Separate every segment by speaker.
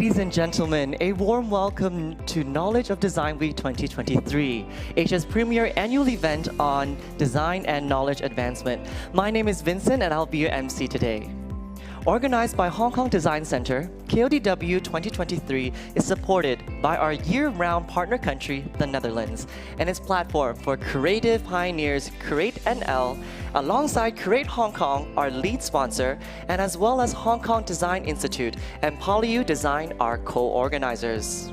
Speaker 1: Ladies and gentlemen, a warm welcome to Knowledge of Design Week 2023, Asia's premier annual event on design and knowledge advancement. My name is Vincent and I'll be your MC today. Organized by Hong Kong Design Center, KODW 2023 is supported by our year-round partner country, the Netherlands, and its platform for creative pioneers Create NL, alongside Create Hong Kong, our lead sponsor, and as well as Hong Kong Design Institute and PolyU Design, our co-organizers.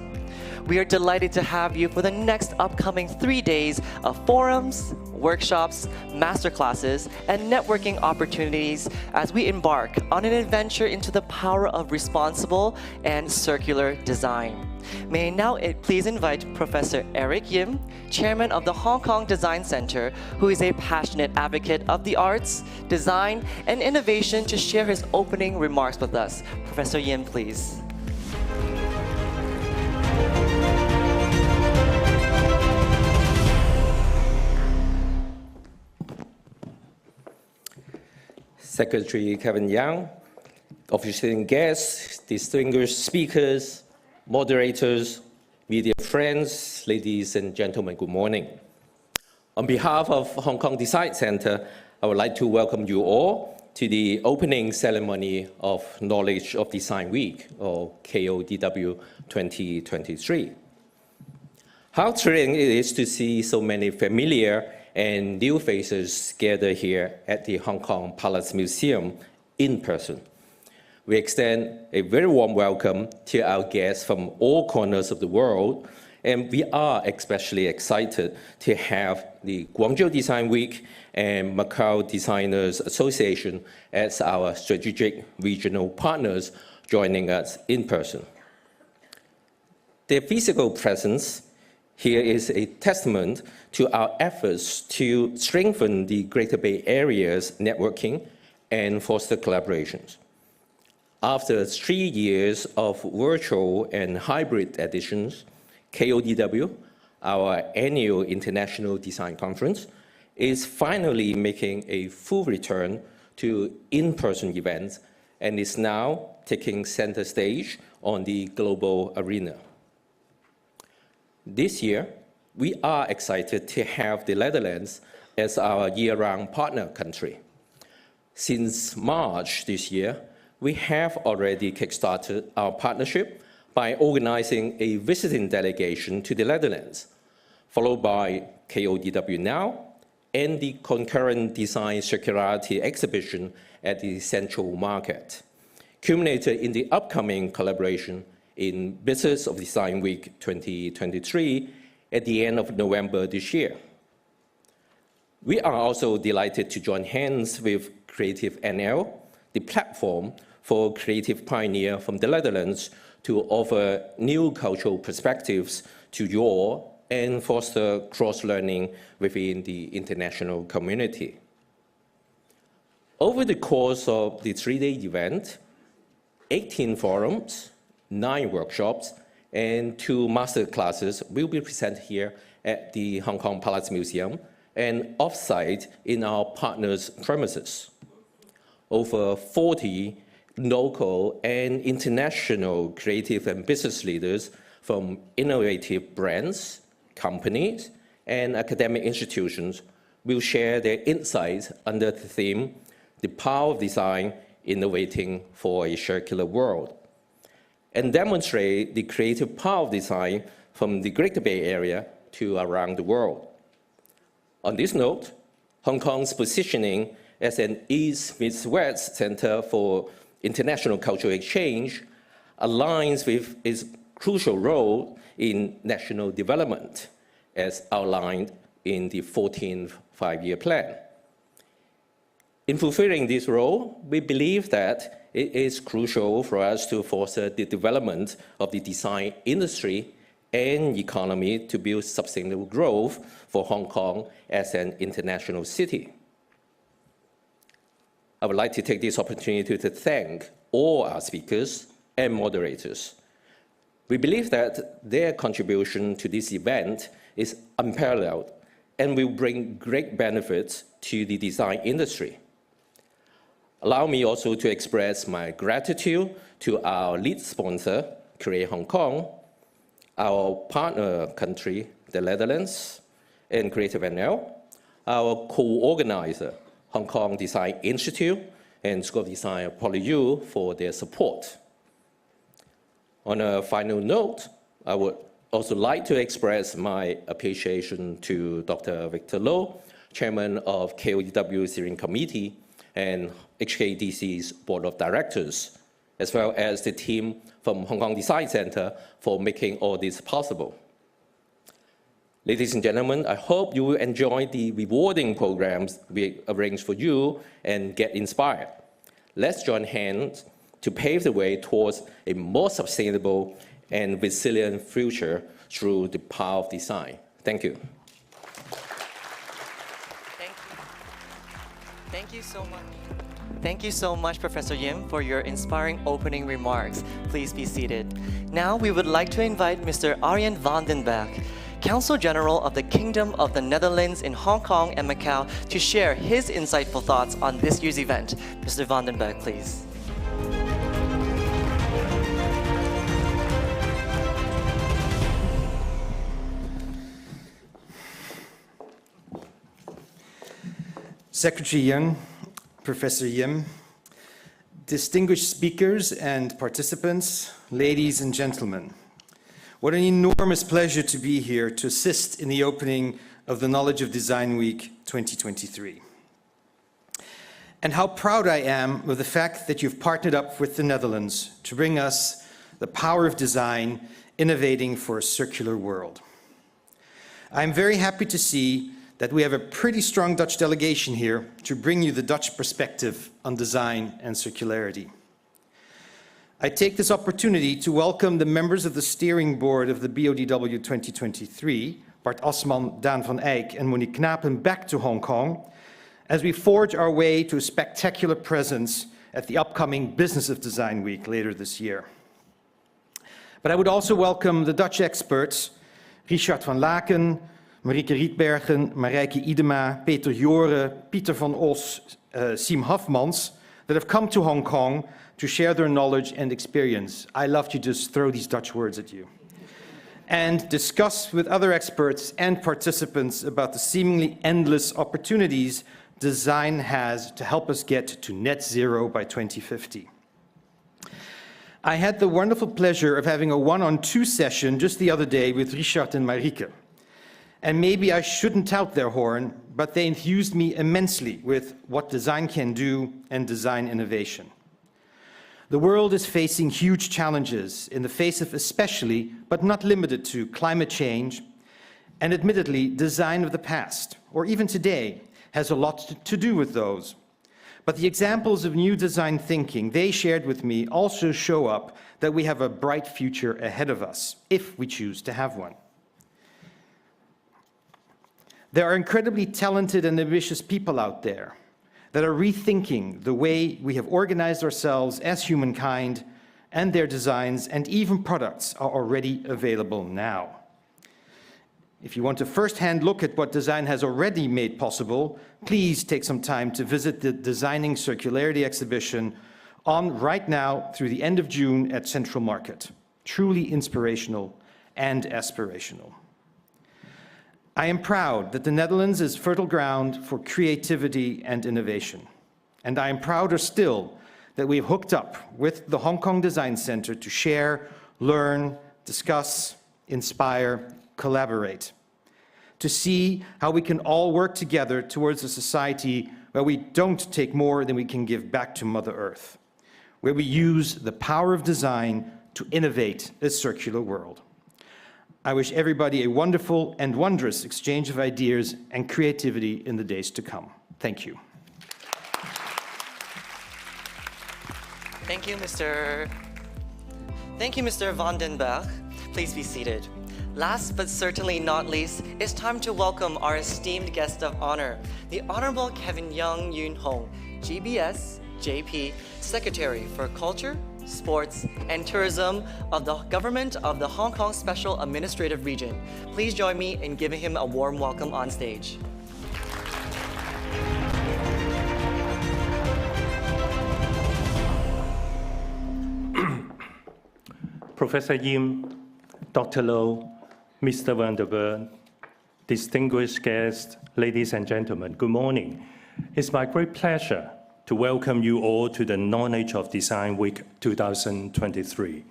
Speaker 1: We are delighted to have you for the next upcoming 3 days of forums, workshops, masterclasses, and networking opportunities as we embark on an adventure into the power of responsible and circular design. May I now please invite Professor Eric Yim, Chairman of the Hong Kong Design Center, who is a passionate advocate of the arts, design, and innovation, to share his opening remarks with us. Professor Yim, please.
Speaker 2: Secretary Kevin Yang, officiating guests, distinguished speakers, moderators, media friends, ladies and gentlemen, good morning. On behalf of Hong Kong Design Center, I would like to welcome you all to the opening ceremony of Knowledge of Design Week, or KODW 2023. How thrilling it is to see so many familiar and new faces gather here at the Hong Kong Palace Museum in person. We extend a very warm welcome to our guests from all corners of the world, and we are especially excited to have the Guangzhou Design Week and Macau Designers Association as our strategic regional partners joining us in person. Their physical presence here is a testament to our efforts to strengthen the Greater Bay Area's networking and foster collaborations. After 3 years of virtual and hybrid editions, KODW, our annual international design conference, is finally making a full return to in-person events and is now taking center stage on the global arena. This year, we are excited to have the Netherlands as our year-round partner country. Since March this year, we have already kickstarted our partnership by organizing a visiting delegation to the Netherlands, followed by KODW Now and the concurrent design circularity exhibition at the Central Market, culminated in the upcoming collaboration in Business of Design Week 2023 at the end of November this year. We are also delighted to join hands with Creative NL, the platform for creative pioneer from the Netherlands, to offer new cultural perspectives to you all and foster cross-learning within the international community. Over the course of the 3-day event, 18 forums, 9 workshops, and 2 master classes will be presented here at the Hong Kong Palace Museum and off-site in our partners' premises. Over 40 local and international creative and business leaders from innovative brands, companies, and academic institutions will share their insights under the theme, The Power of Design, Innovating for a Circular World, and demonstrate the creative power of design from the Greater Bay Area to around the world. On this note, Hong Kong's positioning as an East-West Center for international cultural exchange aligns with its crucial role in national development, as outlined in the 14th Five-Year Plan. In fulfilling this role, we believe that it is crucial for us to foster the development of the design industry and economy to build sustainable growth for Hong Kong as an international city. I would like to take this opportunity to thank all our speakers and moderators. We believe that their contribution to this event is unparalleled and will bring great benefits to the design industry. Allow me also to express my gratitude to our lead sponsor, Create Hong Kong, our partner country, the Netherlands, and Creative NL, our co-organizer, Hong Kong Design Institute, and School of Design PolyU for their support. On a final note, I would also like to express my appreciation to Dr. Victor Loh, Chairman of KODW Steering Committee and HKDC's Board of Directors, as well as the team from Hong Kong Design Center for making all this possible. Ladies and gentlemen, I hope you will enjoy the rewarding programs we arranged for you and get inspired. Let's join hands to pave the way towards a more sustainable and resilient future through the power of design. Thank you.
Speaker 1: Thank you so much. Thank you so much, Professor Yim, for your inspiring opening remarks. Please be seated. Now we would like to invite Mr. Arjen van den Berg, Consul General of the Kingdom of the Netherlands in Hong Kong and Macau, to share his insightful thoughts on this year's event. Mr. van den Berg, please.
Speaker 3: Secretary Young, Professor Yim, distinguished speakers and participants, ladies and gentlemen, what an enormous pleasure to be here to assist in the opening of the Knowledge of Design Week 2023. And how proud I am of the fact that you've partnered up with the Netherlands to bring us the power of design, innovating for a circular world. I'm very happy to see that we have a pretty strong Dutch delegation here to bring you the Dutch perspective on design and circularity. I take this opportunity to welcome the members of the steering board of the BODW 2023, Bart Asman, Daan van Eyck and Monique Knapen, back to Hong Kong as we forge our way to a spectacular presence at the upcoming Business of Design Week later this year. But I would also welcome the Dutch experts, Richard van Laken, Marieke Rietbergen, Marieke Idema, Peter Jore, Pieter van Os, Siem Hafmans, that have come to Hong Kong to share their knowledge and experience. I love to just throw these Dutch words at you. And discuss with other experts and participants about the seemingly endless opportunities design has to help us get to net zero by 2050. I had the wonderful pleasure of having a one-on-two session just the other day with Richard and Marieke. And maybe I shouldn't tout their horn, but they enthused me immensely with what design can do and design innovation. The world is facing huge challenges in the face of especially, but not limited to, climate change, and admittedly, design of the past, or even today, has a lot to do with those. But the examples of new design thinking they shared with me also show up that we have a bright future ahead of us, if we choose to have one. There are incredibly talented and ambitious people out there that are rethinking the way we have organized ourselves as humankind, and their designs and even products are already available now. If you want a first-hand look at what design has already made possible, please take some time to visit the Designing Circularity exhibition on right now through the end of June at Central Market. Truly inspirational and aspirational. I am proud that the Netherlands is fertile ground for creativity and innovation. And I am prouder still that we've hooked up with the Hong Kong Design Center to share, learn, discuss, inspire, collaborate, to see how we can all work together towards a society where we don't take more than we can give back to Mother Earth, where we use the power of design to innovate a circular world. I wish everybody a wonderful and wondrous exchange of ideas and creativity in the days to come. Thank you.
Speaker 1: Thank you, Mr. van den Berg. Please be seated. Last but certainly not least, it's time to welcome our esteemed guest of honor, the Honorable Kevin Young Yun Hong, GBS JP Secretary for Culture, Sports and Tourism of the Government of the Hong Kong Special Administrative Region. Please join me in giving him a warm welcome on stage.
Speaker 4: Professor Yim, Dr. Low, Mr. Van der Bern, distinguished guests, ladies and gentlemen, good morning. It's my great pleasure to welcome you all to the Knowledge of Design Week 2023.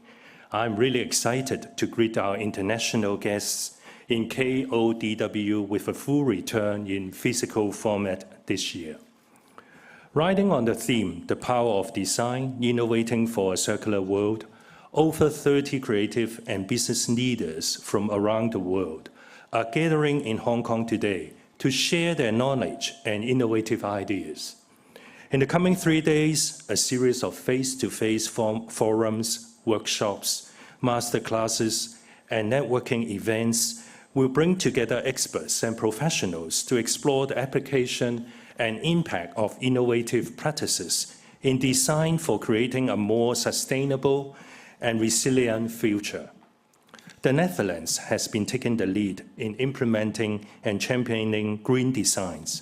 Speaker 4: I'm really excited to greet our international guests in KODW with a full return in physical format this year. Riding on the theme, The Power of Design, Innovating for a Circular World, over 30 creative and business leaders from around the world are gathering in Hong Kong today to share their knowledge and innovative ideas. In the coming 3 days, a series of face-to-face forums, workshops, master classes, and networking events will bring together experts and professionals to explore the application and impact of innovative practices in design for creating a more sustainable and resilient future. The Netherlands has been taking the lead in implementing and championing green designs.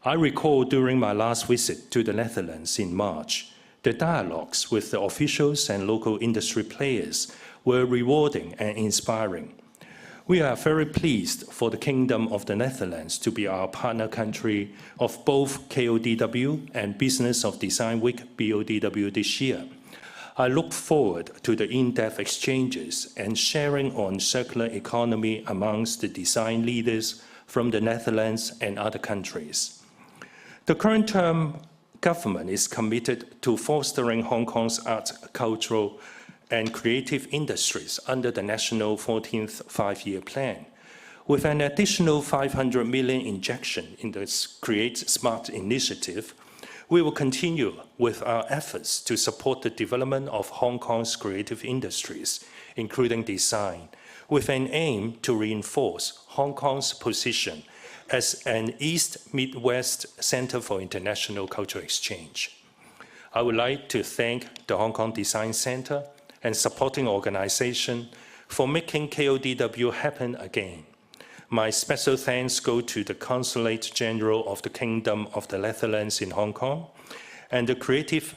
Speaker 4: I recall during my last visit to the Netherlands in March, the dialogues with the officials and local industry players were rewarding and inspiring. We are very pleased for the Kingdom of the Netherlands to be our partner country of both KODW and Business of Design Week BODW this year. I look forward to the in-depth exchanges and sharing on circular economy amongst the design leaders from the Netherlands and other countries. The current term government is committed to fostering Hong Kong's arts, cultural, and creative industries under the National 14th Five-Year Plan. With an additional 500 million injection in the Create Smart initiative, we will continue with our efforts to support the development of Hong Kong's creative industries, including design, with an aim to reinforce Hong Kong's position as an East-Midwest Center for International Cultural Exchange. I would like to thank the Hong Kong Design Center and supporting organization for making KODW happen again. My special thanks go to the Consulate General of the Kingdom of the Netherlands in Hong Kong and the Creative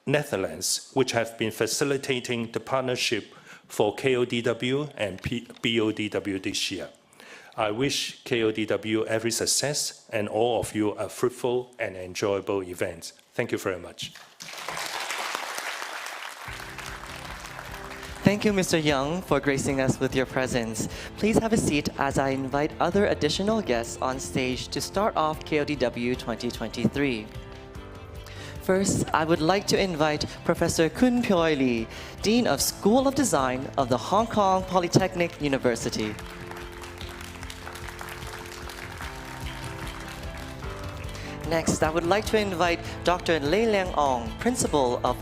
Speaker 4: Netherlands, which have been facilitating the partnership for KODW and BODW this year. I wish KODW every success and all of you a fruitful and enjoyable event. Thank you very much.
Speaker 1: Thank you, Mr. Young, for gracing us with your presence. Please have a seat as I invite other additional guests on stage to start off KODW 2023. First, I would like to invite Professor Kun Pyoy Lee, Dean of School of Design of the Hong Kong Polytechnic University. Next, I would like to invite Dr. Lei Liang Ong, Principal of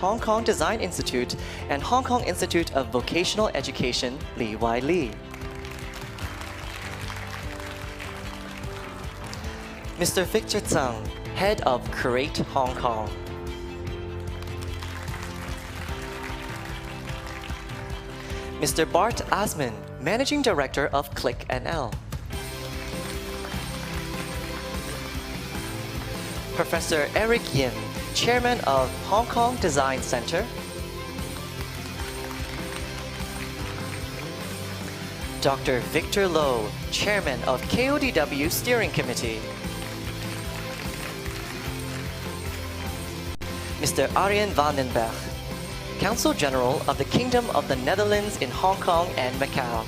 Speaker 1: Hong Kong Design Institute and Hong Kong Institute of Vocational Education, Lee Wai Lee. Mr. Victor Tsang, Head of Create Hong Kong. Mr. Bart Asman, Managing Director of Click NL. Professor Eric Yim, Chairman of Hong Kong Design Center. Dr. Victor Low, Chairman of KODW Steering Committee. Mr. Arjen van den Berg, Counsel General of the Kingdom of the Netherlands in Hong Kong and Macau.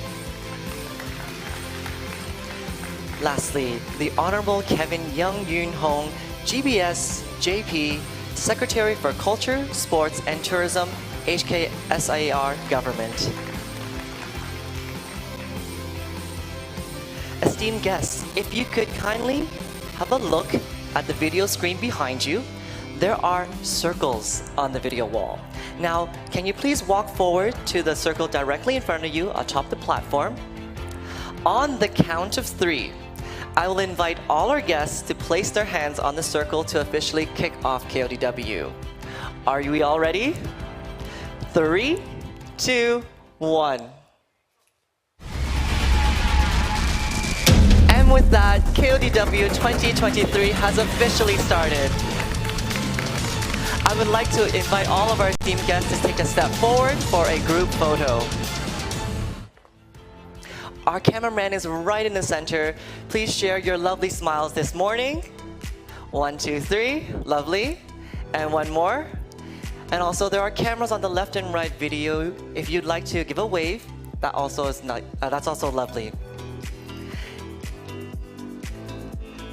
Speaker 1: Lastly, the Honorable Kevin Young Yoon Hong, GBS JP, Secretary for Culture, Sports and Tourism, HKSIAR Government. Esteemed guests, if you could kindly have a look at the video screen behind you, there are circles on the video wall. Now, can you please walk forward to the circle directly in front of you atop the platform? On the count of 3, I will invite all our guests to place their hands on the circle to officially kick off KODW. Are we all ready? 3, 2, 1. And with that, KODW 2023 has officially started. I would like to invite all of our esteemed guests to take a step forward for a group photo. Our cameraman is right in the center. Please share your lovely smiles this morning. 1, 2, 3, lovely. And one more. And also there are cameras on the left and right video. If you'd like to give a wave, that's also lovely.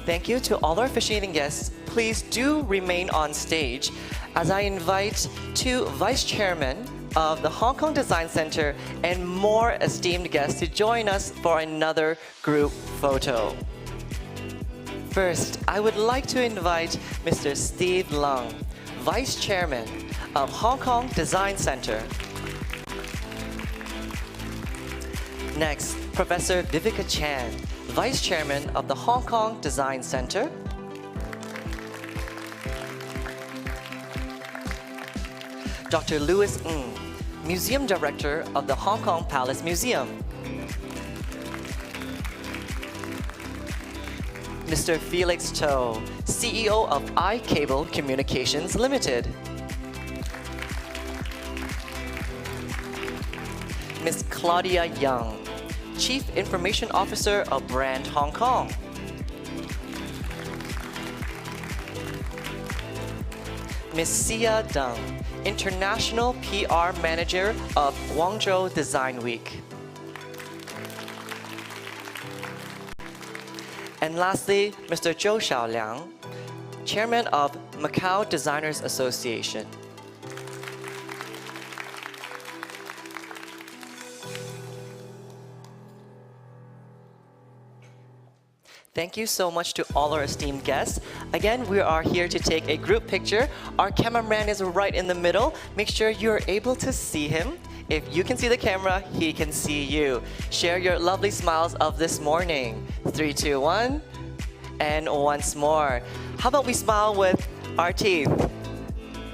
Speaker 1: Thank you to all our officiating guests. Please do remain on stage as I invite two vice chairmen of the Hong Kong Design Center and more esteemed guests to join us for another group photo. First, I would like to invite Mr. Steve Lung, Vice Chairman of Hong Kong Design Center. Next, Professor Vivica Chan, Vice Chairman of the Hong Kong Design Center. Dr. Louis Ng, Museum Director of the Hong Kong Palace Museum. Mr. Felix To, CEO of iCable Communications Limited. Ms. Claudia Young, Chief Information Officer of Brand Hong Kong. Ms. Sia Deng, International PR Manager of Guangzhou Design Week. And lastly, Mr. Zhou Xiaoliang, Chairman of Macau Designers Association. Thank you so much to all our esteemed guests. Again, we are here to take a group picture. Our cameraman is right in the middle. Make sure you're able to see him. If you can see the camera, he can see you. Share your lovely smiles of this morning. 3, 2, 1. And once more. How about we smile with our teeth?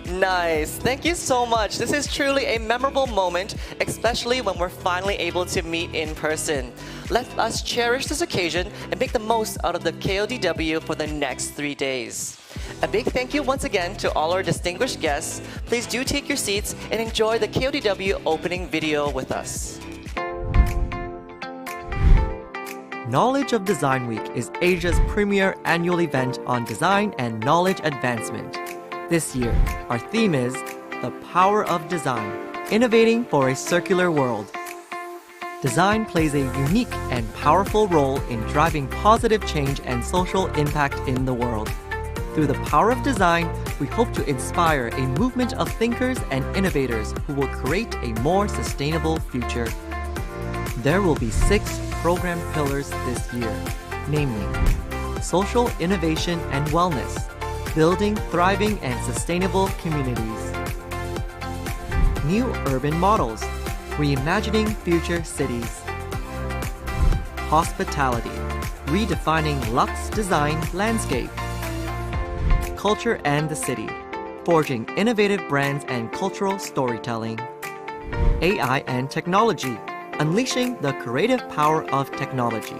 Speaker 1: Nice. Thank you so much. This is truly a memorable moment, especially when we're finally able to meet in person. Let us cherish this occasion and make the most out of the KODW for the next 3 days. A big thank you once again to all our distinguished guests. Please do take your seats and enjoy the KODW opening video with us. Knowledge of Design Week is Asia's premier annual event on design and knowledge advancement. This year, our theme is The Power of Design, Innovating for a Circular World. Design plays a unique and powerful role in driving positive change and social impact in the world. Through the power of design, we hope to inspire a movement of thinkers and innovators who will create a more sustainable future. There will be 6 program pillars this year, namely social innovation and wellness, building thriving and sustainable communities, new urban models, reimagining future cities, hospitality, redefining luxe design landscape, culture and the city, forging innovative brands and cultural storytelling, AI and technology, unleashing the creative power of technology,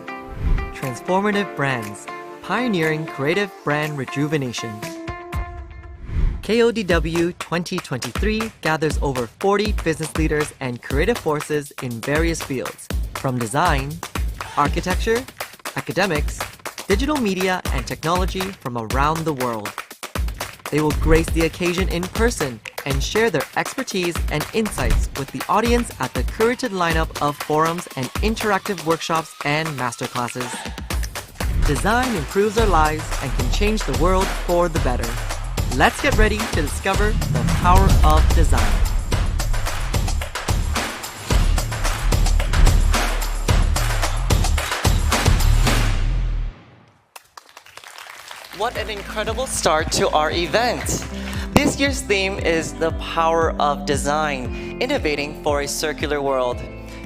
Speaker 1: transformative brands, pioneering creative brand rejuvenation. KODW 2023 gathers over 40 business leaders and creative forces in various fields, from design, architecture, academics, digital media, and technology from around the world. They will grace the occasion in person and share their expertise and insights with the audience at the curated lineup of forums and interactive workshops and masterclasses. Design improves our lives and can change the world for the better. Let's get ready to discover the power of design. What an incredible start to our event. This year's theme is the power of design, innovating for a circular world.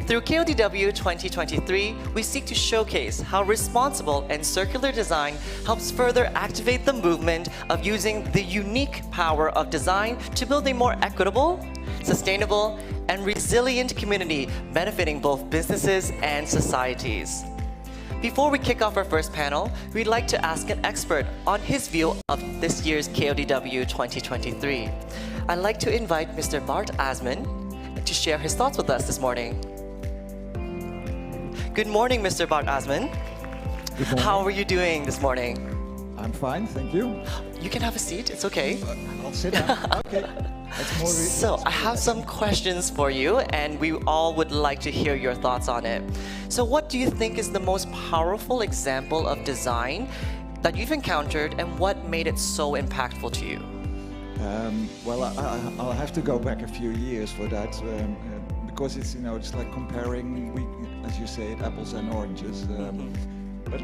Speaker 1: Through KODW 2023, we seek to showcase how responsible and circular design helps further activate the movement of using the unique power of design to build a more equitable, sustainable, and resilient community benefiting both businesses and societies. Before we kick off our first panel, we'd like to ask an expert on his view of this year's KODW 2023. I'd like to invite Mr. Bart Asman to share his thoughts with us this morning. Good morning, Mr. Bart Asman.
Speaker 5: Good morning.
Speaker 1: How are you doing this morning?
Speaker 5: I'm fine, thank you.
Speaker 1: You can have a seat, it's okay.
Speaker 5: I'll sit down. Okay. That's more
Speaker 1: So I have some questions for you, and we all would like to hear your thoughts on it. So what do you think is the most powerful example of design that you've encountered, and what made it so impactful to you?
Speaker 5: Well, I'll have to go back a few years for that, because it's, it's like comparing, as you say, apples and oranges. But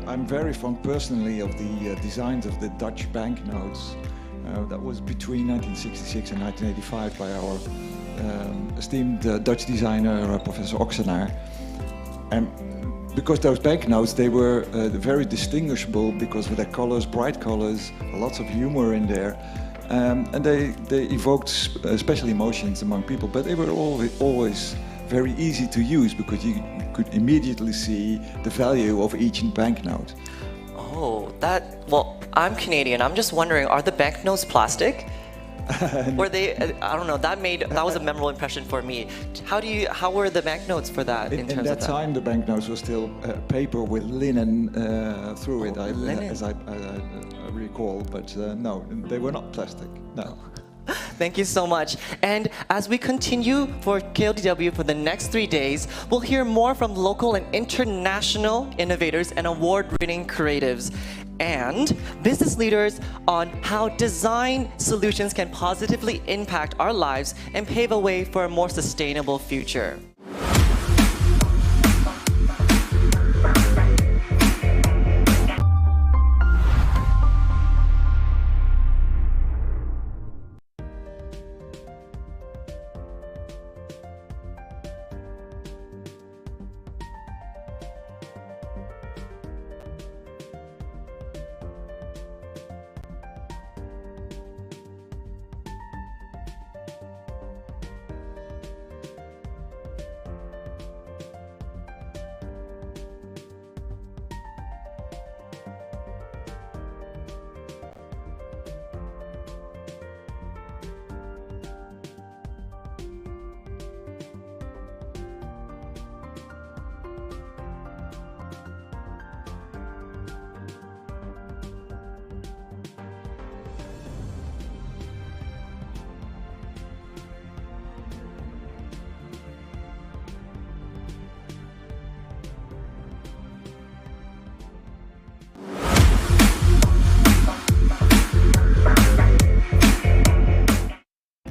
Speaker 5: I'm very fond personally of the designs of the Dutch banknotes. That was between 1966 and 1985 by our esteemed Dutch designer, Professor Oxenaar. And because those banknotes, they were very distinguishable because of their colors, bright colors, lots of humor in there. And they evoked special emotions among people, but they were always very easy to use because you could immediately see the value of each banknote.
Speaker 1: Oh, well, I'm Canadian. I'm just wondering, are the banknotes plastic? Were they, I don't know, that was a memorable impression for me. How were the banknotes for that in terms
Speaker 5: In
Speaker 1: of
Speaker 5: that time, the banknotes were still paper with linen through it,
Speaker 1: linen.
Speaker 5: as I recall, but no, they were not plastic, no.
Speaker 1: Thank you so much. And as we continue for KODW for the next 3 days, we'll hear more from local and international innovators and award-winning creatives and business leaders on how design solutions can positively impact our lives and pave a way for a more sustainable future.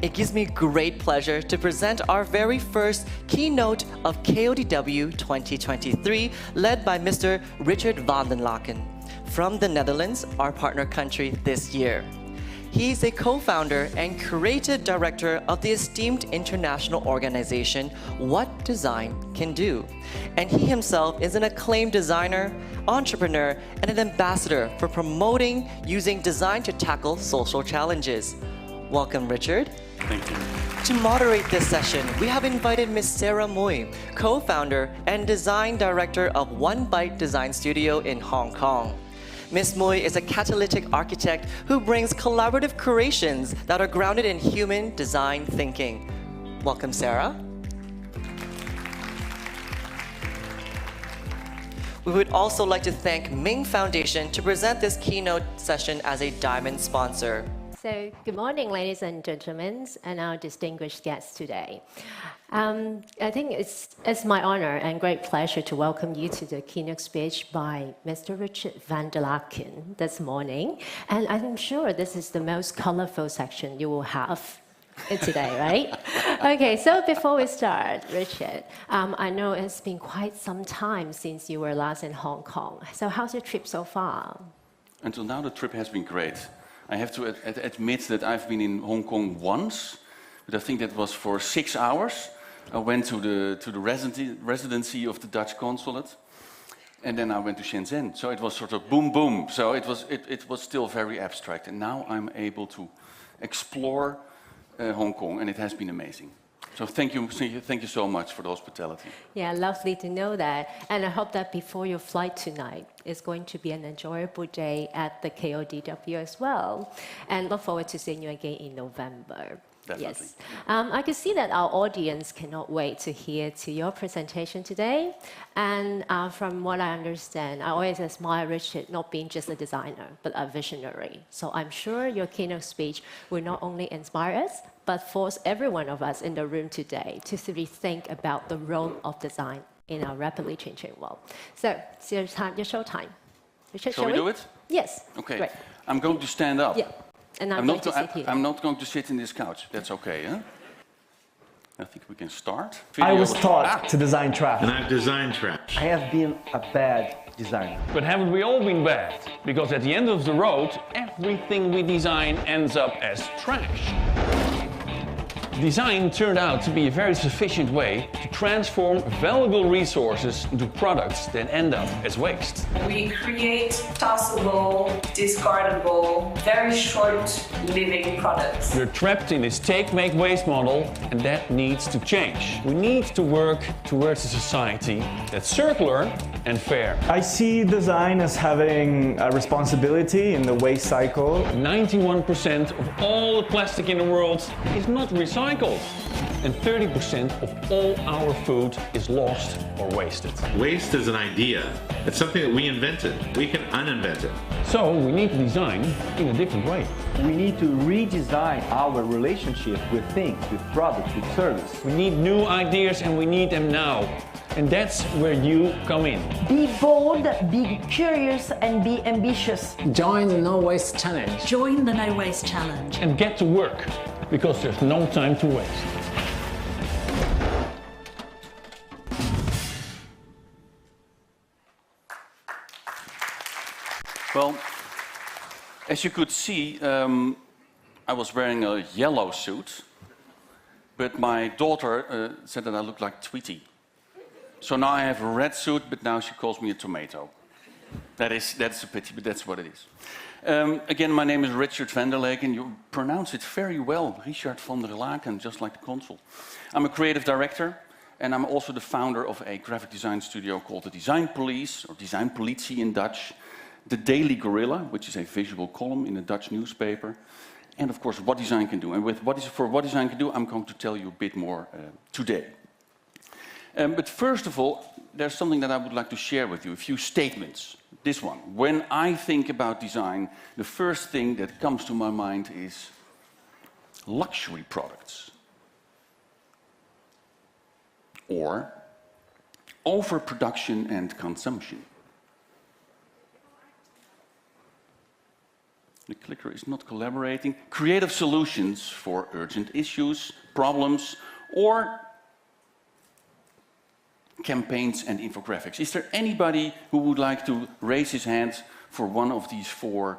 Speaker 1: It gives me great pleasure to present our very first keynote of KODW 2023, led by Mr. Richard van den Laken from the Netherlands, our partner country this year. He's a co-founder and creative director of the esteemed international organization What Design Can Do. And he himself is an acclaimed designer, entrepreneur, and an ambassador for promoting using design to tackle social challenges. Welcome, Richard.
Speaker 6: Thank you.
Speaker 1: To moderate this session, we have invited Ms. Sarah Mui, co-founder and design director of One Byte Design Studio in Hong Kong. Ms. Mui is a catalytic architect who brings collaborative creations that are grounded in human design thinking. Welcome, Sarah. We would also like to thank Ming Foundation to present this keynote session as a diamond sponsor.
Speaker 7: So, good morning, ladies and gentlemen, and our distinguished guests today. I think it's my honor and great pleasure to welcome you to the keynote speech by Mr. Richard van der Laken this morning. And I'm sure this is the most colorful section you will have today, right? Okay, so before we start, Richard, I know it's been quite some time since you were last in Hong Kong. So how's your trip so far?
Speaker 6: Until now, the trip has been great. I have to admit that I've been in Hong Kong once, but I think that was for 6 hours. I went to the residency of the Dutch consulate, and then I went to Shenzhen. So it was sort of boom, boom. So it was still very abstract. And now I'm able to explore Hong Kong, and it has been amazing. So thank you so much for the hospitality.
Speaker 7: Yeah, lovely to know that. And I hope that before your flight tonight, it's going to be an enjoyable day at the KODW as well. And look forward to seeing you again in November.
Speaker 6: Definitely.
Speaker 7: Yes. I can see that our audience cannot wait to hear to your presentation today. And from what I understand, I always admire Richard not being just a designer, but a visionary. So I'm sure your keynote speech will not only inspire us, but force every one of us in the room today to rethink about the role of design in our rapidly changing world. So it's your showtime. Richard,
Speaker 6: Shall we do it?
Speaker 7: Yes.
Speaker 6: Okay.
Speaker 7: Great.
Speaker 6: I'm going to stand up.
Speaker 7: Yeah. And I'm going to sit here.
Speaker 6: I'm not going to sit in this couch. That's okay, huh? I think we can start.
Speaker 8: I was taught to design trash.
Speaker 9: And I've designed trash.
Speaker 8: I have been a bad designer.
Speaker 10: But haven't we all been bad? Because at the end of the road, everything we design ends up as trash. Design turned out to be a very sufficient way to transform valuable resources into products that end up as waste.
Speaker 11: We create tossable, discardable, very short-living products.
Speaker 10: We're trapped in this take-make-waste model, and that needs to change. We need to work towards a society that's circular and fair.
Speaker 8: I see design as having a responsibility in the waste cycle.
Speaker 10: 91% of all the plastic in the world is not recycled. And 30% of all our food is lost or wasted.
Speaker 9: Waste is an idea. It's something that we invented. We can uninvent it.
Speaker 10: So we need to design in a different way.
Speaker 8: We need to redesign our relationship with things, with products, with service.
Speaker 10: We need new ideas and we need them now. And that's where you come in.
Speaker 12: Be bold, be curious, and be ambitious.
Speaker 13: Join the No Waste Challenge.
Speaker 12: Join the No Waste Challenge.
Speaker 10: And get to work, because there's no time to waste.
Speaker 6: Well, as you could see, I was wearing a yellow suit, but my daughter said that I look like Tweety. So now I have a red suit, but now she calls me a tomato. That's a pity, but that's what it is. Again, my name is Richard van der Laken. You pronounce it very well, Richard van der Laken, just like the consul. I'm a creative director, and I'm also the founder of a graphic design studio called the Design Police, or Design Politie in Dutch, the Daily Gorilla, which is a visual column in a Dutch newspaper, and of course, What Design Can Do. And for What Design Can Do, I'm going to tell you a bit more today. But first of all, there's something that I would like to share with you, a few statements. This one. When I think about design, the first thing that comes to my mind is luxury products. Or overproduction and consumption. The clicker is not collaborating. Creative solutions for urgent issues, problems, or campaigns and infographics. Is there anybody who would like to raise his hand for one of these four?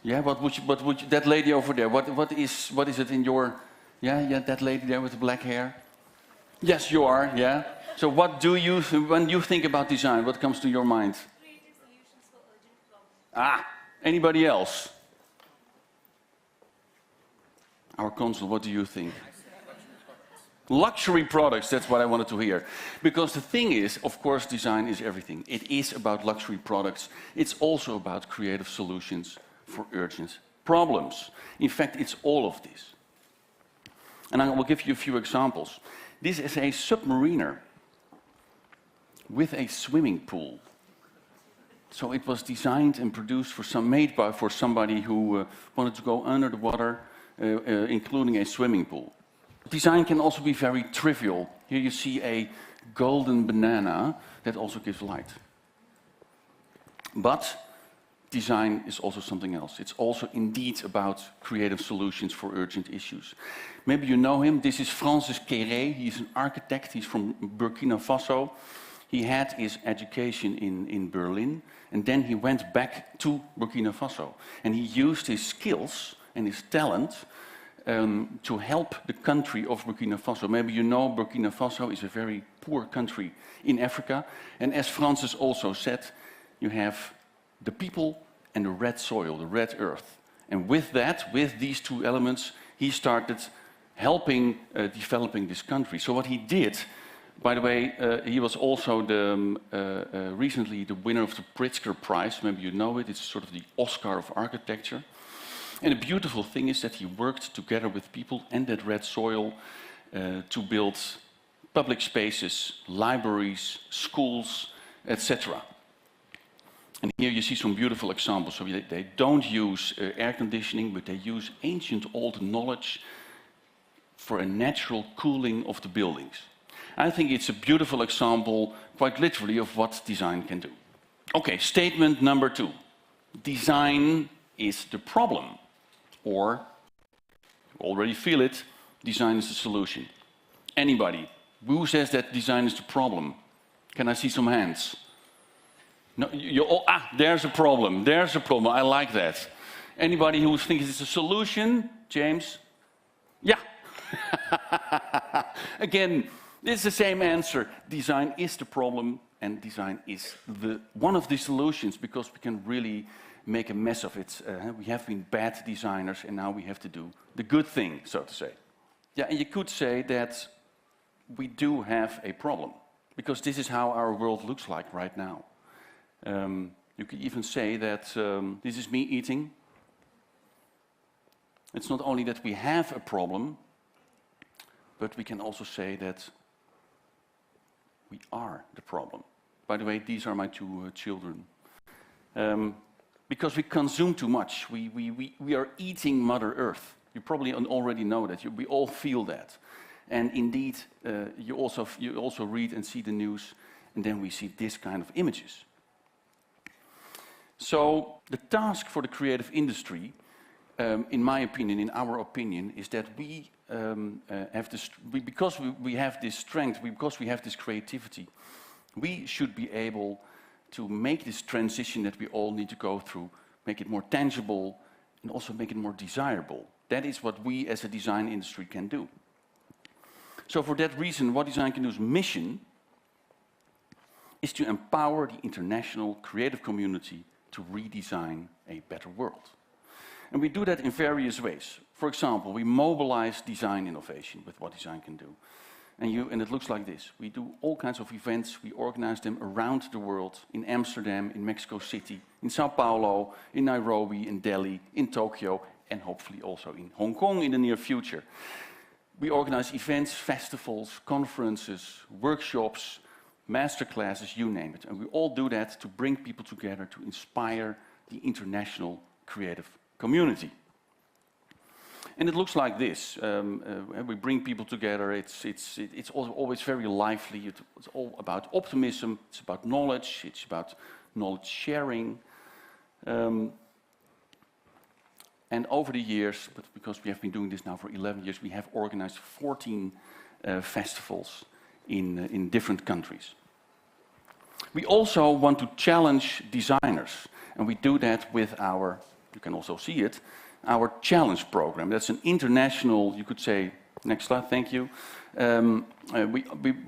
Speaker 6: Yeah, what would you, that lady over there, what is it in your, yeah, that lady there with the black hair? Yes, you are, yeah. So what do you, when you think about design, what comes to your mind?
Speaker 11: Creative solutions for urgent problems.
Speaker 6: Anybody else? Our consul, what do you think? Luxury products, that's what I wanted to hear. Because the thing is, of course, design is everything. It is about luxury products. It's also about creative solutions for urgent problems. In fact, it's all of this. And I will give you a few examples. This is a submariner with a swimming pool. So it was designed and produced for somebody who wanted to go under the water, including a swimming pool. Design can also be very trivial. Here you see a golden banana that also gives light. But design is also something else. It's also indeed about creative solutions for urgent issues. Maybe you know him. This is Francis Kéré. He's an architect. He's from Burkina Faso. He had his education in Berlin, and then he went back to Burkina Faso. And he used his skills and his talent to help the country of Burkina Faso. Maybe you know Burkina Faso is a very poor country in Africa. And as Francis also said, you have the people and the red soil, the red earth. And with that, with these two elements, he started helping developing this country. So what he did, by the way, he was also recently the winner of the Pritzker Prize. Maybe you know it. It's sort of the Oscar of architecture. And the beautiful thing is that he worked together with people and that red soil to build public spaces, libraries, schools, etc. And here you see some beautiful examples. So they don't use air conditioning, but they use ancient old knowledge for a natural cooling of the buildings. I think it's a beautiful example, quite literally, of what design can do. Okay, statement number 2. Design is the problem. Or, you already feel it, design is the solution. Anybody? Who says that design is the problem? Can I see some hands? No, you all, there's a problem. There's a problem. I like that. Anybody who thinks it's a solution? James? Yeah. Again, it's the same answer. Design is the problem, and design is one of the solutions, because we can really make a mess of it. We have been bad designers, and now we have to do the good thing, so to say. Yeah, and you could say that we do have a problem, because this is how our world looks like right now. You could even say that this is me eating. It's not only that we have a problem, but we can also say that we are the problem. By the way, these are my 2 children. Because we consume too much. We are eating Mother Earth. You probably already know that. We all feel that. And indeed, you also read and see the news, and then we see this kind of images. So the task for the creative industry, in my opinion, in our opinion, is that we have this, because we have this strength, because we have this creativity, we should be able to make this transition that we all need to go through, make it more tangible, and also make it more desirable. That is what we as a design industry can do. So for that reason, what Design Can Do's mission is to empower the international creative community to redesign a better world. And we do that in various ways. For example, we mobilize design innovation with what design can do. And it looks like this. We do all kinds of events. We organize them around the world, in Amsterdam, in Mexico City, in Sao Paulo, in Nairobi, in Delhi, in Tokyo, and hopefully also in Hong Kong in the near future. We organize events, festivals, conferences, workshops, masterclasses, you name it. And we all do that to bring people together, to inspire the international creative community. And it looks like this. We bring people together. It's always very lively. It's all about optimism. It's about knowledge. It's about knowledge sharing. And over the years, but because we have been doing this now for 11 years, we have organized 14 festivals in different countries. We also want to challenge designers, and we do that with our, you can also see it, our challenge program. That's an international, you could say, next slide, thank you.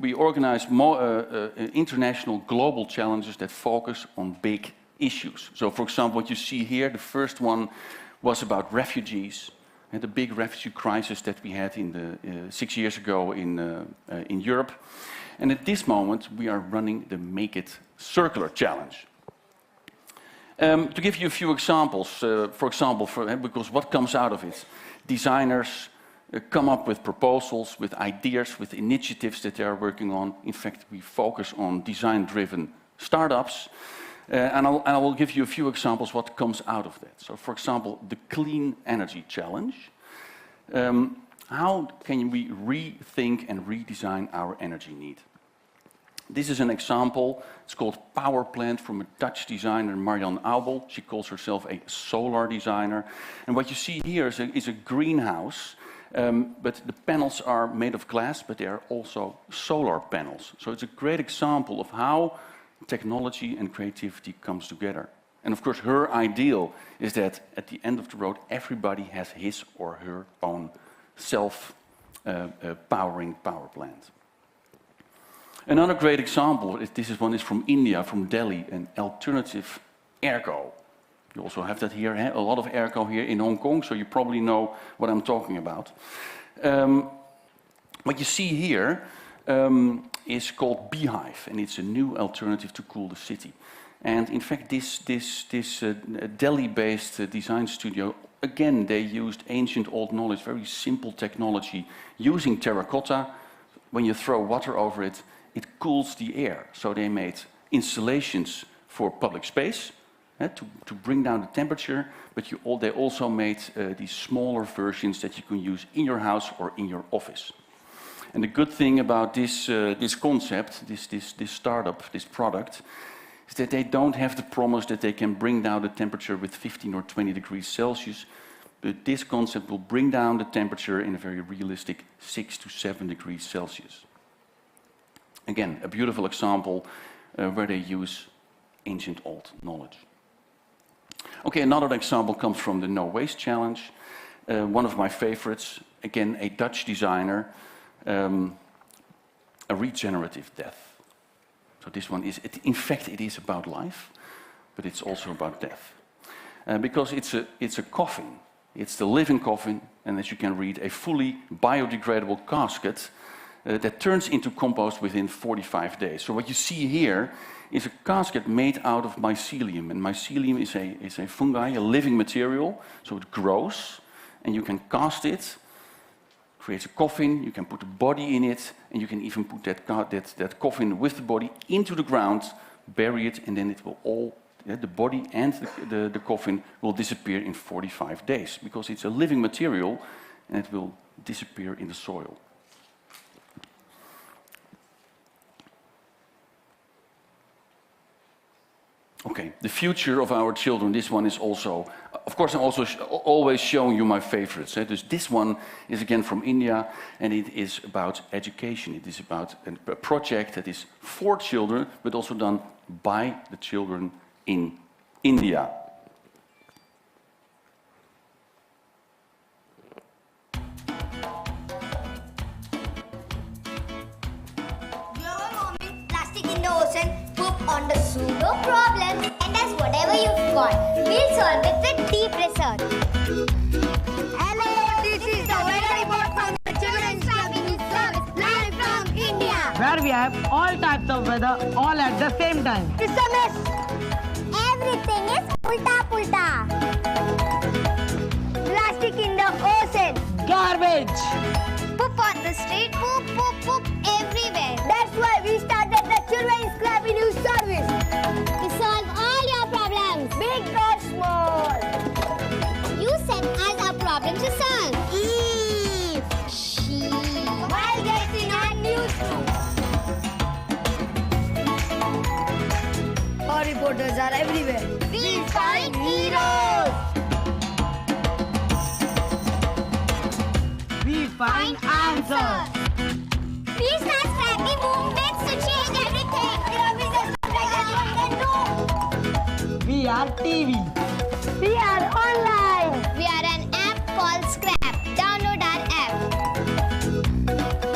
Speaker 6: We organize more international global challenges that focus on big issues. So for example, what you see here, the first one was about refugees and the big refugee crisis that we had in the 6 years ago in Europe. And at this moment, we are running the Make It Circular Challenge. To give you a few examples, for example, because what comes out of it? Designers come up with proposals, with ideas, with initiatives that they are working on. In fact, we focus on design-driven startups. And I will give you a few examples what comes out of that. So, for example, the Clean Energy Challenge. How can we rethink and redesign our energy need? This is an example. It's called Power Plant from a Dutch designer, Marieke Rietbergen. She calls herself a solar designer. And what you see here is a greenhouse, but the panels are made of glass, but they are also solar panels. So it's a great example of how technology and creativity comes together. And of course, her ideal is that at the end of the road, everybody has his or her own self-powering power plant. Another great example, this one is from India, from Delhi, an alternative airco. You also have that here, a lot of airco here in Hong Kong, so you probably know what I'm talking about. What you see here is called Beehive, and it's a new alternative to cool the city. And in fact, this Delhi-based design studio, again, they used ancient old knowledge, very simple technology, using terracotta. When you throw water over it, it cools the air. So they made installations for public space to bring down the temperature, but they also made these smaller versions that you can use in your house or in your office. And the good thing about this concept, this startup, this product, is that they don't have the promise that they can bring down the temperature with 15 or 20 degrees Celsius, but this concept will bring down the temperature in a very realistic 6 to 7 degrees Celsius. Again, a beautiful example where they use ancient old knowledge. Okay, another example comes from the No Waste Challenge. One of my favorites, again, a Dutch designer, a regenerative death. So this one is, in fact, it is about life, but it's also about death. Because it's a coffin. It's the living coffin, and as you can read, a fully biodegradable casket that turns into compost within 45 days. So what you see here is a casket made out of mycelium, and mycelium is a fungi, a living material, so it grows, and you can cast it, creates a coffin, you can put a body in it, and you can even put that coffin with the body into the ground, bury it, and then it will all, the body and the coffin will disappear in 45 days, because it's a living material, and it will disappear in the soil. Okay, the future of our children, this one is also, of course I'm also always showing you my favorites. This one is again from India, and it is about education. It is about a project that is for children, but also done by the children in India.
Speaker 14: Global warming, plastic in the ocean, poop on the zoo, no problem. And that's whatever you've got. We'll solve it with deep research. Hello, this is the weather report from the Children's Club in Service, live from India.
Speaker 12: Where we have all types of weather all at the same time.
Speaker 14: It's a mess. Everything is ulta-pulta. Plastic in the ocean.
Speaker 12: Garbage.
Speaker 14: Poop on the street, poop, poop, poop everywhere. That's why we started the Children's Club in Your Service. We solve all your problems, big or small. You send us a problem to solve. Eve, she, while getting on newsroom. Our reporters are everywhere. We find heroes.
Speaker 12: We find answers.
Speaker 14: We start cracking movements to change everything.
Speaker 12: We are TV.
Speaker 14: We are online. We are an app called Scrap. Download our app.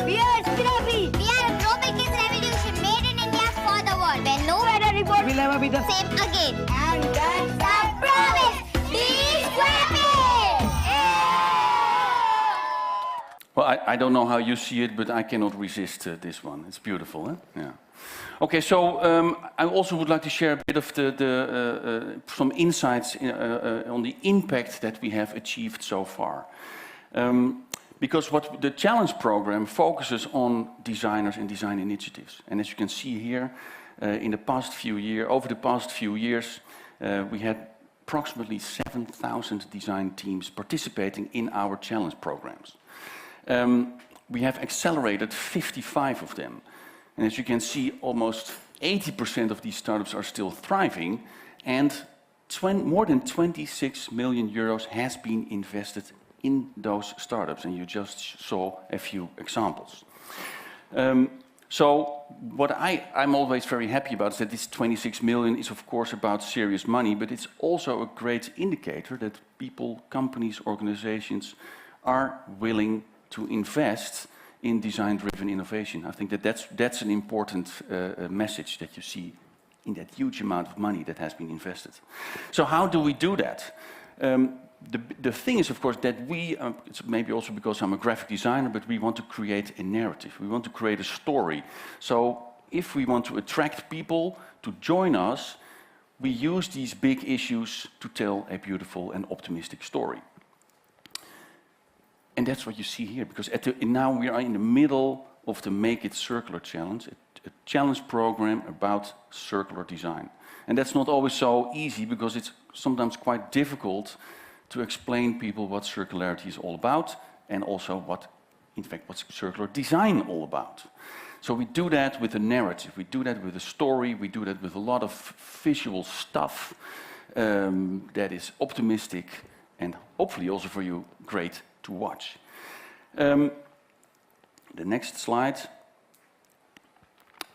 Speaker 14: We are Scrappy. We are a global kids revolution made in India for the world, where no weather report
Speaker 12: will ever be the
Speaker 14: same again. And that's our promise. Be Scrappy.
Speaker 6: Well, I don't know how you see it, but I cannot resist this one. It's beautiful, huh? Yeah. Okay, so I also would like to share a bit of some insights on the impact that we have achieved so far. Because what the Challenge program focuses on designers and design initiatives. And as you can see here, over the past few years, we had approximately 7,000 design teams participating in our Challenge programs. We have accelerated 55 of them. And as you can see, almost 80% of these startups are still thriving, and more than 26 million euros has been invested in those startups, and you just saw a few examples. So what I'm always very happy about is that this 26 million is of course about serious money, but it's also a great indicator that people, companies, organizations are willing to invest in design-driven innovation. I think that that's an important message that you see in that huge amount of money that has been invested. So how do we do that? the thing is, of course, that it's maybe also because I'm a graphic designer, but we want to create a narrative. We want to create a story. So if we want to attract people to join us, we use these big issues to tell a beautiful and optimistic story. And that's what you see here, because now we are in the middle of the Make It Circular Challenge, a challenge program about circular design. And that's not always so easy, because it's sometimes quite difficult to explain people what circularity is all about, and also what's circular design all about. So we do that with a narrative, we do that with a story, we do that with a lot of visual stuff that is optimistic and hopefully also for you great to watch. The next slide.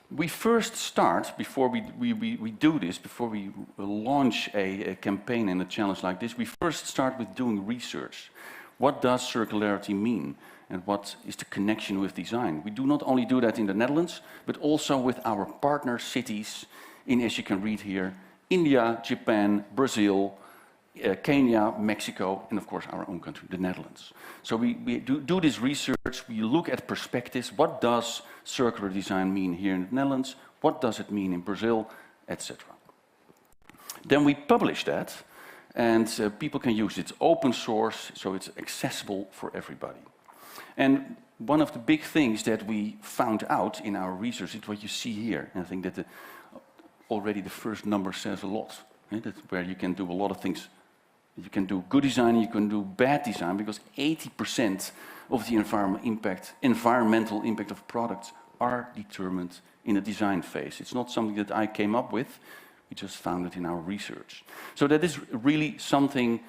Speaker 6: We first start, before we do this, before we launch a campaign and a challenge like this, we first start with doing research. What does circularity mean? And what is the connection with design? We do not only do that in the Netherlands, but also with our partner cities in, as you can read here, India, Japan, Brazil, Kenya, Mexico, and of course our own country, the Netherlands. So we do this research, we look at perspectives. What does circular design mean here in the Netherlands? What does it mean in Brazil, etc. Then we publish that, and people can use it. It's open source, so it's accessible for everybody. And one of the big things that we found out in our research is what you see here. And I think that already the first number says a lot. That's where you can do a lot of things. You can do good design, you can do bad design, because 80% of the environmental impact of products are determined in the design phase. It's not something that I came up with, we just found it in our research. So that is really something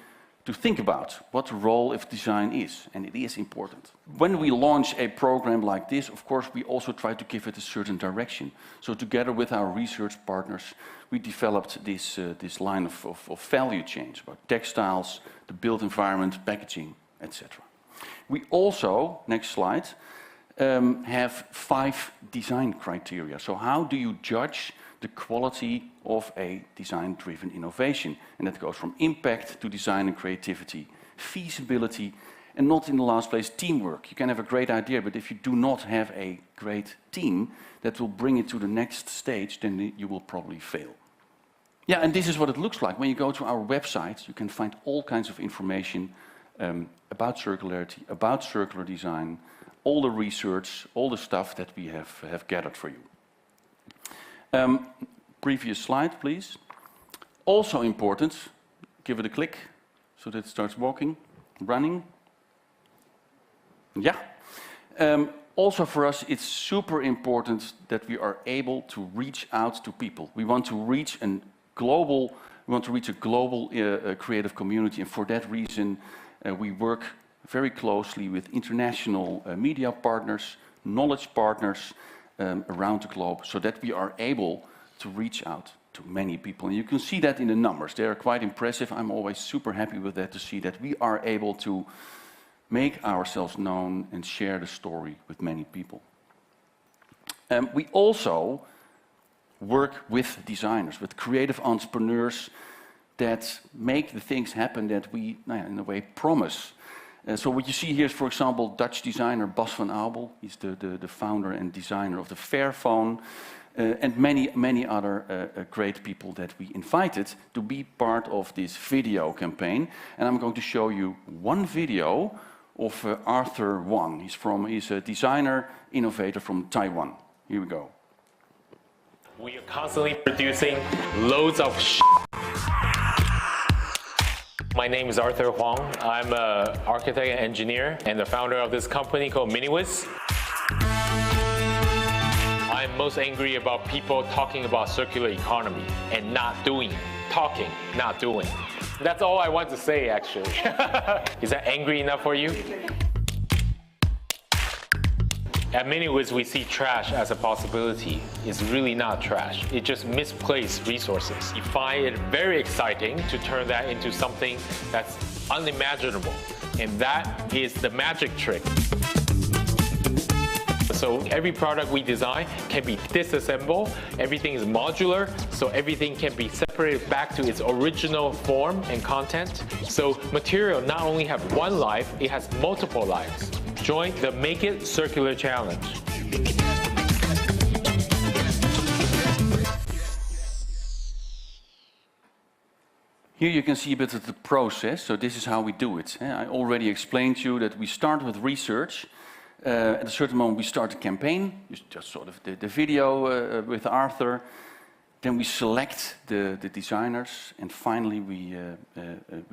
Speaker 6: to think about, what the role of design is, and it is important. When we launch a program like this, of course, we also try to give it a certain direction. So together with our research partners, we developed this line of value chains, about textiles, the built environment, packaging, etc. We also, next slide, have 5 design criteria. So how do you judge the quality of a design-driven innovation? And that goes from impact to design and creativity, feasibility, and not in the last place, teamwork. You can have a great idea, but if you do not have a great team that will bring it to the next stage, then you will probably fail. Yeah, and this is what it looks like. When you go to our website, you can find all kinds of information about circularity, about circular design, all the research, all the stuff that we have gathered for you. Previous slide, please. Also important, give it a click so that it starts walking, running. Yeah. Also for us, it's super important that we are able to reach out to people. We want to reach a global creative community, and for that reason, we work very closely with international media partners, knowledge partners around the globe, so that we are able to reach out to many people. And you can see that in the numbers. They are quite impressive. I'm always super happy with that, to see that we are able to make ourselves known and share the story with many people. We also work with designers, with creative entrepreneurs that make the things happen that we, in a way, promise. So what you see here is, for example, Dutch designer Bas van Abel. He's the founder and designer of the Fairphone, and many other great people that we invited to be part of this video campaign. And I'm going to show you one video of Arthur Wang. He's a designer, innovator from Taiwan. Here we go.
Speaker 15: We are constantly producing loads of My name is Arthur Huang. I'm an architect and engineer and the founder of this company called MiniWiz. I'm most angry about people talking about circular economy and not doing. Talking, not doing. That's all I want to say, actually. Is that angry enough for you? At MiniWiz, we see trash as a possibility. It's really not trash. It just misplaced resources. We find it very exciting to turn that into something that's unimaginable. And that is the magic trick. So every product we design can be disassembled. Everything is modular, so everything can be separated back to its original form and content. So material not only have one life, it has multiple lives. Join the Make It Circular Challenge.
Speaker 6: Here you can see a bit of the process. So this is how we do it. I already explained to you that we start with research. At a certain moment we start a campaign. You just saw the video with Arthur. Then we select the designers, and finally we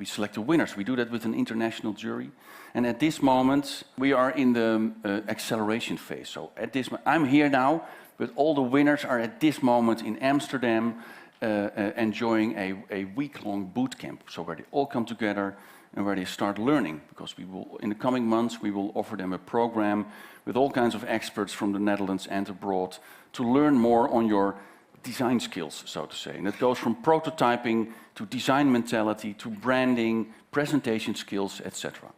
Speaker 6: select the winners. We do that with an international jury. And at this moment we are in the acceleration phase. So at this, I'm here now, but all the winners are at this moment in Amsterdam, enjoying a week-long boot camp. So where they all come together and where they start learning, because we will, in the coming months, we will offer them a program with all kinds of experts from the Netherlands and abroad to learn more on your design skills, so to say. And it goes from prototyping to design mentality to branding, presentation skills, etc.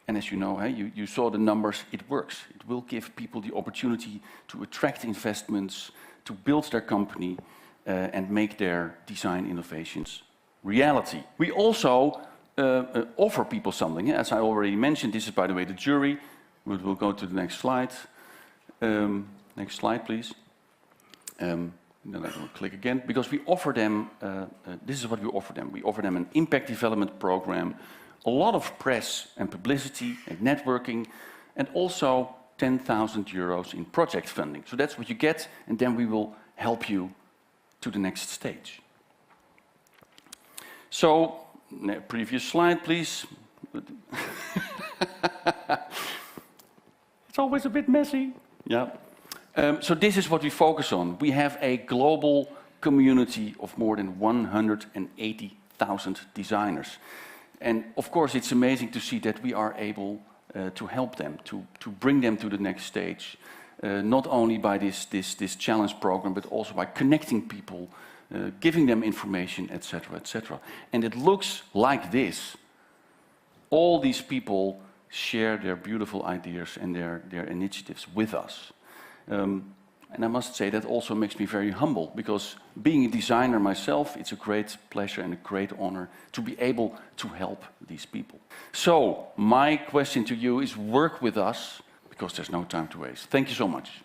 Speaker 6: And as you know, you saw the numbers, it works. It will give people the opportunity to attract investments, to build their company, and make their design innovations reality. We also offer people something. As I already mentioned, this is, by the way, the jury. We'll go to the next slide. Next slide, please. Then I will click again, because we offer them, this is what we offer them. We offer them an impact development program, a lot of press and publicity and networking, and also 10,000 euros in project funding. So that's what you get, and then we will help you to the next stage. So, previous slide, please. It's always a bit messy. Yeah. So this is what we focus on. We have a global community of more than 180,000 designers. And of course, it's amazing to see that we are able to help them, to bring them to the next stage. Not only by this challenge program, but also by connecting people, giving them information, etc., etc. And it looks like this. All these people share their beautiful ideas and their initiatives with us. And I must say that also makes me very humble, because being a designer myself, it's a great pleasure and a great honor to be able to help these people. So my question to you is, work with us, because there's no time to waste. Thank you so much.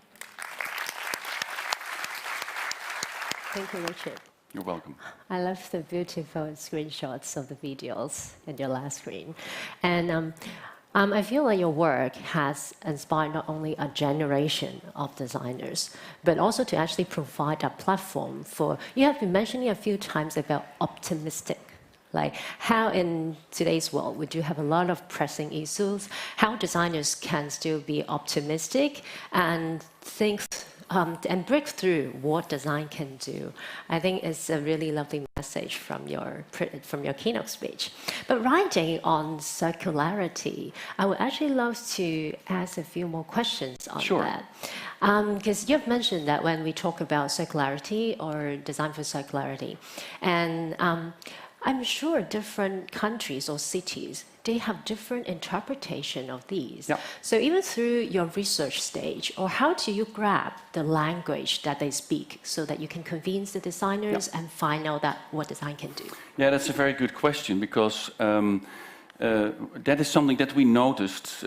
Speaker 7: Thank you, Richard.
Speaker 6: You're welcome.
Speaker 7: I love the beautiful screenshots of the videos in your last screen. And I feel like your work has inspired not only a generation of designers, but also to actually provide a platform for, you have been mentioning a few times about optimistic. Like how in today's world, we do have a lot of pressing issues, how designers can still be optimistic and think and break through what design can do. I think it's a really lovely message from your keynote speech. But riding on circularity, I would actually love to ask a few more questions on that. Because you've mentioned that when we talk about circularity or design for circularity, and I'm sure different countries or cities, they have different interpretation of these. Yep. So even through your research stage, or how do you grab the language that they speak so that you can convince the designers and find out that what design can do?
Speaker 6: Yeah, that's a very good question, because that is something that we noticed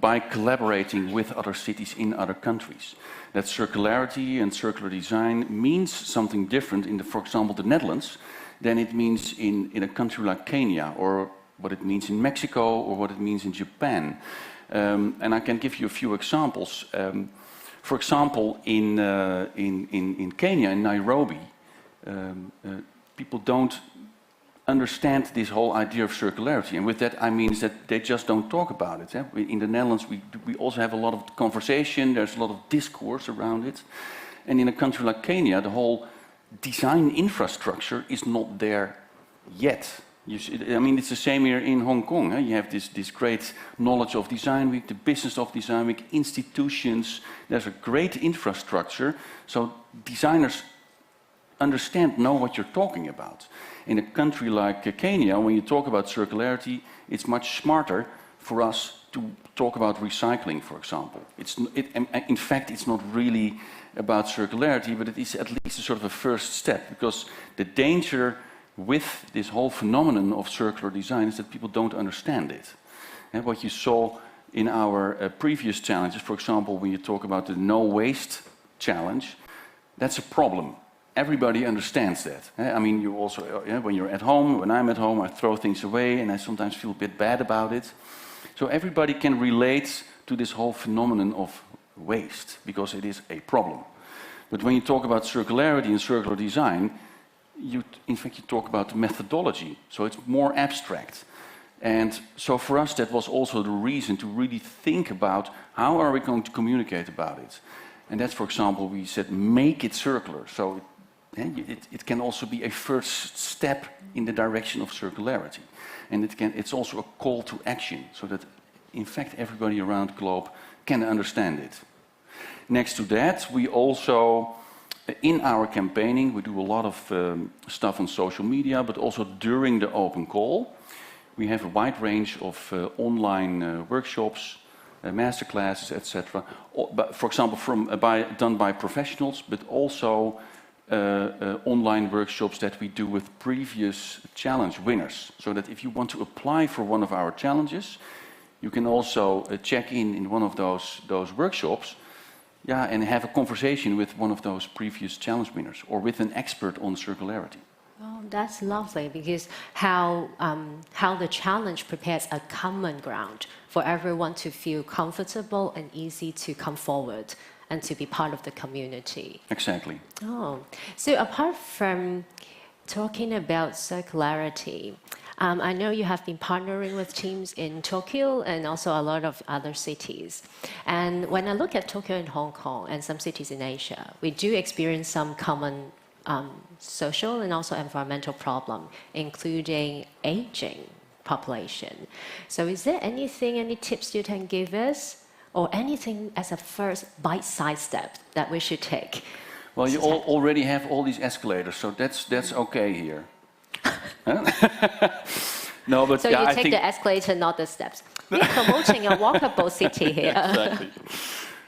Speaker 6: by collaborating with other cities in other countries. That circularity and circular design means something different in, for example, the Netherlands, than it means in a country like Kenya, or what it means in Mexico, or what it means in Japan. And I can give you a few examples. For example, in Kenya, in Nairobi, people don't understand this whole idea of circularity. And with that, I mean that they just don't talk about it. In the Netherlands, we also have a lot of conversation, there's a lot of discourse around it. And in a country like Kenya, the whole design infrastructure is not there yet. I mean, it's the same here in Hong Kong. You have this great knowledge of Design Week, the business of Design Week, institutions. There's a great infrastructure, so designers know what you're talking about. In a country like Kenya, when you talk about circularity, it's much smarter for us to talk about recycling, for example. In fact, it's not really about circularity, but it is at least a sort of a first step, because the danger with this whole phenomenon of circular design is that people don't understand it. And what you saw in our previous challenges, for example, when you talk about the no waste challenge, that's a problem. Everybody understands that. I mean, you also, when you're at home, when I'm at home, I throw things away and I sometimes feel a bit bad about it. So everybody can relate to this whole phenomenon of waste, because it is a problem. But when you talk about circularity and circular design, in fact, you talk about the methodology, so it's more abstract. And so for us, that was also the reason to really think about how are we going to communicate about it. And that's, for example, we said, make it circular. So it can also be a first step in the direction of circularity. And it's also a call to action, so that, in fact, everybody around the globe can understand it. Next to that, we also, in our campaigning, we do a lot of stuff on social media, but also during the open call, we have a wide range of online workshops, masterclasses, etc. For example, done by professionals, but also online workshops that we do with previous challenge winners. So that if you want to apply for one of our challenges, you can also check in one of those workshops, and have a conversation with one of those previous challenge winners or with an expert on circularity.
Speaker 7: Oh, that's lovely, because how the challenge prepares a common ground for everyone to feel comfortable and easy to come forward and to be part of the community.
Speaker 6: Exactly.
Speaker 7: Oh, so apart from talking about circularity, I know you have been partnering with teams in Tokyo and also a lot of other cities. And when I look at Tokyo and Hong Kong and some cities in Asia, we do experience some common social and also environmental problem, including aging population. So is there any tips you can give us, or anything as a first bite-sized step that we should take?
Speaker 6: Well, you already have all these escalators, so that's okay here. No, but
Speaker 7: so
Speaker 6: yeah,
Speaker 7: you
Speaker 6: I
Speaker 7: take
Speaker 6: think
Speaker 7: the escalator, not the steps. We're promoting a walkable city here.
Speaker 6: Exactly.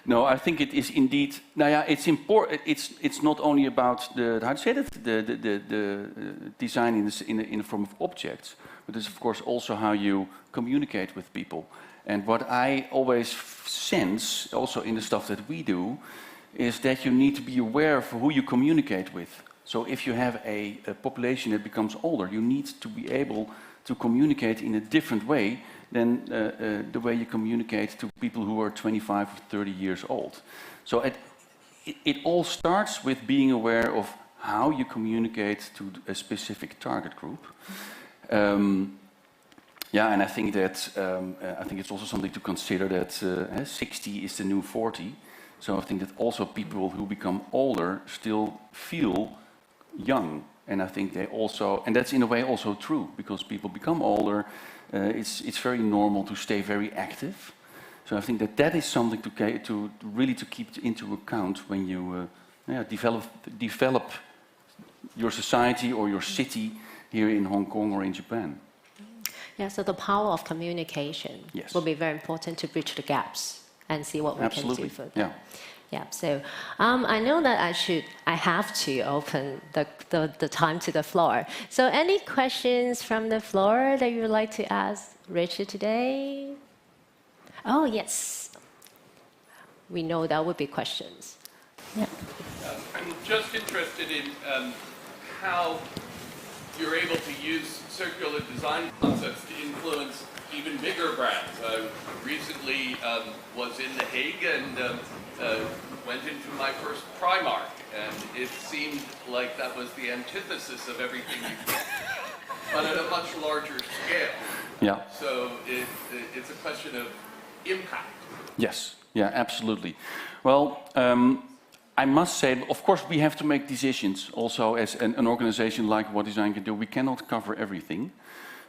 Speaker 6: No, I think it is indeed. It's important. It's not only about the design in the form of objects, but it's of course also how you communicate with people. And what I always sense, also in the stuff that we do, is that you need to be aware of who you communicate with. So if you have a population that becomes older, you need to be able to communicate in a different way than the way you communicate to people who are 25 or 30 years old. So it all starts with being aware of how you communicate to a specific target group. And I think that it's also something to consider that 60 is the new 40. So I think that also people who become older still feel young, and I think they also, and that's in a way also true, because people become older. It's very normal to stay very active. So I think that is something to really keep into account when you develop your society or your city here in Hong Kong or in Japan.
Speaker 7: Yeah, so the power of communication will be very important to bridge the gaps and see what we can do for them.
Speaker 6: Yeah.
Speaker 7: Yeah, so I know that I have to open the time to the floor. So any questions from the floor that you would like to ask Richard today? Oh, yes. We know that would be questions. Yeah.
Speaker 16: I'm just interested in how you're able to use circular design concepts to influence even bigger brands. I recently was in The Hague and went into my first Primark, and it seemed like that was the antithesis of everything you did, but at a much larger scale.
Speaker 6: Yeah.
Speaker 16: So it's a question of impact.
Speaker 6: Yes, yeah, absolutely. Well, I must say, of course, we have to make decisions also as an organization like What Design Can Do. We cannot cover everything.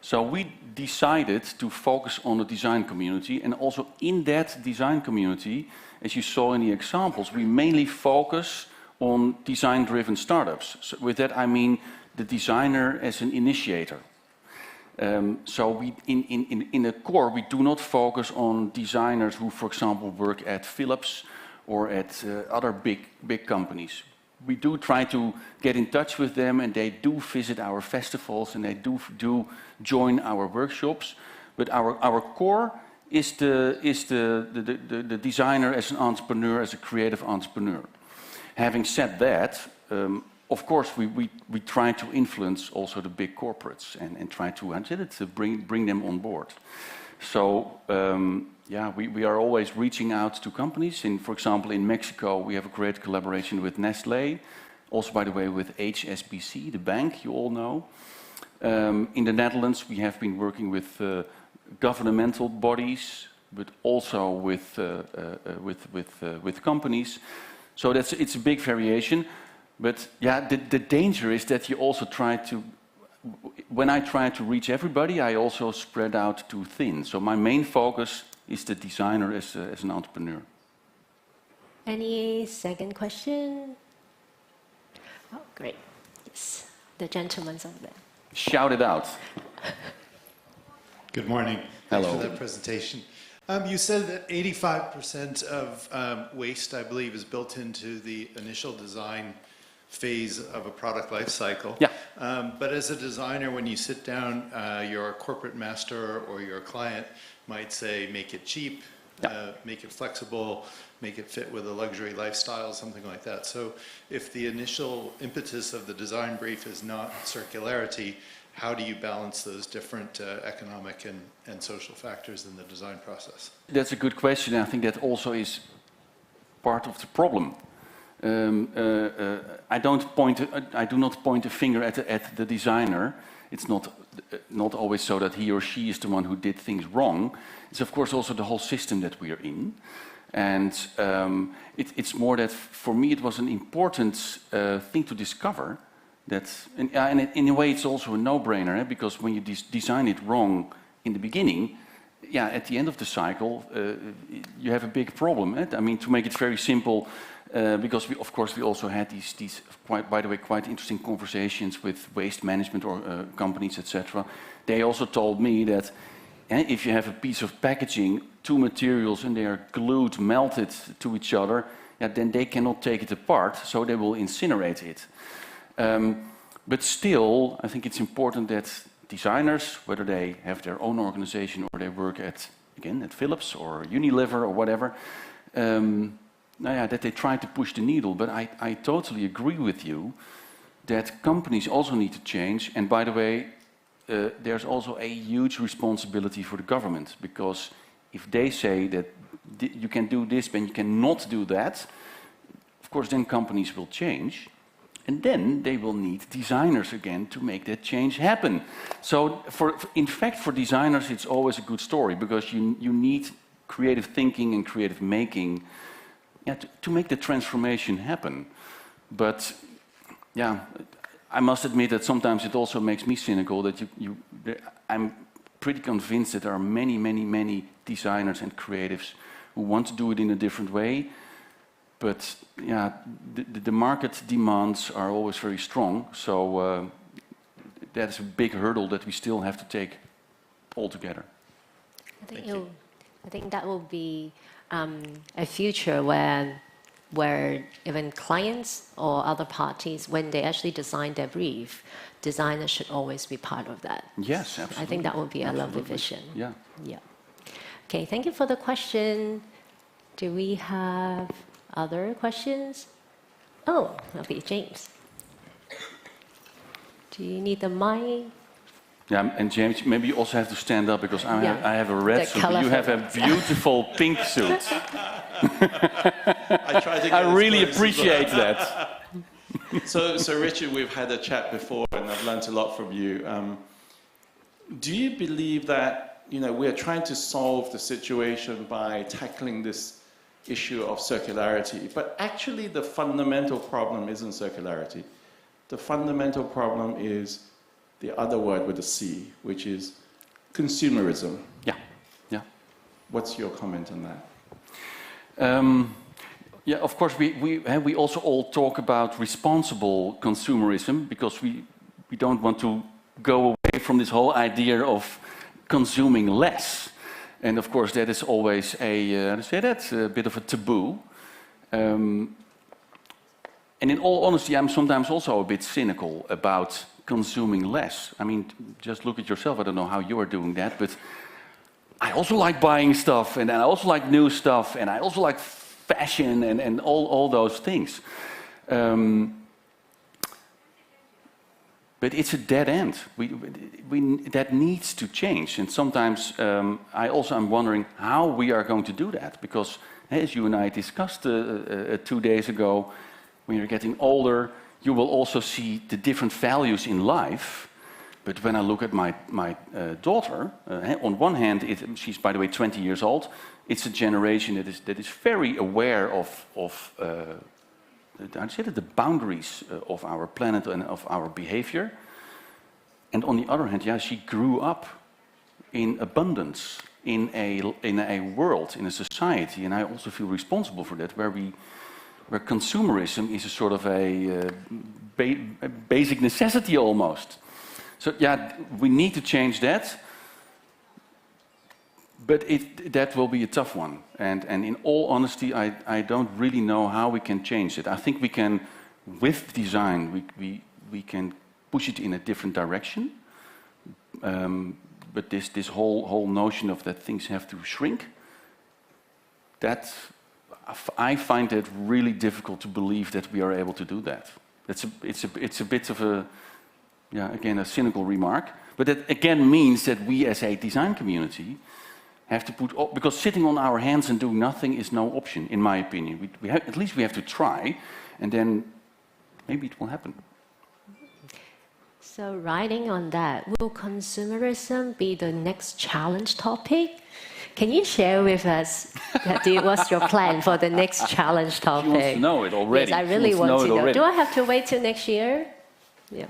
Speaker 6: So we decided to focus on the design community, and also in that design community, as you saw in the examples, we mainly focus on design-driven startups. So with that I mean the designer as an initiator. So we, in the core, we do not focus on designers who, for example, work at Philips or at other big companies. We do try to get in touch with them, and they do visit our festivals, and they do join our workshops. But our core is the designer as an entrepreneur, as a creative entrepreneur. Having said that, of course, we try to influence also the big corporates and try to bring them on board. So yeah, we are always reaching out to companies. For example, in Mexico, we have a great collaboration with Nestlé. Also, by the way, with HSBC, the bank you all know. In the Netherlands, we have been working with governmental bodies, but also with companies. So it's a big variation. But yeah, the danger is that you also try to, when I try to reach everybody, I also spread out too thin. So my main focus is the designer as an entrepreneur.
Speaker 7: Any second question? Oh, great. Yes, the gentleman's over there.
Speaker 6: Shout it out.
Speaker 17: Good morning.
Speaker 6: Hello.
Speaker 17: Thanks for that presentation. You said that 85% of waste, I believe, is built into the initial design phase of a product life cycle.
Speaker 6: Yeah.
Speaker 17: But as a designer, when you sit down, your corporate master or your client might say, make it cheap, make it flexible, make it fit with a luxury lifestyle, something like that. So if the initial impetus of the design brief is not circularity, how do you balance those different economic and social factors in the design process?
Speaker 6: That's a good question. I think that also is part of the problem. I do not point a finger at the designer. It's not always so that he or she is the one who did things wrong. It's of course also the whole system that we are in. And it's more that for me it was an important thing to discover. And in a way it's also a no-brainer, because when you design it wrong in the beginning, yeah, at the end of the cycle you have a big problem. I mean, to make it very simple, because we also had these quite interesting conversations with waste management or companies, etc. They also told me that if you have a piece of packaging, two materials, and they are glued, melted to each other, then they cannot take it apart, so they will incinerate it. But still, I think it's important that designers, whether they have their own organization or they work at Philips or Unilever or whatever, that they try to push the needle. But I totally agree with you that companies also need to change. And by the way, there's also a huge responsibility for the government, because if they say that you can do this but you cannot do that, of course then companies will change. And then they will need designers again to make that change happen. So in fact, for designers, it's always a good story, because you need creative thinking and creative making to make the transformation happen. But yeah, I must admit that sometimes it also makes me cynical that I'm pretty convinced that there are many designers and creatives who want to do it in a different way. But yeah, the market demands are always very strong, so that's a big hurdle that we still have to take all together.
Speaker 7: I think that will be a future where even clients or other parties, when they actually design their brief, designers should always be part of that.
Speaker 6: Yes, absolutely.
Speaker 7: I think that would be a lovely vision.
Speaker 6: Yeah.
Speaker 7: Yeah. Okay, thank you for the question. Do we have other questions? Oh, okay, James. Do you need the mic?
Speaker 6: Yeah, and James, maybe you also have to stand up, because I have a red suit. You have a beautiful pink suit. I really appreciate that.
Speaker 18: So Richard, we've had a chat before, and I've learned a lot from you. Do you believe that we're trying to solve the situation by tackling this issue of circularity, but actually the fundamental problem isn't circularity. The fundamental problem is the other word with a C, which is consumerism.
Speaker 6: Yeah.
Speaker 18: What's your comment on that?
Speaker 6: Yeah, of course, we also all talk about responsible consumerism, because we don't want to go away from this whole idea of consuming less. And of course, that is always a bit of a taboo. And in all honesty, I'm sometimes also a bit cynical about consuming less. I mean, just look at yourself. I don't know how you are doing that, but I also like buying stuff, and I also like new stuff, and I also like fashion and all those things. But it's a dead end. That needs to change. And sometimes I also am wondering how we are going to do that. Because as you and I discussed 2 days ago, when you're getting older, you will also see the different values in life. But when I look at my daughter, on one hand, she's, by the way, 20 years old. It's a generation that is very aware of the boundaries of our planet and of our behavior. And on the other hand, yeah, she grew up in abundance, in a world, in a society, and I also feel responsible for that, where consumerism is a sort of a basic necessity almost. So yeah, we need to change that. But that will be a tough one. And in all honesty, I don't really know how we can change it. I think we can, with design, we can push it in a different direction. But this whole notion of that things have to shrink, I find it really difficult to believe that we are able to do that. It's a bit of a, yeah, again, a cynical remark. But that again means that we as a design community have to put, because sitting on our hands and doing nothing is no option, in my opinion. At least we have to try, and then maybe it will happen.
Speaker 7: So riding on that, will consumerism be the next challenge topic? Can you share with us what's your plan for the next challenge topic?
Speaker 6: She wants to know it already.
Speaker 7: Yes, I really want to know. Do I have to wait till next year? Yeah.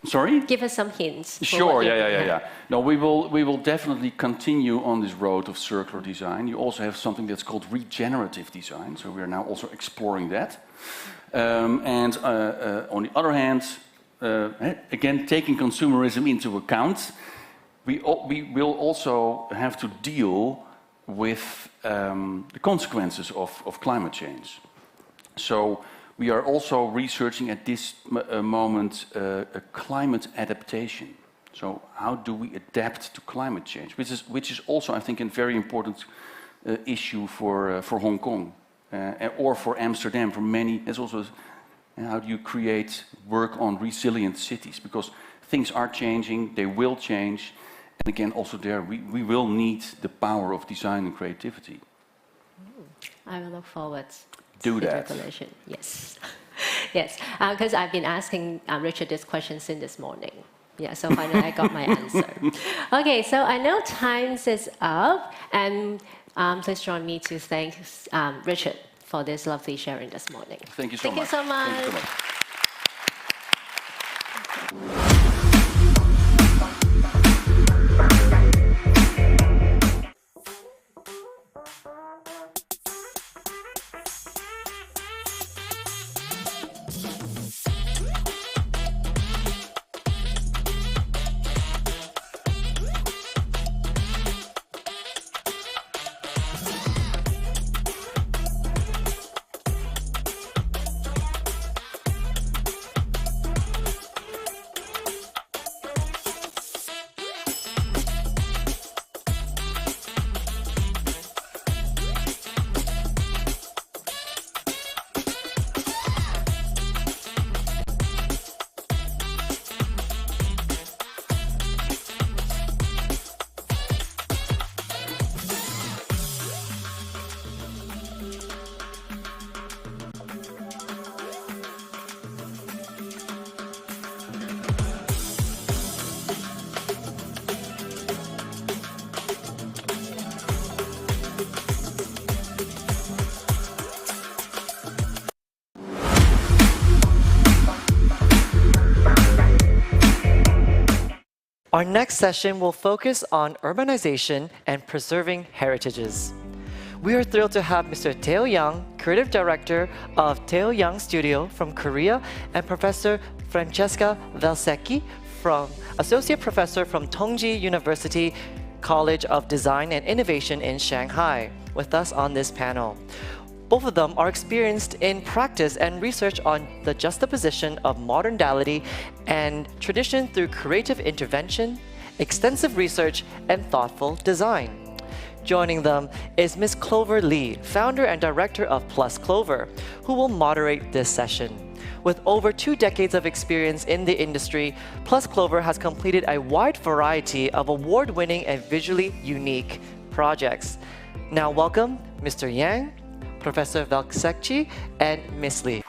Speaker 6: Sorry?
Speaker 7: Give us some hints.
Speaker 6: Sure, yeah. No, we will definitely continue on this road of circular design. You also have something that's called regenerative design, so we are now also exploring that. And on the other hand, again, taking consumerism into account, we will also have to deal with the consequences of climate change. So we are also researching at this moment a climate adaptation. So how do we adapt to climate change? Which is also, I think, a very important issue for Hong Kong or for Amsterdam. For many, there's also how do you work on resilient cities? Because things are changing, they will change, and again, also there we will need the power of design and creativity.
Speaker 7: I will look forward.
Speaker 6: Do that.
Speaker 7: Yes. Yes, because I've been asking Richard this question since this morning. Yeah, so finally I got my answer. Okay, so I know time is up, and please join me to thank Richard for this lovely sharing this morning.
Speaker 6: Thank you so much.
Speaker 7: Thank you so much.
Speaker 6: Thank you so much.
Speaker 1: Our next session will focus on urbanization and preserving heritages. We are thrilled to have Mr. Tae Young, Creative Director of Tae Young Studio from Korea, and Professor Francesca Velsecchi Associate Professor from Tongji University College of Design and Innovation in Shanghai, with us on this panel. Both of them are experienced in practice and research on the juxtaposition of modernity and tradition through creative intervention, extensive research, and thoughtful design. Joining them is Ms. Clover Lee, founder and director of Plus Clover, who will moderate this session. With over 2 decades of experience in the industry, Plus Clover has completed a wide variety of award-winning and visually unique projects. Now welcome Mr. Yang, Professor Velsekchi, and Ms. Lee.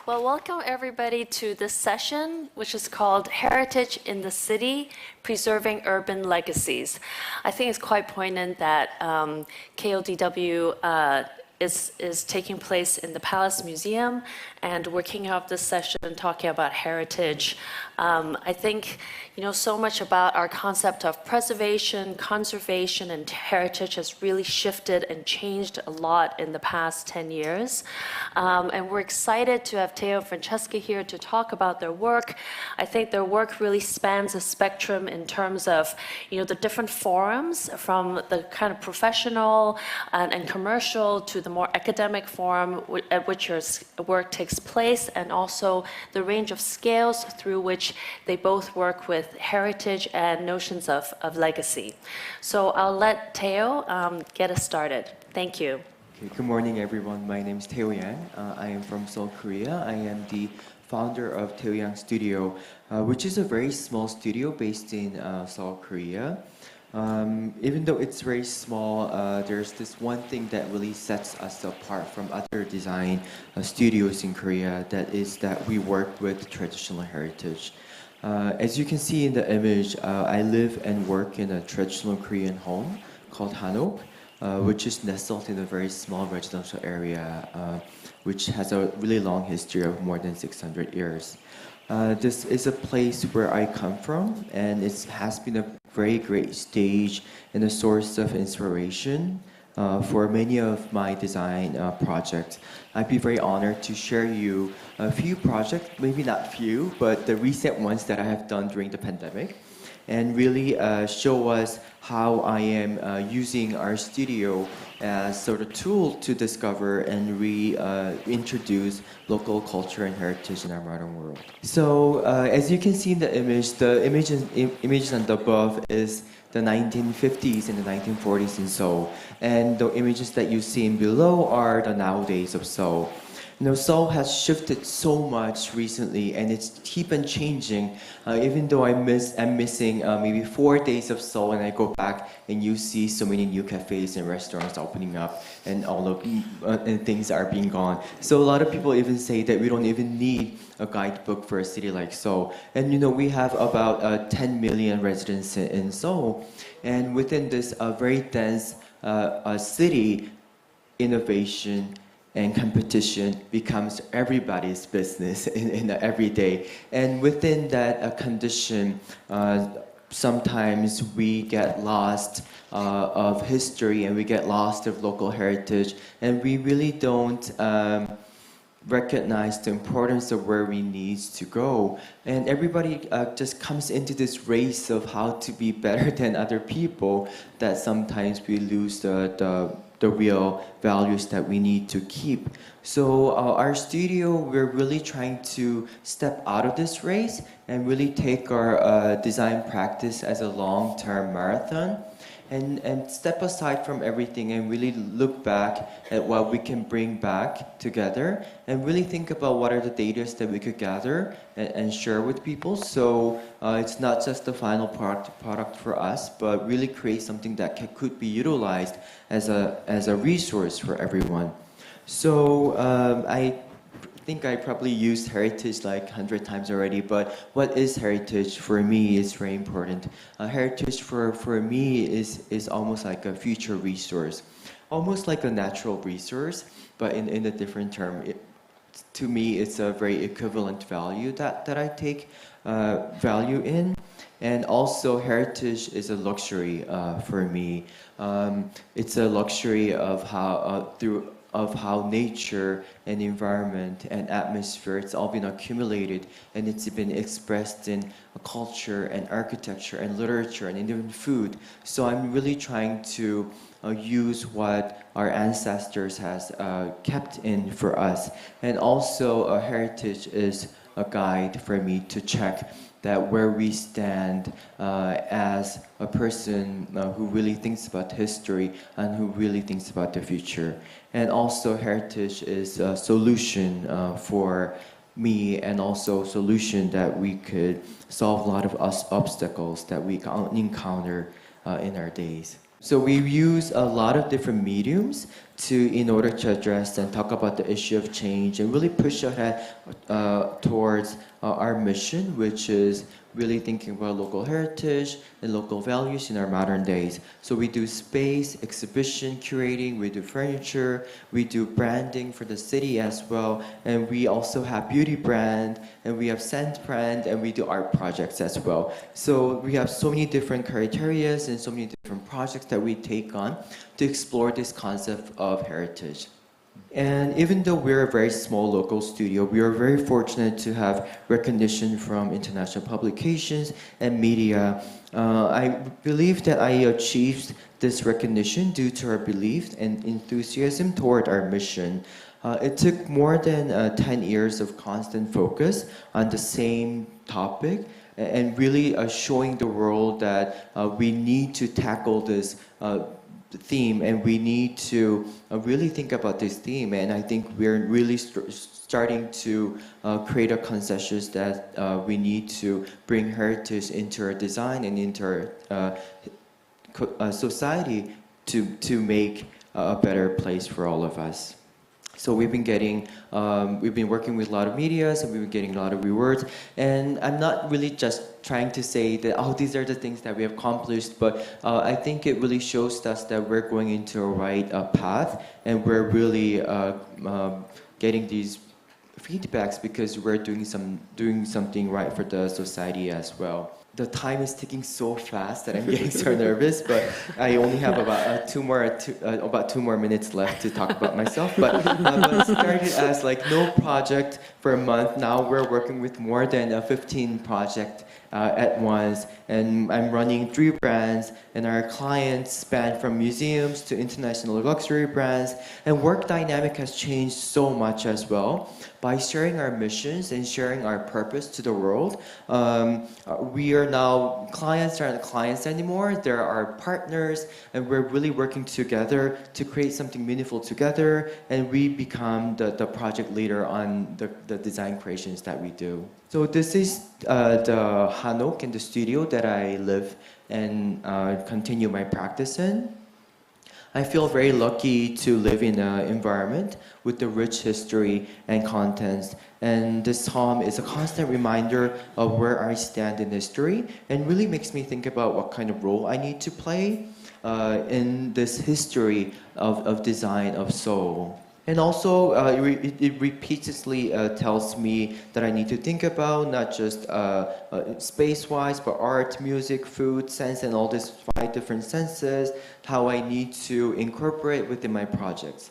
Speaker 19: Well, welcome everybody to this session, which is called Heritage in the City, Preserving Urban Legacies. I think it's quite poignant that KODW is taking place in the Palace Museum, and we're kicking off this session talking about heritage. I think, so much about our concept of preservation, conservation, and heritage has really shifted and changed a lot in the past 10 years. And we're excited to have Theo and Francesca here to talk about their work. I think their work really spans a spectrum in terms of, the different forums, from the kind of professional and commercial to the more academic forum at which your work takes place, and also the range of scales through which they both work with heritage and notions of legacy. So I'll let Theo get us started. Thank you.
Speaker 20: Okay, good morning, everyone. My name is Theo Yang. I am from Seoul, Korea. I am the founder of Theo Yang Studio, which is a very small studio based in Seoul, Korea. Even though it's very small, there's this one thing that really sets us apart from other design studios in Korea, that is that we work with traditional heritage. As you can see in the image, I live and work in a traditional Korean home called Hanok, which is nestled in a very small residential area, which has a really long history of more than 600 years. This is a place where I come from, and it has been a very great stage and a source of inspiration for many of my design projects. I'd be very honored to share you a few projects, maybe not few, but the recent ones that I have done during the pandemic, and really show us how I am using our studio as sort of tool to discover and reintroduce local culture and heritage in our modern world. So as you can see in the images on the above is the 1950s and the 1940s in Seoul, and the images that you see in below are the nowadays of Seoul. Seoul has shifted so much recently, and it's keep on changing. Even though I'm missing maybe 4 days of Seoul, and I go back and you see so many new cafes and restaurants opening up, and all of and things are being gone. So a lot of people even say that we don't even need a guidebook for a city like Seoul. And we have about 10 million residents in Seoul, and within this very dense city, innovation and competition becomes everybody's business in the everyday. And within that condition, sometimes we get lost of history, and we get lost of local heritage, and we really don't recognize the importance of where we need to go. And everybody just comes into this race of how to be better than other people, that sometimes we lose the real values that we need to keep. So our studio, we're really trying to step out of this race and really take our design practice as a long-term marathon, and step aside from everything and really look back at what we can bring back together, and really think about what are the data that we could gather and share with people. So it's not just the final product for us, but really create something that could be utilized as a resource for everyone. So I think I probably used heritage like 100 times already, but what is heritage for me is very important. Heritage for me is almost like a future resource, almost like a natural resource, but in a different term. To me, it's a very equivalent value that I take value in. And also, heritage is a luxury for me. It's a luxury of how through of how nature and environment and atmosphere, it's all been accumulated and it's been expressed in culture and architecture and literature and even food. So I'm really trying to use what our ancestors has kept in for us. And also heritage is a guide for me to check that where we stand as a person who really thinks about history and who really thinks about the future. And also heritage is a solution for me, and also solution that we could solve a lot of obstacles that we encounter in our days. So we use a lot of different mediums in order to address and talk about the issue of change and really push ahead towards our mission, which is really thinking about local heritage and local values in our modern days. So we do space, exhibition, curating, we do furniture, we do branding for the city as well, and we also have beauty brand, and we have scent brand, and we do art projects as well. So we have so many different criteria and so many different projects that we take on to explore this concept of heritage. And even though we're a very small local studio, we are very fortunate to have recognition from international publications and media. I believe that I achieved this recognition due to our belief and enthusiasm toward our mission. It took more than 10 years of constant focus on the same topic and really showing the world that we need to tackle this theme, and we need to really think about this theme. And I think we're really starting to create a consensus that we need to bring heritage into our design and into our society to make a better place for all of us. So we've been working with a lot of medias, and we've been getting a lot of rewards. And I'm not really just trying to say that, oh, these are the things that we have accomplished, but I think it really shows us that we're going into a right path, and we're really getting these feedbacks because we're doing something right for the society as well. The time is ticking so fast that I'm getting so nervous, but I only have about two more minutes left to talk about myself. But it started as like no project for a month. Now we're working with more than 15 projects at once, and I'm running 3 brands, and our clients span from museums to international luxury brands, and work dynamic has changed so much as well. By sharing our missions and sharing our purpose to the world, we are now, clients aren't clients anymore, they're our partners, and we're really working together to create something meaningful together, and we become the project leader on the design creations that we do. So this is the Hanok in the studio that I live and continue my practice in. I feel very lucky to live in an environment with the rich history and contents. And this home is a constant reminder of where I stand in history, and really makes me think about what kind of role I need to play in this history of design of Seoul. And also, it repeatedly tells me that I need to think about not just space-wise, but art, music, food, sense, and all these 5 different senses, how I need to incorporate within my projects.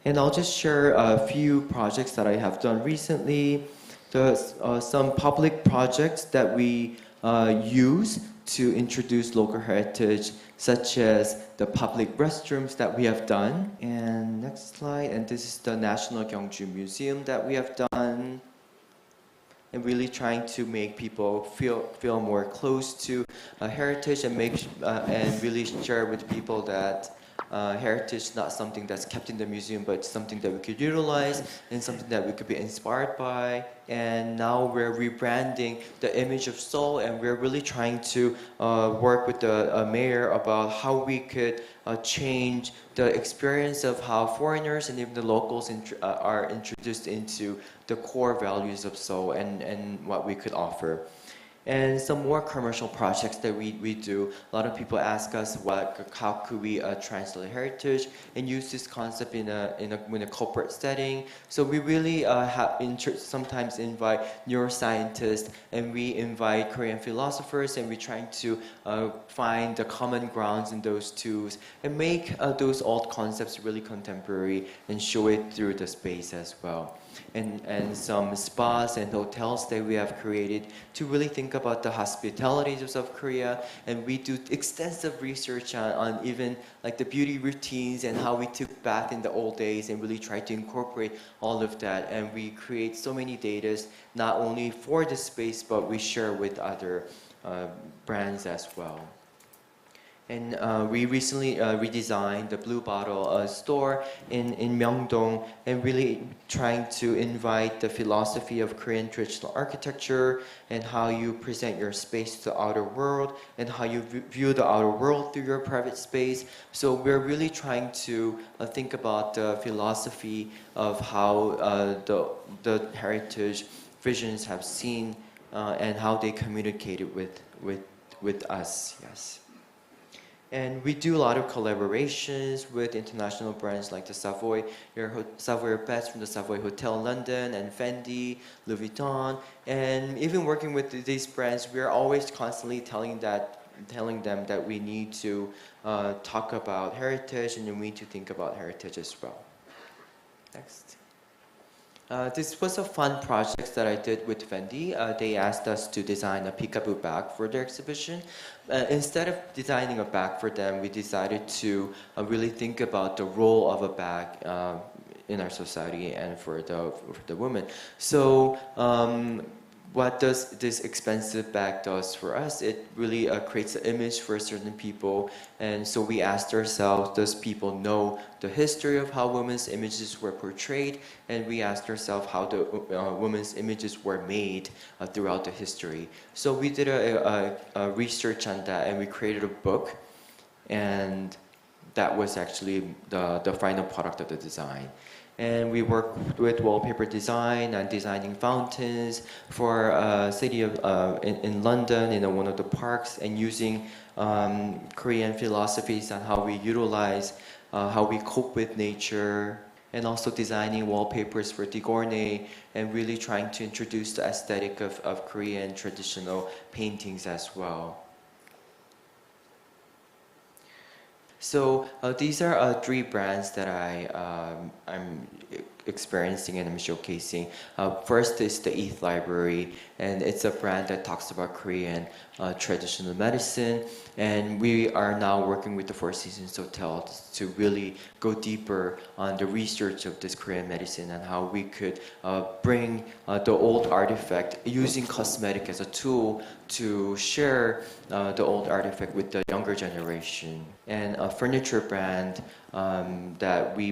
Speaker 20: And I'll just share a few projects that I have done recently. There's some public projects that we use to introduce local heritage, such as the public restrooms that we have done. And next slide, and this is the National Gyeongju Museum that we have done. And really trying to make people feel more close to heritage, and and really share with people that heritage is not something that's kept in the museum, but it's something that we could utilize and something that we could be inspired by. And now we're rebranding the image of Seoul, and we're really trying to work with the mayor about how we could change the experience of how foreigners and even the locals are introduced into the core values of Seoul and what we could offer. And some more commercial projects that we do. A lot of people ask us how could we translate heritage and use this concept in a corporate setting. So we really sometimes invite neuroscientists, and we invite Korean philosophers, and we're trying to find the common grounds in those tools and make those old concepts really contemporary and show it through the space as well. And some spas and hotels that we have created to really think about the hospitality of South Korea. And we do extensive research on even like the beauty routines and how we took bath in the old days, and really try to incorporate all of that. And we create so many data, not only for the space, but we share with other brands as well. And we recently redesigned the Blue Bottle store in Myeongdong, and really trying to invite the philosophy of Korean traditional architecture and how you present your space to the outer world and how you view the outer world through your private space. So we're really trying to think about the philosophy of how the heritage visions have seen and how they communicated with us. Yes. And we do a lot of collaborations with international brands like the Savoy Beds from the Savoy Hotel London, and Fendi, Louis Vuitton. And even working with these brands, we are always constantly telling them that we need to talk about heritage, and we need to think about heritage as well. Next. This was a fun project that I did with Fendi. They asked us to design a peekaboo bag for their exhibition. Instead of designing a bag for them, we decided to really think about the role of a bag in our society and for the women. So what does this expensive bag does for us? It really creates an image for certain people. And so we asked ourselves, does people know the history of how women's images were portrayed? And we asked ourselves how the women's images were made throughout the history. So we did a research on that, and we created a book. And that was actually the final product of the design. And we work with wallpaper design and designing fountains for a city in London, in one of the parks, and using Korean philosophies on how we utilize, how we cope with nature, and also designing wallpapers for Digorne, and really trying to introduce the aesthetic of Korean traditional paintings as well. So these are 3 brands that I'm experiencing and I'm showcasing. First is the ETH Library, and it's a brand that talks about Korean traditional medicine. And we are now working with the Four Seasons Hotel to really go deeper on the research of this Korean medicine and how we could bring the old artifact, using cosmetic as a tool to share the old artifact with the younger generation. And a furniture brand that we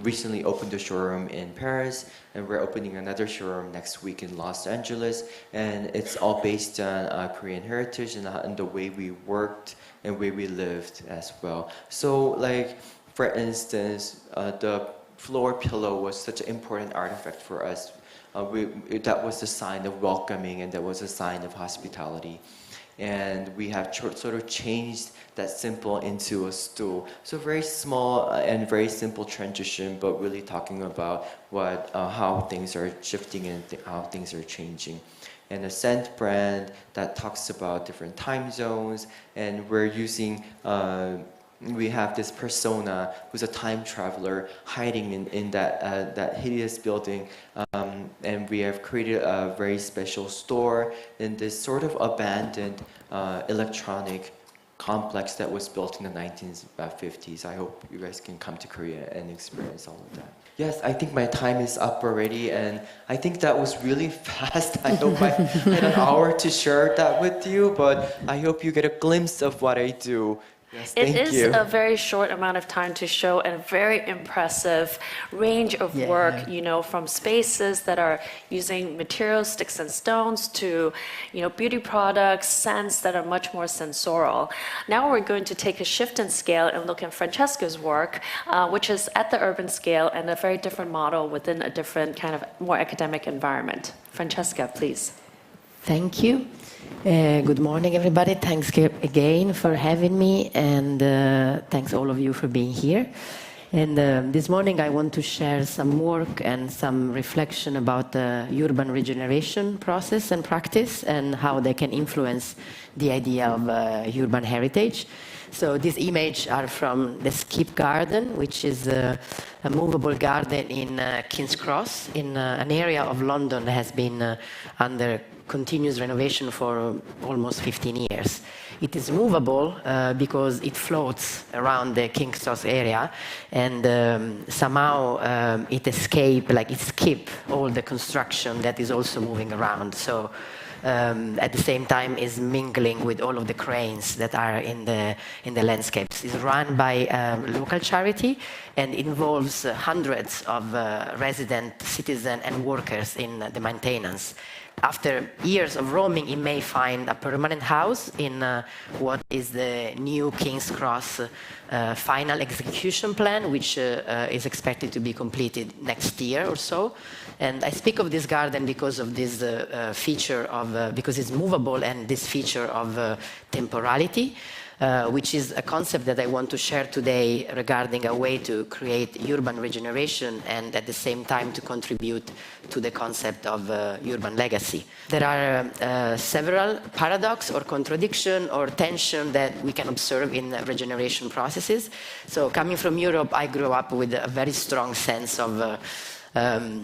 Speaker 20: recently opened a showroom in Paris, and we're opening another showroom next week in Los Angeles. And it's all based on Korean heritage and the way we worked and way we lived as well. So, like, for instance, the floor pillow was such an important artifact for us. That was a sign of welcoming, and that was a sign of hospitality. And we have sort of changed that symbol into a stool. So very small and very simple transition, but really talking about how things are shifting and how things are changing. And a scent brand that talks about different time zones, and we're using we have this persona who's a time traveler hiding in that hideous building, and we have created a very special store in this sort of abandoned electronic complex that was built in the 1950s. I hope you guys can come to Korea and experience all of that. Yes, I think my time is up already, and I think that was really fast. I hope I had an hour to share that with you, but I hope you get a glimpse of what I do. Yes,
Speaker 19: it is a very short amount of time to show a very impressive range of work, you know, from spaces that are using materials, sticks and stones, to, you know, beauty products, scents that are much more sensorial. Now we're going to take a shift in scale and look at Francesca's work, which is at the urban scale and a very different model within a different kind of more academic environment. Francesca, please.
Speaker 21: Thank you. Good morning, everybody. Thanks again for having me, and thanks all of you for being here. And this morning I want to share some work and some reflection about the urban regeneration process and practice and how they can influence the idea of urban heritage. So these images are from the Skip Garden, which is a movable garden in King's Cross, in an area of London that has been under continuous renovation for almost 15 years. It is movable because it floats around the King's Cross area, and somehow it skips all the construction that is also moving around. So at the same time is mingling with all of the cranes that are in the landscapes. It's run by a local charity and involves hundreds of resident citizens and workers in the maintenance. After years of roaming, it may find a permanent house in what is the new King's Cross final execution plan, which is expected to be completed next year or so. And I speak of this garden because of this feature of, because it's movable, and this feature of temporality, which is a concept that I want to share today regarding a way to create urban regeneration and at the same time to contribute to the concept of urban legacy. There are several paradox or contradiction or tension that we can observe in regeneration processes. So coming from Europe, I grew up with a very strong sense of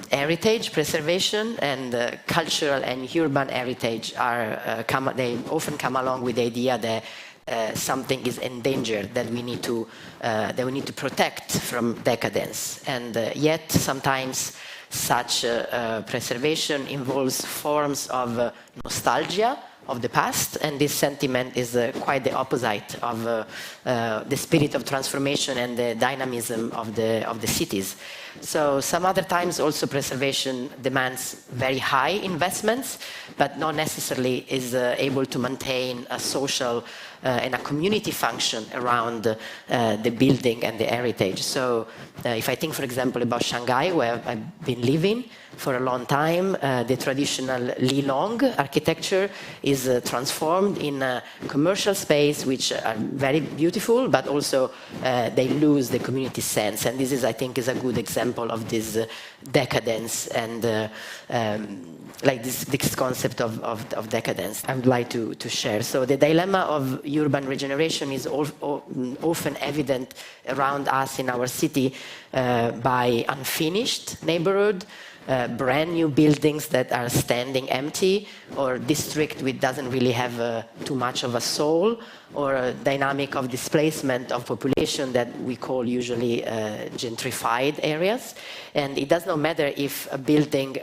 Speaker 21: heritage preservation, and cultural and urban heritage are they often come along with the idea that something is endangered, that we need to protect from decadence, and yet sometimes such preservation involves forms of nostalgia of the past, and this sentiment is quite the opposite of the spirit of transformation and the dynamism of the cities. So some other times also preservation demands very high investments, but not necessarily is able to maintain a social and a community function around the building and the heritage. So if I think, for example, about Shanghai, where I've been living for a long time, the traditional Lilong architecture is transformed in a commercial space, which are very beautiful, but also they lose the community sense. And this is, I think, is a good example of this decadence and like this concept of decadence I would like to share. So the dilemma of urban regeneration is often evident around us in our city by unfinished neighborhood, brand new buildings that are standing empty, or district which doesn't really have too much of a soul, or a dynamic of displacement of population that we call usually gentrified areas. And it does not matter if a building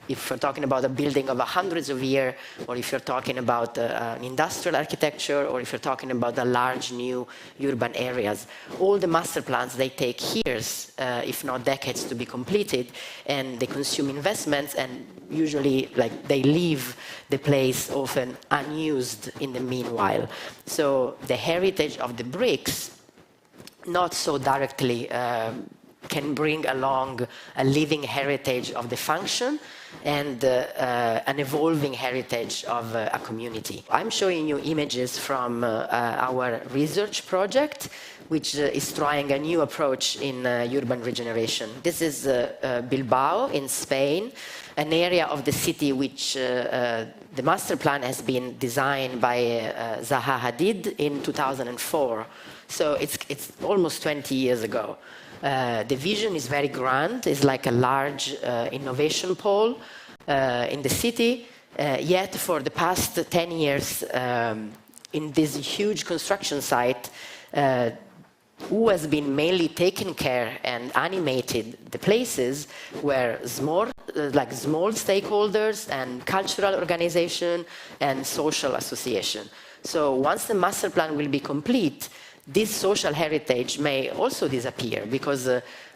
Speaker 21: if we're talking about a building of hundreds of years, or if you're talking about an industrial architecture, or if you're talking about a large new urban areas. All the master plans, they take years, if not decades, to be completed, and they consume investments, and usually they leave the place often unused in the meanwhile. So the heritage of the bricks, not so directly can bring along a living heritage of the function and an evolving heritage of a community. I'm showing you images from our research project, which is trying a new approach in urban regeneration. This is Bilbao in Spain, an area of the city which the master plan has been designed by Zaha Hadid in 2004. So it's almost 20 years ago. The vision is very grand. It's like a large innovation pole in the city. Yet for the past 10 years, in this huge construction site, who has been mainly taken care and animated the places where small stakeholders and cultural organization and social association. So once the master plan will be complete, this social heritage may also disappear because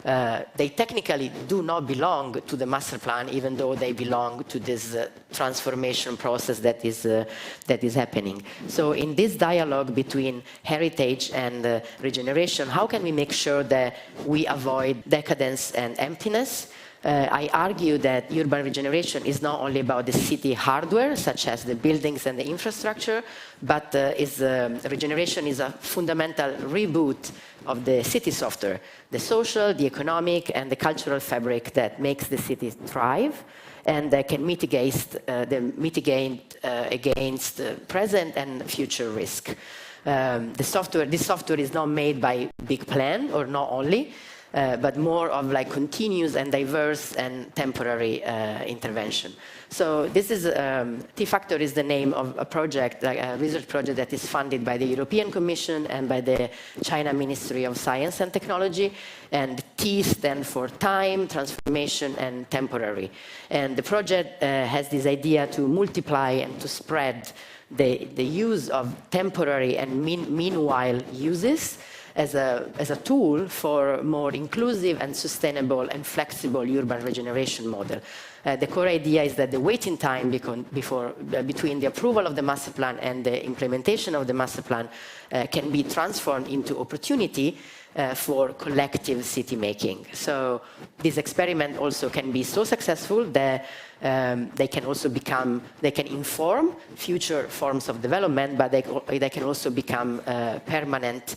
Speaker 21: they technically do not belong to the master plan, even though they belong to this transformation process that is happening. So in this dialogue between heritage and regeneration, how can we make sure that we avoid decadence and emptiness? I argue that urban regeneration is not only about the city hardware, such as the buildings and the infrastructure, but regeneration is a fundamental reboot of the city software, the social, the economic, and the cultural fabric that makes the city thrive, and that can mitigate against present and future risk. This software is not made by big plan, or not only, but more of like continuous and diverse and temporary intervention. So this is, T-Factor is the name of a project, like a research project that is funded by the European Commission and by the China Ministry of Science and Technology. And T stands for time, transformation, and temporary. And the project has this idea to multiply and to spread the use of temporary and meanwhile uses as a tool for more inclusive and sustainable and flexible urban regeneration model. The core idea is that the waiting time between the approval of the master plan and the implementation of the master plan can be transformed into opportunity for collective city making. So this experiment also can be so successful that they can inform future forms of development, but they can also become permanent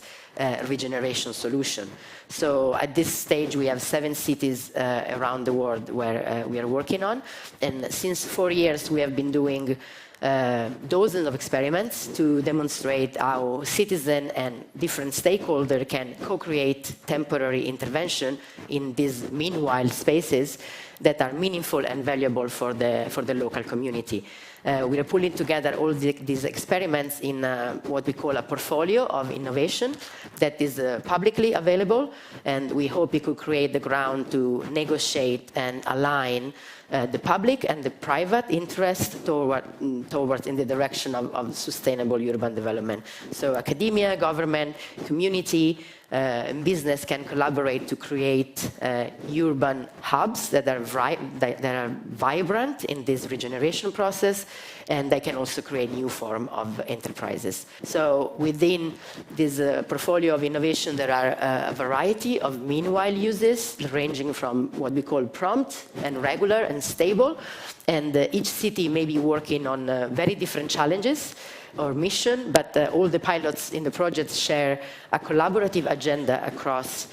Speaker 21: regeneration solution. So at this stage, we have 7 cities around the world where we are working on. And since 4 years, we have been doing dozens of experiments to demonstrate how citizens and different stakeholders can co-create temporary intervention in these meanwhile spaces that are meaningful and valuable for the local community. We are pulling together all these experiments in what we call a portfolio of innovation that is publicly available, and we hope it could create the ground to negotiate and align the public and the private interest towards in the direction of sustainable urban development. So academia, government, community, and business can collaborate to create urban hubs that are vibrant in this regeneration process, and they can also create new form of enterprises. So within this portfolio of innovation, there are a variety of meanwhile uses, ranging from what we call prompt and regular and stable, and each city may be working on very different challenges or mission, but all the pilots in the project share a collaborative agenda across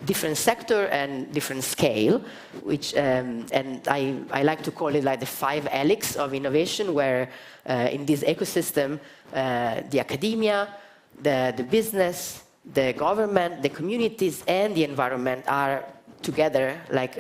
Speaker 21: different sector and different scale, which, and I like to call it like the 5 helix of innovation, where in this ecosystem, the academia, the business, the government, the communities, and the environment are together, like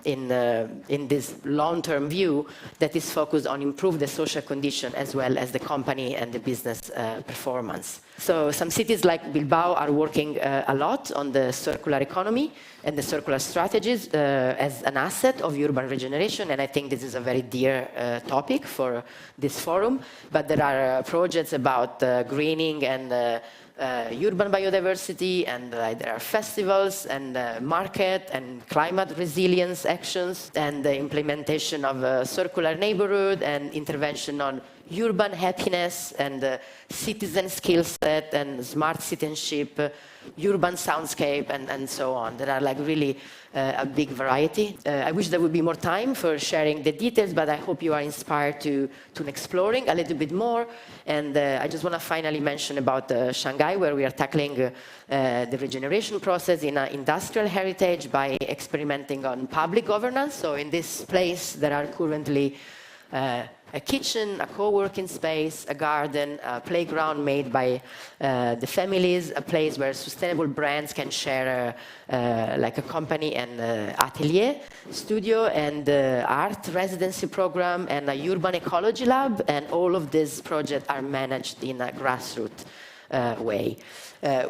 Speaker 21: in this long-term view that is focused on improve the social condition as well as the company and the business performance. So some cities like Bilbao are working a lot on the circular economy and the circular strategies as an asset of urban regeneration, and I think this is a very dear topic for this forum. But there are projects about greening and urban biodiversity, and there are festivals and market and climate resilience actions, and the implementation of a circular neighborhood and intervention on urban happiness and citizen skill set and smart citizenship, urban soundscape, and so on. There are like really a big variety. I wish there would be more time for sharing the details, but I hope you are inspired to exploring a little bit more. And I just want to finally mention about Shanghai, where we are tackling the regeneration process in industrial heritage by experimenting on public governance. So in this place, there are currently a kitchen, a co-working space, a garden, a playground made by the families, a place where sustainable brands can share like a company and atelier, studio, and art residency program, and a urban ecology lab. And all of these projects are managed in a grassroots way.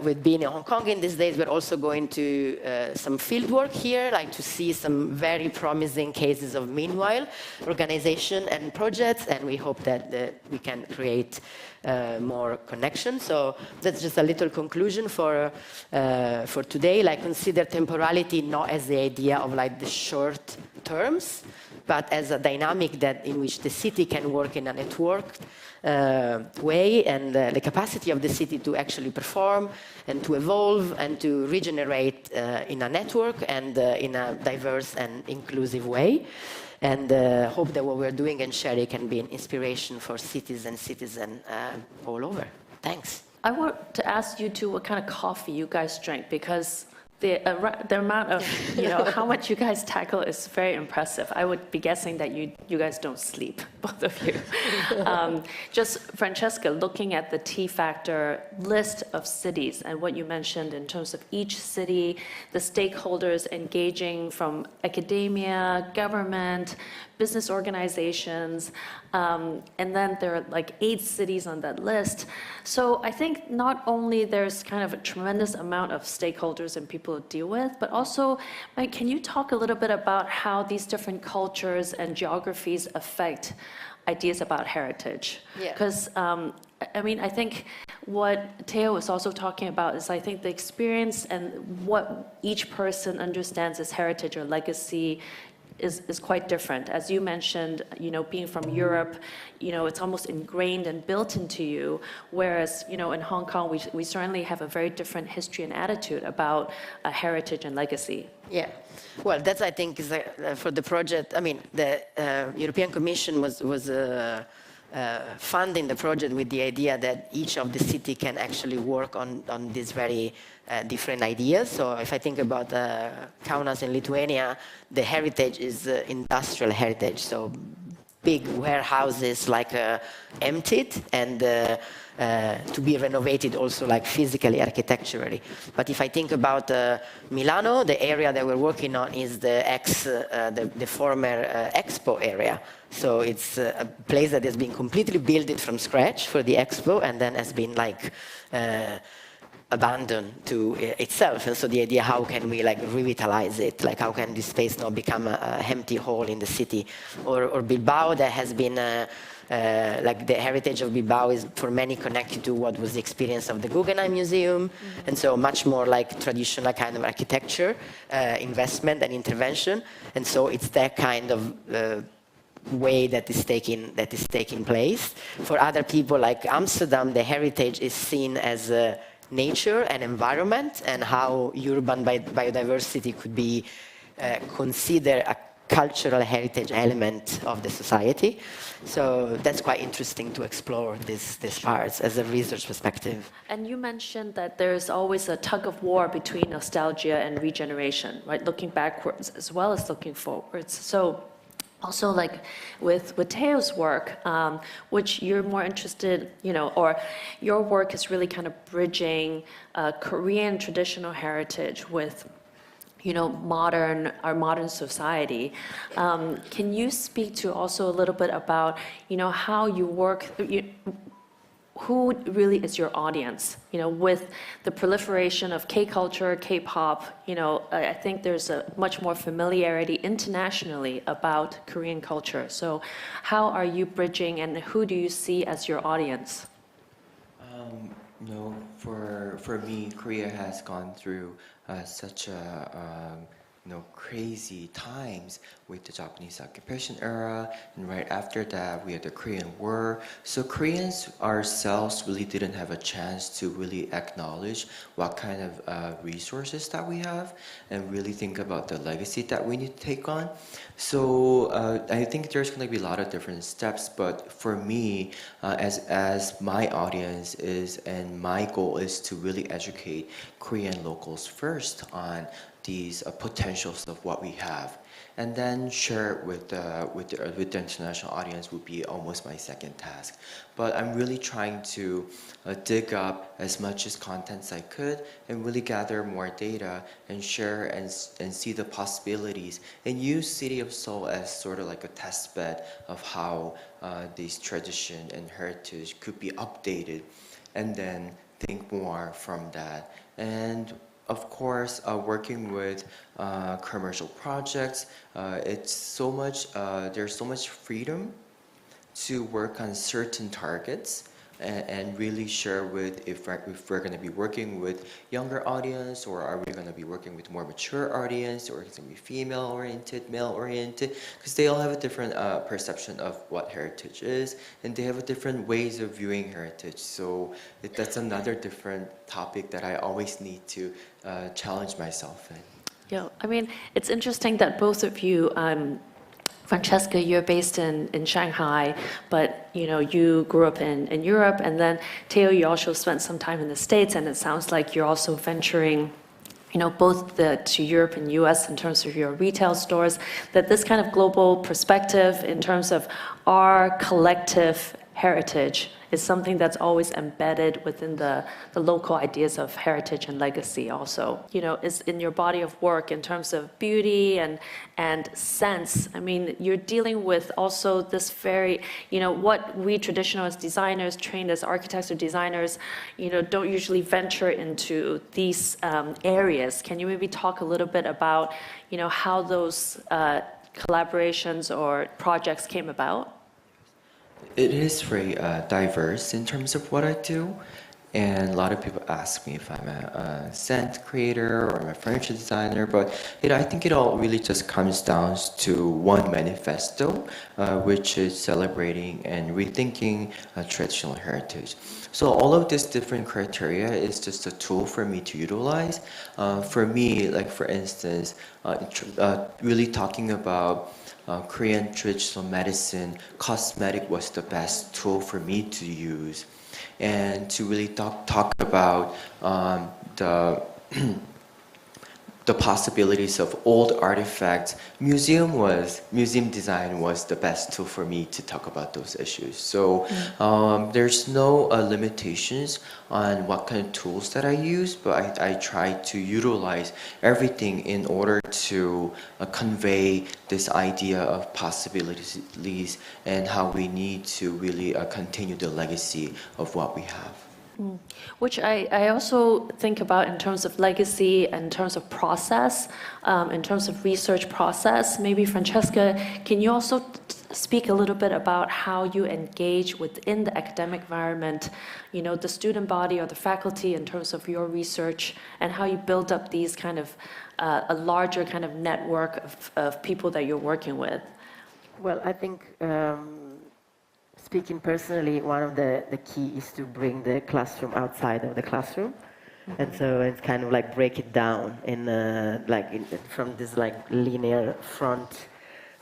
Speaker 21: With being in Hong Kong in these days, we're also going to some field work here, like to see some very promising cases of meanwhile organization and projects, and we hope that we can create more connection. So that's just a little conclusion for today. Like, consider temporality not as the idea of like the short terms, but as a dynamic that in which the city can work in a networked way, and the capacity of the city to actually perform and to evolve and to regenerate in a network and in a diverse and inclusive way. And hope that what we're doing and sharing can be an inspiration for cities and citizens all over. Thanks.
Speaker 19: I want to ask you two what kind of coffee you guys drink, because the amount of, how much you guys tackle is very impressive. I would be guessing that you guys don't sleep, both of you. Just, Francesca, looking at the T-Factor list of cities and what you mentioned in terms of each city, the stakeholders engaging from academia, government, business organizations, and then there are like 8 cities on that list. So I think not only there's kind of a tremendous amount of stakeholders and people to deal with, but also, Mike, can you talk a little bit about how these different cultures and geographies affect ideas about heritage? Because, I think what Theo was also talking about is, I think, the experience and what each person understands as heritage or legacy is quite different. As you mentioned, being from Europe, it's almost ingrained and built into you, whereas, in Hong Kong, we certainly have a very different history and attitude about heritage and legacy.
Speaker 21: Yeah, well, that's, I think, is for the project. I mean, the European Commission was funding the project with the idea that each of the city can actually work on these very different ideas. So if I think about Kaunas in Lithuania, the heritage is industrial heritage. So big warehouses like emptied and to be renovated also like physically, architecturally. But if I think about Milano, the area that we're working on is the former Expo area. So it's a place that has been completely built from scratch for the Expo and then has been like abandoned to itself. And so the idea, how can we like revitalize it? Like how can this space not become a empty hole in the city? Or Bilbao, that has been like the heritage of Bilbao is for many connected to what was the experience of the Guggenheim Museum. And so much more like traditional kind of architecture, investment and intervention. And so it's that kind of way that is taking place. For other people like Amsterdam, the heritage is seen as nature and environment, and how urban biodiversity could be considered a cultural heritage element of the society. So that's quite interesting to explore these parts as a research perspective.
Speaker 19: And you mentioned that there's always a tug of war between nostalgia and regeneration, right? Looking backwards as well as looking forwards. So also, like with Theo's work, which you're more interested, or your work is really kind of bridging Korean traditional heritage with, our modern society. Can you speak to also a little bit about, how you work? Who really is your audience? With the proliferation of K-culture, K-pop, I think there's a much more familiarity internationally about Korean culture. So how are you bridging, and who do you see as your audience?
Speaker 20: For me, Korea has gone through such a crazy times with the Japanese occupation era, and right after that we had the Korean War. So Koreans ourselves really didn't have a chance to really acknowledge what kind of resources that we have and really think about the legacy that we need to take on. So I think there's going to be a lot of different steps, but for me, as my audience is, and my goal is to really educate Korean locals first on these potentials of what we have, and then share it with the international audience would be almost my second task. But I'm really trying to dig up as much as content as I could and really gather more data and share and see the possibilities, and use City of Seoul as sort of like a test bed of how these tradition and heritage could be updated, and then think more from that. And of course, working with commercial projects, there's so much freedom to work on certain targets and really share with if we're going to be working with younger audience, or are we going to be working with more mature audience, or it's going to be female oriented, male oriented, because they all have a different perception of what heritage is, and they have different ways of viewing heritage. So that's another different topic that I always need to challenge myself in.
Speaker 19: Yeah, I mean, it's interesting that both of you, Francesca, you're based in Shanghai, but you grew up in Europe, and then Theo, you also spent some time in the States, and it sounds like you're also venturing both to Europe and US in terms of your retail stores, that this kind of global perspective in terms of our collective heritage is something that's always embedded within the local ideas of heritage and legacy also. Is in your body of work in terms of beauty and sense. I mean, you're dealing with also this very, what we traditional as designers, trained as architects or designers, don't usually venture into these areas. Can you maybe talk a little bit about, how those collaborations or projects came about?
Speaker 20: It is very diverse in terms of what I do, and a lot of people ask me if I'm a scent creator or I'm a furniture designer, but I think it all really just comes down to one manifesto, which is celebrating and rethinking traditional heritage. So all of these different criteria is just a tool for me to utilize. For me, like for instance, really talking about Korean traditional medicine, cosmetic was the best tool for me to use, and to really talk about the possibilities of old artifacts. Museum design was the best tool for me to talk about those issues. So there's no limitations on what kind of tools that I use, but I try to utilize everything in order to convey this idea of possibilities and how we need to really continue the legacy of what we have.
Speaker 19: Which I also think about in terms of legacy, in terms of process, in terms of research process. Maybe Francesca, can you also speak a little bit about how you engage within the academic environment, the student body or the faculty in terms of your research, and how you build up these kind of a larger kind of network of people that you're working with?
Speaker 21: Well, I think speaking personally, one of the key is to bring the classroom outside of the classroom. And so it's kind of like break it down in from this like linear front.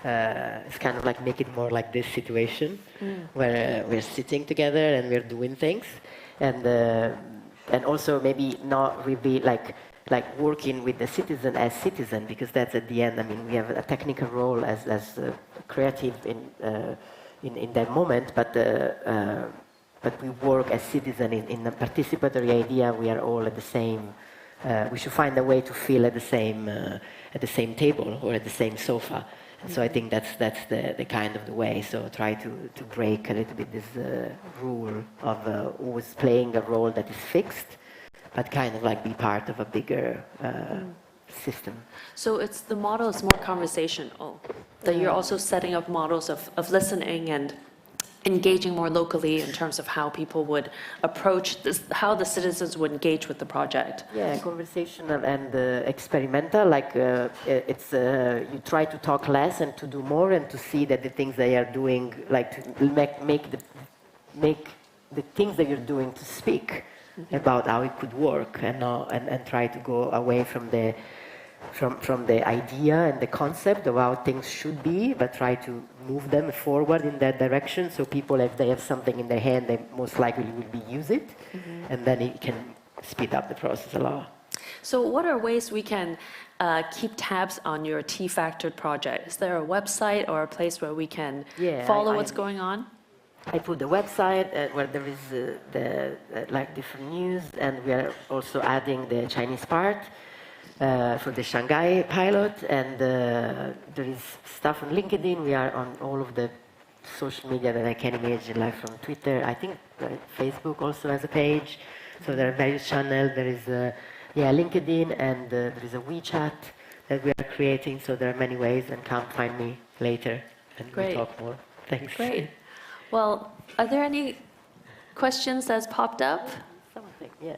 Speaker 21: It's kind of like make it more like this situation where we're sitting together and we're doing things, and also maybe not really like working with the citizen as citizen, because that's at the end. I mean, we have a technical role as creative in that moment, but we work as citizens in a participatory idea. We are all at the same. We should find a way to feel at the same table or at the same sofa. And so I think that's the kind of the way. So try to break a little bit this rule of always playing a role that is fixed, but kind of like be part of a bigger system.
Speaker 19: So it's the model is more conversational, that you're also setting up models of listening and engaging more locally in terms of how people would approach this, how the citizens would engage with the project.
Speaker 21: Yeah, conversational and experimental. Like it's you try to talk less and to do more, and to see that the things they are doing, like to make the things that you're doing to speak about how it could work, and try to go away from the idea and the concept of how things should be, but try to move them forward in that direction. So people, if they have something in their hand, they most likely will use it, and then it can speed up the process a lot.
Speaker 19: So what are ways we can keep tabs on your T-Factored project? Is there a website or a place where we can follow what's going on?
Speaker 21: I put the website where there is the different news, and we are also adding the Chinese part for the Shanghai pilot, and there is stuff on LinkedIn. We are on all of the social media that I can imagine, like from Twitter. I think Facebook also has a page. So there are various channels. There is LinkedIn, and there is a WeChat that we are creating. So there are many ways, and come find me later and we'll talk more. Thanks.
Speaker 19: Great. Well, are there any questions that's popped up?
Speaker 21: Something, yeah.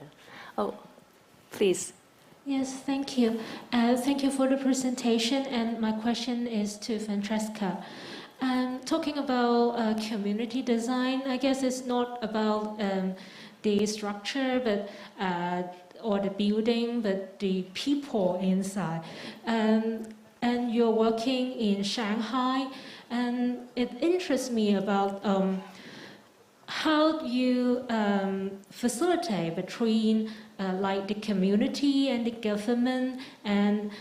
Speaker 19: Oh, please.
Speaker 2: Yes, thank you. Thank you for the presentation, and my question is to Francesca. Talking about community design, I guess it's not about the structure, but or the building, but the people inside. And you're working in Shanghai, and it interests me about how do you facilitate between like the community and the government and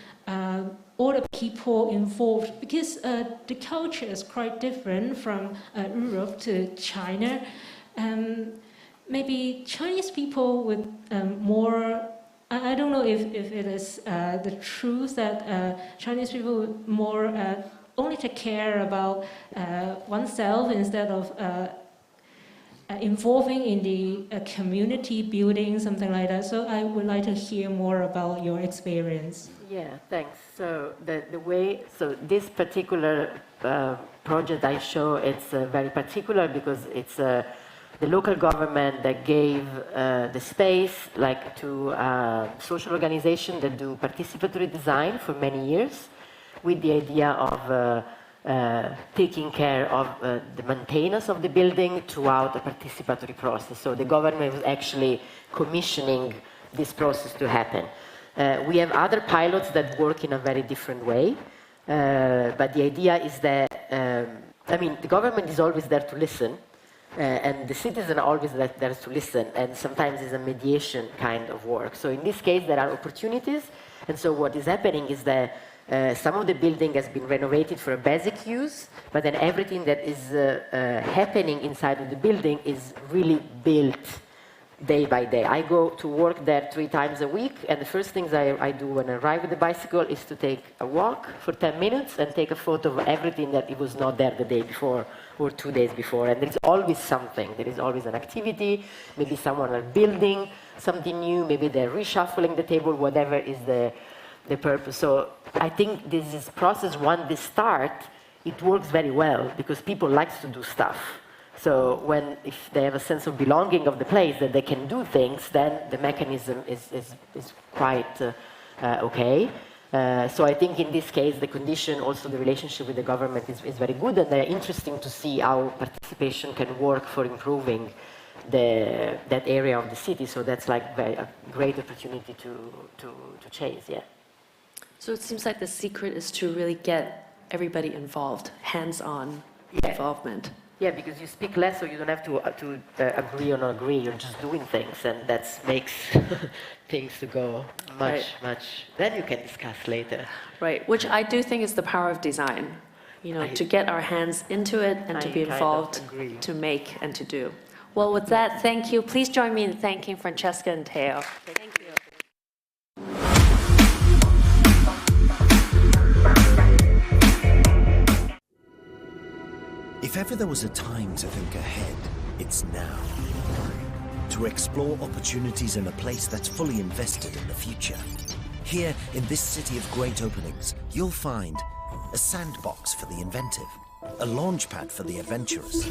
Speaker 2: all the people involved, because the culture is quite different from Europe to China. Maybe Chinese people with more, I don't know if it is the truth that Chinese people would more only take care about oneself instead of involving in the community building, something like that. So I would like to hear more about your experience.
Speaker 21: Yeah, thanks. So the way, so this particular project I show, it's very particular because it's the local government that gave the space like to social organizations that do participatory design for many years, with the idea of taking care of the maintenance of the building throughout the participatory process. So the government was actually commissioning this process to happen. We have other pilots that work in a very different way, but the idea is that, I mean, the government is always there to listen, and the citizens are always there to listen, and sometimes it's a mediation kind of work. So in this case, there are opportunities, and so what is happening is that some of the building has been renovated for a basic use, but then everything that is happening inside of the building is really built day by day. I go to work there 3 times a week, and the first things I do when I arrive with the bicycle is to take a walk for 10 minutes and take a photo of everything that it was not there the day before or 2 days before. And there's always something. There is always an activity. Maybe someone is building something new. Maybe they're reshuffling the table, whatever is the purpose. So I think this is process, once they start, it works very well because people like to do stuff. So if they have a sense of belonging of the place, that they can do things, then the mechanism is quite okay. So I think in this case, the condition, also the relationship with the government is very good, and they're interesting to see how participation can work for improving that area of the city. So that's like a great opportunity to chase, yeah.
Speaker 19: So it seems like the secret is to really get everybody involved, hands-on involvement.
Speaker 21: Yeah, because you speak less, so you don't have to agree or not agree. You're just doing things, and that makes things to go much. Then you can discuss later.
Speaker 19: Right, which I do think is the power of design. You know, to get our hands into it and to be involved, to make and to do. Well, with that, thank you. Please join me in thanking Francesca and Theo. Thank you.
Speaker 22: If ever there was a time to think ahead, it's now. To explore opportunities in a place that's fully invested in the future. Here, in this city of great openings, you'll find a sandbox for the inventive, a launchpad for the adventurous,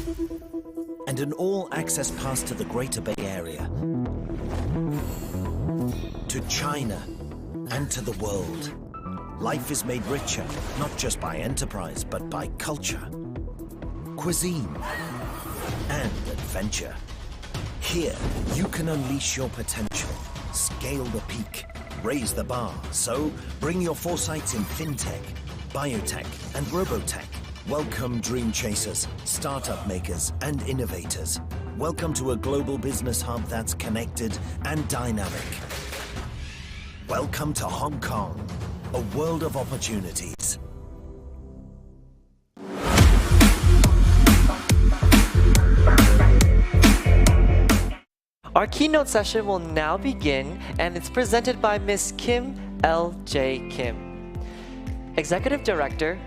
Speaker 22: and an all-access pass to the Greater Bay Area, to China, and to the world. Life is made richer, not just by enterprise, but by culture, cuisine, and adventure. Here, you can unleash your potential, scale the peak, raise the bar. So, bring your foresights in fintech, biotech, and robotech. Welcome, dream chasers, startup makers, and innovators. Welcome to a global business hub that's connected and dynamic. Welcome to Hong Kong, a world of opportunities.
Speaker 1: Our keynote session will now begin, and it's presented by Ms. Kim L.J. Kim, Executive Director,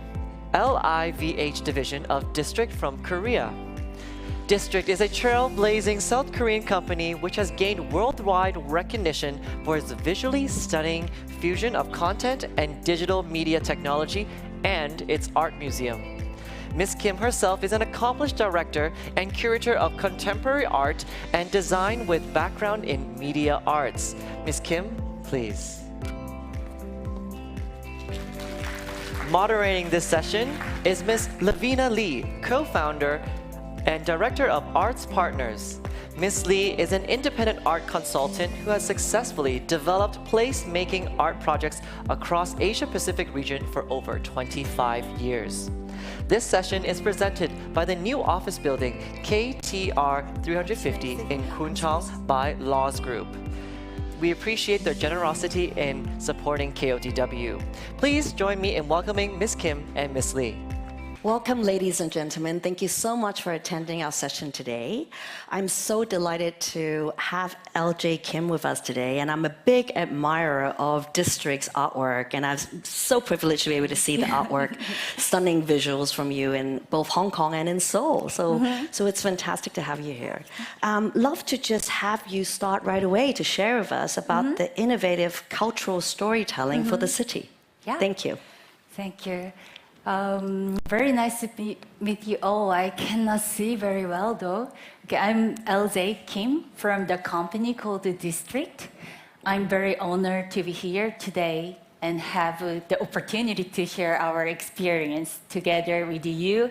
Speaker 1: LIVH Division of District from Korea. District is a trailblazing South Korean company which has gained worldwide recognition for its visually stunning fusion of content and digital media technology and its art museum. Ms. Kim herself is an accomplished director and curator of contemporary art and design with background in media arts. Ms. Kim, please. Moderating this session is Ms. Lavina Lee, co-founder and director of Arts Partners. Ms. Lee is an independent art consultant who has successfully developed place-making art projects across Asia-Pacific region for over 25 years. This session is presented by the new office building KTR 350 in Kwun Chong by Laws Group. We appreciate their generosity in supporting KODW. Please join me in welcoming Ms. Kim and Ms. Lee.
Speaker 3: Welcome, ladies and gentlemen. Thank you so much for attending our session today. I'm so delighted to have LJ Kim with us today, and I'm a big admirer of District's artwork, and I'm so privileged to be able to see the artwork, stunning visuals from you in both Hong Kong and in Seoul. So it's fantastic to have you here. Love to just have you start right away to share with us about the innovative cultural storytelling for the city.
Speaker 4: Yeah.
Speaker 3: Thank you.
Speaker 4: Thank you. Very nice to meet you all. I cannot see very well though. Okay, I'm LJ Kim from the company called The District. I'm very honored to be here today and have the opportunity to share our experience together with you.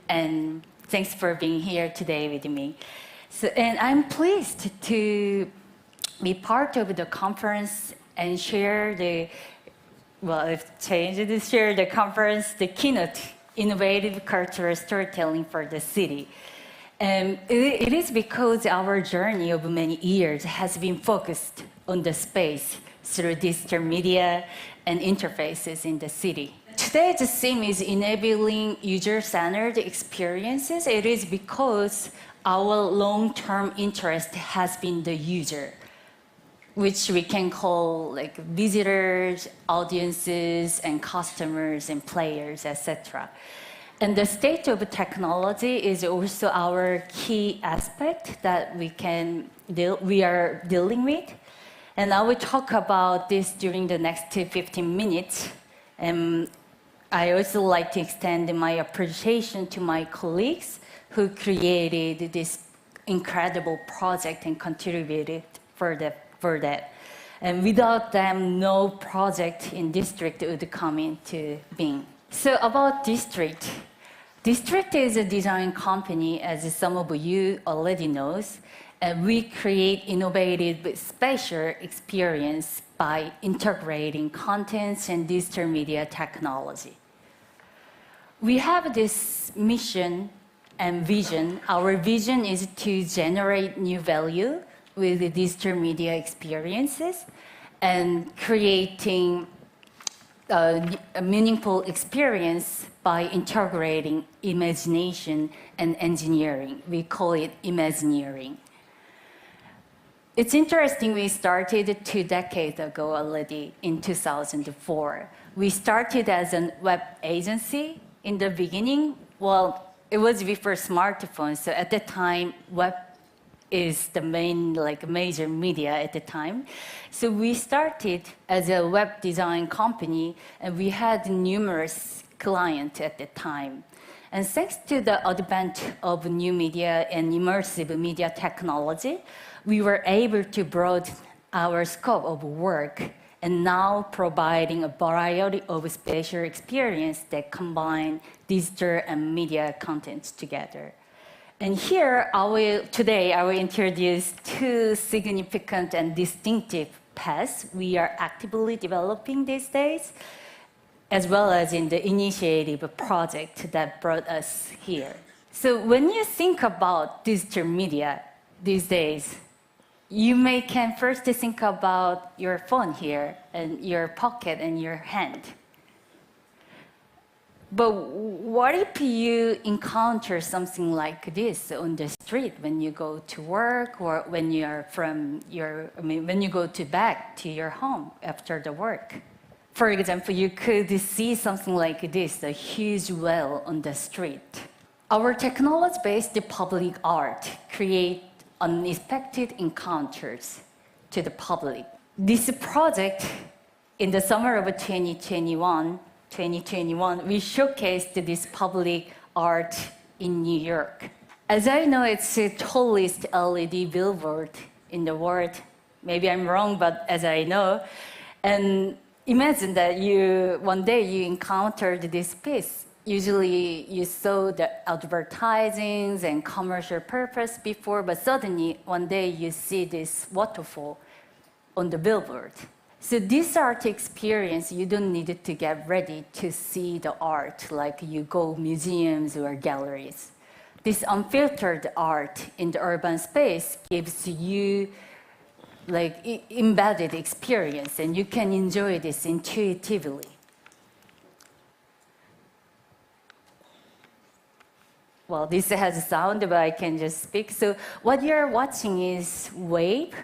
Speaker 4: And thanks for being here today with me. So, and I'm pleased to be part of the conference and share the share the conference, the keynote, innovative cultural storytelling for the city. And it is because our journey of many years has been focused on the space through digital media and interfaces in the city. Today, the theme is enabling user-centered experiences. It is because our long-term interest has been the user, which we can call like visitors, audiences, and customers and players, etc. And the state of technology is also our key aspect that we are dealing with. And I will talk about this during the next 15 minutes. And I also like to extend my appreciation to my colleagues who created this incredible project and contributed for that. And without them, no project in District would come into being. So about District. District is a design company, as some of you already knows, and we create innovative spatial experience by integrating contents and digital media technology. We have this mission and vision. Our vision is to generate new value with the digital media experiences and creating a meaningful experience by integrating imagination and engineering. We call it Imagineering. It's interesting, we started 2 decades ago already in 2004. We started as a web agency in the beginning. Well, it was before smartphones, so at the time, web is the main major media at the time. So we started as a web design company, and we had numerous clients at the time. And thanks to the advent of new media and immersive media technology, we were able to broaden our scope of work and now providing a variety of spatial experience that combine digital and media contents together. And here, today, I will introduce 2 significant and distinctive paths we are actively developing these days, as well as in the initiative project that brought us here. So when you think about digital media these days, you can first think about your phone here, and your pocket and your hand. But what if you encounter something like this on the street when you go to work, or when you're when you go back to your home after the work? For example, you could see something like this, a huge well on the street. Our technology-based public art create unexpected encounters to the public. This project, in the summer of 2021, we showcased this public art in New York. As I know, it's the tallest LED billboard in the world. Maybe I'm wrong, but as I know. And imagine that one day you encountered this piece. Usually you saw the advertisings and commercial purpose before, but suddenly one day you see this waterfall on the billboard. So this art experience, you don't need to get ready to see the art like you go museums or galleries. This unfiltered art in the urban space gives you like embedded experience, and you can enjoy this intuitively. Well, this has a sound, but I can just speak. So what you're watching is Wave.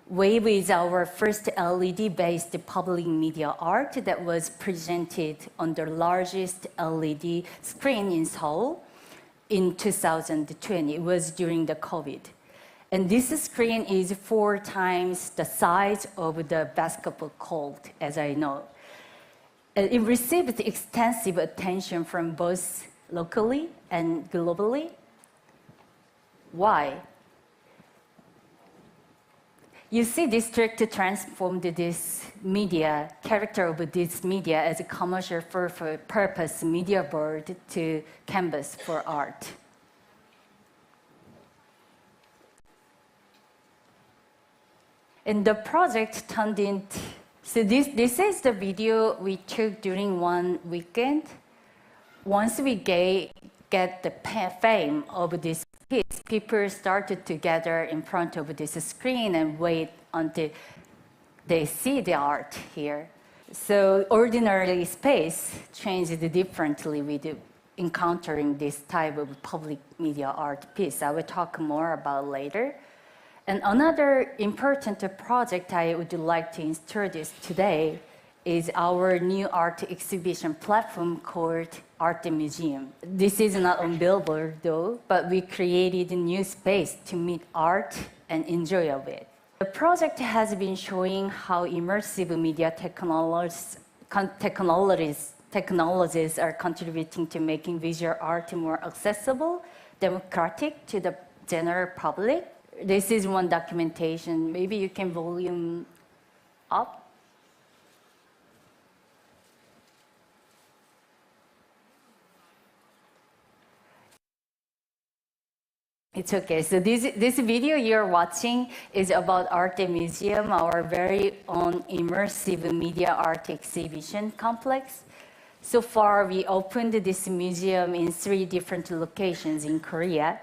Speaker 4: Wave is our first LED-based public media art that was presented on the largest LED screen in Seoul in 2020. It was during the COVID. And this screen is 4 times the size of the basketball court, as I know. And it received extensive attention from both locally and globally. Why? You see, District transformed this media, character of this media as a commercial purpose media board to canvas for art. And the project turned into, so this is the video we took during one weekend. Once we get the fame of this piece, people started to gather in front of this screen and wait until they see the art here. So ordinary space changed differently with encountering this type of public media art piece. I will talk more about later. And another important project I would like to introduce today is our new art exhibition platform called Art Museum. This is not on billboard though, but we created a new space to meet art and enjoy of it. The project has been showing how immersive media technologies are contributing to making visual art more accessible, democratic to the general public. This is one documentation. Maybe you can volume up. It's okay. So this video you're watching is about Art Museum, our very own immersive media art exhibition complex. So far, we opened this museum in 3 different locations in Korea.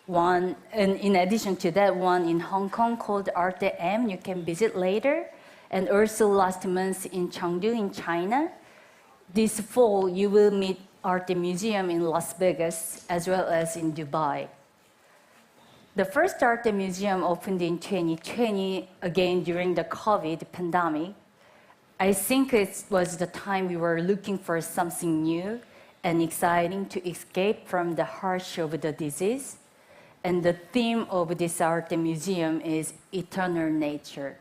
Speaker 4: One, and in addition to that, one in Hong Kong called Art M, you can visit later. And also last month in Chengdu in China. This fall, you will meet Art Museum in Las Vegas, as well as in Dubai. The first Art Museum opened in 2020, again during the COVID pandemic. I think it was the time we were looking for something new and exciting to escape from the harsh of the disease. And the theme of this art museum is eternal nature.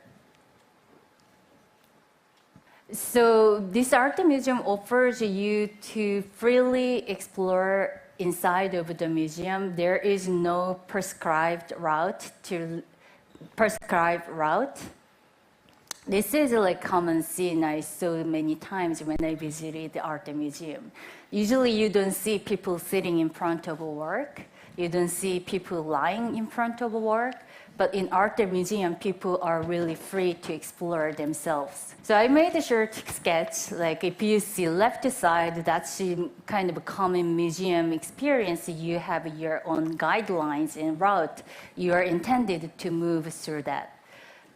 Speaker 4: So this art museum offers you to freely explore inside of the museum. There is no prescribed route. This is like common scene I saw many times when I visited the art museum. Usually you don't see people sitting in front of work. You don't see people lying in front of work, but in art museum, people are really free to explore themselves. So I made a short sketch, like if you see left side, that's kind of a common museum experience. You have your own guidelines and route. You are intended to move through that.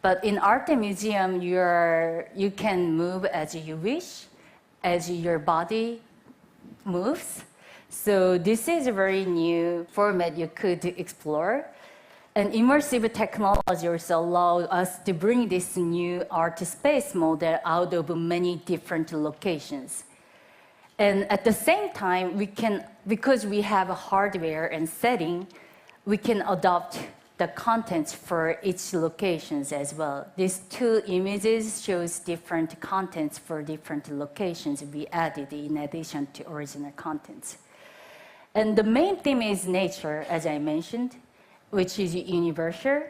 Speaker 4: But in art museum, you can move as you wish, as your body moves. So this is a very new format you could explore. And immersive technology also allowed us to bring this new art space model out of many different locations. And at the same time, because we have a hardware and setting, we can adopt the contents for each locations as well. These 2 images shows different contents for different locations we added in addition to original contents. And the main theme is nature, as I mentioned, which is universal.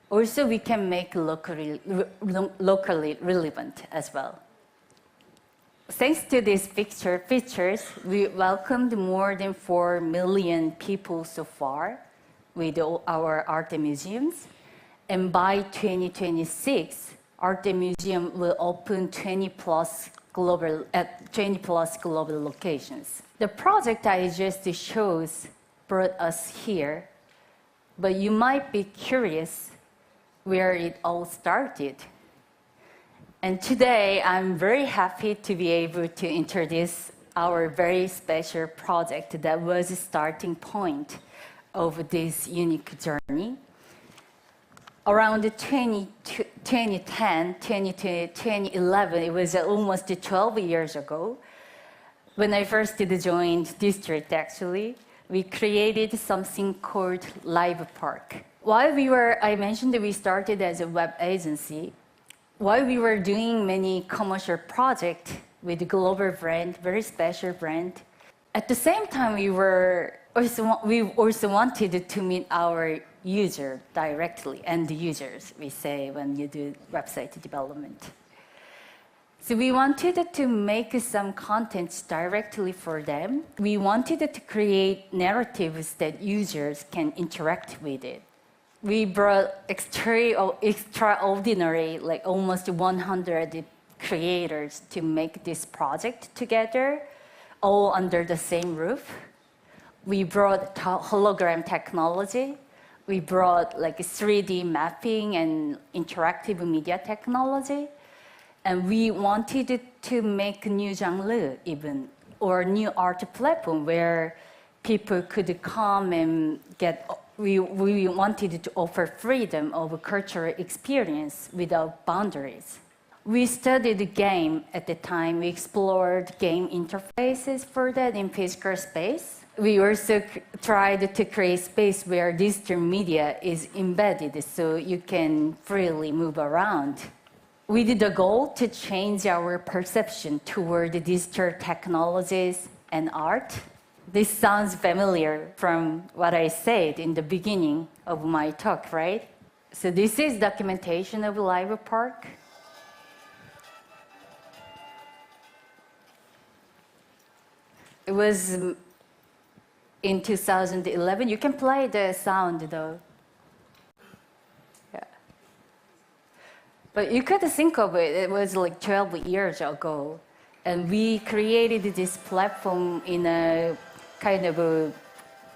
Speaker 4: Also, we can make locally relevant as well. Thanks to these features, we welcomed more than 4 million people so far with our art museums. And by 2026, Art Museum will open 20 plus global locations. The project I just showed brought us here, but you might be curious where it all started. And today, I'm very happy to be able to introduce our very special project that was a starting point of this unique journey. Around 2010, 2011, it was almost 12 years ago, when I first joined District, actually, we created something called Live Park. I mentioned that we started as a web agency. While we were doing many commercial projects with global brand, very special brand, at the same time we also wanted to meet our user directly, and the users, we say when you do website development. So we wanted to make some content directly for them. We wanted to create narratives that users can interact with it. We brought extraordinary, like almost 100 creators to make this project together, all under the same roof. We brought hologram technology. We brought like 3D mapping and interactive media technology. And we wanted to make a new genre even, or new art platform where people could come and get. We wanted to offer freedom of cultural experience without boundaries. We studied the game at the time. We explored game interfaces for that in physical space. We also tried to create space where digital media is embedded so you can freely move around. With the goal to change our perception toward digital technologies and art. This sounds familiar from what I said in the beginning of my talk, right? So this is documentation of Live Park. It was in 2011. You can play the sound though. Yeah. But you could think of it, it was like 12 years ago. And we created this platform in a kind of a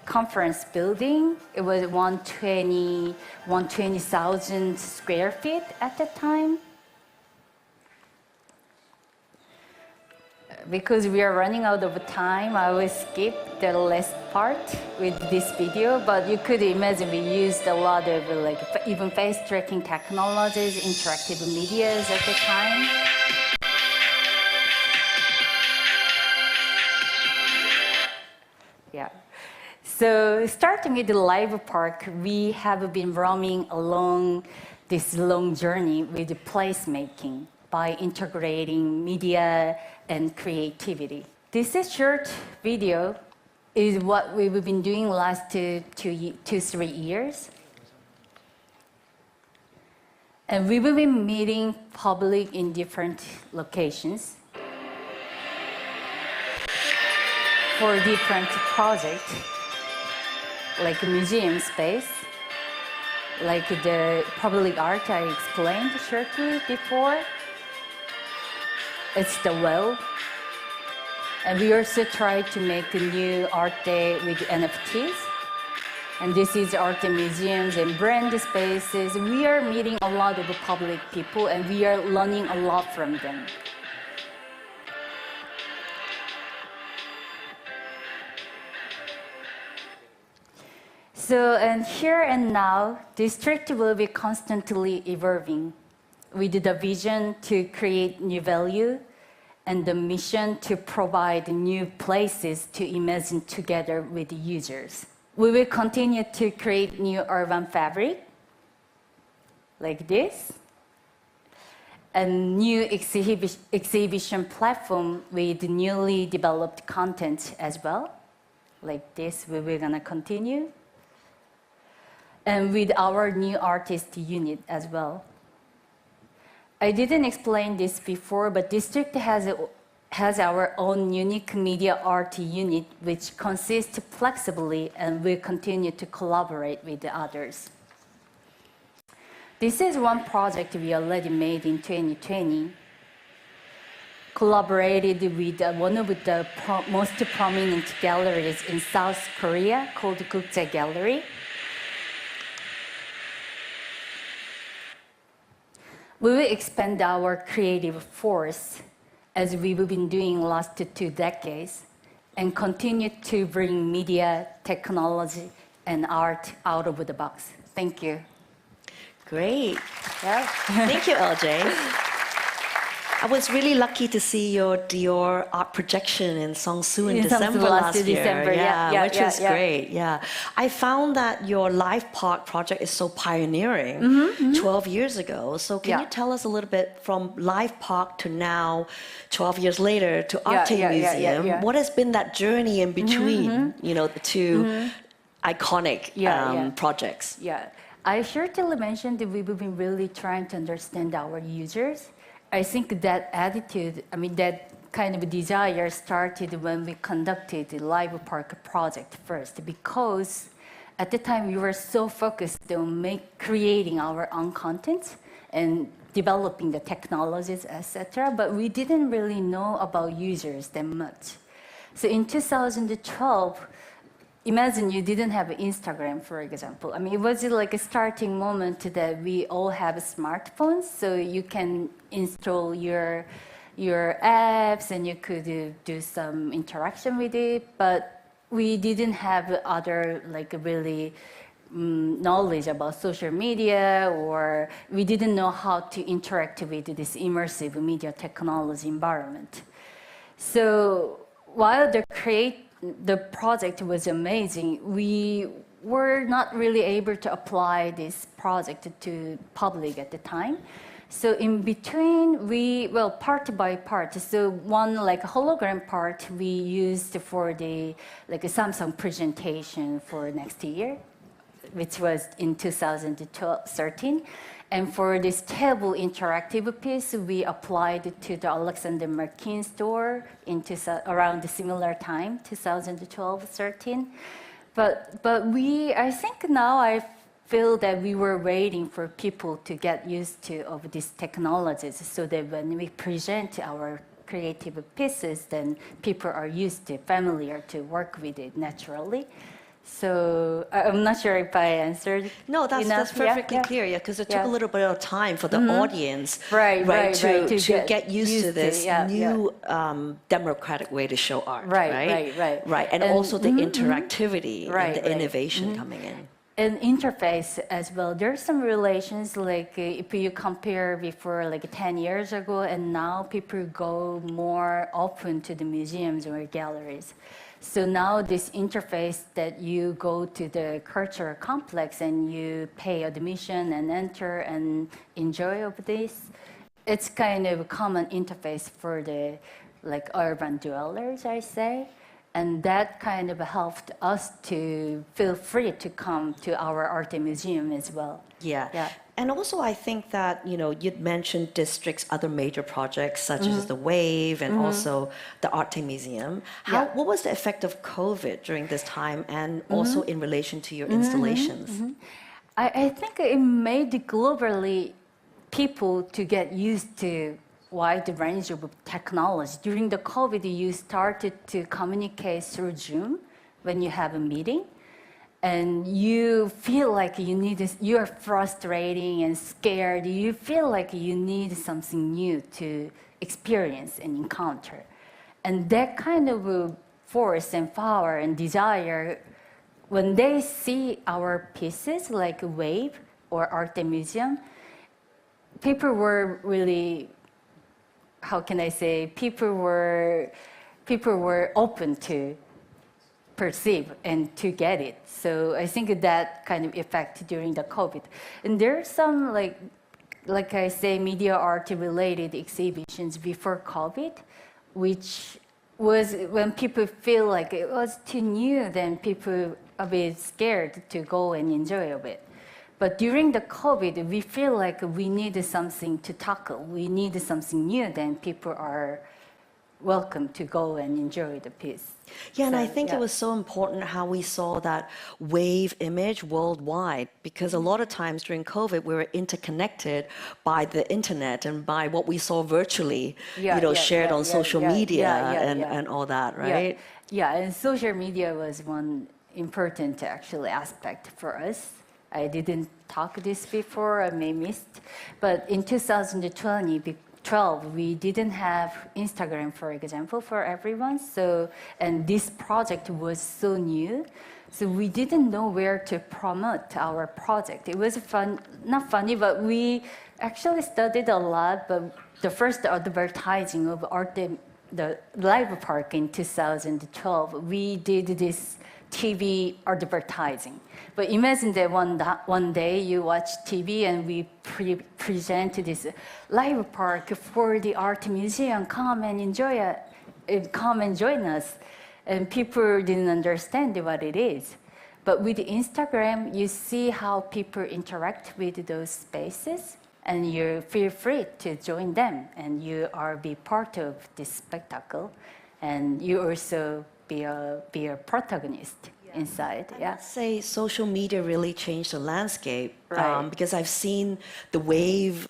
Speaker 4: conference building. It was 120,000 square feet at the time. Because we are running out of time, I will skip the last part with this video, but you could imagine we used a lot of like even face tracking technologies, interactive medias at the time. Yeah. So starting with the Live Park, we have been roaming along this long journey with placemaking by integrating media and creativity. This is short video is what we've been doing last 3 years. And we will be meeting public in different locations for different projects, like museum space, like the public art I explained shortly before. It's the well. And we also try to make a new art day with NFTs. And this is art museums and brand spaces. We are meeting a lot of public people and we are learning a lot from them. So, and here and now, District will be constantly evolving with the vision to create new value and the mission to provide new places to imagine together with the users. We will continue to create new urban fabric, like this, and new exhibition platform with newly developed content as well. like this, we're gonna continue. And with our new artist unit as well. I didn't explain this before, but district has our own unique media art unit, which consists flexibly and will continue to collaborate with the others. This is one project we already made in 2020, collaborated with one of the most prominent galleries in South Korea called Gukjae Gallery. We will expand our creative force as we've been doing last 2 decades and continue to bring media, technology, and art out of the box. Thank you.
Speaker 3: Great.
Speaker 4: Yeah.
Speaker 3: Thank you, LJ. I was really lucky to see your Dior art projection in Seongsu in December last year.
Speaker 4: December, yeah,
Speaker 3: which was great. Yeah, I found that your Life Park project is so pioneering. 12 years ago. So can you tell us a little bit from Life Park to now, 12 years later, to Arte Museum? What has been that journey in between? You know, the two iconic projects.
Speaker 4: Yeah, I certainly mentioned that we've been really trying to understand our users. I think that attitude, that kind of desire started when we conducted the Live Park project first, because at the time we were so focused on creating our own content and developing the technologies, etc., but we didn't really know about users that much. So in 2012, imagine you didn't have Instagram, for example. It was like a starting moment that we all have smartphones, so you can install your apps and you could do some interaction with it, but we didn't have other really knowledge about social media, or we didn't know how to interact with this immersive media technology environment. So while the project was amazing, we were not really able to apply this project to public at the time. So in between, part by part. So one hologram part we used for the Samsung presentation for next year, which was in 2013. And for this table interactive piece, we applied it to the Alexander McQueen store around the similar time, 2012-13. But I think now I feel that we were waiting for people to get used to of these technologies, so that when we present our creative pieces, then people are familiar to work with it naturally. So I'm not sure if I answered.
Speaker 3: No, that's perfectly clear. Because it took a little bit of time for the audience, to get used to this new democratic way to show art, right, and also the interactivity and the innovation coming in.
Speaker 4: And interface as well. There's some relations, if you compare before 10 years ago, and now people go more open to the museums or galleries. So now this interface that you go to the cultural complex and you pay admission and enter and enjoy of this, it's kind of a common interface for the urban dwellers, I say. And that kind of helped us to feel free to come to our art museum as well.
Speaker 3: Yeah. And also I think that, you'd mentioned district's other major projects, such as the Wave and also the Art Museum. What was the effect of COVID during this time, and also in relation to your installations?
Speaker 4: I think it made globally people to get used to wide range of technology. During the COVID, you started to communicate through Zoom when you have a meeting, and you feel like you're frustrating and scared. You feel like you need something new to experience and encounter. And that kind of force and power and desire, when they see our pieces like Wave or Art Museum, people were really, how can I say, people were open to perceive and to get it. So I think that kind of effect during the COVID. And there's some like I say, media art related exhibitions before COVID, which was when people feel like it was too new, then people a bit scared to go and enjoy a bit. But during the COVID, we feel like we needed something to tackle. We needed something new, then people are welcome to go and enjoy the piece.
Speaker 3: Yeah, and I think it was so important how we saw that wave image worldwide, because a lot of times during COVID, we were interconnected by the internet and by what we saw virtually, shared on social media and all that, right?
Speaker 4: Yeah, and social media was one important actually aspect for us. I didn't talk this before, I may missed, but in 2012, we didn't have Instagram, for example, for everyone. So, and this project was so new, so we didn't know where to promote our project. It was fun, not funny, but we actually studied a lot. But the first advertising of the live park in 2012, we did this TV advertising. But imagine that one day you watch TV and we present this live park for the art museum. Come and enjoy it. Come and join us. And people didn't understand what it is. But with Instagram, you see how people interact with those spaces, and you feel free to join them, and you be part of this spectacle, and you also be a protagonist inside.
Speaker 3: I'd say social media really changed the landscape,
Speaker 4: Right.
Speaker 3: because I've seen the wave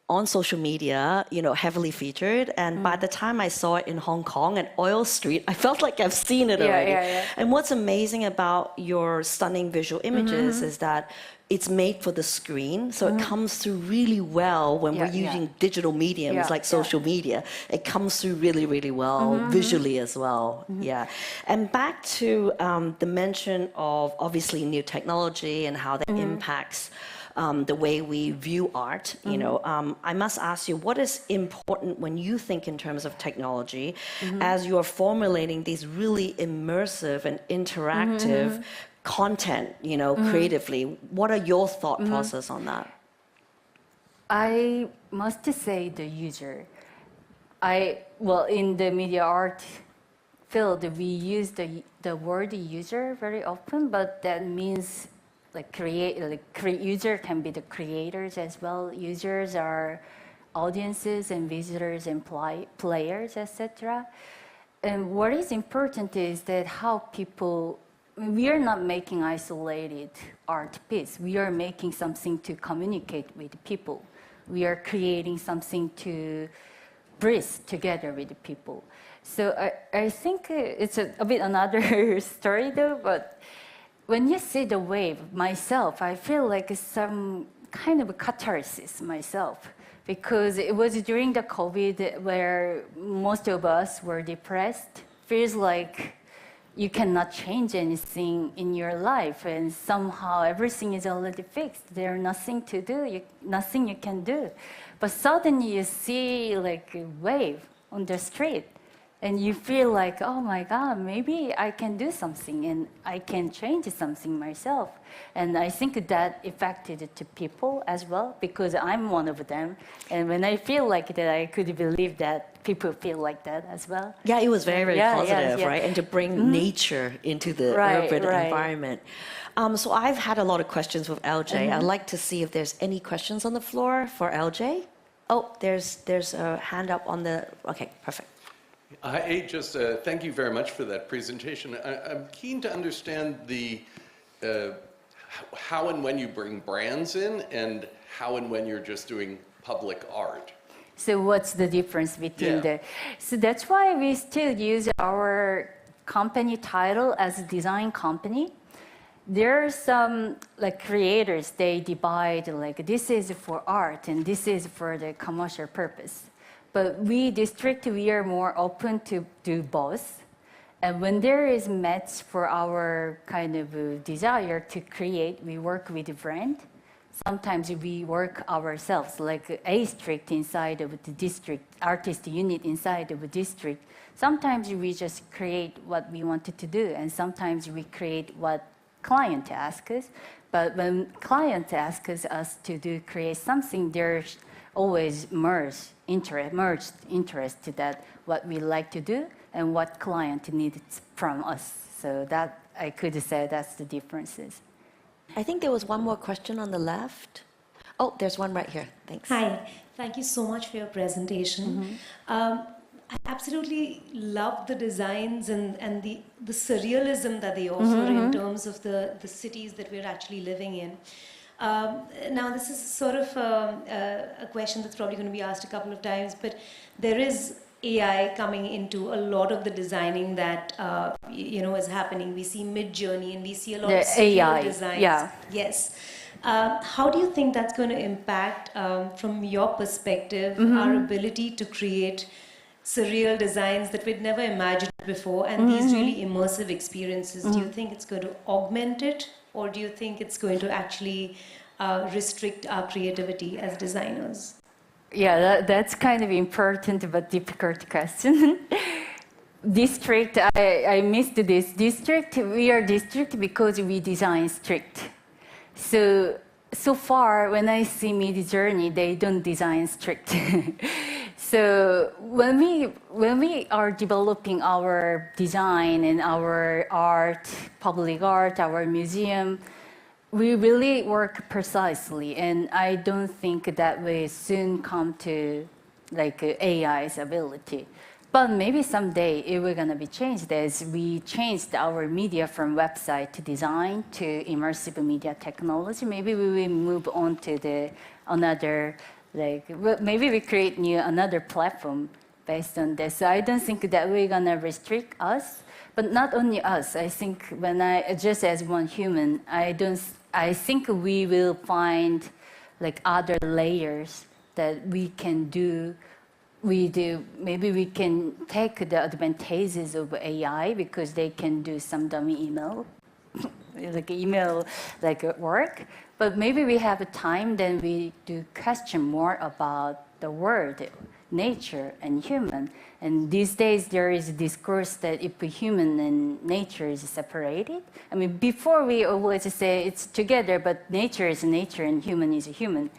Speaker 3: on social media, heavily featured. And by the time I saw it in Hong Kong and Oil Street, I felt like I've seen it already. And what's amazing about your stunning visual images is that it's made for the screen, so it comes through really well when we're using digital mediums like social media. It comes through really, really well visually as well. Yeah. And back to the mention of obviously new technology and how that impacts the way we view art. I must ask you, what is important when you think in terms of technology as you're formulating these really immersive and interactive content, creatively? What are your thought process on that?
Speaker 4: I must say the user. In the media art field, we use the word user very often, but that means user can be the creators as well. Users are audiences and visitors and players, etc. And what is important is that how people. We are not making isolated art piece. We are making something to communicate with people. We are creating something to breathe together with people. So I think it's a bit another story though, but when you see the wave, myself, I feel like some kind of a catharsis myself, because it was during the COVID where most of us were depressed. Feels like you cannot change anything in your life, and somehow everything is already fixed. There's nothing to do, nothing you can do. But suddenly you see like a wave on the street, and you feel like, oh my God, maybe I can do something and I can change something myself. And I think that affected it to people as well, because I'm one of them. And when I feel like that, I could believe that people feel like that as well.
Speaker 3: Yeah, it was very, very positive, right? And to bring nature into the urban environment. So I've had a lot of questions with LJ. I'd like to see if there's any questions on the floor for LJ. Oh, there's a hand up on the, okay, perfect.
Speaker 5: Thank you very much for that presentation. I'm keen to understand the how and when you bring brands in, and how and when you're just doing public art.
Speaker 4: So what's the difference between So that's why we still use our company title as a design company. There are some creators, they divide this is for art and this is for the commercial purpose. But we are more open to do both. And when there is match for our kind of desire to create, we work with a brand. Sometimes we work ourselves, like a district inside of the district, artist unit inside of a district. Sometimes we just create what we wanted to do, and sometimes we create what client asks us. But when client asks us to create something, there's always merged interest that what we like to do and what client needs from us. So that I could say that's the differences.
Speaker 3: I think there was one more question on the left. Oh, there's one right here. Thanks.
Speaker 8: Hi, thank you so much for your presentation. I absolutely love the designs and the surrealism that they offer in terms of the cities that we're actually living in. Now, this is sort of a question that's probably going to be asked a couple of times, but there is AI coming into a lot of the designing that is happening. We see Mid-Journey and we see a lot of surreal designs.
Speaker 4: Yeah.
Speaker 8: Yes. How do you think that's going to impact, from your perspective, our ability to create surreal designs that we'd never imagined before, and these really immersive experiences? Do you think it's going to augment it, or do you think it's going to actually restrict our creativity as designers?
Speaker 4: Yeah, that's kind of important but difficult question. District, I missed this. District, we are district because we design strict. So far, when I see Mid-Journey, they don't design strict. So when we are developing our design and our art, public art, our museum, we really work precisely, and I don't think that will soon come to like AI's ability. But maybe someday it will gonna be changed as we changed our media from website to design to immersive media technology. Maybe we will move on to another, maybe we create another platform based on this. So I don't think that we're gonna restrict us, but not only us. I think when just as one human, I think we will find like other layers that we can do. Maybe we can take the advantages of AI because they can do some dummy email, like work. But maybe we have a time, then we do question more about the world, nature and human. And these days there is a discourse that if human and nature is separated. I mean, before we always say it's together, but nature is nature and human is a human.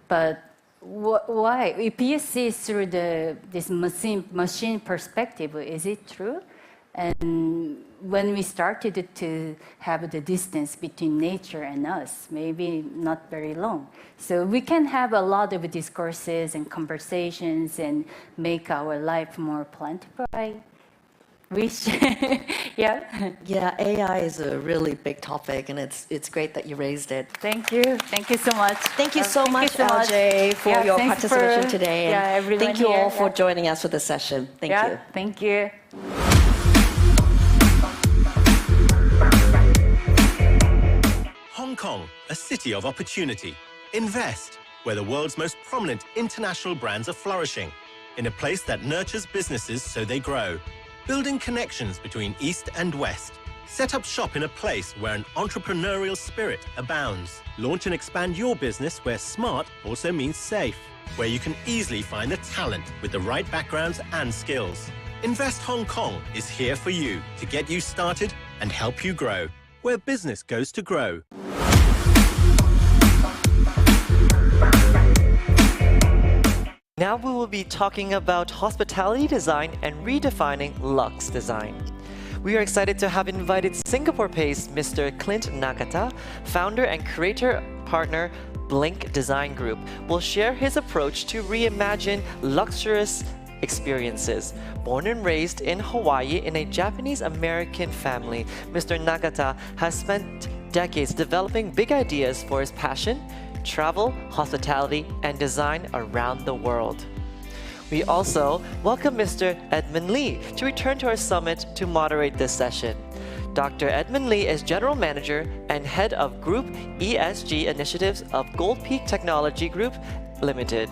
Speaker 4: But why? If you see through this machine perspective, is it true? And when we started to have the distance between nature and us, maybe not very long. So we can have a lot of discourses and conversations and make our life more plentiful. I wish. Yeah.
Speaker 3: Yeah, AI is a really big topic, and it's great that you raised it.
Speaker 4: Thank you. Thank you so much.
Speaker 3: Thank you so much, LJ, for your participation today. And thank you all for joining us for this session. Thank you.
Speaker 4: Thank you.
Speaker 9: Hong Kong, a city of opportunity. Invest, where the world's most prominent international brands are flourishing, in a place that nurtures businesses so they grow. Building connections between East and West. Set up shop in a place where an entrepreneurial spirit abounds. Launch and expand your business where smart also means safe, where you can easily find the talent with the right backgrounds and skills. Invest Hong Kong is here for you to get you started and help you grow, where business goes to grow.
Speaker 1: Now we will be talking about hospitality design and redefining luxe design. We are excited to have invited Singapore-based Mr. Clint Nakata, founder and creator partner Blink Design Group, will share his approach to reimagine luxurious experiences. Born and raised in Hawaii in a Japanese-American family, Mr. Nakata has spent decades developing big ideas for his passion, travel, hospitality, and design around the world. We also welcome Mr. Edmund Lee to return to our summit to moderate this session. Dr. Edmund Lee is General Manager and Head of Group ESG Initiatives of Gold Peak Technology Group Limited.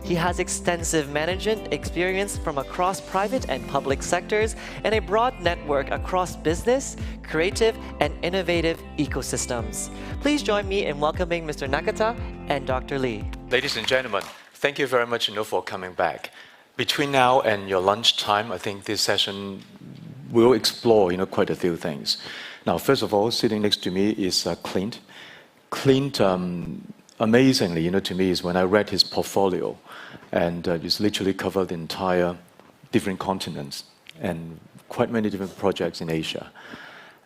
Speaker 1: He has extensive management experience from across private and public sectors and a broad network across business, creative, and innovative ecosystems. Please join me in welcoming Mr. Nakata and Dr. Lee.
Speaker 23: Ladies and gentlemen, thank you very much for coming back. Between now and your lunchtime, I think this session will explore quite a few things. Now, first of all, sitting next to me is Clint. Clint, amazingly, to me, is when I read his portfolio, and it's literally covered the entire different continents. and quite many different projects in Asia.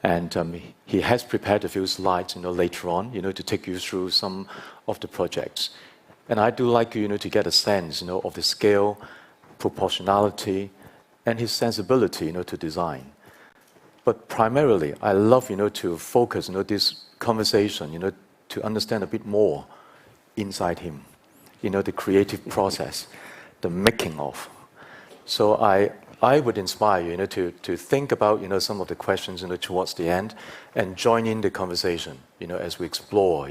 Speaker 23: And he has prepared a few slides, later on, to take you through some of the projects. And I do like you, to get a sense, of the scale, proportionality, and his sensibility, to design. But primarily, I love, to focus, this conversation, to understand a bit more inside him, the creative process, the making of. So I would inspire you, to think about, some of the questions, towards the end, and join in the conversation, as we explore,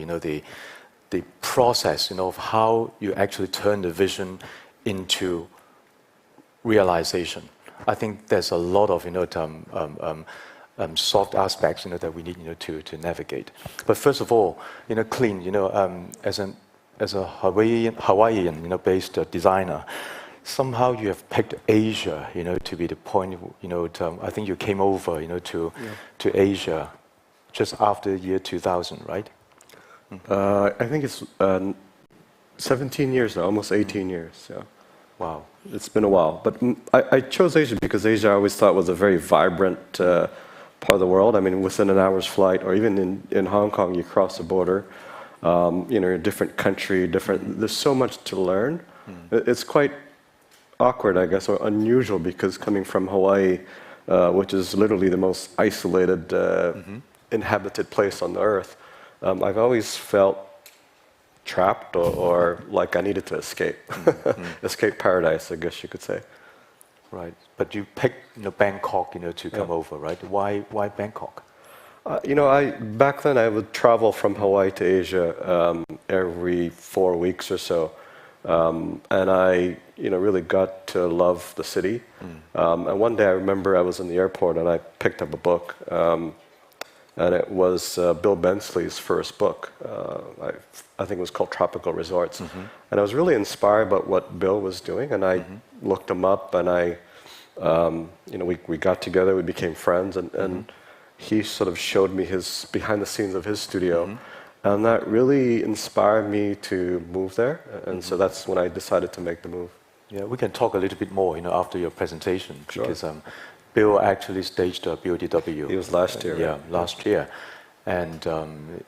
Speaker 23: the process, of how you actually turn the vision into realization. I think there's a lot of, soft aspects, that we need, to navigate. But first of all, Clean, as a Hawaiian, based designer, somehow you have picked Asia, to be the point. I think you came over, to Asia just after the year 2000, right?
Speaker 10: I think it's 17 years now, almost 18 years. Yeah.
Speaker 23: Wow.
Speaker 10: It's been a while. But I chose Asia because Asia I always thought was a very vibrant part of the world. I mean, within an hour's flight, or even in Hong Kong, you cross the border. A different country, there's so much to learn. It's quite awkward, I guess, or unusual, because coming from Hawaii, which is literally the most isolated, inhabited place on the earth, I've always felt trapped or like I needed to escape. Escape paradise, I guess you could say.
Speaker 23: Right. But you picked Bangkok to come over, right? Why Bangkok?
Speaker 10: Back then I would travel from Hawaii to Asia every 4 weeks or so. And I really got to love the city. And one day I remember I was in the airport and I picked up a book. And it was Bill Bensley's first book. I think it was called Tropical Resorts. And I was really inspired by what Bill was doing. And I looked him up, and we got together, we became friends, and he sort of showed me his behind the scenes of his studio. And that really inspired me to move there. And so that's when I decided to make the move.
Speaker 23: Yeah, we can talk a little bit more, after your presentation.
Speaker 10: Sure.
Speaker 23: Because Bill actually staged a KODW.
Speaker 10: He was last year.
Speaker 23: Yeah, last year. And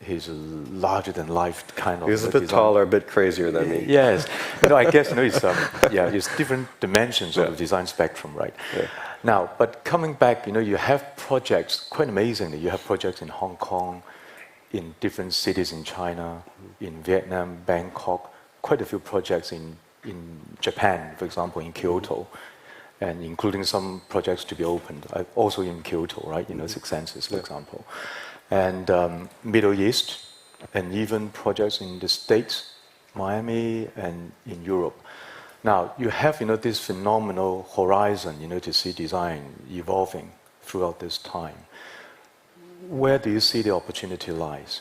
Speaker 23: he's a larger-than-life kind of.
Speaker 10: He was a bit taller, a bit crazier than me.
Speaker 23: Yes, I guess it's different dimensions of the design spectrum, right?
Speaker 10: Yeah.
Speaker 23: Now, but coming back, you have projects quite amazingly. You have projects in Hong Kong, in different cities in China, in Vietnam, Bangkok. Quite a few projects in Japan, for example, in Kyoto. And including some projects to be opened, also in Kyoto, right? Six Senses, for example. And Middle East, and even projects in the States, Miami, and in Europe. Now, you have, this phenomenal horizon, to see design evolving throughout this time. Where do you see the opportunity lies?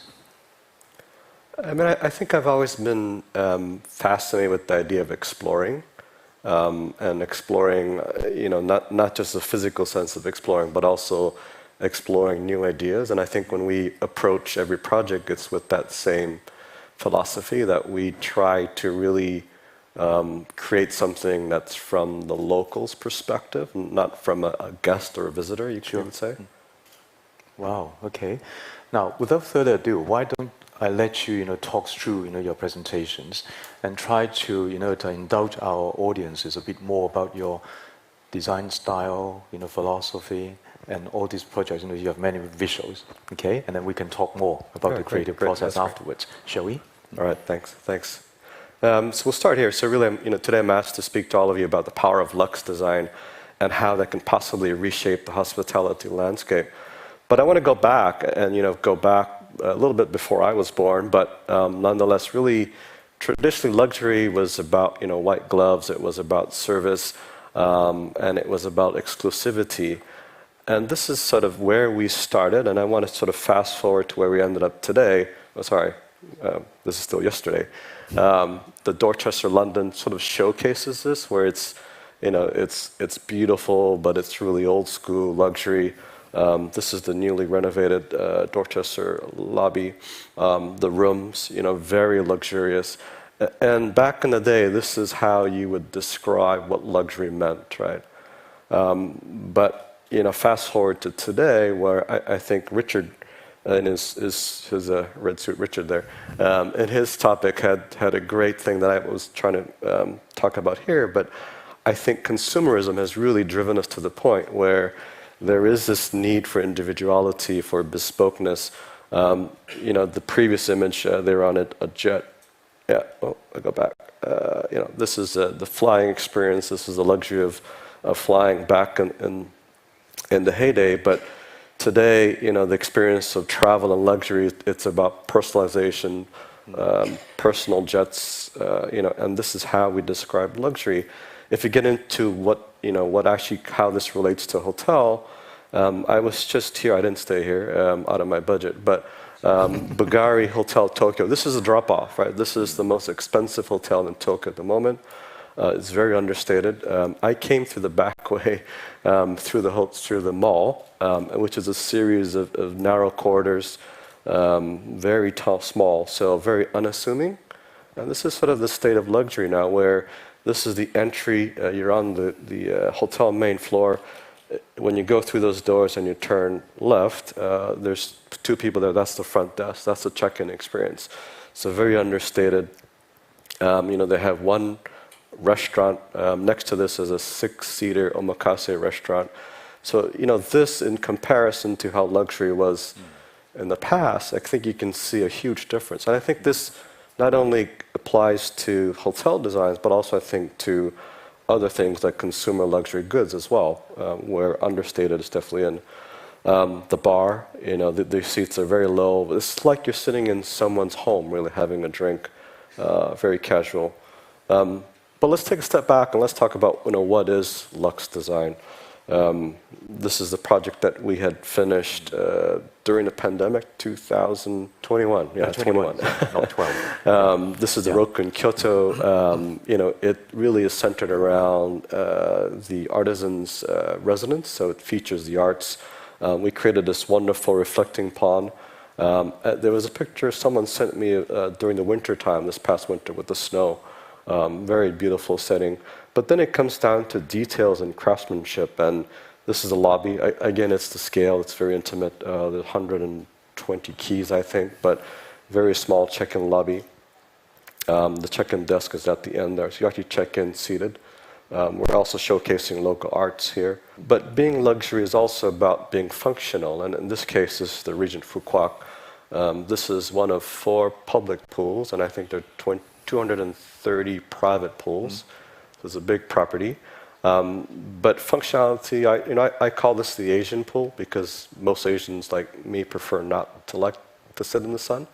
Speaker 10: I mean, I think I've always been fascinated with the idea of exploring. And exploring, not just the physical sense of exploring, but also exploring new ideas. And I think when we approach every project, it's with that same philosophy, that we try to really create something that's from the locals' perspective, not from a guest or a visitor, you could say.
Speaker 23: Wow, okay. Now, without further ado, why don't I let you, talk through, your presentations, and try to, to indulge our audiences a bit more about your design style, philosophy, and all these projects. You have many visuals, okay? And then we can talk more about the creative process afterwards. Shall we?
Speaker 10: All right, thanks. So we'll start here. So really, today I'm asked to speak to all of you about the power of luxe design and how that can possibly reshape the hospitality landscape. But I want to go back and, a little bit before I was born, but nonetheless, really, traditionally, luxury was about, white gloves, it was about service, and it was about exclusivity. And this is sort of where we started, and I want to sort of fast forward to where we ended up today. This is still yesterday. The Dorchester, London sort of showcases this, where it's beautiful, but it's really old school luxury. This is the newly renovated Dorchester lobby. The rooms, very luxurious. And back in the day, this is how you would describe what luxury meant, right? But fast forward to today, where I think Richard, in his red suit, Richard there, in his topic had a great thing that I was trying to talk about here. But I think consumerism has really driven us to the point where there is this need for individuality, for bespokeness. The previous image, they were on a jet. Yeah, I go back. This is the flying experience. This is the luxury of flying back in the heyday. But today, the experience of travel and luxury, it's about personalization, personal jets, and this is how we describe luxury. If you get into how this relates to a hotel, I was just here, I didn't stay here, out of my budget, but Bugari Hotel Tokyo, this is a drop-off, right? This is the most expensive hotel in Tokyo at the moment. It's very understated. I came through the back way, through the mall, which is a series of narrow corridors, very tall, small, so very unassuming. And this is sort of the state of luxury now, where this is the entry. You're on the hotel main floor. When you go through those doors and you turn left, there's two people there. That's the front desk. That's the check-in experience. So very understated. They have one restaurant. Next to this is a 6-seater omakase restaurant. So, this in comparison to how luxury was in the past, I think you can see a huge difference. And I think this not only applies to hotel designs, but also I think to other things like consumer luxury goods as well, where understated is definitely in. The bar, the seats are very low. It's like you're sitting in someone's home, really having a drink, very casual. But let's take a step back and let's talk about what is luxe design. This is the project that we had finished during the pandemic, 2021. Yeah, 21.
Speaker 23: Not 12.
Speaker 10: This is the Roku in Kyoto. It really is centered around the artisan's residence, so it features the arts. We created this wonderful reflecting pond. There was a picture someone sent me during the winter time, this past winter, with the snow. Very beautiful setting. But then it comes down to details and craftsmanship, and this is a lobby. Again, it's the scale. It's very intimate. There's 120 keys, I think, but very small check-in lobby. The check-in desk is at the end there, so you actually check in seated. We're also showcasing local arts here. But being luxury is also about being functional, and in this case, this is the Regent Fukuoka. This is one of 4 public pools, and I think there are 230 private pools. So it's a big property. But functionality, I call this the Asian pool because most Asians like me prefer not to like to sit in the sun.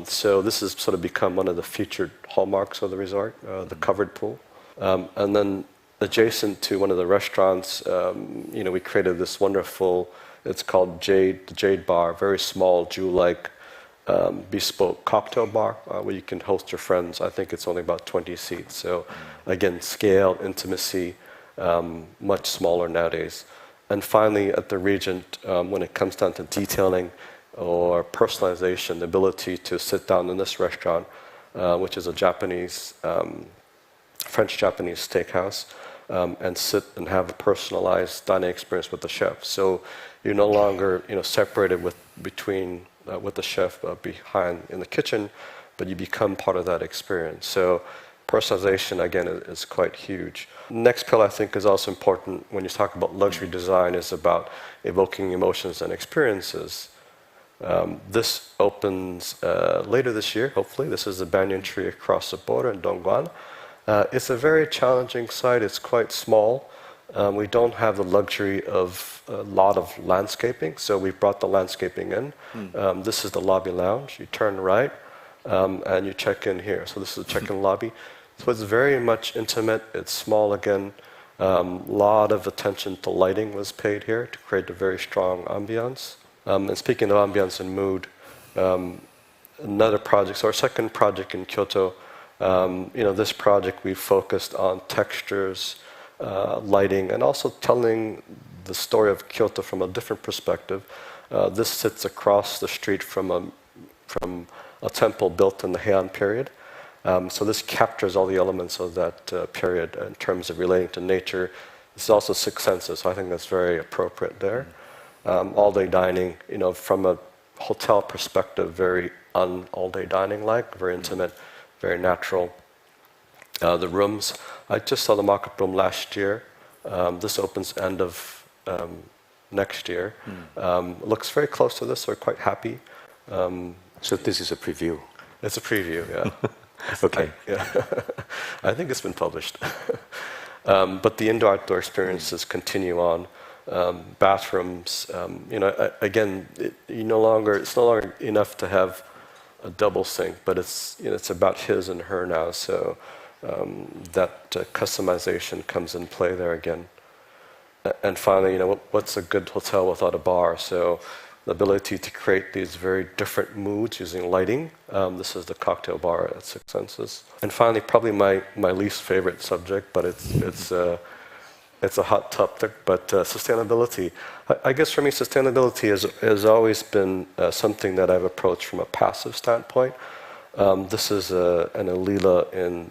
Speaker 10: So this has sort of become one of the featured hallmarks of the resort, the covered pool. And then adjacent to one of the restaurants, we created this wonderful, it's called the Jade Bar, very small, jewel-like bespoke cocktail bar where you can host your friends. I think it's only about 20 seats. So again, scale, intimacy, much smaller nowadays. And finally, at the Regent, when it comes down to detailing or personalization, the ability to sit down in this restaurant, which is a French-Japanese steakhouse, and sit and have a personalized dining experience with the chef. So you're no longer, separated with the chef behind in the kitchen, but you become part of that experience. So personalization, again, is quite huge. Next pillar, I think, is also important when you talk about luxury design, is about evoking emotions and experiences. This opens later this year, hopefully. This is the banyan tree across the border in Dongguan. It's a very challenging site. It's quite small. We don't have the luxury of a lot of landscaping, so we've brought the landscaping in. This is the lobby lounge. You turn right, and you check in here. So this is the check-in lobby. So it's very much intimate. It's small again. A lot of attention to lighting was paid here to create a very strong ambiance. And speaking of ambiance and mood, another project, so our second project in Kyoto, this project we focused on textures, lighting, and also telling the story of Kyoto from a different perspective. This sits across the street from a temple built in the Heian period. So this captures all the elements of that period in terms of relating to nature, This is also Six Senses, so I think that's very appropriate there. All-day dining, from a hotel perspective, very all-day dining-like, very intimate, very natural. The rooms, I just saw the mock-up room last year. This opens end of next year. Looks very close to this, so we're quite happy.
Speaker 23: So this is a preview?
Speaker 10: It's a preview, yeah.
Speaker 23: Okay.
Speaker 10: I think it's been published. But the indoor-outdoor experiences continue on. Bathrooms, again, it's no longer enough to have a double sink, but it's about his and her now. So that customization comes in play there again. And finally, what's a good hotel without a bar? So the ability to create these very different moods using lighting. This is the cocktail bar at Six Senses. And finally, probably my least favorite subject, but it's a hot topic, but sustainability. I guess for me, sustainability has always been something that I've approached from a passive standpoint. This is an Alila in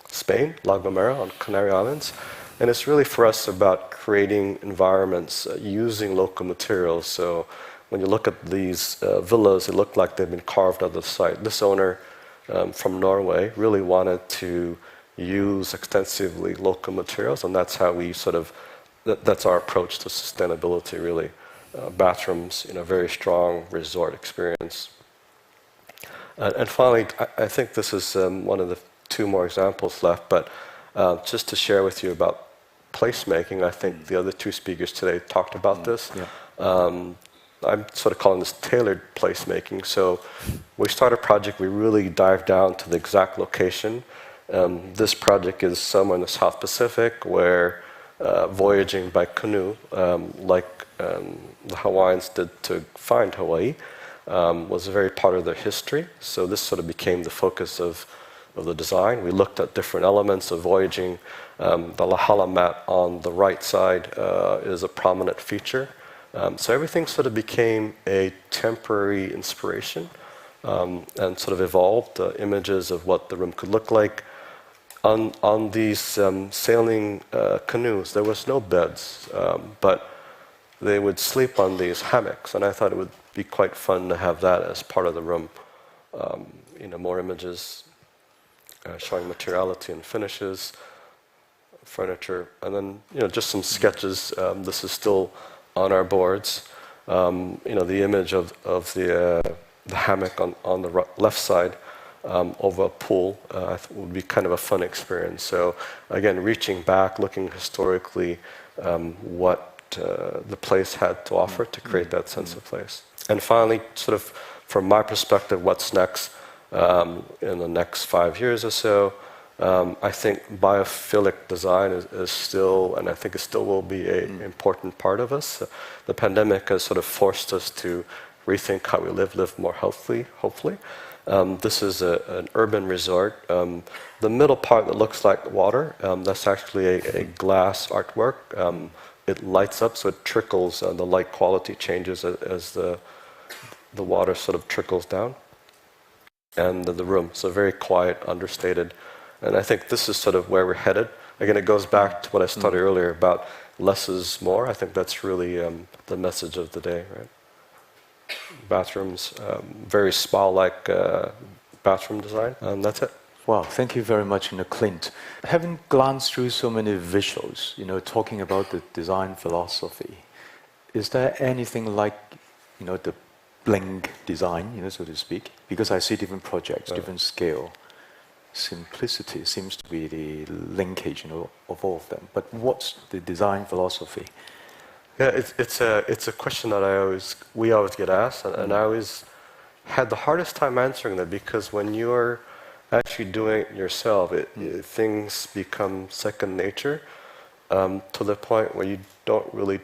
Speaker 10: Spain, La Gomera on Canary Islands. And it's really for us about creating environments using local materials. So when you look at these villas, they look like they've been carved out of the site. This owner from Norway really wanted to use extensively local materials, and that's how we that's our approach to sustainability, really. Bathrooms, very strong resort experience. And finally, I think this is one of the two more examples left, but just to share with you about placemaking, I think the other two speakers today talked about this. I'm sort of calling this tailored placemaking. So we start a project, we really dive down to the exact location. This project is somewhere in the South Pacific where voyaging by canoe, like the Hawaiians did to find Hawaii, was a very part of their history. So this sort of became the focus of the design. We looked at different elements of voyaging. The Lahala mat on the right side is a prominent feature. So everything sort of became a temporary inspiration and sort of evolved images of what the room could look like. On these sailing canoes, there was no beds, but they would sleep on these hammocks, and I thought it would be quite fun to have that as part of the room. More images showing materiality and finishes, furniture, and then just some sketches. This is still on our boards. The image of the hammock on the left side over a pool would be kind of a fun experience. So again, reaching back, looking historically what the place had to offer to create that sense of place. And finally, sort of from my perspective, what's next in the next 5 years or so? I think biophilic design is still, and I think it still will be an important part of us. The pandemic has sort of forced us to rethink how we live more healthily, hopefully. This is an urban resort. The middle part that looks like water, that's actually a glass artwork. It lights up, so it trickles, the light quality changes as the water sort of trickles down. And the room, so very quiet, understated. And I think this is sort of where we're headed. Again, it goes back to what I started earlier about less is more. I think that's really the message of the day, right? Bathrooms, very spa-like bathroom design, and that's it.
Speaker 23: Wow, thank you very much, Clint. Having glanced through so many visuals, talking about the design philosophy, is there anything like, the bling design, so to speak? Because I see different projects, different scale. Simplicity seems to be the linkage, of all of them. But what's the design philosophy?
Speaker 10: Yeah, it's a question that we always get asked, and I always had the hardest time answering that, because when you're actually doing it yourself, things become second nature to the point where you don't really.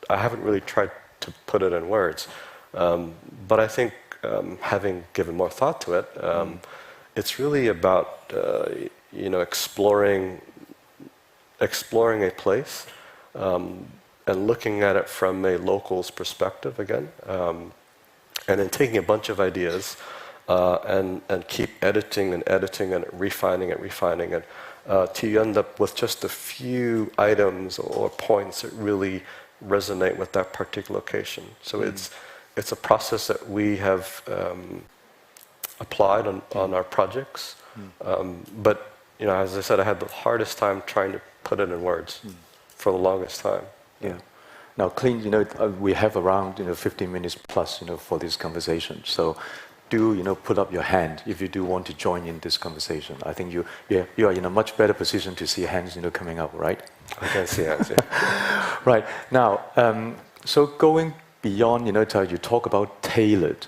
Speaker 10: I haven't really tried to put it in words, but I think having given more thought to it, it's really about exploring a place. And looking at it from a local's perspective again, and then taking a bunch of ideas and keep editing and refining it, till you end up with just a few items or points that really resonate with that particular location. So it's a process that we have applied on our projects. But as I said, I had the hardest time trying to put it in words for the longest time.
Speaker 23: Yeah. Now, Clint, we have around 15 minutes plus, for this conversation. So, do put up your hand if you do want to join in this conversation. I think you are in a much better position to see hands, coming up, right?
Speaker 10: I can see hands. Yeah.
Speaker 23: Right now, so going beyond, you talk about tailored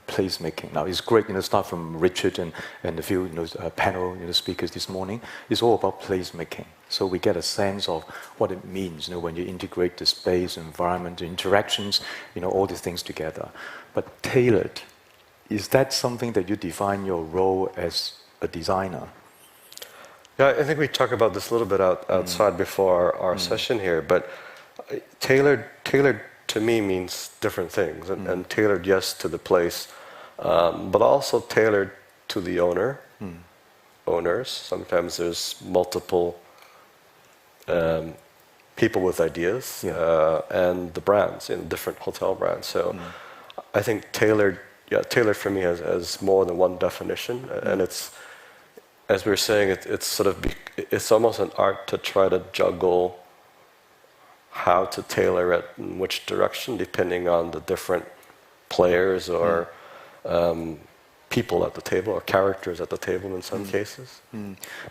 Speaker 23: placemaking. Now, it's great, start from Richard and a few, panel speakers this morning. It's all about placemaking. So we get a sense of what it means, when you integrate the space, environment, the interactions, all these things together. But tailored, is that something that you define your role as a designer?
Speaker 10: Yeah, I think we talked about this a little bit outside before our session here, but tailored to me means different things, and tailored, yes, to the place, but also tailored to the owners. Sometimes there's multiple people with ideas, and the brands, different hotel brands. So I think tailored for me has more than one definition, and it's, as we were saying, it's almost an art to try to juggle how to tailor it in which direction, depending on the different players or people at the table, or characters at the table in some cases.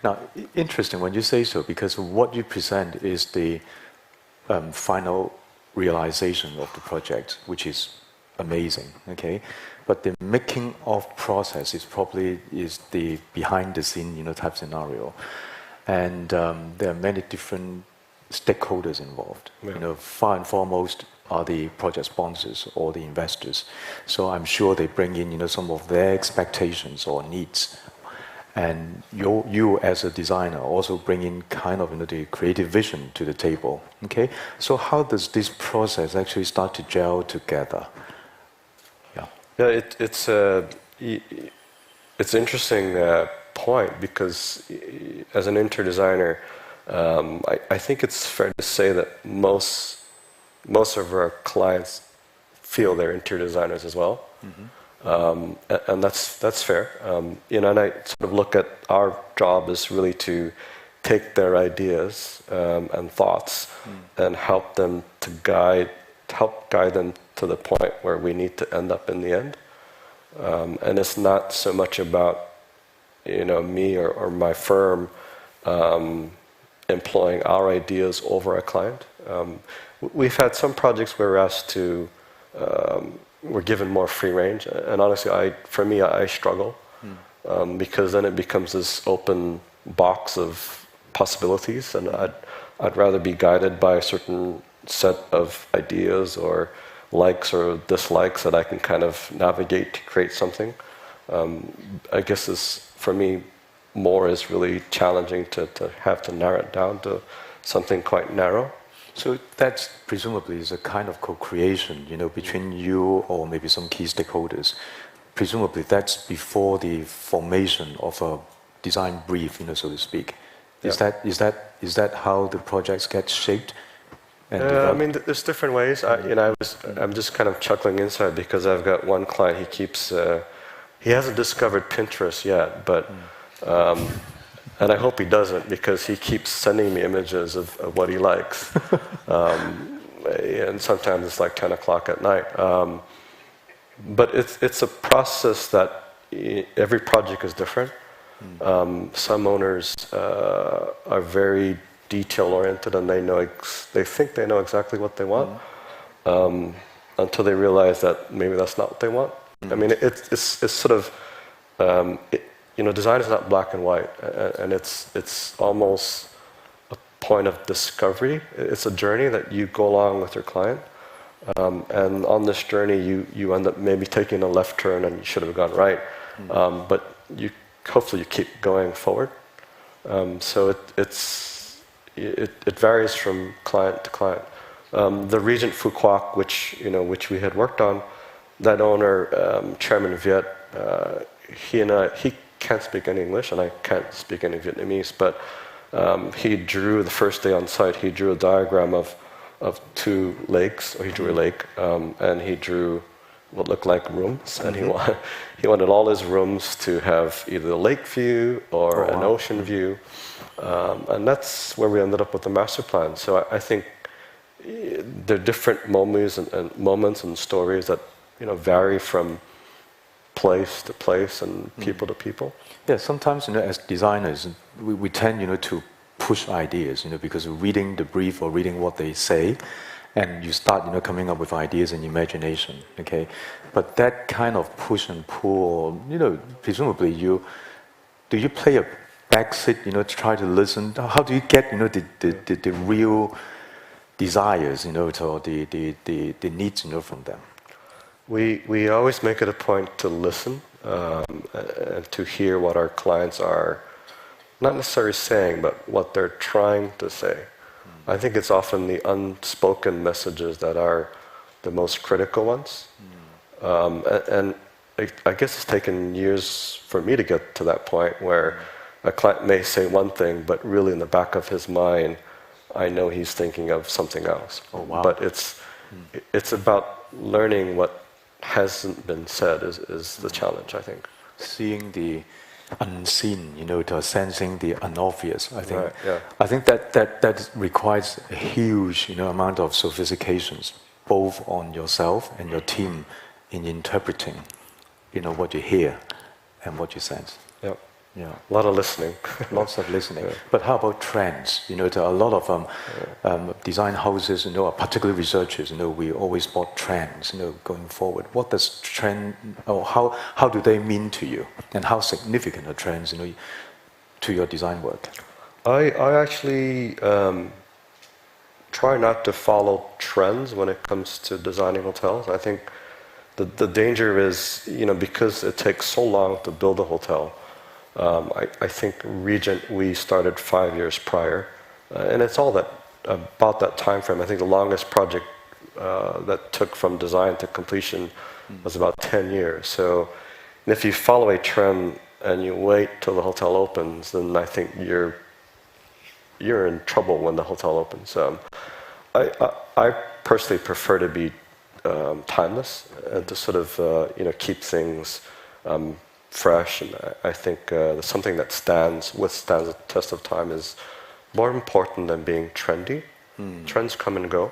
Speaker 23: Now, interesting when you say so, because what you present is the final realization of the project, which is amazing, okay? But the making of process is probably the behind the scene, type scenario. And there are many different stakeholders involved. Far and foremost are the project sponsors or the investors. So I'm sure they bring in, some of their expectations or needs. And you as a designer also bring in kind of the creative vision to the table. Okay, so how does this process actually start to gel together?
Speaker 10: Yeah, it's an interesting point, because as an interior designer, I think it's fair to say that most of our clients feel they're interior designers as well, and that's fair. And I sort of look at our job as really to take their ideas and thoughts and help guide them to the point where we need to end up in the end. And it's not so much about me or my firm employing our ideas over a client. We've had some projects where we're asked to, we're given more free range, and honestly, for me, I struggle, because then it becomes this open box of possibilities, and I'd rather be guided by a certain set of ideas or likes or dislikes that I can kind of navigate to create something. I guess for me, more is really challenging to have to narrow it down to something quite narrow.
Speaker 23: So that's presumably is a kind of co-creation, between you or maybe some key stakeholders. Presumably that's before the formation of a design brief, so to speak. Is that how the projects get shaped?
Speaker 10: I mean, there's different ways. I'm just kind of chuckling inside, because I've got one client. He hasn't discovered Pinterest yet, but and I hope he doesn't, because he keeps sending me images of what he likes, and sometimes it's like 10 o'clock at night. But it's a process that every project is different. Some owners are very detail-oriented, and they think they know exactly what they want, until they realize that maybe that's not what they want. I mean, it's sort of, design is not black and white, and it's almost a point of discovery. It's a journey that you go along with your client, and on this journey, you end up maybe taking a left turn, and you should have gone right, but hopefully you keep going forward. So it varies from client to client. The Regent Phu Quoc, which we had worked on, that owner, Chairman Viet, he can't speak any English and I can't speak any Vietnamese, but he drew, the first day on site, he drew a diagram of two lakes, or he drew a lake, and he drew what looked like rooms, and he wanted all his rooms to have either a lake view or an ocean view, and that's where we ended up with the master plan. So I think there are different moments and stories that vary from place to place and people to people.
Speaker 23: Yeah, sometimes as designers, we tend to push ideas, because reading the brief or reading what they say, and you start coming up with ideas and imagination. Okay, but that kind of push and pull, presumably do you play a backseat, to try to listen? How do you get the real desires, or the needs, from them?
Speaker 10: We always make it a point to listen and to hear what our clients are not necessarily saying, but what they're trying to say. I think it's often the unspoken messages that are the most critical ones. And I guess it's taken years for me to get to that point where a client may say one thing, but really in the back of his mind, I know he's thinking of something else. Oh, wow. But it's about learning what hasn't been said is the challenge, I think.
Speaker 23: Seeing the unseen, to sensing the unobvious. I think.
Speaker 10: Right, yeah.
Speaker 23: I think that requires a huge, amount of sophistications, both on yourself and your team, in interpreting, what you hear and what you sense.
Speaker 10: Yep.
Speaker 23: Yeah.
Speaker 10: A lot of listening.
Speaker 23: Lots of listening. Yeah. But how about trends? There are a lot of design houses, particularly researchers, we always spot trends, going forward. What does trend, or how do they mean to you? And how significant are trends, to your design work?
Speaker 10: I actually try not to follow trends when it comes to designing hotels. I think the danger is, because it takes so long to build a hotel. I think Regent, we started 5 years prior, and it's all about that time frame. I think the longest project that took from design to completion was about 10 years. So if you follow a trend and you wait till the hotel opens, then I think you're in trouble when the hotel opens. I personally prefer to be timeless and to sort of keep things fresh, and I think something that withstands the test of time is more important than being trendy. Trends come and go,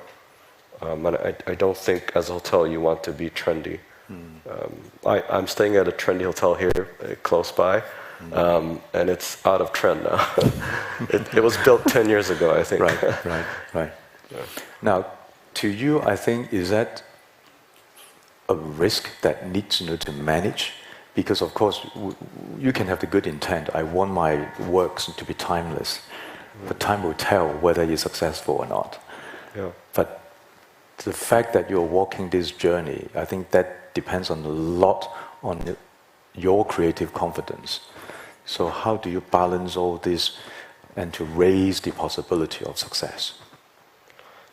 Speaker 10: and I don't think as a hotel you want to be trendy. I'm staying at a trendy hotel here close by, and it's out of trend now. It was built 10 years ago, I think.
Speaker 23: Right. Yeah. Now, to you, I think, is that a risk that needs to manage? Because, of course, you can have the good intent. I want my works to be timeless. But time will tell whether you're successful or not.
Speaker 10: Yeah.
Speaker 23: But the fact that you're walking this journey, I think that depends on a lot on your creative confidence. So how do you balance all this and to raise the possibility of success?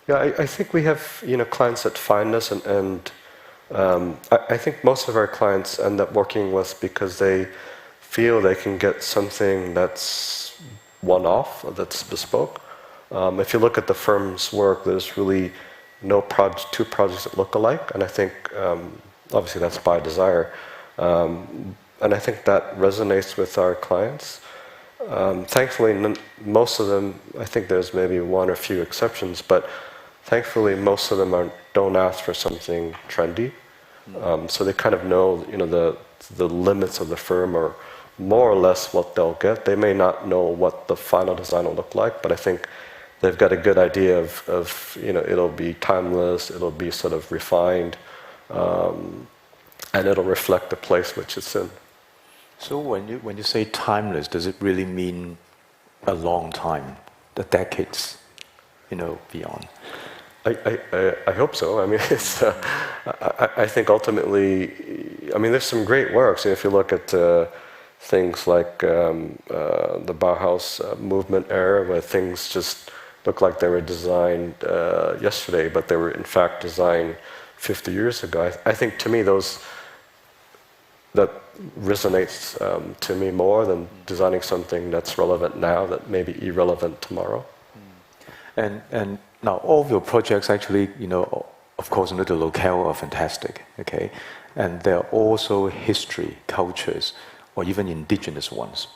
Speaker 10: Yeah, I think we have clients that find us and I think most of our clients end up working with us because they feel they can get something that's one-off, that's bespoke. If you look at the firm's work, there's really two projects that look alike, and I think obviously that's by desire. And I think that resonates with our clients. Thankfully, most of them, I think there's maybe one or a few exceptions, but thankfully most of them don't ask for something trendy. So they kind of know, the limits of the firm or more or less what they'll get. They may not know what the final design will look like, but I think they've got a good idea of it'll be timeless, it'll be sort of refined, and it'll reflect the place which it's in.
Speaker 23: So when you say timeless, does it really mean a long time, the decades, beyond?
Speaker 10: I hope so. I mean, I think ultimately, there's some great works. If you look at things like the Bauhaus movement era, where things just look like they were designed yesterday, but they were in fact designed 50 years ago. I think to me resonates to me more than designing something that's relevant now that may be irrelevant tomorrow.
Speaker 23: And now all of your projects actually, of course, the locale are fantastic, okay? And there are also history, cultures, or even indigenous ones,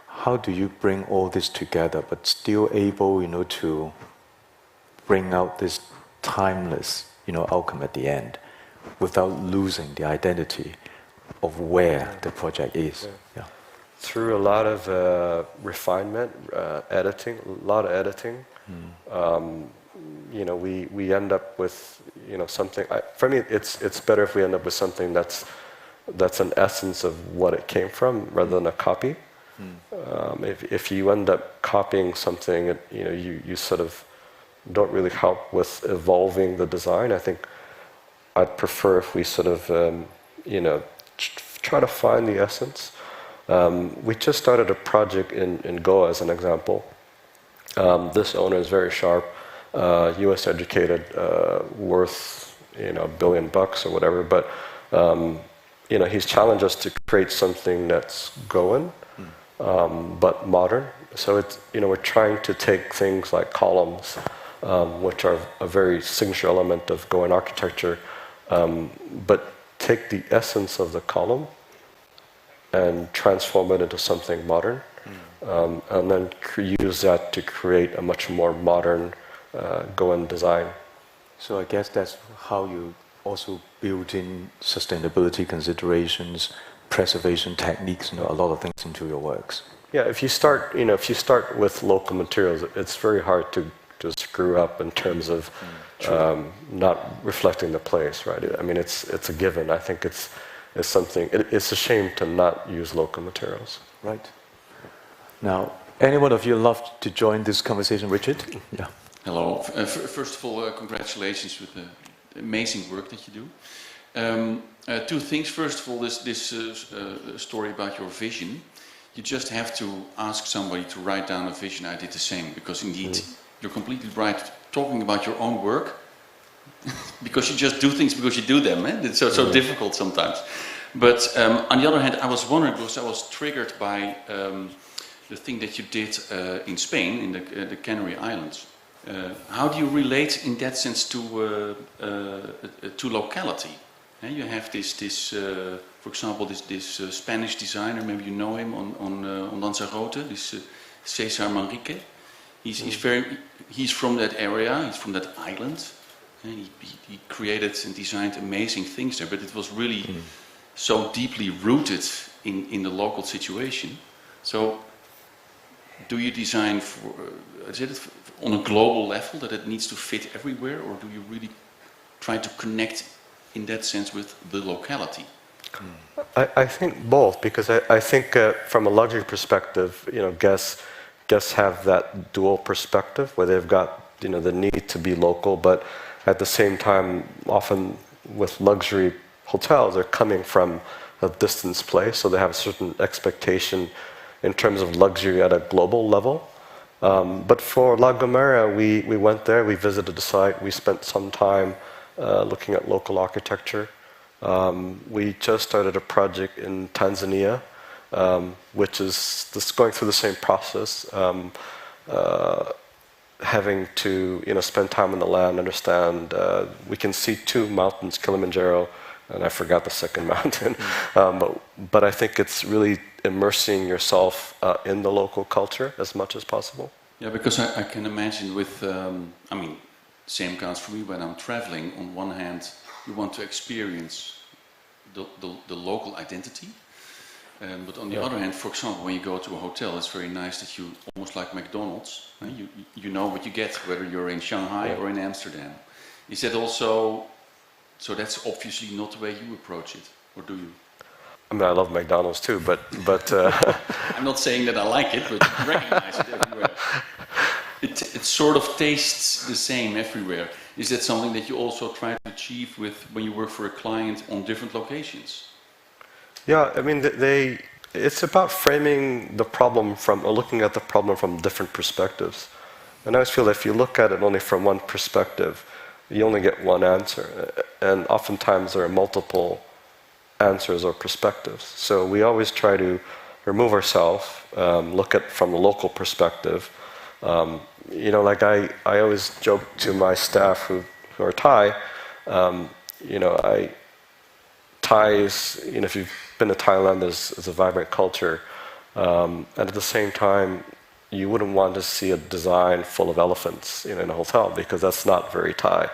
Speaker 23: how do you bring all this together but still able, to bring out this timeless, outcome at the end without losing the identity of where the project is? Yeah.
Speaker 10: Through a lot of refinement, editing, a lot of editing, we end up with something. For me, it's better if we end up with something that's an essence of what it came from rather than a copy. If you end up copying something, you sort of don't really help with evolving the design. I think I'd prefer if we sort of, try to find the essence. We just started a project in Goa, as an example. This owner is very sharp, U.S. educated, worth $1 billion or whatever. But he's challenged us to create something that's Goan, but modern. So it's we're trying to take things like columns, which are a very signature element of Goan architecture, but take the essence of the column and transform it into something modern, and then use that to create a much more modern Goan design.
Speaker 23: So I guess that's how you also build in sustainability considerations, preservation techniques, a lot of things into your works.
Speaker 10: Yeah, if you start with local materials, it's very hard to screw up in terms of not reflecting the place, right? I mean, it's a given. I think it's something. It's a shame to not use local materials.
Speaker 23: Right. Now, any one of you love to join this conversation, Richard? Yeah.
Speaker 16: Hello. First of all, congratulations with the amazing work that you do. Two things. First of all, this story about your vision. You just have to ask somebody to write down a vision. I did the same, because indeed, you're completely right talking about your own work, because you just do things because you do them. It's so difficult sometimes. But on the other hand, I was wondering, because I was triggered by the thing that you did in Spain, in the Canary Islands. How do you relate in that sense to locality? You have this for example, this Spanish designer, maybe you know him on Lanzarote, this Cesar Marieke. He's from that area, he's from that island. And he created and designed amazing things there, but it was really so deeply rooted in the local situation. So, do you design on a global level that it needs to fit everywhere, or do you really try to connect in that sense with the locality?
Speaker 10: I think both, because I think from a luxury perspective, guests have that dual perspective where they've got the need to be local, but at the same time, often with luxury hotels, they're coming from a distance place, so they have a certain expectation in terms of luxury at a global level. But for La Gomera, we went there, we visited the site, we spent some time looking at local architecture. We just started a project in Tanzania, which is just going through the same process, having to spend time in the land, understand. We can see two mountains, Kilimanjaro, and I forgot the second mountain. But I think it's really immersing yourself in the local culture as much as possible.
Speaker 16: Yeah, because I can imagine with, same counts for me when I'm traveling. On one hand, you want to experience the local identity. But on the other hand, for example, when you go to a hotel, it's very nice that you, almost like McDonald's, you know what you get, whether you're in Shanghai or in Amsterdam. Is that also, so that's obviously not the way you approach it, or do you?
Speaker 10: I mean, I love McDonald's too, but
Speaker 16: I'm not saying that I like it, but recognize it everywhere. It sort of tastes the same everywhere. Is that something that you also try to achieve with when you work for a client on different locations?
Speaker 10: Yeah, I mean, it's about framing the problem or looking at the problem from different perspectives. And I always feel that if you look at it only from one perspective, you only get one answer. And oftentimes there are multiple answers or perspectives. So we always try to remove ourselves, look at from a local perspective. You know, like I always joke to my staff who are Thai, you know, Thai is, you know, if you've been to Thailand, is a vibrant culture. And at the same time, you wouldn't want to see a design full of elephants, you know, in a hotel, because that's not very Thai.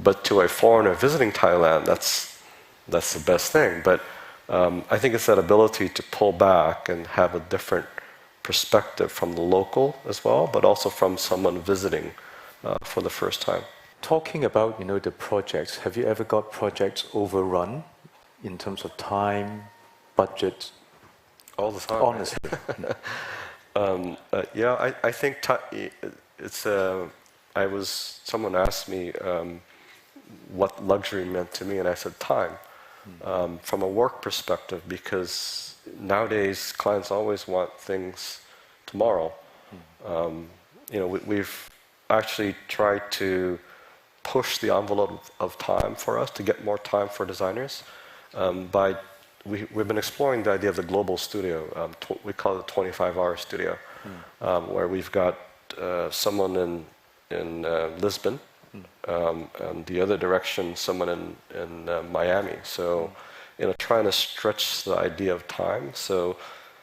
Speaker 10: But to a foreigner visiting Thailand, that's the best thing. But I think it's that ability to pull back and have a different perspective from the local as well, but also from someone visiting for the first time.
Speaker 23: Talking about, you know, the projects, have you ever got projects overrun in terms of time, budget?
Speaker 10: All the time.
Speaker 23: Honestly.
Speaker 10: Yeah, I think it's someone asked me what luxury meant to me, and I said time. From a work perspective, because nowadays clients always want things tomorrow. You know, we've actually tried to push the envelope of time for us to get more time for designers. We've been exploring the idea of the global studio. We call it a 25-hour studio, where we've got someone in Lisbon, and the other direction, someone in Miami. So, you know, trying to stretch the idea of time. So,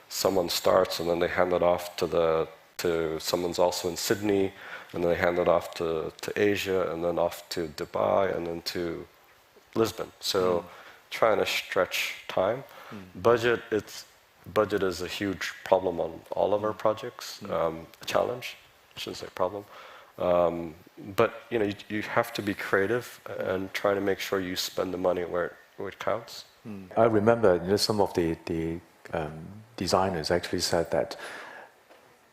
Speaker 10: someone starts and then they hand it off to someone's also in Sydney, and then they hand it off to Asia, and then off to Dubai, and then to Lisbon. So, trying to stretch time. Budget is a huge problem on all of our projects. A challenge, I shouldn't say problem. But you know, you have to be creative and try to make sure you spend the money where it counts.
Speaker 23: I remember, you know, some of the designers actually said that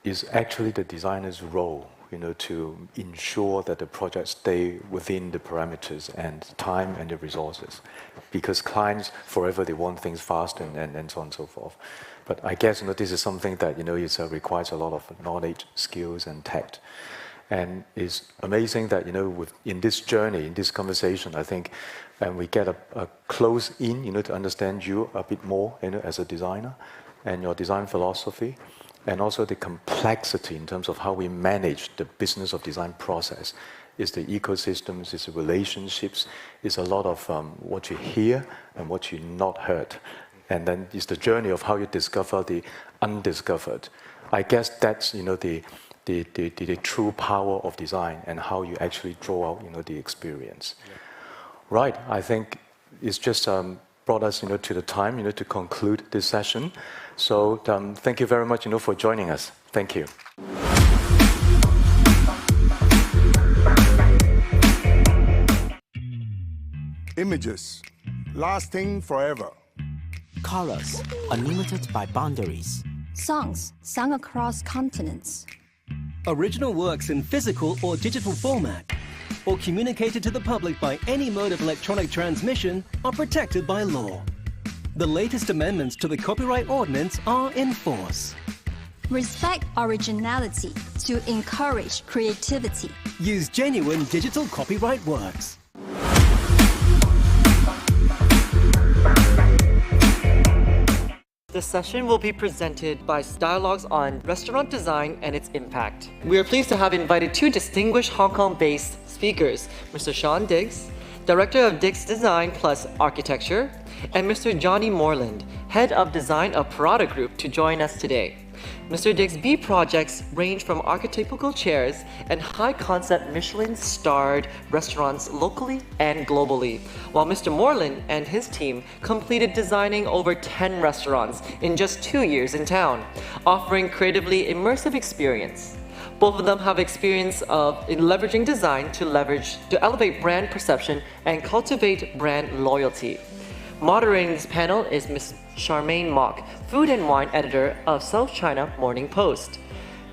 Speaker 23: it's actually the designer's role, you know, to ensure that the projects stay within the parameters and time and the resources, because clients forever they want things fast and so on and so forth. But I guess, you know, this is something that, you know, requires a lot of knowledge, skills, and tact. And it's amazing that, you know, in this journey, in this conversation, I think, and we get a close in, you know, to understand you a bit more, you know, as a designer, and your design philosophy, and also the complexity in terms of how we manage the business of design process. It's the ecosystems, it's the relationships, it's a lot of what you hear and what you not heard. And then it's the journey of how you discover the undiscovered. I guess that's, you know, the true power of design and how you actually draw out, you know, the experience. Yeah. Right, I think it's just brought us, you know, to the time, you know, to conclude this session. So thank you very much, you know, for joining us. Thank you.
Speaker 11: Images, lasting forever.
Speaker 12: Colors, unlimited by boundaries.
Speaker 13: Songs, sung across continents.
Speaker 24: Original works in physical or digital format, or communicated to the public by any mode of electronic transmission, are protected by law. The latest amendments to the Copyright Ordinance are in force.
Speaker 13: Respect originality to encourage creativity.
Speaker 24: Use genuine digital copyright works.
Speaker 1: The session will be presented by Dialogues on Restaurant Design and its Impact. We are pleased to have invited two distinguished Hong Kong-based speakers, Mr. Sean Diggs, Director of Diggs Design Plus Architecture, and Mr. Johnny Moreland, Head of Design of Parada Group, to join us today. Mr. Diggs' B projects range from archetypical chairs and high-concept Michelin-starred restaurants locally and globally, while Mr. Moreland and his team completed designing over 10 restaurants in just 2 years in town, offering creatively immersive experience. Both of them have experience in leveraging design to elevate brand perception and cultivate brand loyalty. Moderating this panel is Ms. Charmaine Mock, Food and Wine Editor of South China Morning Post,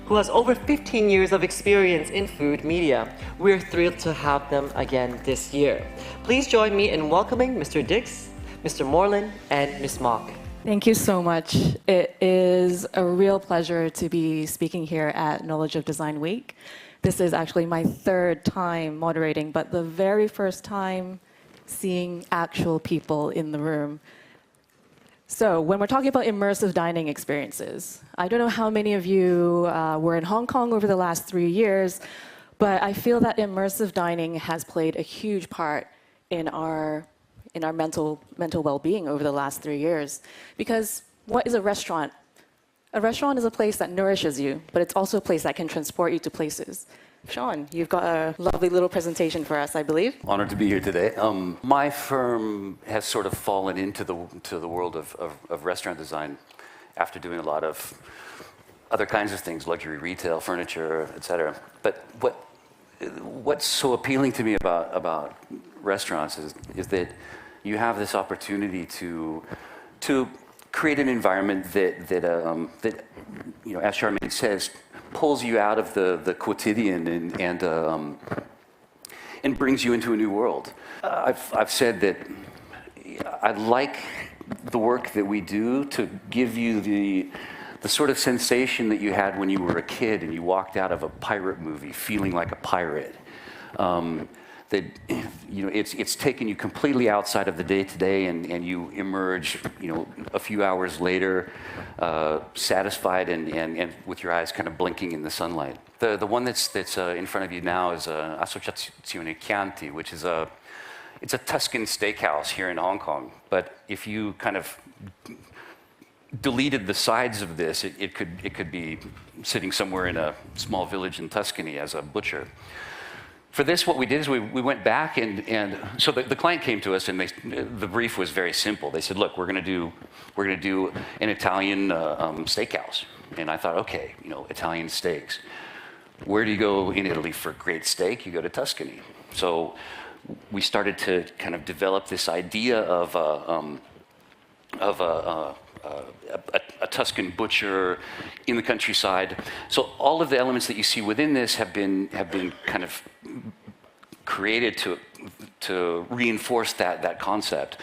Speaker 1: who has over 15 years of experience in food media. We're thrilled to have them again this year. Please join me in welcoming Mr. Diggs, Mr. Moreland, and Ms. Mock.
Speaker 25: Thank you so much. It is a real pleasure to be speaking here at Knowledge of Design Week. This is actually my third time moderating, but the very first time seeing actual people in the room. So when we're talking about immersive dining experiences, I don't know how many of you were in Hong Kong over the last 3 years, but I feel that immersive dining has played a huge part in our mental well-being over the last 3 years. Because what is a restaurant? A restaurant is a place that nourishes you, but it's also a place that can transport you to places. Sean, you've got a lovely little presentation for us, I believe.
Speaker 7: Honored to be here today. My firm has sort of fallen into the world of restaurant design after doing a lot of other kinds of things, luxury retail, furniture, etc. But what's so appealing to me about restaurants is that you have this opportunity to create an environment that you know, as Charmaine says, pulls you out of the quotidian and brings you into a new world. I've said that I'd like the work that we do to give you the sort of sensation that you had when you were a kid and you walked out of a pirate movie feeling like a pirate. That, you know, it's taken you completely outside of the day-to-day and you emerge, you know, a few hours later, satisfied and with your eyes kind of blinking in the sunlight. The one that's in front of you now is Associazione Chianti, which is it's a Tuscan steakhouse here in Hong Kong. But if you kind of deleted the sides of this, it could be sitting somewhere in a small village in Tuscany as a butcher. For this, what we did is we went back and so the client came to us and the brief was very simple. They said, look, we're going to do an Italian steakhouse. And I thought, okay, you know, Italian steaks. Where do you go in Italy for great steak? You go to Tuscany. So we started to kind of develop this idea of a Tuscan butcher in the countryside. So all of the elements that you see within this have been kind of created to reinforce that concept.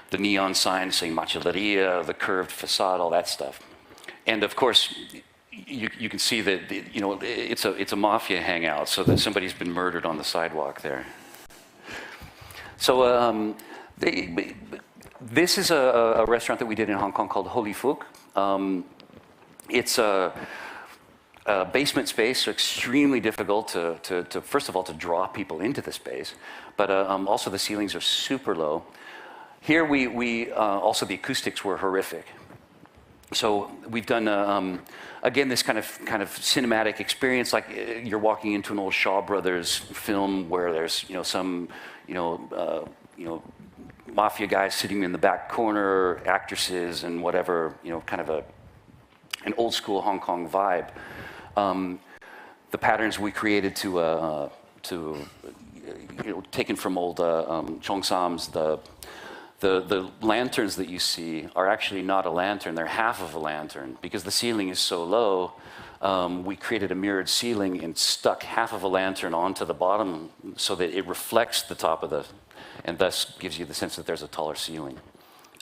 Speaker 7: The neon signs saying macelleria, the curved facade, all that stuff. And of course, you can see that you know it's a mafia hangout, so that somebody's been murdered on the sidewalk there. So this is a restaurant that we did in Hong Kong called Holy Fook. It's a basement space, so extremely difficult to first of all, to draw people into the space, but also the ceilings are super low. Here we also the acoustics were horrific. So we've done, again, this kind of cinematic experience, like you're walking into an old Shaw Brothers film where there's, you know, some, mafia guys sitting in the back corner, actresses and whatever, you know, kind of an old school Hong Kong vibe. The patterns we created taken from old Chong Sam's, the lanterns that you see are actually not a lantern, they're half of a lantern. Because the ceiling is so low, we created a mirrored ceiling and stuck half of a lantern onto the bottom so that it reflects the top of and thus gives you the sense that there's a taller ceiling.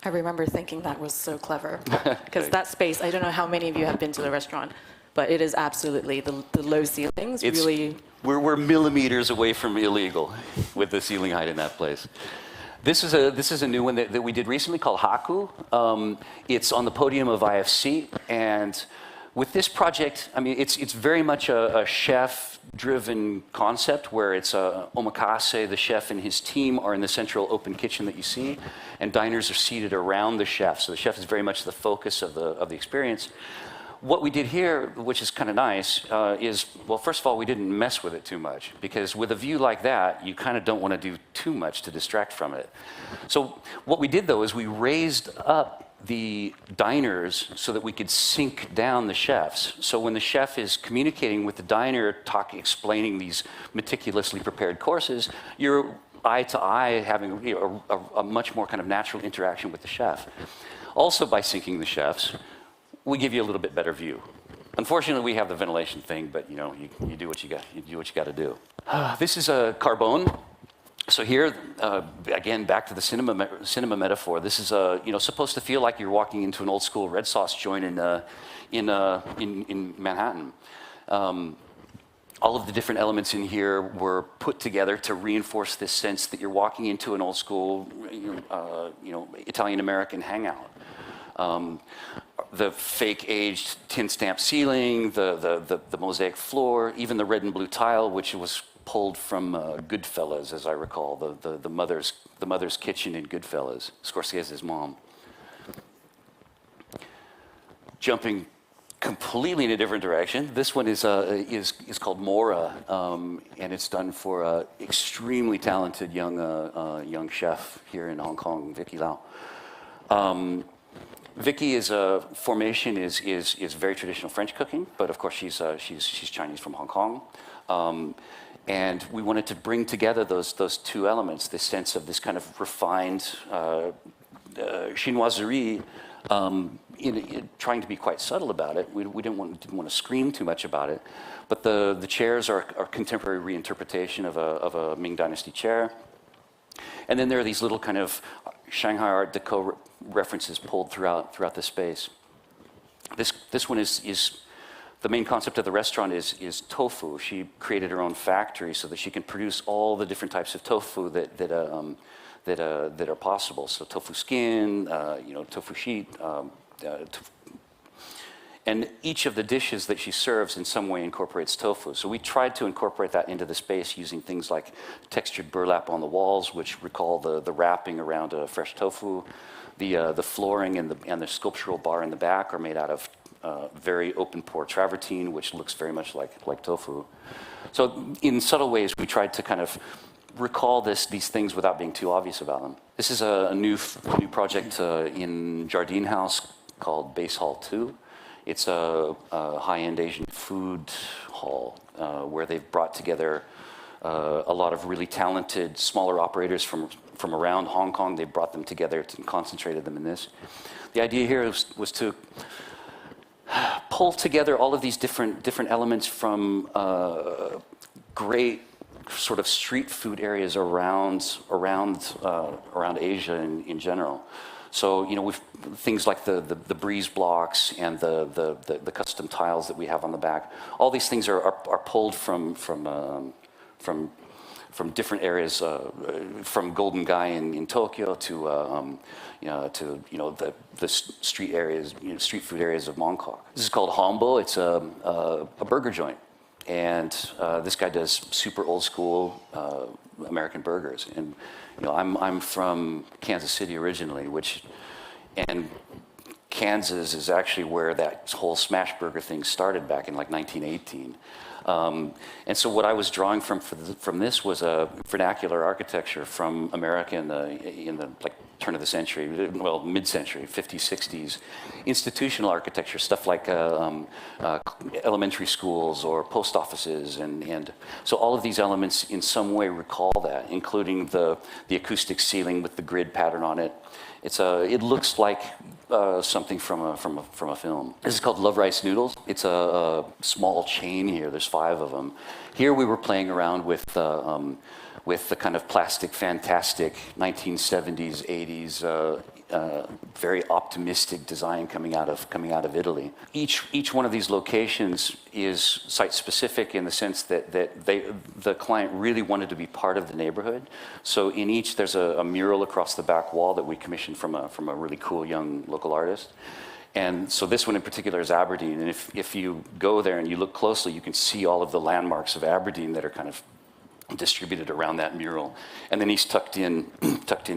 Speaker 25: I remember thinking that was so clever. Because that space, I don't know how many of you have been to the restaurant, but it is absolutely, the low ceilings really...
Speaker 7: We're millimeters away from illegal with the ceiling height in that place. This is a new one that we did recently called Haku. It's on the podium of IFC, and with this project, I mean, it's very much a chef-driven concept where it's omakase. The chef and his team are in the central open kitchen that you see, and diners are seated around the chef. So the chef is very much the focus of the experience. What we did here, which is kind of nice, is, well, first of all, we didn't mess with it too much, because with a view like that, you kind of don't want to do too much to distract from it. So what we did, though, is we raised up the diners so that we could sync down the chefs. So when the chef is communicating with the diner, explaining these meticulously prepared courses, you're eye to eye having a much more kind of natural interaction with the chef. Also, by syncing the chefs, we give you a little bit better view. Unfortunately, we have the ventilation thing, but you know, you do what you got. You do what you got to do. This is a Carbone. So here, again, back to the cinema metaphor. This is supposed to feel like you're walking into an old school red sauce joint in Manhattan. all of the different elements in here were put together to reinforce this sense that you're walking into an old school, Italian-American hangout. The fake aged tin stamp ceiling, the mosaic floor, even the red and blue tile, which was pulled from Goodfellas, as I recall, the mother's kitchen in Goodfellas, Scorsese's mom. Jumping completely in a different direction. This one is called Mora, and it's done for an extremely talented young chef here in Hong Kong, Vicky Lau. Vicky is formation is very traditional French cooking, but of course she's Chinese from Hong Kong, and we wanted to bring together those two elements, this sense of this kind of refined chinoiserie. In trying to be quite subtle about it, we didn't want to scream too much about it, but the chairs are a contemporary reinterpretation of a Ming Dynasty chair, and then there are these little kind of Shanghai Art Deco references pulled throughout the space. This one is the main concept of the restaurant is tofu. She created her own factory so that she can produce all the different types of tofu that are possible. So tofu skin, tofu sheet, and each of the dishes that she serves in some way incorporates tofu. So we tried to incorporate that into the space using things like textured burlap on the walls, which recall the wrapping around a fresh tofu. The flooring and the sculptural bar in the back are made out of very open pore travertine, which looks very much like tofu. So in subtle ways, we tried to kind of recall these things without being too obvious about them. This is a new project in Jardine House called Base Hall 2. It's a high-end Asian food hall where they've brought together a lot of really talented smaller operators from around Hong Kong. They brought them together and concentrated them in this. The idea here was to pull together all of these different elements from great sort of street food areas around Asia in general. So we've things like the breeze blocks and the custom tiles that we have on the back. All these things are pulled from different areas, from Golden Gai in Tokyo to the street areas, street food areas of Mongkok. This is called Hombo. It's a burger joint. And this guy does super old school American burgers. And I'm from Kansas City originally, and Kansas is actually where that whole smash burger thing started back in like 1918. And so what I was drawing from this was a vernacular architecture from America in the like turn of the century, well, mid-century, 50s, 60s, institutional architecture, stuff like elementary schools or post offices, and so all of these elements in some way recall that, including the acoustic ceiling with the grid pattern on it. It looks like something from a film. This is called Love Rice Noodles. It's a small chain here. There's 5 of them. Here we were playing around with the kind of plastic, fantastic 1970s, 80s, very optimistic design coming out of Italy. Each one of these locations is site-specific in the sense that the client really wanted to be part of the neighborhood. So in each, there's a mural across the back wall that we commissioned from a really cool young local artist. And so this one in particular is Aberdeen. And if you go there and you look closely, you can see all of the landmarks of Aberdeen that are kind of distributed around that mural. And then he's tucked in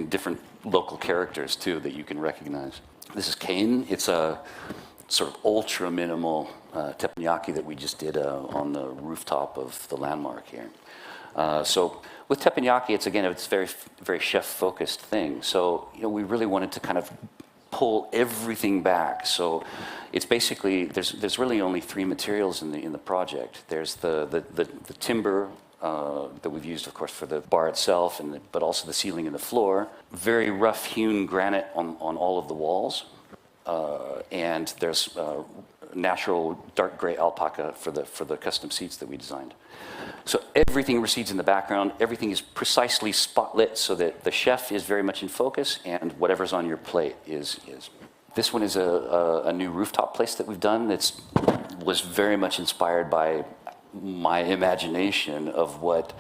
Speaker 7: different local characters too that you can recognize. This is Kane. It's a sort of ultra minimal teppanyaki that we just did on the rooftop of the landmark here. So with teppanyaki, it's very, very chef focused thing. So we really wanted to kind of pull everything back. So it's basically there's really only 3 materials in the project. There's the timber that we've used, of course, for the bar itself, but also the ceiling and the floor. Very rough hewn granite on all of the walls, and there's natural dark gray alpaca for the custom seats that we designed. So everything recedes in the background. Everything is precisely spotlit so that the chef is very much in focus, and whatever's on your plate is. This one is a new rooftop place that we've done that was very much inspired by my imagination of what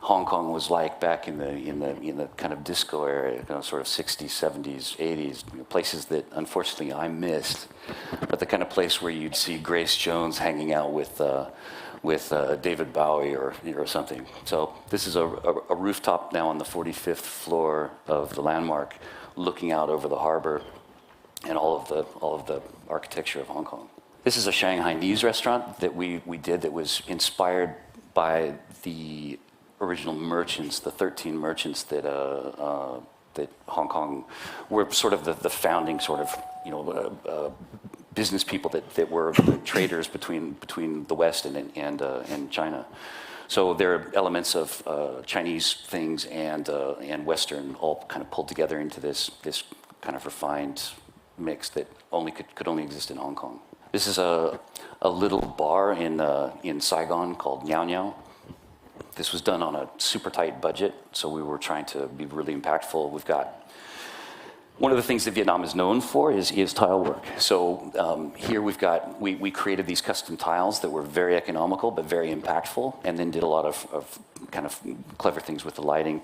Speaker 7: Hong Kong was like back in the kind of disco era, you know, sort of 60s, 70s, 80s, you know, places that unfortunately I missed, but the kind of place where you'd see Grace Jones hanging out with David Bowie or something. So this is a rooftop now on the 45th floor of the Landmark, looking out over the harbor and all of the architecture of Hong Kong. This is a Shanghainese restaurant that we did that was inspired by the original merchants, the 13 merchants that Hong Kong were sort of the founding sort of, you know, business people that were traders between the West and China. So there are elements of Chinese things and Western all kind of pulled together into this kind of refined mix that could only exist in Hong Kong. This is a little bar in Saigon called Niao Niao. This was done on a super tight budget, so we were trying to be really impactful. We've got one of the things that Vietnam is known for is tile work. So here we created these custom tiles that were very economical but very impactful, and then did a lot of kind of clever things with the lighting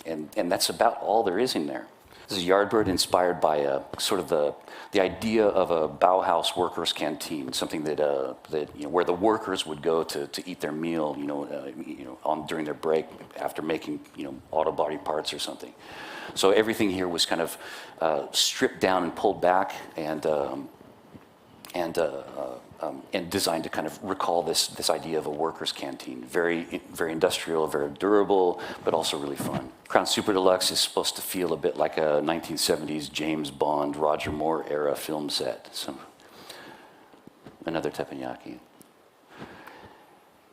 Speaker 7: and that's about all there is in there. This is a Yardbird inspired by sort of the idea of a Bauhaus workers' canteen, something that you know, where the workers would go to eat their meal, during their break after making, you know, auto body parts or something. So everything here was kind of stripped down and pulled back and designed to kind of recall this idea of a workers' canteen. Very, very industrial, very durable, but also really fun. Crown Super Deluxe is supposed to feel a bit like a 1970s James Bond, Roger Moore era film set. So another teppanyaki.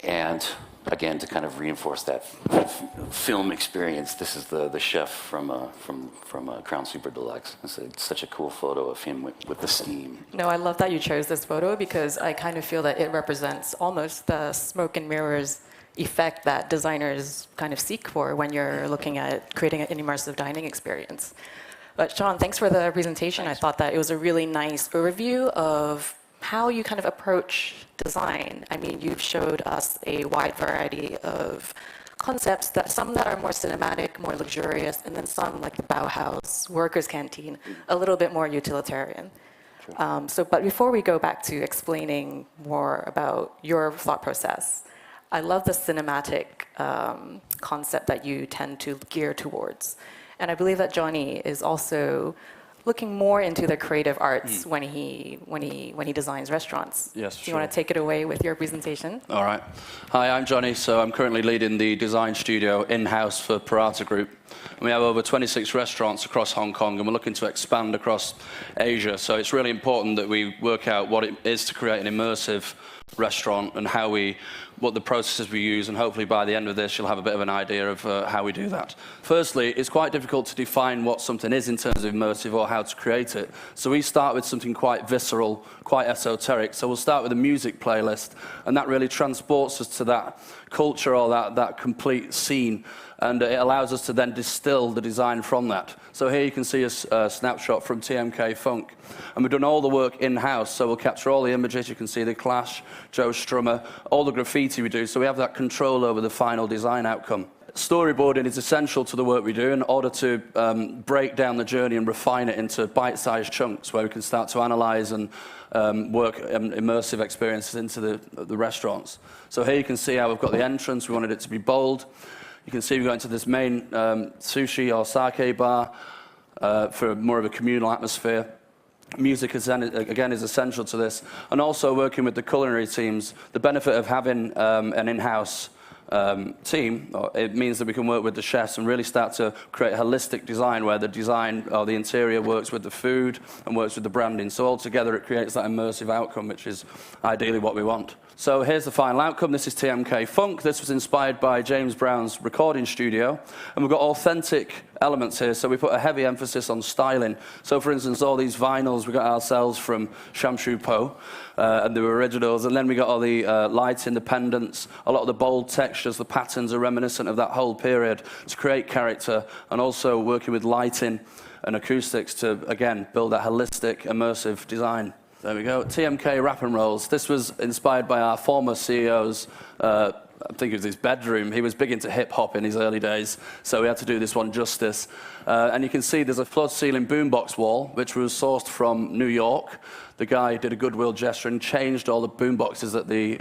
Speaker 7: And again, to kind of reinforce that film experience, this is the chef from Crown Super Deluxe. It's such a cool photo of him with the steam.
Speaker 25: No, I love that you chose this photo because I kind of feel that it represents almost the smoke and mirrors effect that designers kind of seek for when you're looking at creating an immersive dining experience. But Sean, thanks for the presentation. Thanks. I thought that it was a really nice overview of how you kind of approach design. I mean, you've showed us a wide variety of concepts, that some that are more cinematic, more luxurious, and then some like the Bauhaus, workers' canteen, a little bit more utilitarian. But before we go back to explaining more about your thought process, I love the cinematic concept that you tend to gear towards. And I believe that Johnny is also looking more into the creative arts when he designs restaurants.
Speaker 6: Yes,
Speaker 25: Do you want to take it away with your presentation?
Speaker 6: All right. Hi, I'm Johnny. So I'm currently leading the design studio in-house for Parata Group. And we have over 26 restaurants across Hong Kong, and we're looking to expand across Asia. So it's really important that we work out what it is to create an immersive restaurant and what the processes we use, and hopefully by the end of this you'll have a bit of an idea of how we do that. Firstly, it's quite difficult to define what something is in terms of immersive or how to create it. So we start with something quite visceral, quite esoteric. So we'll start with a music playlist, and that really transports us to that culture or that complete scene, and it allows us to then distill the design from that. So here you can see a snapshot from TMK Funk. And we've done all the work in-house, so we'll capture all the images. You can see the Clash, Joe Strummer, all the graffiti we do, so we have that control over the final design outcome. Storyboarding is essential to the work we do in order to break down the journey and refine it into bite-sized chunks where we can start to analyze and work immersive experiences into the restaurants. So here you can see how we've got the entrance. We wanted it to be bold. You can see we got into this main sushi or sake bar for more of a communal atmosphere. Music, again, is essential to this. And also working with the culinary teams. The benefit of having an in-house team, it means that we can work with the chefs and really start to create a holistic design where the design or the interior works with the food and works with the branding. So altogether it creates that immersive outcome, which is ideally what we want. So here's the final outcome. This is TMK Funk. This was inspired by James Brown's recording studio. And we've got authentic elements here, so we put a heavy emphasis on styling. So for instance, all these vinyls we got ourselves from Sham Shui Po, and they were originals. And then we got all the light independence, a lot of the bold textures, the patterns are reminiscent of that whole period to create character, and also working with lighting and acoustics to, again, build that holistic, immersive design. There we go. TMK Wrap and Rolls. This was inspired by our former CEO's, I think it was his bedroom. He was big into hip-hop in his early days, so we had to do this one justice. And you can see there's a floor-to-ceiling boombox wall, which was sourced from New York. The guy did a goodwill gesture and changed all the boomboxes at the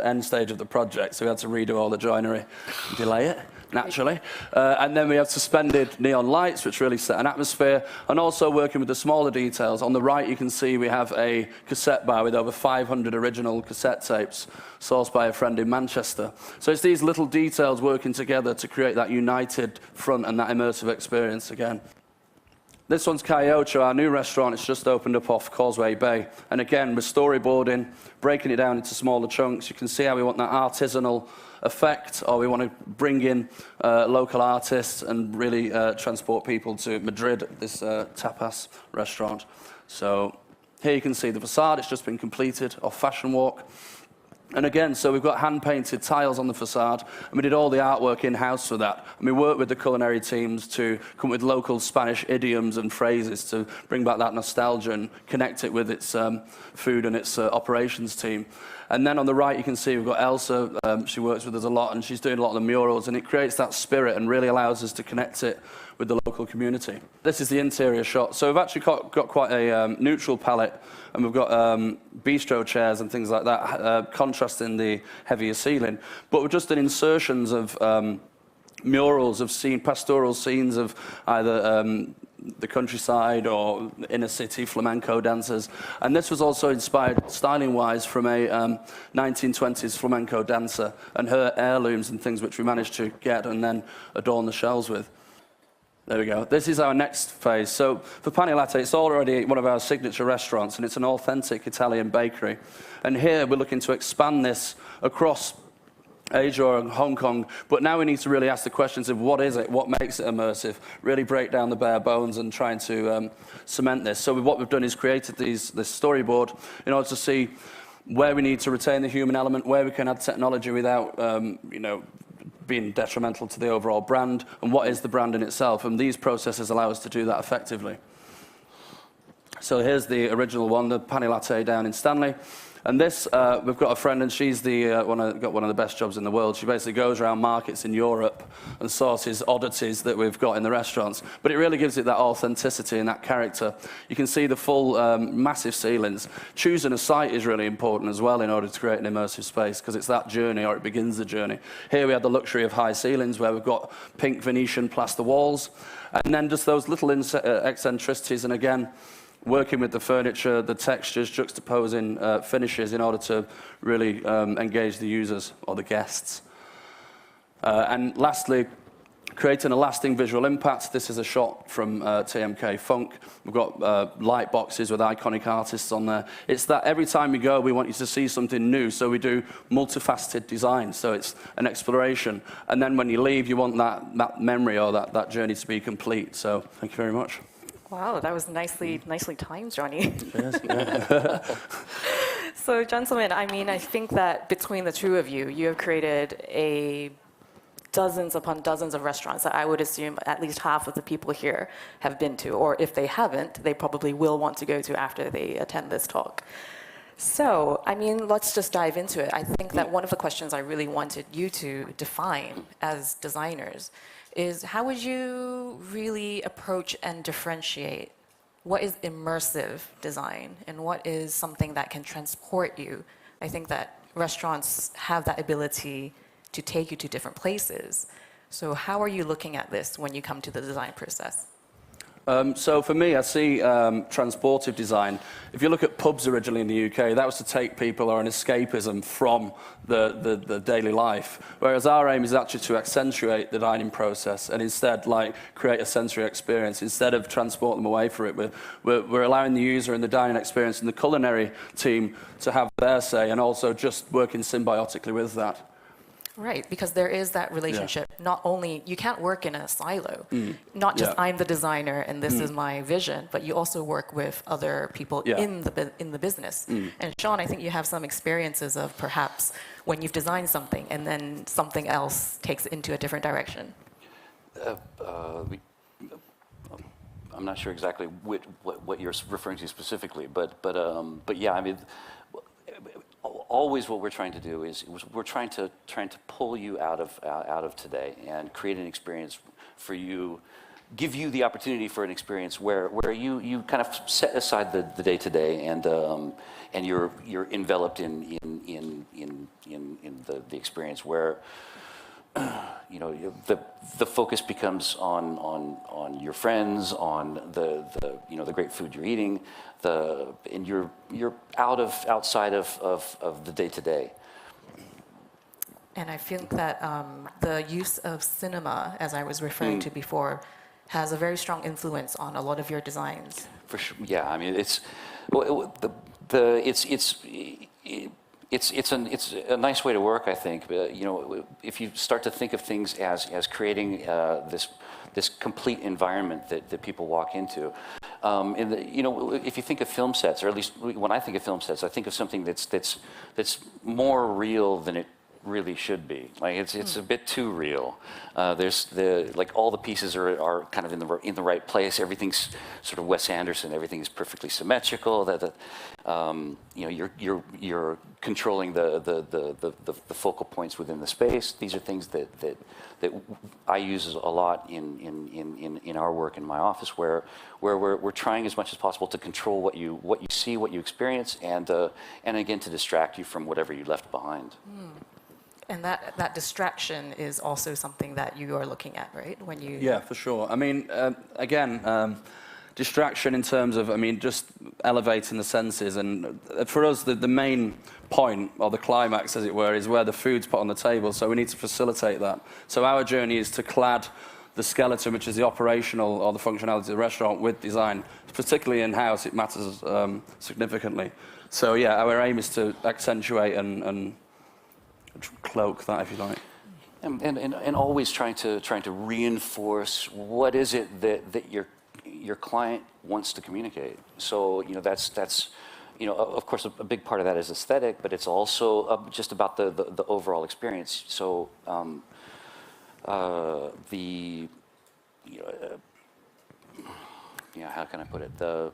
Speaker 6: end stage of the project, so we had to redo all the joinery, delay it, naturally. And then we have suspended neon lights, which really set an atmosphere, and also working with the smaller details. On the right, you can see we have a cassette bar with over 500 original cassette tapes sourced by a friend in Manchester. So it's these little details working together to create that united front and that immersive experience again. This one's Kyoto, our new restaurant. It's just opened up off Causeway Bay. And again, we're storyboarding, breaking it down into smaller chunks. You can see how we want that artisanal effect, or we want to bring in local artists and really transport people to Madrid, this tapas restaurant. So here you can see the facade. It's just been completed off Fashion Walk. And again, so we've got hand-painted tiles on the facade, and we did all the artwork in-house for that. And we worked with the culinary teams to come up with local Spanish idioms and phrases to bring back that nostalgia and connect it with its food and its operations team. And then on the right, you can see we've got Elsa. She works with us a lot, and she's doing a lot of the murals, and it creates that spirit and really allows us to connect it with the local community. This is the interior shot. So we've actually got quite a neutral palette, and we've got bistro chairs and things like that, contrasting the heavier ceiling. But we've just done insertions of murals of pastoral scenes of either the countryside or inner city flamenco dancers. And this was also inspired styling-wise from a 1920s flamenco dancer and her heirlooms and things which we managed to get and then adorn the shelves with. There we go. This is our next phase. So for Pane Latte, it's already one of our signature restaurants, and it's an authentic Italian bakery. And here we're looking to expand this across Asia and Hong Kong, but now we need to really ask the questions of what is it, what makes it immersive, really break down the bare bones and trying to cement this. So what we've done is created this storyboard in order to see where we need to retain the human element, where we can add technology without, being detrimental to the overall brand, and what is the brand in itself. And these processes allow us to do that effectively. So here's the original one, the Pane Latte down in Stanley. And this, we've got a friend, and she's got one of the best jobs in the world. She basically goes around markets in Europe and sources oddities that we've got in the restaurants. But it really gives it that authenticity and that character. You can see the full massive ceilings. Choosing a site is really important as well in order to create an immersive space, because it's that journey, or it begins the journey. Here we have the luxury of high ceilings, where we've got pink Venetian plaster walls, and then just those little eccentricities, and again, working with the furniture, the textures, juxtaposing finishes in order to really engage the users or the guests. And lastly, creating a lasting visual impact. This is a shot from TMK Funk. We've got light boxes with iconic artists on there. It's that every time you go, we want you to see something new, so we do multifaceted design, so it's an exploration. And then when you leave, you want that memory or that journey to be complete. So thank you very much.
Speaker 25: Wow, that was nicely timed, Johnny.
Speaker 6: Yes, yeah.
Speaker 25: So, gentlemen, I think that between the two of you, you have created dozens upon dozens of restaurants that I would assume at least half of the people here have been to, or if they haven't, they probably will want to go to after they attend this talk. So, let's just dive into it. I think that one of the questions I really wanted you to define as designers is how would you really approach and differentiate what is immersive design and what is something that can transport you? I think that restaurants have that ability to take you to different places. So how are you looking at this when you come to the design process?
Speaker 6: So for me, I see transportive design. If you look at pubs originally in the UK, that was to take people or an escapism from the daily life. Whereas our aim is actually to accentuate the dining process and instead create a sensory experience. Instead of transport them away from it, we're allowing the user in the dining experience and the culinary team to have their say and also just working symbiotically with that.
Speaker 25: Right, because there is that relationship. Yeah. Not only, you can't work in a silo, not just I'm the designer and this is my vision, but you also work with other people in the business. And Sean, I think you have some experiences of perhaps when you've designed something and then something else takes it into a different direction.
Speaker 7: I'm not sure exactly what you're referring to specifically, but yeah, I mean, always what we're trying to do is we're trying to pull you out of today and create an experience for you, give you the opportunity for an experience where you kind of set aside the day to day and you're enveloped in the experience where you know the focus becomes on your friends, on the great food you're eating, and you're outside of the day to day.
Speaker 25: And I think that the use of cinema, as I was referring to before, has a very strong influence on a lot of your designs.
Speaker 7: For sure, yeah. I mean, it's a nice way to work, I think. You know, if you start to think of things as creating this complete environment that people walk into. You know, if you think of film sets, or at least when I think of film sets, I think of something that's more real than it really should be. Like it's a bit too real. There's all the pieces are kind of in the right place. Everything's sort of Wes Anderson. Everything is perfectly symmetrical. You know, you're controlling the focal points within the space. These are things that I use a lot in our work in my office, where we're trying as much as possible to control what you see, what you experience, and again to distract you from whatever you left behind.
Speaker 25: And that distraction is also something that you are looking at, right? When you
Speaker 6: Yeah, for sure. I mean, again, distraction in terms of, I mean, just elevating the senses. And for us, the main point, or the climax, as it were, is where the food's put on the table. So we need to facilitate that. So our journey is to clad the skeleton, which is the operational or the functionality of the restaurant, with design. Particularly in-house, it matters significantly. So yeah, our aim is to accentuate and cloak that, if you like.
Speaker 7: And always trying to reinforce what is it that your client wants to communicate. So you know that's you know, of course a big part of that is aesthetic, but it's also just about the overall experience. So how can I put it?
Speaker 25: So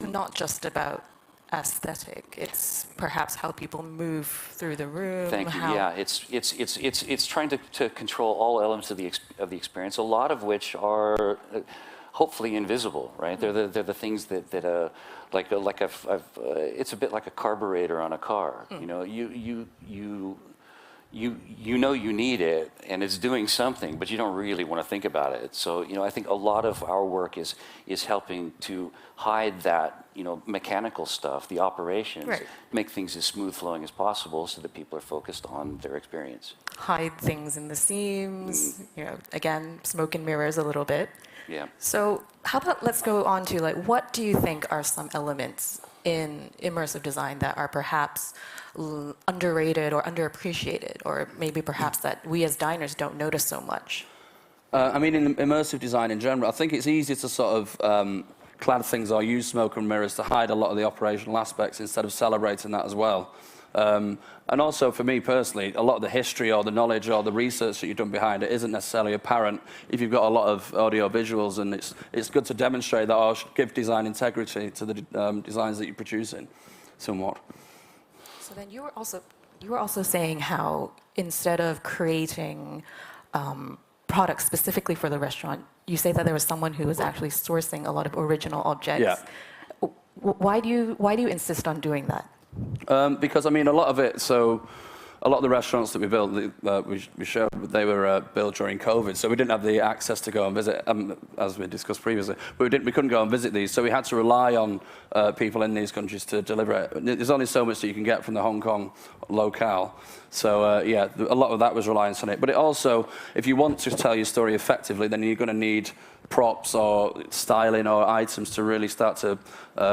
Speaker 25: not just about aesthetic, it's perhaps how people move through the room.
Speaker 7: Thank you. Yeah, it's trying to control all elements of the experience, a lot of which are hopefully invisible, right? They're the things that it's a bit like a carburetor on a car. You know, you know you need it and it's doing something, but you don't really want to think about it. So you know, I think a lot of our work is helping to hide that, you know, mechanical stuff, the operations,
Speaker 25: right.
Speaker 7: Make things as smooth flowing as possible so that people are focused on their experience.
Speaker 25: Hide things in the seams, you know, again, smoke and mirrors a little bit.
Speaker 7: Yeah.
Speaker 25: So how about let's go on to like, what do you think are some elements in immersive design that are perhaps underrated or underappreciated, or maybe perhaps that we as diners don't notice so much?
Speaker 6: I mean, in immersive design in general, I think it's easy to sort of clad things or use smoke and mirrors to hide a lot of the operational aspects instead of celebrating that as well. And also for me personally, a lot of the history or the knowledge or the research that you've done behind it isn't necessarily apparent if you've got a lot of audio visuals, and it's good to demonstrate that or give design integrity to the designs that you're producing somewhat.
Speaker 25: So then you were also saying how instead of creating products specifically for the restaurant, you say that there was someone who was actually sourcing a lot of original objects.
Speaker 6: Yeah.
Speaker 25: Why do you insist on doing that?
Speaker 6: Because I mean, a lot of the restaurants that we built, we showed, they were built during COVID, so we didn't have the access to go and visit, as we discussed previously. But we couldn't go and visit these, so we had to rely on people in these countries to deliver it. There's only so much that you can get from the Hong Kong locale. So yeah, a lot of that was reliance on it. But it also, if you want to tell your story effectively, then you're going to need props or styling or items to really start to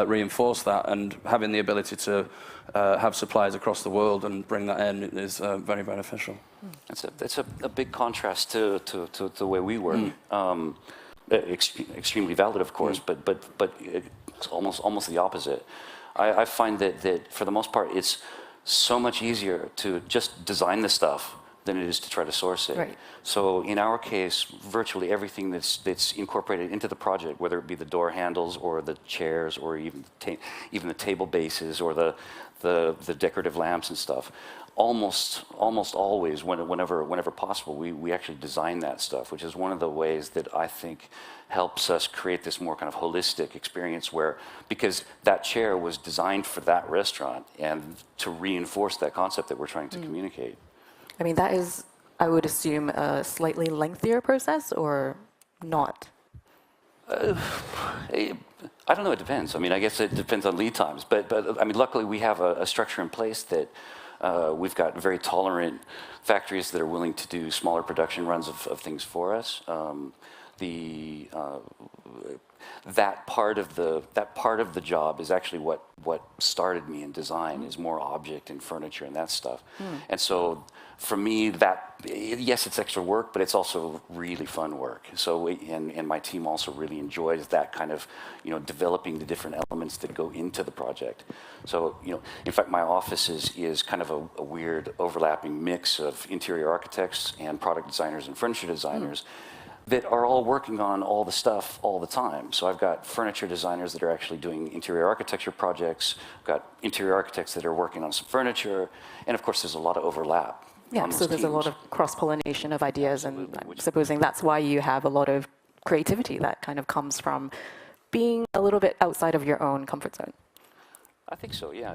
Speaker 6: reinforce that, and having the ability to have suppliers across the world and bring that in is very beneficial.
Speaker 7: It's a big contrast to the way we work. Extremely valid, of course, but it's almost the opposite. I find that for the most part, it's so much easier to just design the stuff than it is to try to source it.
Speaker 25: Right.
Speaker 7: So in our case, virtually everything that's incorporated into the project, whether it be the door handles or the chairs or even the table bases or the decorative lamps and stuff, almost always, whenever possible, we actually design that stuff, which is one of the ways that I think helps us create this more kind of holistic experience where, because that chair was designed for that restaurant and to reinforce that concept that we're trying to communicate.
Speaker 25: I mean, that is, I would assume, a slightly lengthier process, or not?
Speaker 7: I don't know, it depends. I mean, I guess it depends on lead times. But I mean, luckily we have a structure in place that we've got very tolerant factories that are willing to do smaller production runs of things for us. That part of the job is actually what started me in design, is more object and furniture and that stuff. And so for me, yes, it's extra work, but it's also really fun work. So and my team also really enjoys that kind of, developing the different elements that go into the project. So, in fact, my office is kind of a weird overlapping mix of interior architects and product designers and furniture designers that are all working on all the stuff all the time. So I've got furniture designers that are actually doing interior architecture projects. I've got interior architects that are working on some furniture. And of course, there's a lot of overlap.
Speaker 25: Yeah, so there's a lot of cross-pollination of ideas, and I'm supposing that's why you have a lot of creativity that kind of comes from being a little bit outside of your own comfort zone.
Speaker 7: I think so, yeah.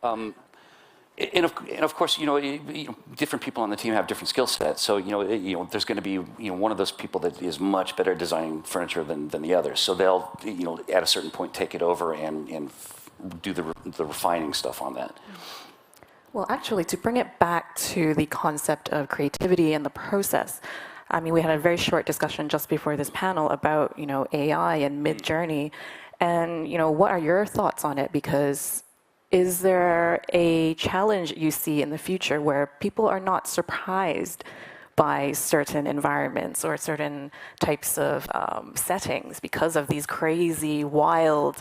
Speaker 7: And of course, different people on the team have different skill sets. So, there's going to be, one of those people that is much better at designing furniture than the others. So they'll, at a certain point, take it over and do the refining stuff on that.
Speaker 25: Well, actually, to bring it back to the concept of creativity and the process, I mean, we had a very short discussion just before this panel about, AI and Mid-Journey. And, what are your thoughts on it? Because is there a challenge you see in the future where people are not surprised by certain environments or certain types of settings because of these crazy, wild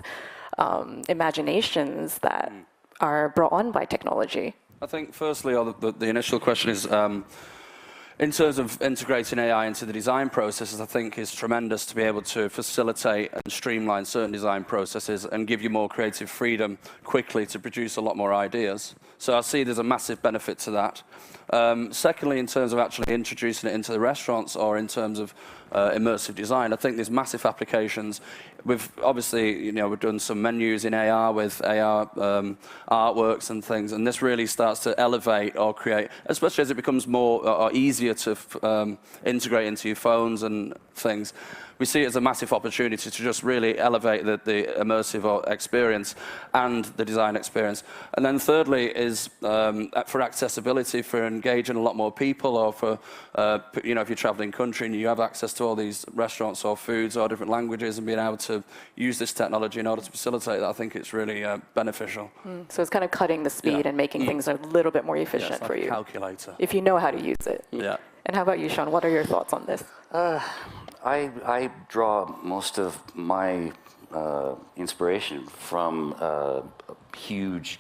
Speaker 25: imaginations that are brought on by technology?
Speaker 6: I think, firstly, the initial question is, in terms of integrating AI into the design processes, I think is tremendous to be able to facilitate and streamline certain design processes and give you more creative freedom quickly to produce a lot more ideas. So I see there's a massive benefit to that. Secondly, in terms of actually introducing it into the restaurants or in terms of immersive design, I think there's massive applications. We've obviously, we've done some menus in AR with AR artworks and things, and this really starts to elevate or create, especially as it becomes more or easier to integrate into your phones and things. We see it as a massive opportunity to just really elevate the immersive experience and the design experience. And then thirdly is for accessibility, for engaging a lot more people, or for, if you're traveling country and you have access to all these restaurants or foods or different languages, and being able to use this technology in order to facilitate that, I think it's really beneficial.
Speaker 25: So it's kind of cutting the speed and making things a little bit more efficient for you.
Speaker 6: Calculator.
Speaker 25: If you know how to use it.
Speaker 6: Yeah.
Speaker 25: And how about you, Sean? What are your thoughts on this?
Speaker 7: I draw most of my inspiration from a huge,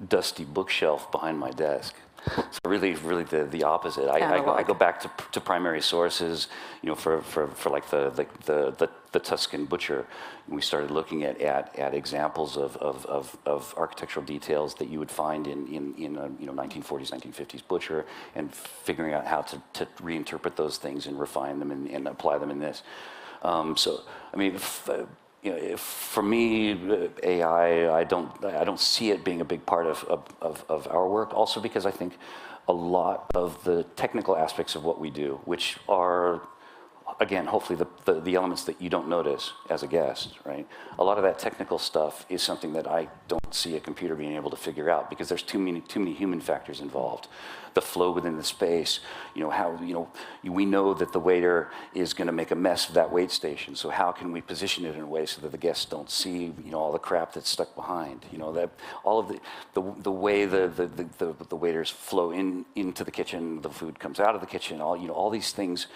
Speaker 7: dusty bookshelf behind my desk. So really the opposite. I go back to primary sources, for like the Tuscan butcher. We started looking at examples of architectural details that you would find in 1940s, 1950s butcher, and figuring out how to reinterpret those things and refine them and apply them in this. So I mean, for me, AI, I don't see it being a big part of our work. Also because I think a lot of the technical aspects of what we do, which are, again, hopefully the elements that you don't notice as a guest, right? A lot of that technical stuff is something that I don't see a computer being able to figure out because there's too many human factors involved. The flow within the space, we know that the waiter is going to make a mess of that wait station. So how can we position it in a way so that the guests don't see, all the crap that's stuck behind? That all of the way the waiters flow into the kitchen, the food comes out of the kitchen. All these things.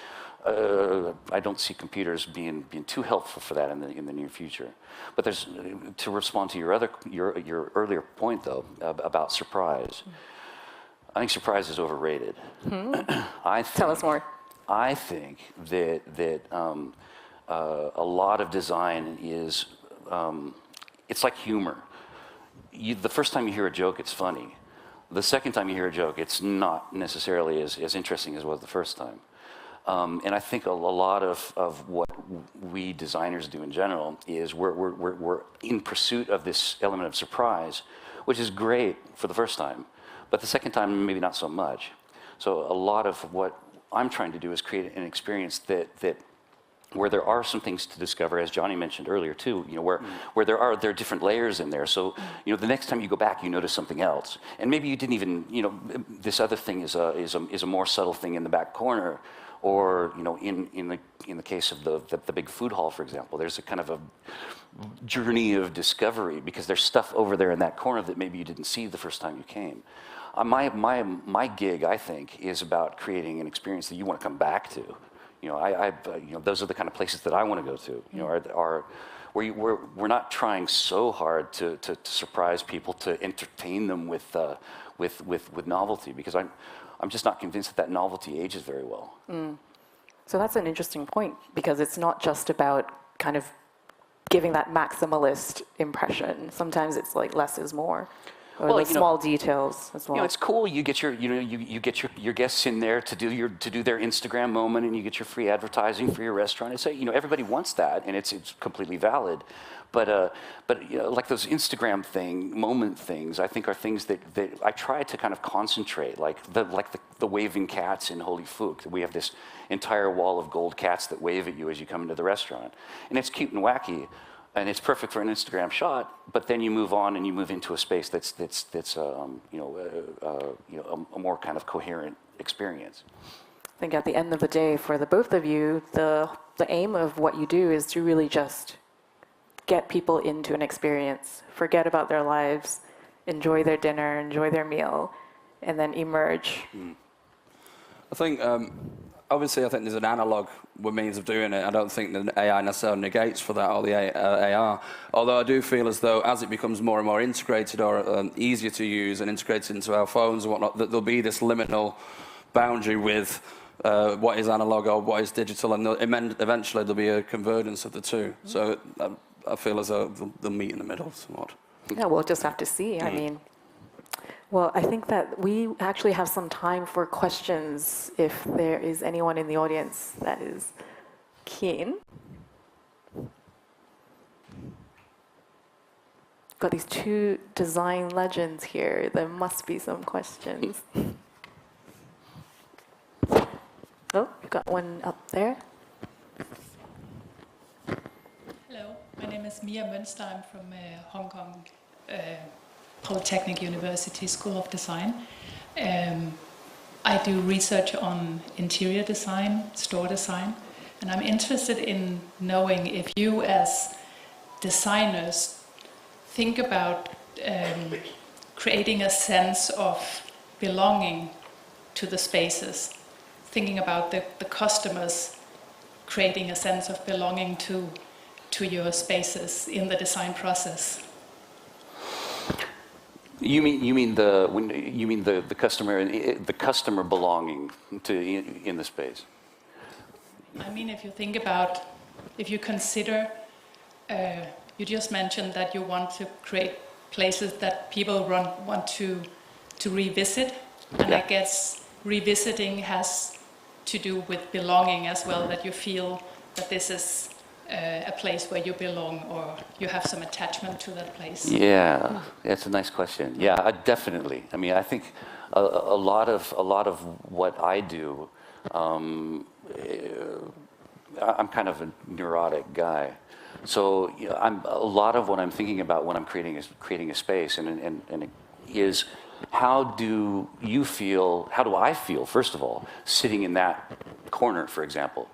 Speaker 7: I don't see computers being too helpful for that in the near future. But there's, to respond to your earlier point though about surprise. I think surprise is overrated.
Speaker 25: Tell us more.
Speaker 7: I think that a lot of design is, it's like humor. The first time you hear a joke, it's funny. The second time you hear a joke, it's not necessarily as interesting as it was the first time. And I think a lot of what we designers do in general is we're in pursuit of this element of surprise, which is great for the first time, but the second time maybe not so much. So a lot of what I'm trying to do is create an experience that where there are some things to discover, as Johnny mentioned earlier too, where there are different layers in there. So the next time you go back, you notice something else, and maybe you didn't even this other thing is a more subtle thing in the back corner, or in the case of the big food hall, for example, there's a kind of a journey of discovery because there's stuff over there in that corner that maybe you didn't see the first time you came. My gig, I think, is about creating an experience that you want to come back to. Those are the kind of places that I want to go to. Where we're not trying so hard to surprise people, to entertain them with novelty, because I'm just not convinced that novelty ages very well.
Speaker 25: So that's an interesting point, because it's not just about kind of giving that maximalist impression. Sometimes it's like less is more. Or like small details as well.
Speaker 7: It's cool. You get you get your guests in there to do their Instagram moment, and you get your free advertising for your restaurant. It's everybody wants that, and it's completely valid. But like those Instagram moment things, I think are things that I try to kind of concentrate, like the waving cats in Holy Fook. We have this entire wall of gold cats that wave at you as you come into the restaurant, and it's cute and wacky. And it's perfect for an Instagram shot, but then you move on and you move into a space that's a more kind of coherent experience.
Speaker 25: I think at the end of the day, for the both of you, the aim of what you do is to really just get people into an experience, forget about their lives, enjoy their dinner, enjoy their meal, and then emerge.
Speaker 6: I think, obviously, I think there's an analog means of doing it. I don't think the AI necessarily negates for that, or the AR. Although I do feel as though as it becomes more and more integrated, or easier to use and integrated into our phones and whatnot, that there'll be this liminal boundary with what is analog or what is digital, and eventually there'll be a convergence of the two. So I feel as though they'll meet in the middle somewhat.
Speaker 25: Yeah, we'll just have to see. I mean, well, I think that we actually have some time for questions if there is anyone in the audience that is keen. Got these two design legends here. There must be some questions. Oh, we've got one up there.
Speaker 14: Hello, my name is Mia Mønster. I'm from Hong Kong Polytechnic University School of Design. I do research on interior design, store design, and I'm interested in knowing if you as designers think about creating a sense of belonging to the spaces, thinking about the customers creating a sense of belonging to your spaces in the design process.
Speaker 7: You mean the customer belonging in the space?
Speaker 14: I mean, if you think about, if you consider, you just mentioned that you want to create places that people want to revisit, and I guess revisiting has to do with belonging as well. That you feel that this is a place where you belong, or you have some attachment to that place?
Speaker 7: Yeah, that's a nice question. Yeah, definitely. I mean, I think a lot of what I do, I'm kind of a neurotic guy, so a lot of what I'm thinking about when I'm creating a space, and it is, how do you feel? How do I feel? First of all, sitting in that corner, for example,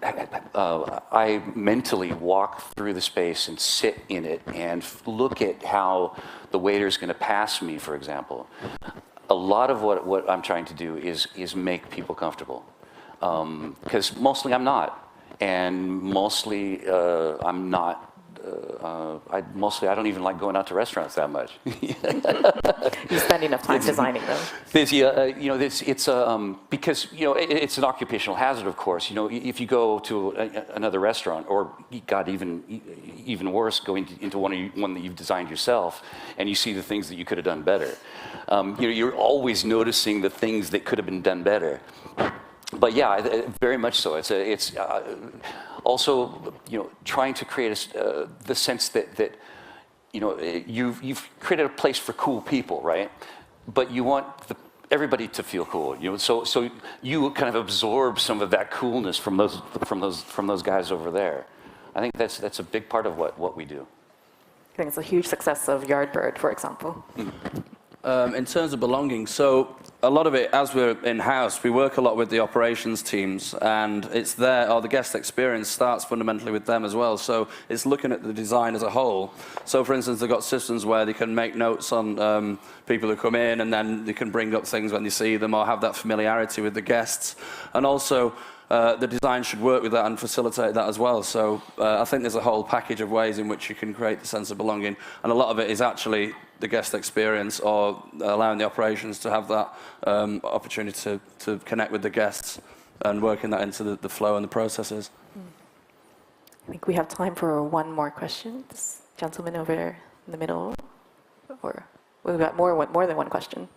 Speaker 7: I mentally walk through the space and sit in it and look at how the waiter's going to pass me, for example. A lot of what I'm trying to do is make people comfortable, because mostly I'm not, and mostly I'm not I don't even like going out to restaurants that much.
Speaker 25: You spend enough time designing them.
Speaker 7: Because it's an occupational hazard, of course. If you go to another restaurant, or God, even worse, going into one that you've designed yourself, and you see the things that you could have done better. You're always noticing the things that could have been done better. But yeah, very much so. It's also trying to create the sense that you've created a place for cool people, right? But you want everybody to feel cool. So you kind of absorb some of that coolness from those guys over there. I think that's a big part of what we do.
Speaker 25: I think it's a huge success of Yardbird, for example.
Speaker 6: In terms of belonging, so a lot of it, as we're in-house, we work a lot with the operations teams, and it's the guest experience starts fundamentally with them as well. So it's looking at the design as a whole. So for instance, they've got systems where they can make notes on people who come in, and then they can bring up things when they see them, or have that familiarity with the guests. And also, the design should work with that and facilitate that as well. So I think there's a whole package of ways in which you can create the sense of belonging, and a lot of it is actually the guest experience, or allowing the operations to have that opportunity to connect with the guests and working that into the flow and the processes.
Speaker 25: I think we have time for one more question. This gentleman over there in the middle, or we've got more than one question.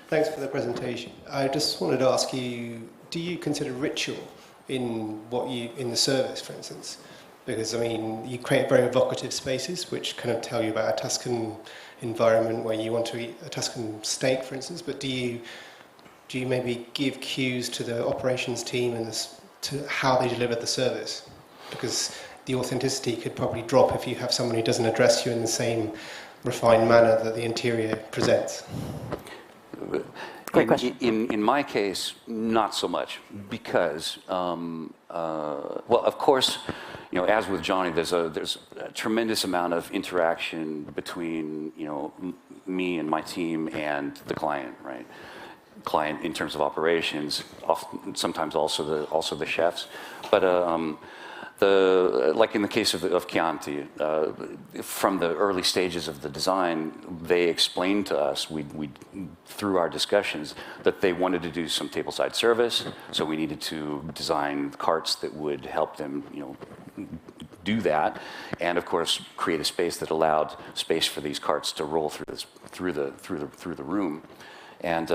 Speaker 2: Thanks for the presentation. I just wanted to ask you, do you consider ritual in the service, for instance? Because you create very evocative spaces which kind of tell you about a Tuscan environment where you want to eat a Tuscan steak, for instance. But do you maybe give cues to the operations team and to how they deliver the service? Because the authenticity could probably drop if you have someone who doesn't address you in the same refined manner that the interior presents.
Speaker 25: Great question.
Speaker 7: In my case, not so much, because, of course, as with Johnny, there's a tremendous amount of interaction between, me and my team and the client, right? Client in terms of operations, sometimes also the chefs, but like in the case of Chianti, from the early stages of the design, they explained to us, through our discussions, that they wanted to do some tableside service, so we needed to design carts that would help them, do that, and of course create a space that allowed space for these carts to roll through the room. And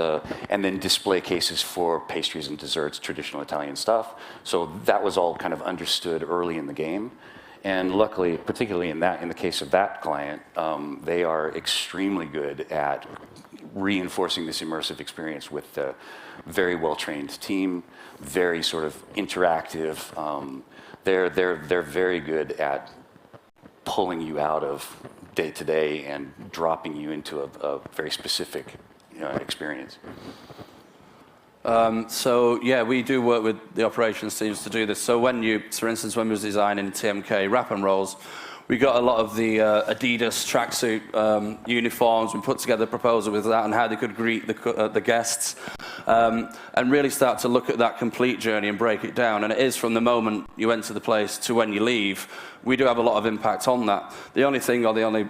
Speaker 7: then display cases for pastries and desserts, traditional Italian stuff. So that was all kind of understood early in the game. And luckily, particularly in the case of that client, they are extremely good at reinforcing this immersive experience with a very well-trained team, very sort of interactive. They're very good at pulling you out of day to day and dropping you into a very specific experience.
Speaker 6: So yeah, we do work with the operations teams to do this. So for instance, when we was designing TMK wrap and rolls, we got a lot of the Adidas tracksuit uniforms. We put together a proposal with that and how they could greet the guests, and really start to look at that complete journey and break it down. And it is from the moment you enter the place to when you leave. We do have a lot of impact on that. The only thing, or the only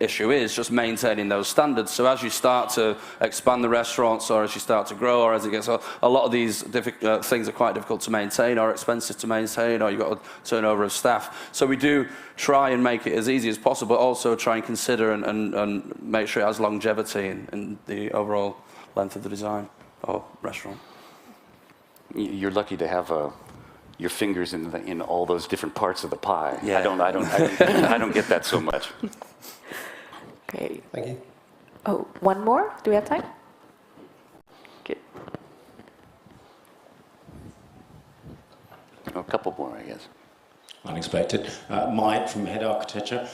Speaker 6: issue, is just maintaining those standards. So as you start to expand the restaurants, or as you start to grow, or as it gets, a lot of these things are quite difficult to maintain, or expensive to maintain, or you've got a turnover of staff. So we do try and make it as easy as possible, but also try and consider and make sure it has longevity in the overall length of the design or restaurant.
Speaker 7: You're lucky to have your fingers in all those different parts of the pie.
Speaker 6: Yeah.
Speaker 7: I don't get that so much.
Speaker 25: Great.
Speaker 2: Thank you.
Speaker 25: Oh, one more? Do we have time? Good.
Speaker 7: A couple more, I guess.
Speaker 15: Unexpected. Mike from Head Architecture.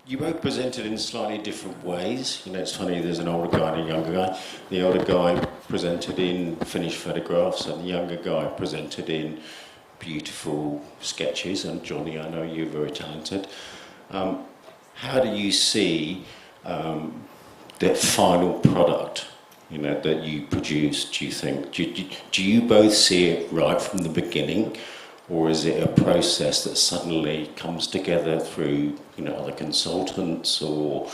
Speaker 15: You both presented in slightly different ways. It's funny, there's an older guy and a younger guy. The older guy presented in finished photographs, and the younger guy presented in beautiful sketches. And Johnny, I know you're very talented. How do you see the final product you know, that you produce, do you think? Do you both see it right from the beginning, or is it a process that suddenly comes together through, you know, other consultants or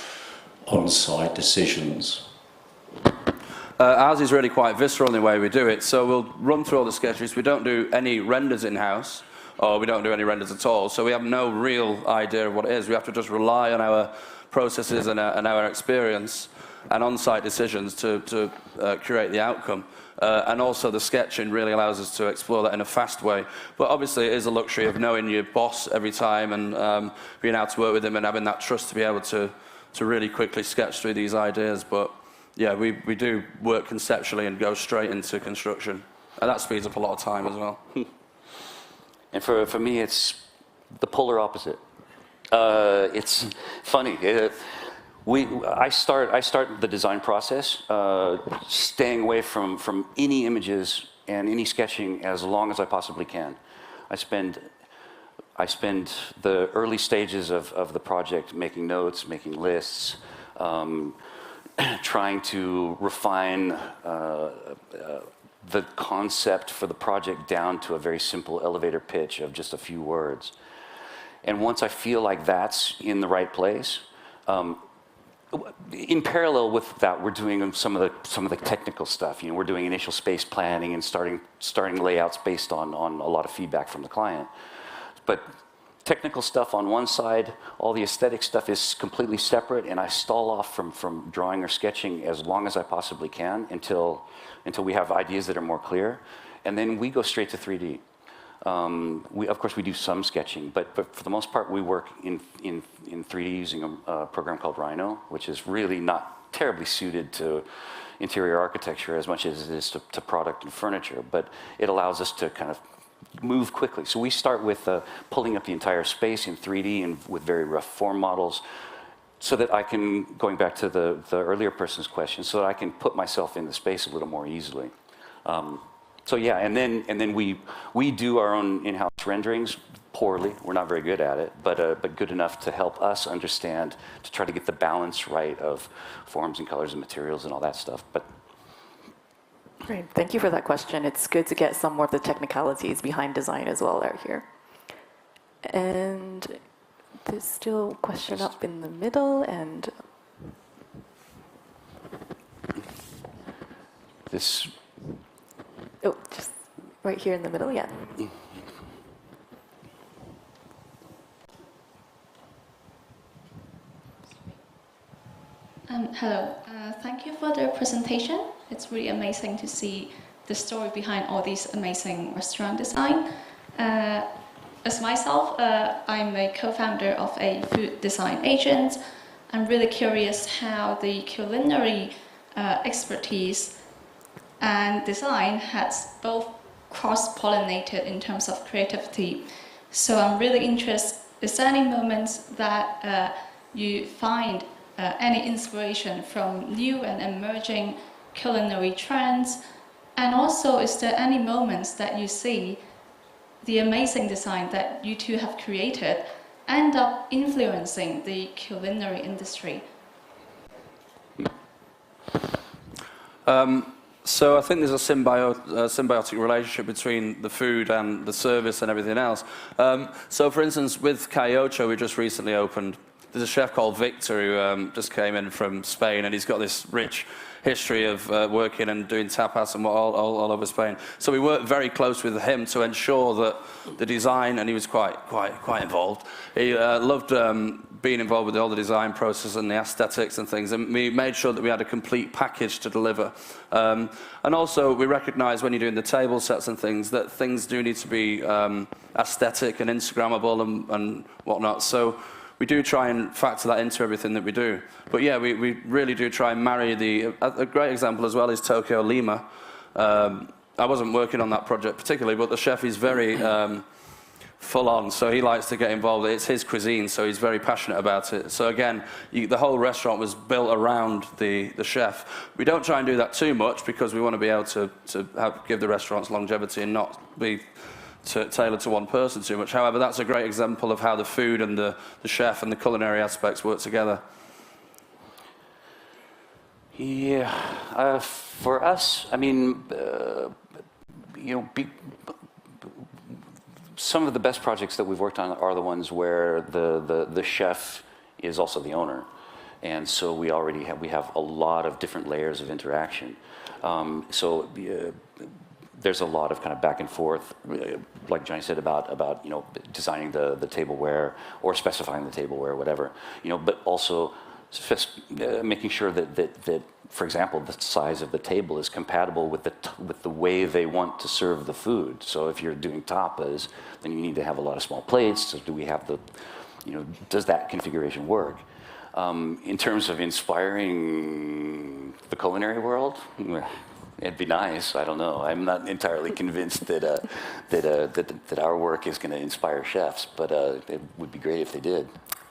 Speaker 15: on-site decisions?
Speaker 6: Ours is really quite visceral in the way we do it. So we'll run through all the sketches. We don't do any renders in-house, or we don't do any renders at all. So we have no real idea of what it is. We have to just rely on our processes and our experience and on-site decisions to create the outcome. And also the sketching really allows us to explore that in a fast way. But obviously it is a luxury of knowing your boss every time and being able to work with him and having that trust to be able to really quickly sketch through these ideas. But yeah, we do work conceptually and go straight into construction. And that speeds up a lot of time as well.
Speaker 7: And for me, it's the polar opposite. It's funny. I start the design process staying away from any images and any sketching as long as I possibly can. I spend the early stages of the project making notes, making lists, trying to refine the concept for the project down to a very simple elevator pitch of just a few words. And once I feel like that's in the right place, in parallel with that, we're doing some of the technical stuff. You know, we're doing initial space planning and starting layouts based on a lot of feedback from the client. But technical stuff on one side, all the aesthetic stuff is completely separate, and I stall off from drawing or sketching as long as I possibly can until we have ideas that are more clear, and then we go straight to 3D. Of course, we do some sketching, but for the most part, we work in 3D using a program called Rhino, which is really not terribly suited to interior architecture as much as it is to product and furniture, but it allows us to kind of move quickly. So we start with pulling up the entire space in 3D and with very rough form models, so that I can, going back to the earlier person's question, so that I can put myself in the space a little more easily. So yeah, and then we do our own in-house renderings poorly. We're not very good at it, but good enough to help us understand, to try to get the balance right of forms and colors and materials and all that stuff. But
Speaker 25: great, thank you for that question. It's good to get some more of the technicalities behind design as well out here. And there's still a question up in the middle, and
Speaker 7: this.
Speaker 25: Oh, just right here in the middle, yeah.
Speaker 17: Hello, thank you for the presentation. It's really amazing to see the story behind all these amazing restaurant design. As myself, I'm a co-founder of a food design agent. I'm really curious how the culinary expertise and design has both cross-pollinated in terms of creativity. So I'm really interested, is there any moments that you find any inspiration from new and emerging culinary trends? And also, is there any moments that you see the amazing design that you two have created end up influencing the culinary industry?
Speaker 6: So I think there's a symbiotic relationship between the food and the service and everything else. So for instance, with KODW, we just recently opened, there's a chef called Victor who just came in from Spain, and he's got this rich history of working and doing tapas and all over Spain. So we worked very close with him to ensure that the design, and he was quite involved. He loved being involved with all the design process and the aesthetics and things, and we made sure that we had a complete package to deliver. And also we recognize when you're doing the table sets and things that things do need to be aesthetic and Instagrammable and whatnot. So we do try and factor that into everything that we do. But yeah, we really do try and marry a great example as well is Tokyo Lima. I wasn't working on that project particularly, but the chef is very full on, so he likes to get involved. It's his cuisine, so he's very passionate about it. So again, the whole restaurant was built around the chef. We don't try and do that too much because we want to be able to give the restaurants longevity and not be tailored to one person too much. However, that's a great example of how the food and the chef and the culinary aspects work together.
Speaker 7: Yeah, for us, I mean, you know, some of the best projects that we've worked on are the ones where the chef is also the owner. And so we have a lot of different layers of interaction. There's a lot of kind of back and forth, like Johnny said about you know, designing the tableware or specifying the tableware, whatever, you know, but also making sure that for example, the size of the table is compatible with the way they want to serve the food. So if you're doing tapas, then you need to have a lot of small plates. So do we have you know, does that configuration work? In terms of inspiring the culinary world, it'd be nice. I don't know. I'm not entirely convinced that our work is going to inspire chefs, but it would be great if they did.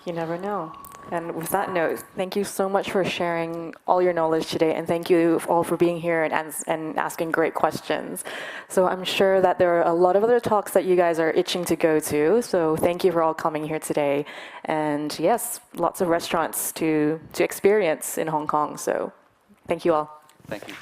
Speaker 25: You never know. And with that note, thank you so much for sharing all your knowledge today, and thank you all for being here and asking great questions. So I'm sure that there are a lot of other talks that you guys are itching to go to, so thank you for all coming here today. And yes, lots of restaurants to experience in Hong Kong, so thank you all.
Speaker 7: Thank you.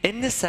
Speaker 1: In this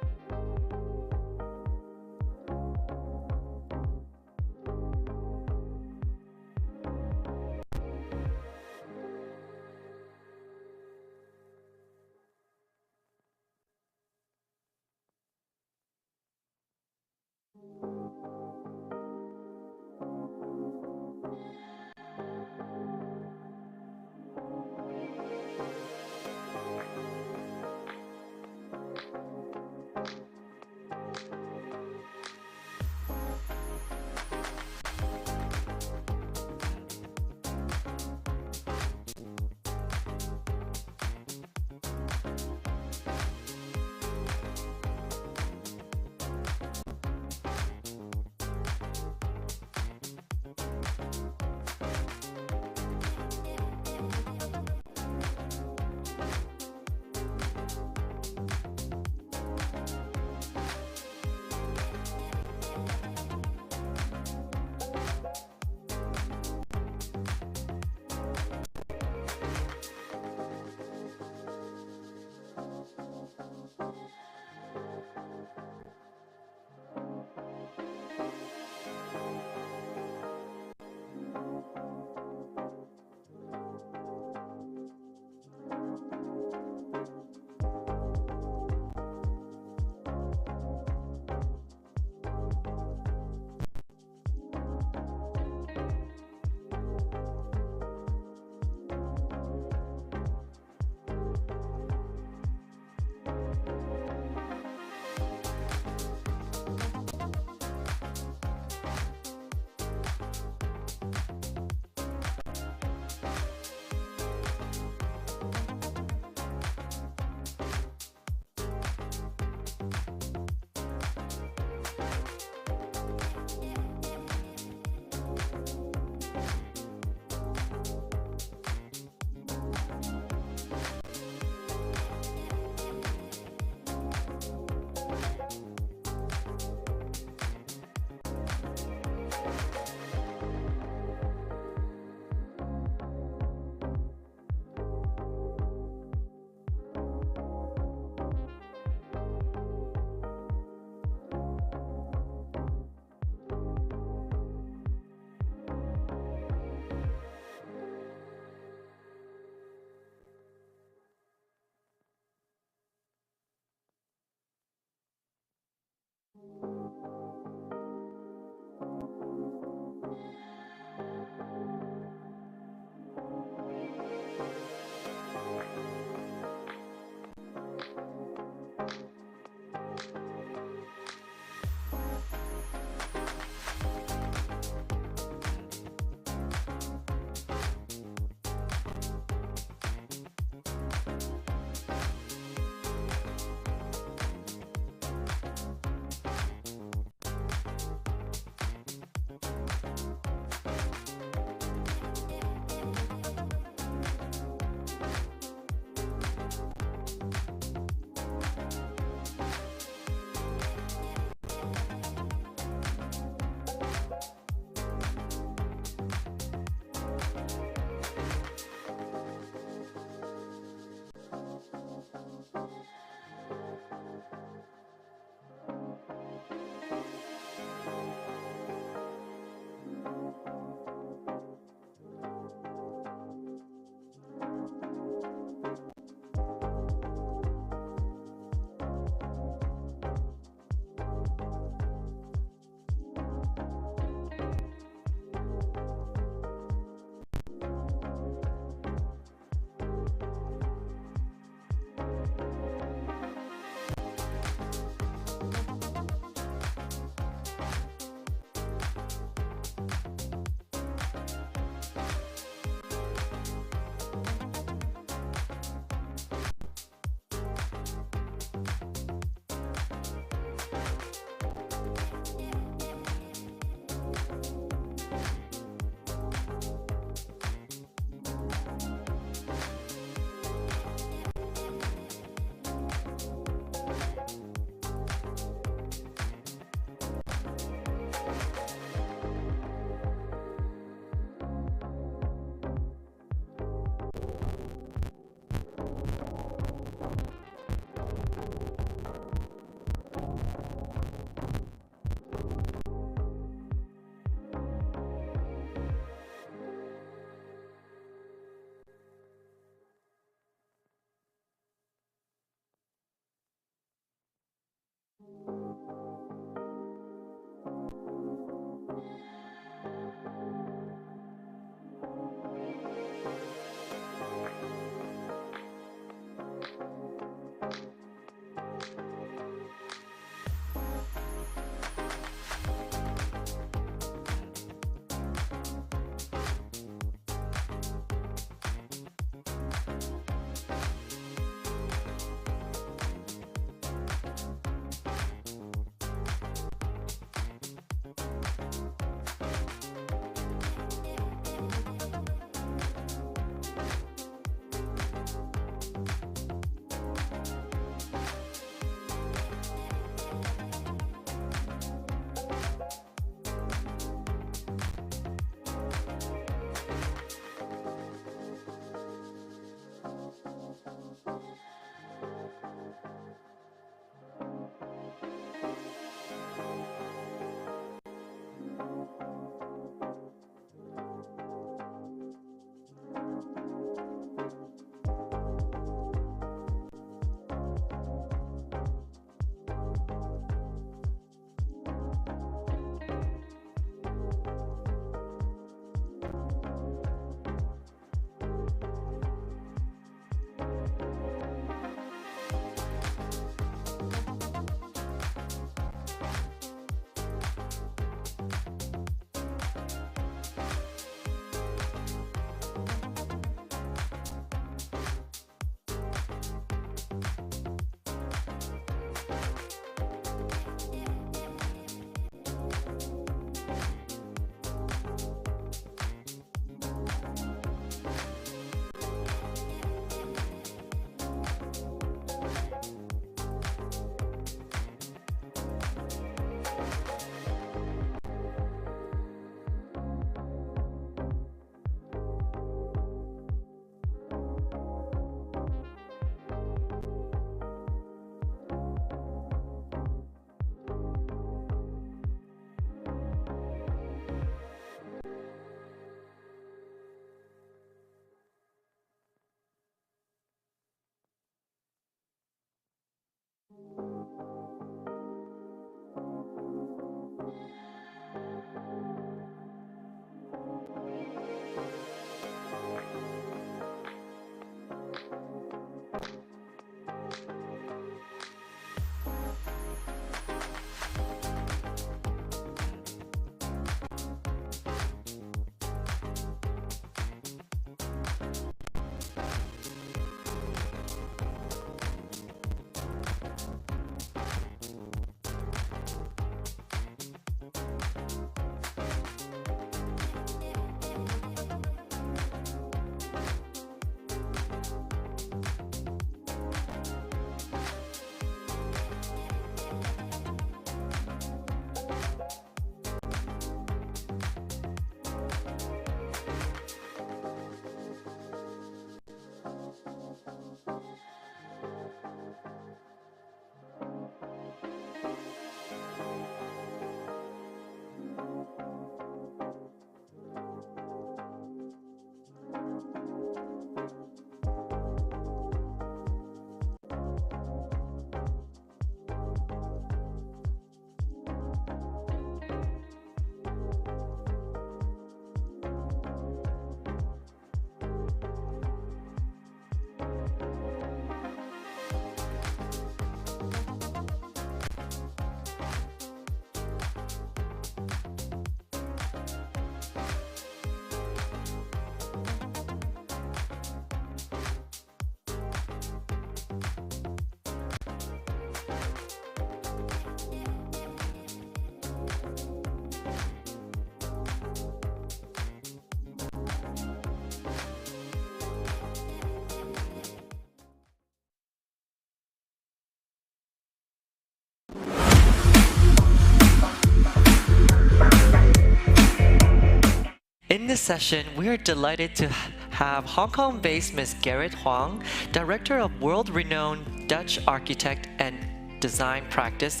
Speaker 1: In this session, we are delighted to have Hong Kong-based Ms. Gerrit Huang, Director of world-renowned Dutch architect and design practice,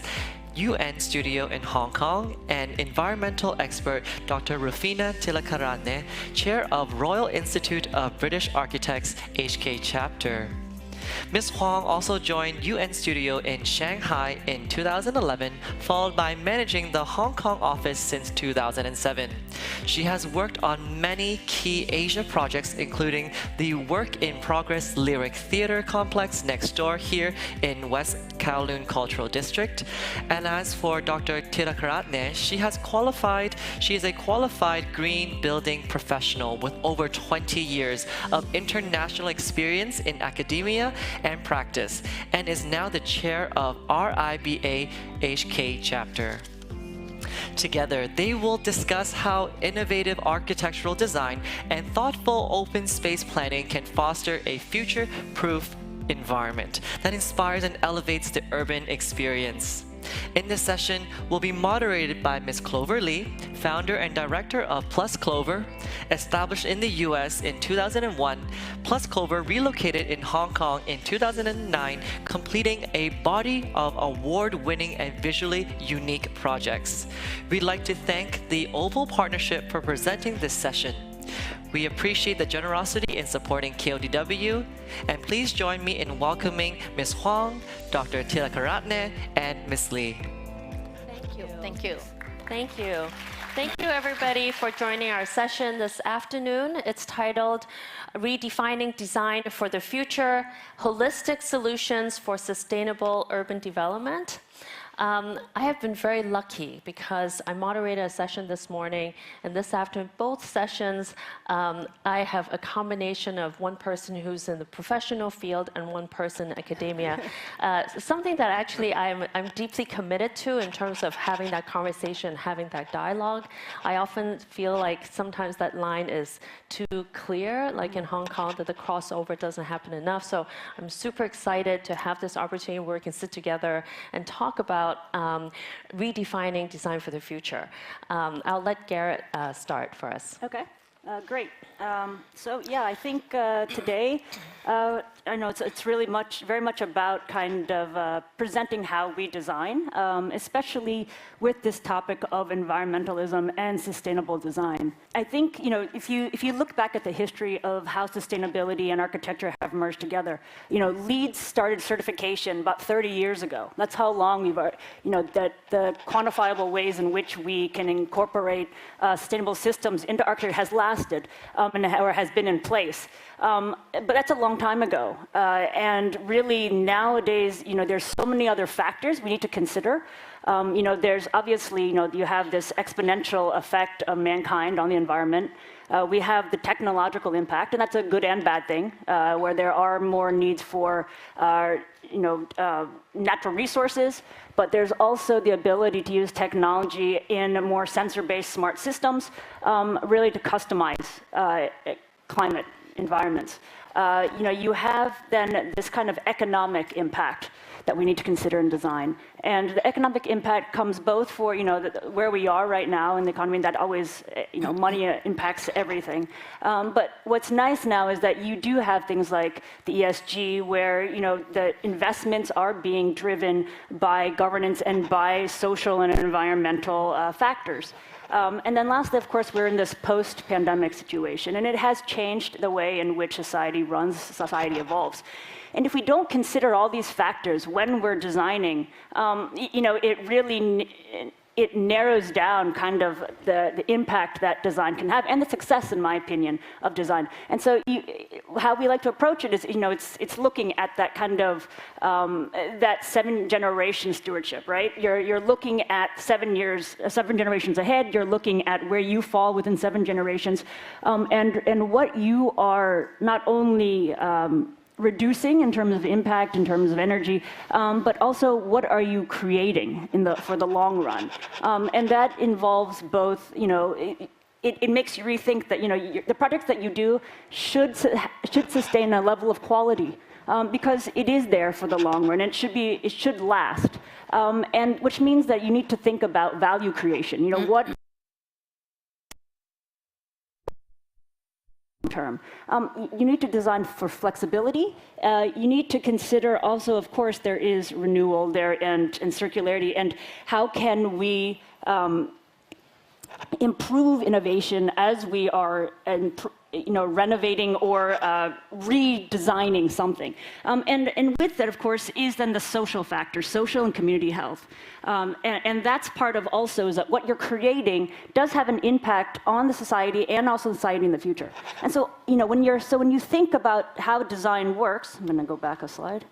Speaker 1: UN Studio in Hong Kong, and environmental expert Dr. Rufina Tilakaratne, Chair of Royal Institute of British Architects HK Chapter. Ms. Huang also joined UN Studio in Shanghai in 2011, followed by managing the Hong Kong office since 2007. She has worked on many key Asia projects, including the work-in-progress Lyric Theatre complex next door here in West Kowloon Cultural District. And as for Dr. Tilakaratne, she is a qualified green building professional with over 20 years of international experience in academia and practice, and is now the chair of RIBA HK chapter. Together, they will discuss how innovative architectural design and thoughtful open space planning can foster a future-proof environment that inspires and elevates the urban experience. In this session, will be moderated by Ms. Clover Lee, founder and director of Plus Clover. Established in the US in 2001, Plus Clover relocated in Hong Kong in 2009, completing a body of award-winning and visually unique projects. We'd like to thank the Oval Partnership for presenting this session. We appreciate the generosity in supporting KODW, and please join me in welcoming Ms. Huang, Dr. Tilakaratne, and Ms. Lee.
Speaker 18: Thank you. Thank you. Thank you. Thank you, everybody, for joining our session this afternoon. It's titled Redefining Design for the Future, Holistic Solutions for Sustainable Urban Development. I have been very lucky because I moderated a session this morning, and this afternoon, both sessions, I have a combination of one person who's in the professional field and one person in academia. Something that actually I'm deeply committed to in terms of having that conversation, having that dialogue. I often feel like sometimes that line is too clear, like in Hong Kong, that the crossover doesn't happen enough. So I'm super excited to have this opportunity where we can sit together and talk about redefining design for the future. I'll let Gerrit start for us.
Speaker 19: Okay, great. So yeah, I think today, I know it's really very much about kind of presenting how we design, especially with this topic of environmentalism and sustainable design. I think, if you look back at the history of how sustainability and architecture have merged together, LEED started certification about 30 years ago. That's how long we've, that the quantifiable ways in which we can incorporate sustainable systems into architecture has lasted or has been in place. But that's a long time ago. And really nowadays, there's so many other factors we need to consider. There's obviously, you have this exponential effect of mankind on the environment. We have the technological impact, and that's a good and bad thing, where there are more needs for, natural resources, but there's also the ability to use technology in more sensor-based smart systems, really to customize climate environments. You have then this kind of economic impact that we need to consider in design. And the economic impact comes both for, where we are right now in the economy, and that always, money impacts everything. But what's nice now is that you do have things like the ESG, where, the investments are being driven by governance and by social and environmental factors. And then lastly, of course, we're in this post-pandemic situation, and it has changed the way in which society runs, society evolves. And if we don't consider all these factors when we're designing, it narrows down kind of the impact that design can have, and the success, in my opinion, of design. And so how we like to approach it is, it's looking at that kind of, that 7-generation stewardship, right? You're looking at 7 generations ahead, you're looking at where you fall within 7 generations, and what you are not only reducing in terms of impact, in terms of energy, but also what are you creating for the long run? And that involves both, it makes you rethink that, the projects that you do should sustain a level of quality, because it is there for the long run, and it should last. And which means that you need to think about value creation. What term. You need to design for flexibility. You need to consider also, of course, there is renewal there and circularity, and how can we improve innovation as we are renovating or redesigning something. And with that, of course, is then the social factor, social and community health. And that's part of also is that what you're creating does have an impact on the society and also society in the future. And so, when you think about how design works, I'm going to go back a slide.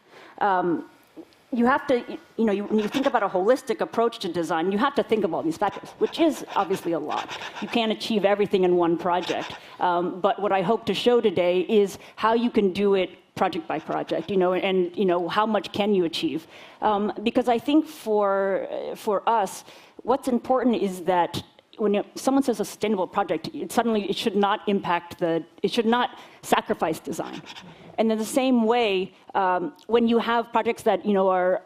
Speaker 19: You have to, when you think about a holistic approach to design, you have to think of all these factors, which is obviously a lot. You can't achieve everything in one project. But what I hope to show today is how you can do it project by project, and how much can you achieve. Because I think for us, what's important is that when someone says a sustainable project, it should not it should not sacrifice design. And in the same way, when you have projects that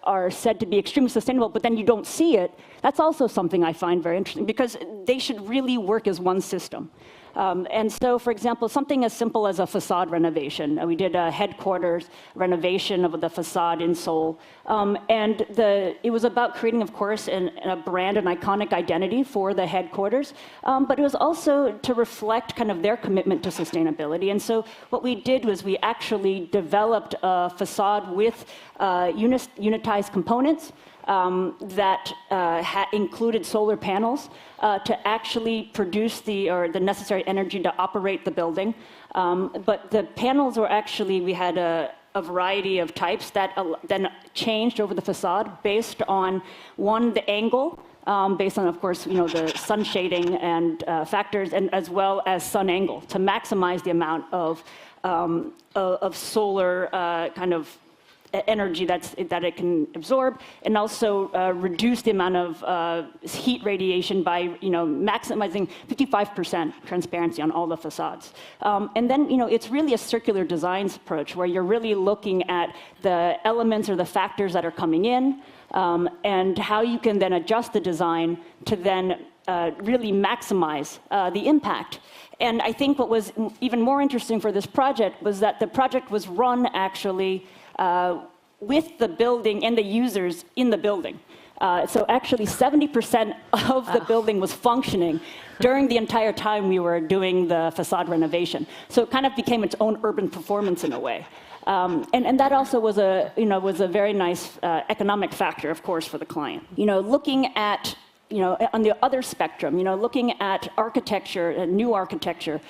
Speaker 19: are said to be extremely sustainable, but then you don't see it, that's also something I find very interesting, because they should really work as one system. And so, for example, something as simple as a facade renovation. We did a headquarters renovation of the facade in Seoul. And it was about creating, of course, a brand, an iconic identity for the headquarters. But it was also to reflect kind of their commitment to sustainability. And so what we did was we actually developed a facade with unitized components that included solar panels to actually produce the necessary energy to operate the building. But the panels were actually, we had a variety of types that then changed over the facade based on, one, the angle, based on, of course, the sun shading and factors, and as well as sun angle, to maximize the amount of solar kind of energy that it can absorb, and also reduce the amount of heat radiation by maximizing 55% transparency on all the facades. And then it's really a circular designs approach where you're really looking at the elements or the factors that are coming in, and how you can then adjust the design to then really maximize the impact. And I think what was even more interesting for this project was that the project was run actually with the building and the users in the building. So actually 70% of the building was functioning during the entire time we were doing the facade renovation. So it kind of became its own urban performance in a way. And that also was a very nice economic factor, of course, for the client. Looking at on the other spectrum, looking at architecture, new architecture,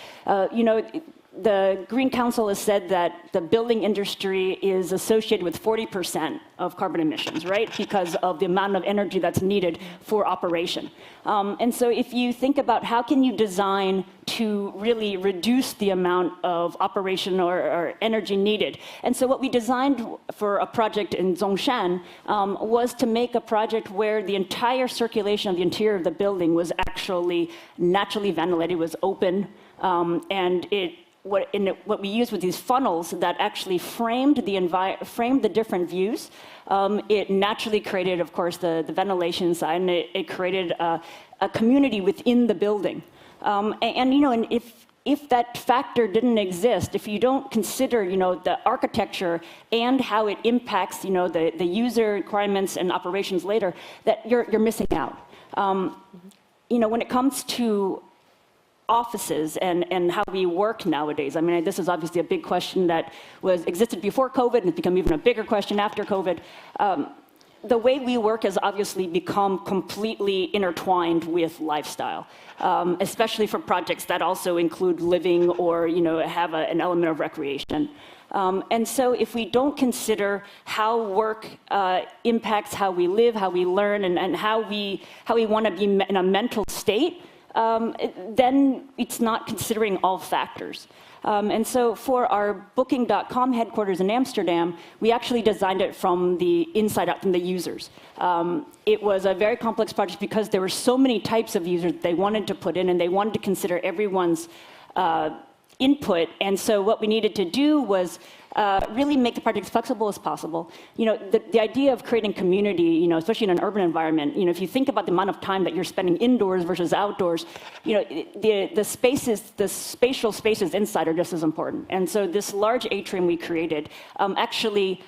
Speaker 19: the Green Council has said that the building industry is associated with 40% of carbon emissions, right? Because of the amount of energy that's needed for operation. And so if you think about how can you design to really reduce the amount of operation or energy needed. And so what we designed for a project in Zhongshan was to make a project where the entire circulation of the interior of the building was actually naturally ventilated, was open, and what we used with these funnels that actually framed the different views. It naturally created, of course, the ventilation inside, and it created a community within the building. And if that factor didn't exist, if you don't consider, the architecture and how it impacts, the user requirements and operations later, that you're missing out. When it comes to offices and how we work nowadays. I mean, this is obviously a big question that existed before COVID, and it's become even a bigger question after COVID. The way we work has obviously become completely intertwined with lifestyle, especially for projects that also include living or have an element of recreation. And so if we don't consider how work impacts how we live, how we learn, and how we want to be in a mental state, then it's not considering all factors. And so for our Booking.com headquarters in Amsterdam, we actually designed it from the inside out, from the users. It was a very complex project because there were so many types of users they wanted to put in, and they wanted to consider everyone's input. And so what we needed to do was really make the project as flexible as possible. The idea of creating community, especially in an urban environment, if you think about the amount of time that you're spending indoors versus outdoors, the spatial spaces inside are just as important. And so this large atrium we created actually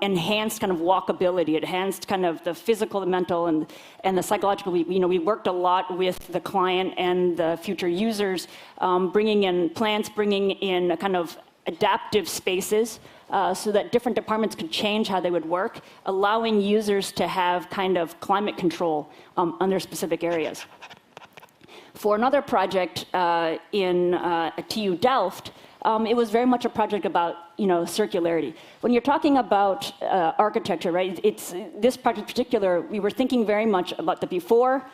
Speaker 19: enhanced kind of walkability, enhanced kind of the physical, the mental, and the psychological. We worked a lot with the client and the future users, bringing in plants, bringing in a kind of adaptive spaces so that different departments could change how they would work, allowing users to have kind of climate control on their specific areas. For another project at TU Delft, it was very much a project about circularity. When you're talking about architecture, right? This project in particular, we were thinking very much about the before,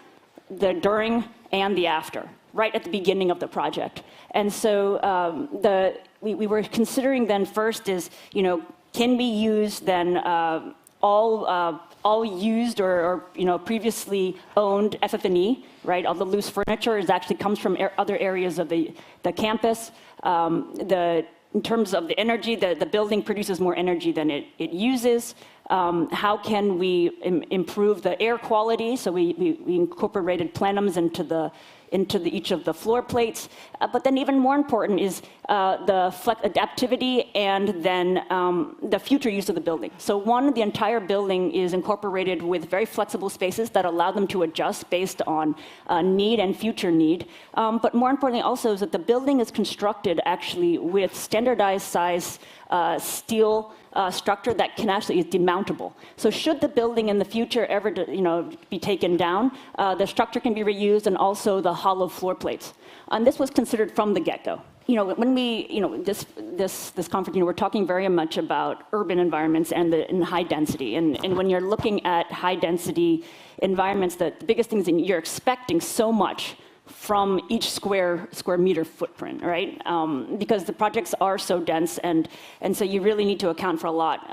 Speaker 19: the during, and the after, right at the beginning of the project. And so we were considering then first is, can we use then all used or previously owned FF&E, right? All the loose furniture actually comes from other areas of the campus. In terms of the energy, the building produces more energy than it uses. How can we improve the air quality? So we incorporated plenums into each of the floor plates. But then even more important is the adaptivity and then the future use of the building. So the entire building is incorporated with very flexible spaces that allow them to adjust based on need and future need. But more importantly also is that the building is constructed actually with standardized size steel structure that can actually is demountable. So should the building in the future ever be taken down, the structure can be reused and also the hollow floor plates. And this was considered from the get-go. When this conference, we're talking very much about urban environments and high density. And when you're looking at high density environments, the biggest thing is that you're expecting so much from each square meter footprint, right? Because the projects are so dense, and so you really need to account for a lot.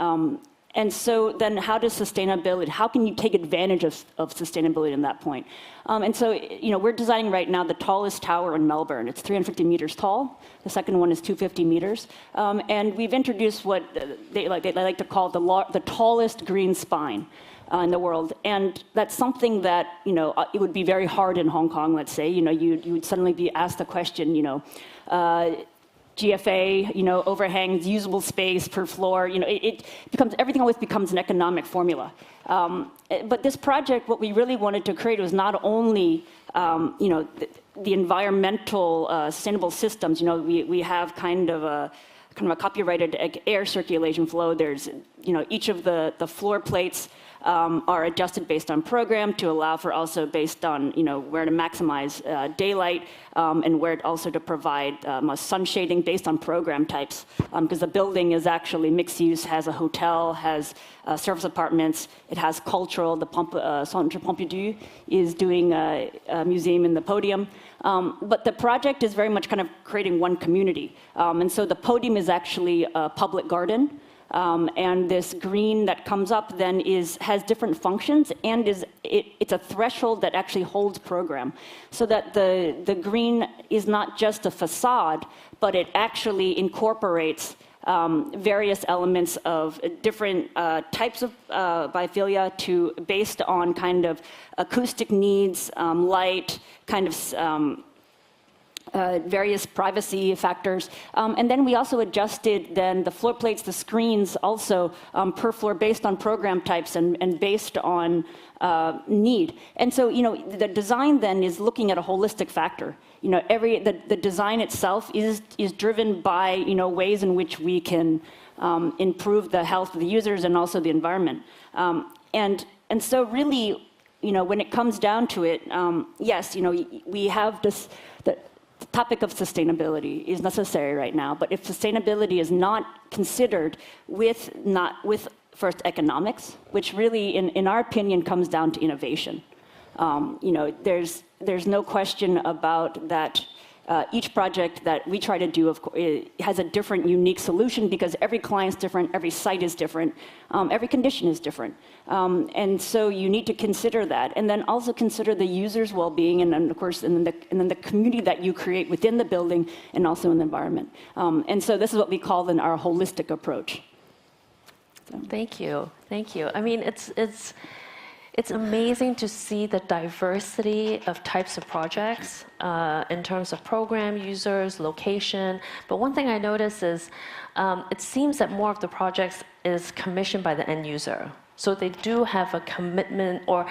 Speaker 19: And so then how can you take advantage of sustainability in that point? And so, we're designing right now the tallest tower in Melbourne. It's 350 meters tall. The second one is 250 meters. And we've introduced what they like to call the tallest green spine in the world. And that's something that, it would be very hard in Hong Kong, let's say. You would suddenly be asked the question, GFA, overhangs, usable space per floor, everything always becomes an economic formula. But this project, what we really wanted to create was not only, the environmental sustainable systems. We have kind of a copyrighted air circulation flow. There's, each of the floor plates are adjusted based on program to allow for also based on where to maximize daylight and where also to provide sun shading based on program types, because the building is actually mixed use, has a hotel, has service apartments, it has cultural. The Centre Pompidou is doing a museum in the podium. But the project is very much kind of creating one community. And so the podium is actually a public garden. And this green that comes up then has different functions, and it's a threshold that actually holds program. So that the green is not just a facade, but it actually incorporates various elements of different types of biophilia based on kind of acoustic needs, light, kind of various privacy factors. And then we also adjusted then the floor plates, the screens also per floor based on program types and based on need. And so, the design then is looking at a holistic factor. The design itself is driven by, ways in which we can improve the health of the users and also the environment. And so really, when it comes down to it, yes, we have the topic of sustainability is necessary right now, but if sustainability is not considered with first economics, which really, in our opinion, comes down to innovation. There's no question about that. each project that we try to do, of course, has a different, unique solution because every client's different, every site is different, every condition is different. And so you need to consider that. And then also consider the user's well-being and then, of course, and then the community that you create within the building and also in the environment. And so this is what we call then our holistic approach. So.
Speaker 18: Thank you. Thank you. I mean, it's amazing to see the diversity of types of projects in terms of program, users, location. But one thing I notice is it seems that more of the projects is commissioned by the end user. So they do have a commitment or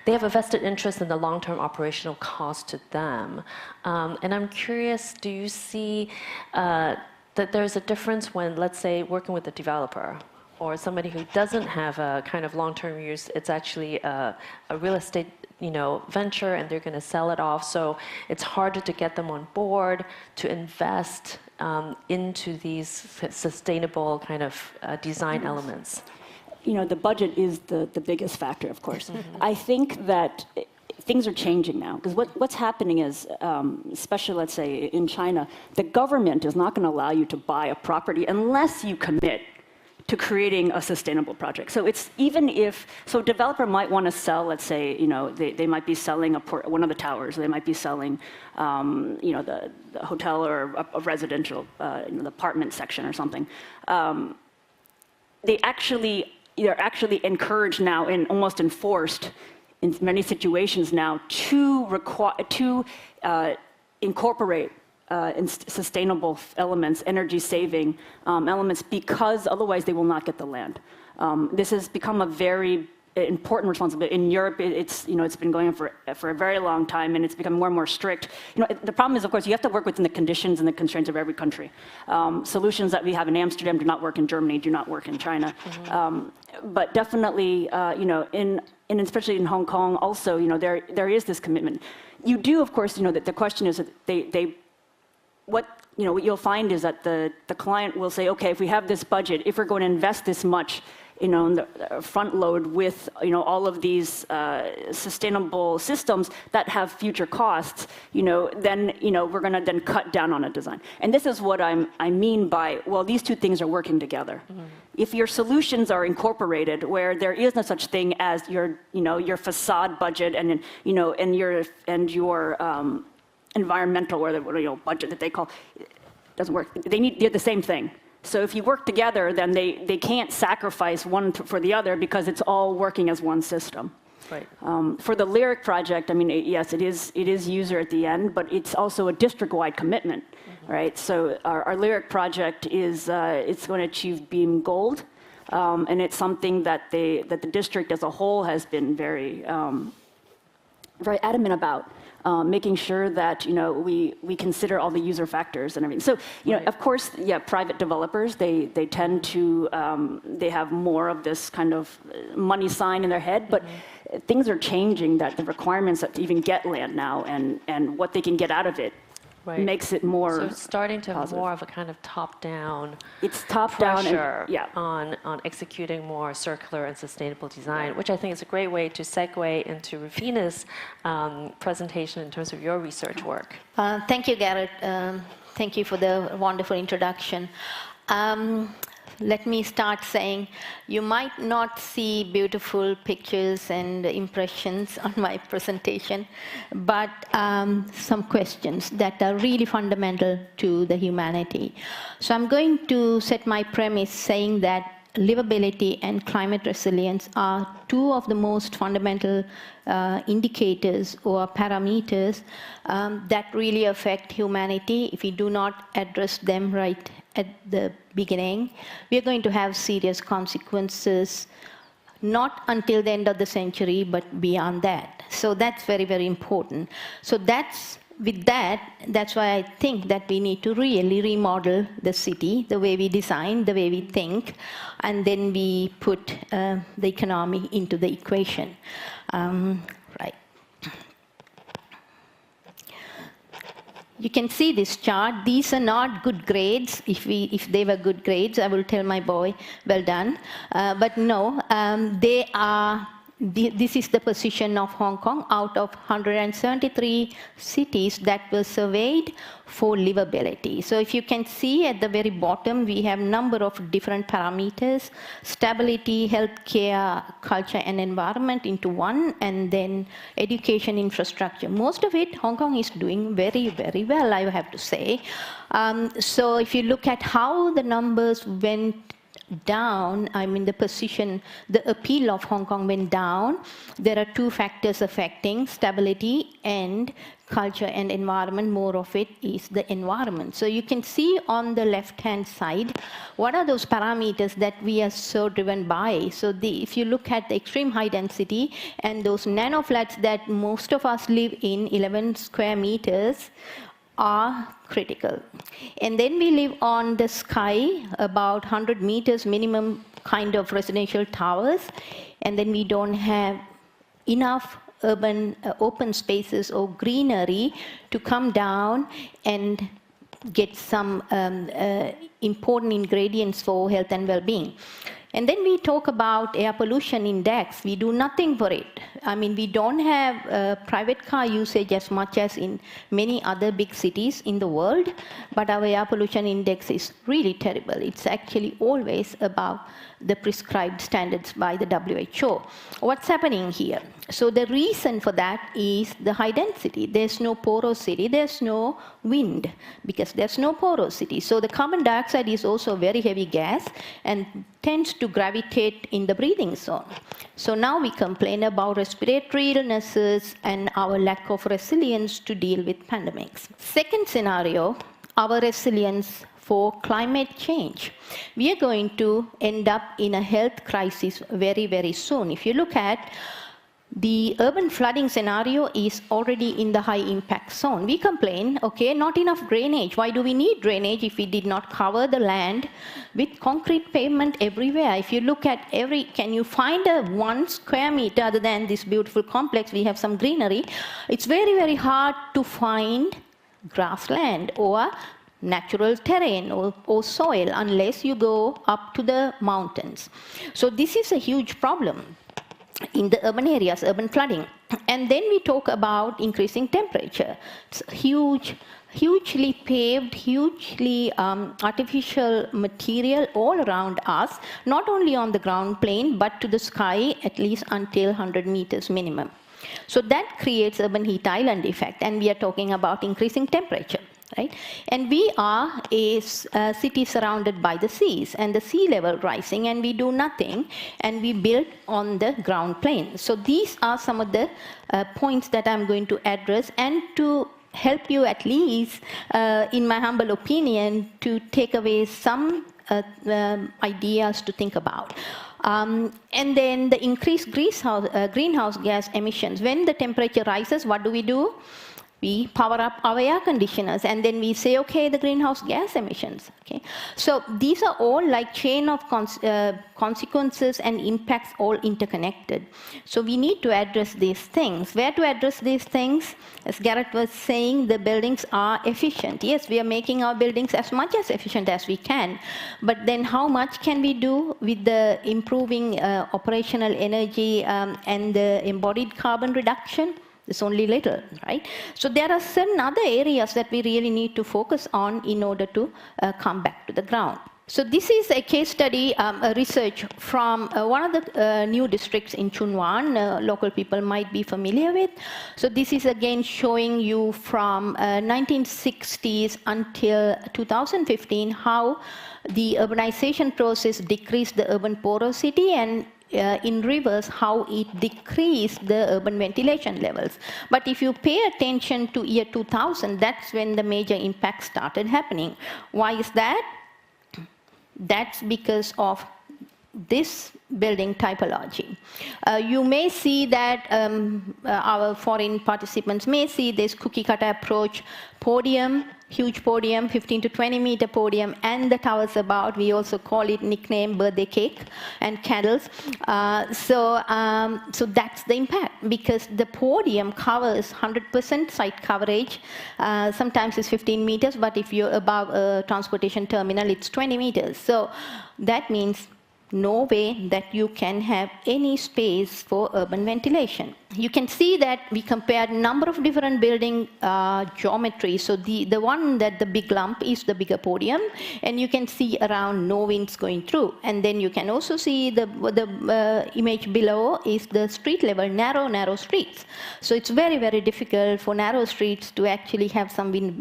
Speaker 18: they have a vested interest in the long-term operational cost to them. And I'm curious, do you see that there's a difference when, let's say, working with a developer or somebody who doesn't have a kind of long-term use, it's actually a real estate, venture, and they're going to sell it off. So it's harder to get them on board to invest into these sustainable kind of design elements.
Speaker 19: The budget is the biggest factor, of course. I think that things are changing now because what's happening is, especially let's say in China, the government is not going to allow you to buy a property unless you commit to creating a sustainable project. So it's even if, so a developer might want to sell, let's say, they might be selling one of the towers, they might be selling, the hotel or a residential, the apartment section or something. They're actually encouraged now and almost enforced in many situations now to incorporate sustainable elements, energy-saving elements, because otherwise they will not get the land. This has become a very important responsibility. In Europe, it's been going on for a very long time, and it's become more and more strict. The problem is, of course, you have to work within the conditions and the constraints of every country. Solutions that we have in Amsterdam do not work in Germany, do not work in China. But definitely, and especially in Hong Kong, also, there is this commitment. You do, of course, that the question is that what you'll find is that the client will say, okay, if we have this budget, if we're going to invest this much, in the front load with all of these sustainable systems that have future costs, then we're going to then cut down on a design. And this is what I mean by, well, these two things are working together. If your solutions are incorporated, where there is no such thing as your facade budget and your environmental or budget that they call, it doesn't work. They're the same thing. So if you work together, then they can't sacrifice one for the other because it's all working as one system.
Speaker 18: Right.
Speaker 19: For the Lyric project, I mean, yes, it is user at the end, but it's also a district-wide commitment, right? So our Lyric project is it's going to achieve BEAM Gold, and it's something that the district as a whole has been very adamant about. Making sure that we consider all the user factors and everything. So of course, private developers they tend to they have more of this kind of money sign in their head, but things are changing. That the requirements that to even get land now and what they can get out of it makes it more.
Speaker 18: So it's starting to have
Speaker 19: positive.
Speaker 18: more of a kind of top-down.
Speaker 19: It's top-down
Speaker 18: pressure on executing more circular and sustainable design, which I think is a great way to segue into Rufina's presentation in terms of your research work.
Speaker 5: Thank you, Garrett. Thank you for the wonderful introduction. Let me start saying you might not see beautiful pictures and impressions on my presentation, but some questions that are really fundamental to the humanity. So I'm going to set my premise saying that livability and climate resilience are two of the most fundamental indicators or parameters that really affect humanity. If we do not address them right at the beginning, we are going to have serious consequences, not until the end of the century, but beyond that. So that's very, very important. So that's why I think that we need to really remodel the city, the way we design, the way we think, and then we put the economy into the equation. Right. You can see this chart. These are not good grades. If they were good grades, I will tell my boy, well done. But no, they are this is the position of Hong Kong out of 173 cities that were surveyed for livability. So if you can see at the very bottom, we have number of different parameters: stability, healthcare, culture and environment into one, and then education infrastructure. Most of it, Hong Kong is doing very, very well, I have to say. So if you look at how the numbers went down, I mean the position, the appeal of Hong Kong went down. There are two factors affecting stability and culture and environment. More of it is the environment. So you can see on the left-hand side, what are those parameters that we are so driven by? So if you look at the extreme high density and those nano flats that most of us live in, 11 square meters, are critical. And then we live on the sky, about 100 meters minimum kind of residential towers, and then we don't have enough urban open spaces or greenery to come down and get some important ingredients for health and well-being. And then we talk about air pollution index. We do nothing for it. I mean, we don't have private car usage as much as in many other big cities in the world, but our air pollution index is really terrible. It's actually always above the prescribed standards by the WHO. What's happening here? So the reason for that is the high density. There's no porosity, there's no wind, because there's no porosity. So the carbon dioxide is also a very heavy gas and tends to gravitate in the breathing zone. So now we complain about respiratory illnesses and our lack of resilience to deal with pandemics. Second scenario, our resilience for climate change. We are going to end up in a health crisis very, very soon. If you look at the urban flooding scenario is already in the high impact zone. We complain, okay, not enough drainage. Why do we need drainage if we did not cover the land with concrete pavement everywhere? If you look at can you find a 1 square meter other than this beautiful complex, we have some greenery. It's very, very hard to find grassland or natural terrain or soil unless you go up to the mountains. So this is a huge problem in the urban areas, urban flooding. And then we talk about increasing temperature. It's hugely paved, hugely artificial material all around us, not only on the ground plane, but to the sky, at least until 100 meters minimum. So that creates urban heat island effect, and we are talking about increasing temperature. Right? And we are a city surrounded by the seas and the sea level rising, and we do nothing, and we build on the ground plane. So these are some of the points that I'm going to address, and to help you at least, in my humble opinion, to take away some ideas to think about. And then the increased greenhouse gas emissions. When the temperature rises, what do? We power up our air conditioners, and then we say, okay, the greenhouse gas emissions. Okay, so these are all like chain of consequences and impacts, all interconnected. So we need to address these things. Where to address these things? As Garrett was saying, the buildings are efficient. Yes, we are making our buildings as much as efficient as we can, but then how much can we do with the improving operational energy and the embodied carbon reduction? It's only little, right? So there are certain other areas that we really need to focus on in order to come back to the ground. So this is a case study, a research from one of the new districts in Chun Wan, local people might be familiar with. So this is again showing you from 1960s until 2015 how the urbanization process decreased the urban porosity, and in reverse, how it decreased the urban ventilation levels. But if you pay attention to year 2000, that's when the major impact started happening. Why is that? That's because of this building typology. You may see that our foreign participants may see this cookie cutter approach: podium, huge podium, 15 to 20 meter podium, and the towers about. We also call it nickname birthday cake and candles. So that's the impact, because the podium covers 100% site coverage. Sometimes it's 15 meters, but if you're above a transportation terminal, it's 20 meters. So that means no way that you can have any space for urban ventilation. You can see that we compared number of different building geometries. So the one that the big lump is the bigger podium, and you can see around no winds going through. And then you can also see the image below is the street level, narrow streets. So it's very, very difficult for narrow streets to actually have some wind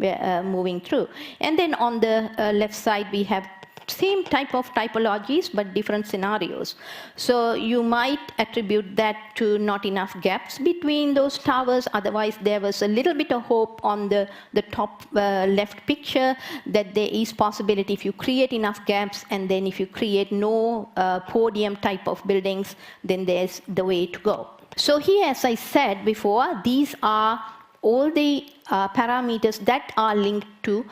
Speaker 5: moving through. And then on the left side, we have same type of typologies, but different scenarios. So you might attribute that to not enough gaps between those towers. Otherwise, there was a little bit of hope on the top left picture that there is possibility if you create enough gaps, and then if you create no podium type of buildings, then there's the way to go. So here, as I said before, these are all the parameters that are linked to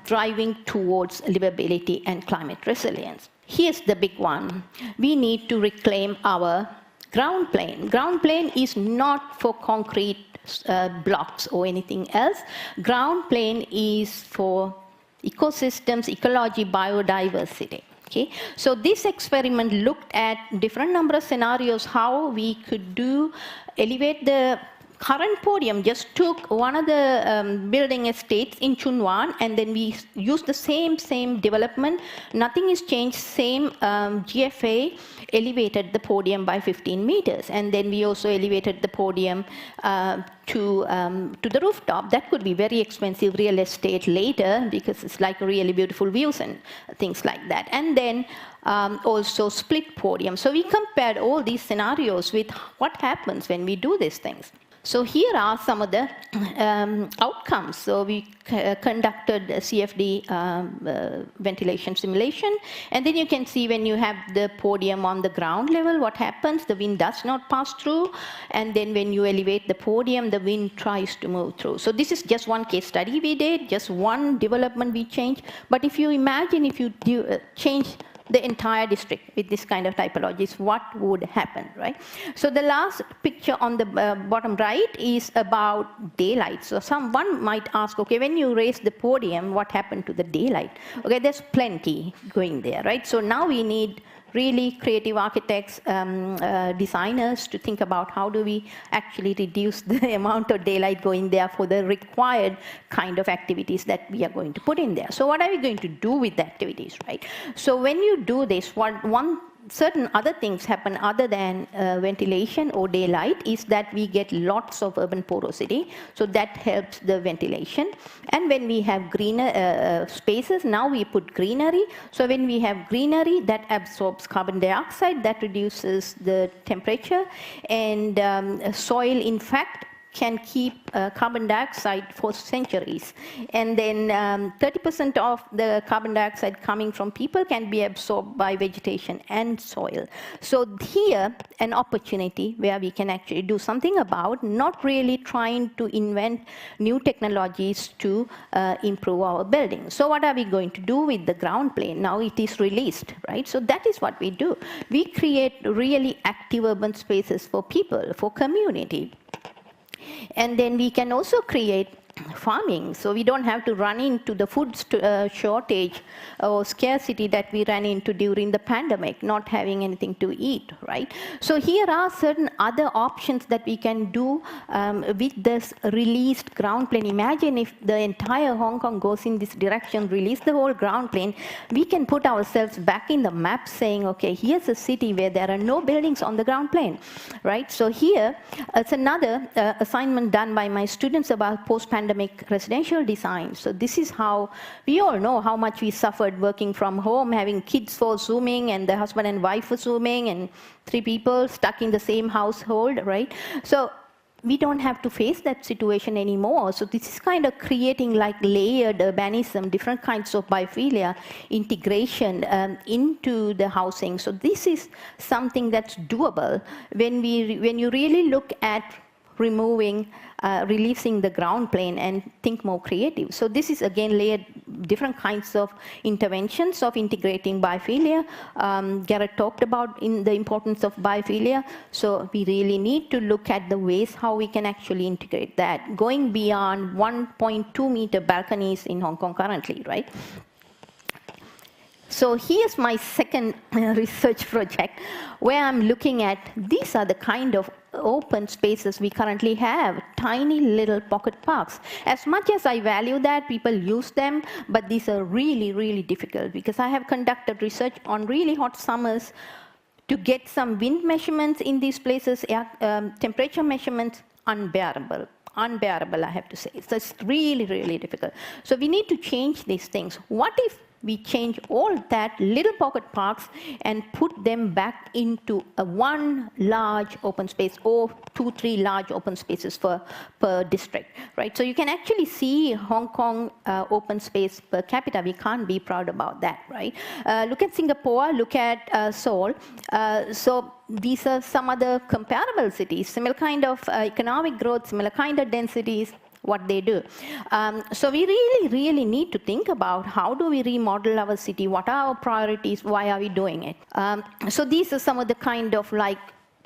Speaker 5: driving towards livability and climate resilience. Here's the big one. We need to reclaim our ground plane. Ground plane is not for concrete blocks or anything else. Ground plane is for ecosystems, ecology, biodiversity. Okay? So this experiment looked at different number of scenarios, how we could elevate the current podium. Just took one of the building estates in Chunwan, and then we used the same development. Nothing is changed, same GFA, elevated the podium by 15 meters. And then we also elevated the podium to the rooftop. That could be very expensive real estate later, because it's like really beautiful views and things like that. And then also split podium. So we compared all these scenarios with what happens when we do these things. So here are some of the outcomes. So we conducted a CFD ventilation simulation, and then you can see when you have the podium on the ground level, what happens. The wind does not pass through, and then when you elevate the podium, the wind tries to move through. So this is just one case study we did, just one development we changed. But if you imagine if you change the entire district with this kind of typologies, what would happen, right? So the last picture on the bottom right is about daylight. So someone might ask, okay, when you raise the podium, what happened to the daylight? Okay, there's plenty going there, right? So now we need really creative architects, designers to think about how do we actually reduce the amount of daylight going there for the required kind of activities that we are going to put in there. So what are we going to do with the activities, right? So when you do this, certain other things happen other than ventilation or daylight is that we get lots of urban porosity. So that helps the ventilation. And when we have greener spaces, now we put greenery. So when we have greenery, that absorbs carbon dioxide, that reduces the temperature. And soil, in fact, can keep carbon dioxide for centuries. And then 30% of the carbon dioxide coming from people can be absorbed by vegetation and soil. So here, an opportunity where we can actually do something about, not really trying to invent new technologies to improve our buildings. So what are we going to do with the ground plane? Now it is released, right? So that is what we do. We create really active urban spaces for people, for community. And then we can also create farming, so we don't have to run into the food shortage or scarcity that we ran into during the pandemic, not having anything to eat, right? So here are certain other options that we can do with this released ground plane. Imagine if the entire Hong Kong goes in this direction, release the whole ground plane, we can put ourselves back in the map saying, okay, here's a city where there are no buildings on the ground plane, right? So here, it's another assignment done by my students about post-pandemic residential design. So this is how, we all know how much we suffered working from home, having kids for Zooming, and the husband and wife for Zooming, and 3 people stuck in the same household, right? So we don't have to face that situation anymore. So this is kind of creating like layered urbanism, different kinds of biophilia integration into the housing. So this is something that's doable when you really look at releasing the ground plane and think more creative. So this is again layered different kinds of interventions of integrating biophilia. Garrett talked about the importance of biophilia. So we really need to look at the ways how we can actually integrate that, going beyond 1.2 meter balconies in Hong Kong currently, right? So So here's my second research project, where I'm looking at, these are the kind of open spaces we currently have, tiny little pocket parks. As much as I value that, people use them, but these are really, really difficult, because I have conducted research on really hot summers to get some wind measurements in these places, temperature measurements, unbearable, I have to say. So it's really, really difficult. So we need to change these things. What if we change all that little pocket parks and put them back into one large open space, or 2-3 large open spaces per district, right? So you can actually see Hong Kong open space per capita. We can't be proud about that, right? Look at Singapore, look at Seoul. So these are some other comparable cities, similar kind of economic growth, similar kind of densities, what they do. So we really, really need to think about how do we remodel our city, what are our priorities, why are we doing it? So these are some of the kind of like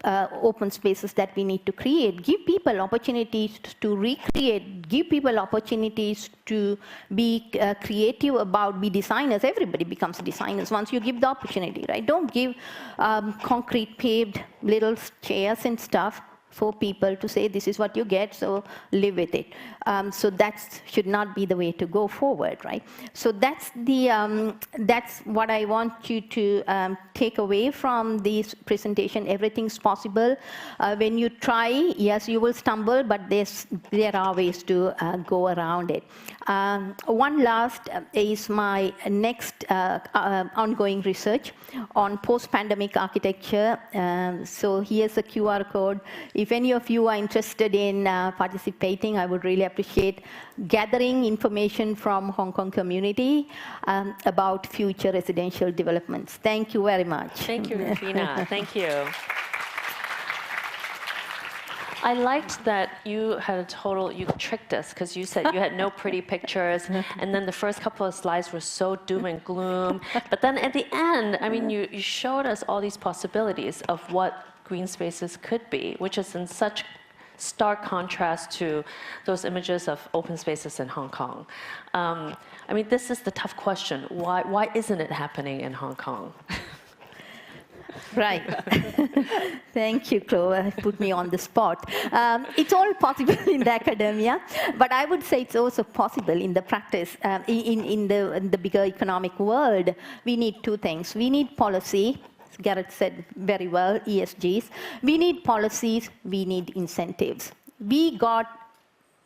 Speaker 5: open spaces that we need to create. Give people opportunities to recreate, give people opportunities to be creative about, be designers. Everybody becomes designers once you give the opportunity, right? Don't give concrete paved little chairs and stuff for people to say, this is what you get, so live with it. So that should not be the way to go forward, right? So that's what I want you to take away from this presentation. Everything's possible. When you try, yes, you will stumble, but there are ways to go around it. One last is my next ongoing research on post-pandemic architecture. So here's a QR code. If any of you are interested in participating, I would really appreciate gathering information from Hong Kong community about future residential developments. Thank you very much.
Speaker 18: Thank you, Rufina. Thank you. I liked that you had you tricked us, because you said you had no pretty pictures, and then the first couple of slides were so doom and gloom. But then at the end, I mean, you showed us all these possibilities of what green spaces could be, which is in such stark contrast to those images of open spaces in Hong Kong. I mean, this is the tough question. Why isn't it happening in Hong Kong?
Speaker 5: Right. Thank you, Chloe. Put me on the spot. It's all possible in the academia, but I would say it's also possible in the practice. In the bigger economic world, we need two things. We need policy. Garrett said very well, ESGs. We need policies, we need incentives. We got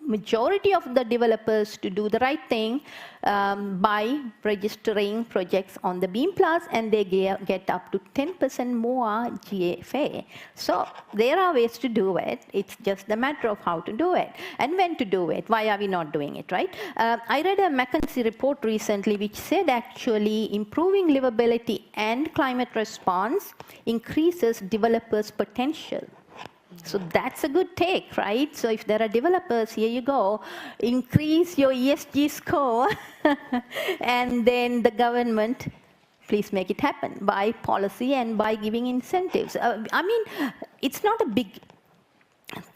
Speaker 5: majority of the developers to do the right thing by registering projects on the Beam Plus, and they get up to 10% more GFA. So there are ways to do it. It's just a matter of how to do it and when to do it. Why are we not doing it, right? I read a McKinsey report recently which said actually improving livability and climate response increases developers' potential. So that's a good take, right? So if there are developers, here you go, increase your ESG score, and then the government, please make it happen by policy and by giving incentives. I mean, it's not a big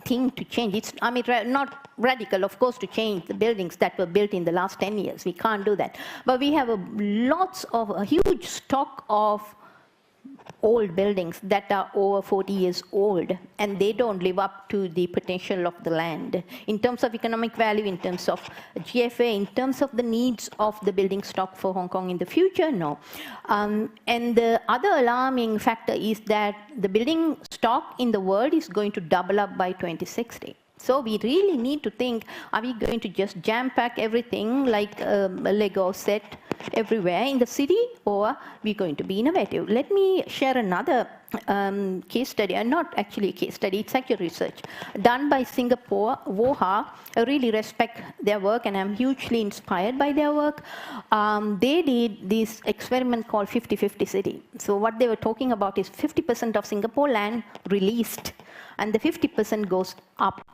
Speaker 5: thing to change. It's, I mean, not radical, of course, to change the buildings that were built in the last 10 years. We can't do that. But we have a huge stock of old buildings that are over 40 years old, and they don't live up to the potential of the land in terms of economic value, in terms of GFA, in terms of the needs of the building stock for Hong Kong in the future, no. And the other alarming factor is that the building stock in the world is going to double up by 2060. So we really need to think, are we going to just jam-pack everything like a Lego set everywhere in the city, or are we going to be innovative? Let me share another case study, and not actually a case study, it's actually research done by Singapore, WOHA. I really respect their work, and I'm hugely inspired by their work. They did this experiment called 50-50 city. So what they were talking about is 50% of Singapore land released, and the 50% goes up.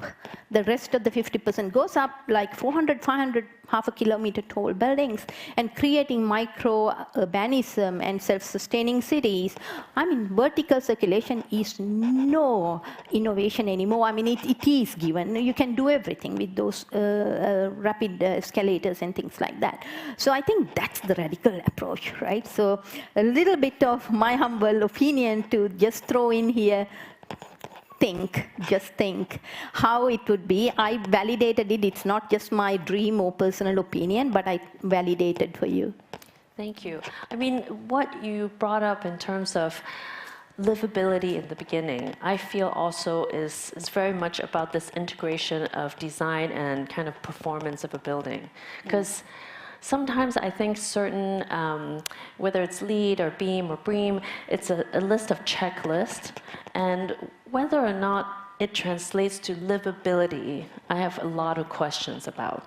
Speaker 5: The rest of the 50% goes up like 400, 500, half a kilometer tall buildings and creating micro-urbanism and self-sustaining cities. I mean, vertical circulation is no innovation anymore. I mean, it is given. You can do everything with those rapid escalators and things like that. So I think that's the radical approach, right? So a little bit of my humble opinion to just throw in here, just think how it would be. I validated it. It's not just my dream or personal opinion, but I validated for you.
Speaker 18: Thank you. I mean, what you brought up in terms of livability in the beginning, I feel also is very much about this integration of design and kind of performance of a building. Because sometimes I think certain, whether it's LEED or BEAM or BREEAM, it's a list of checklists, and whether or not it translates to livability, I have a lot of questions about.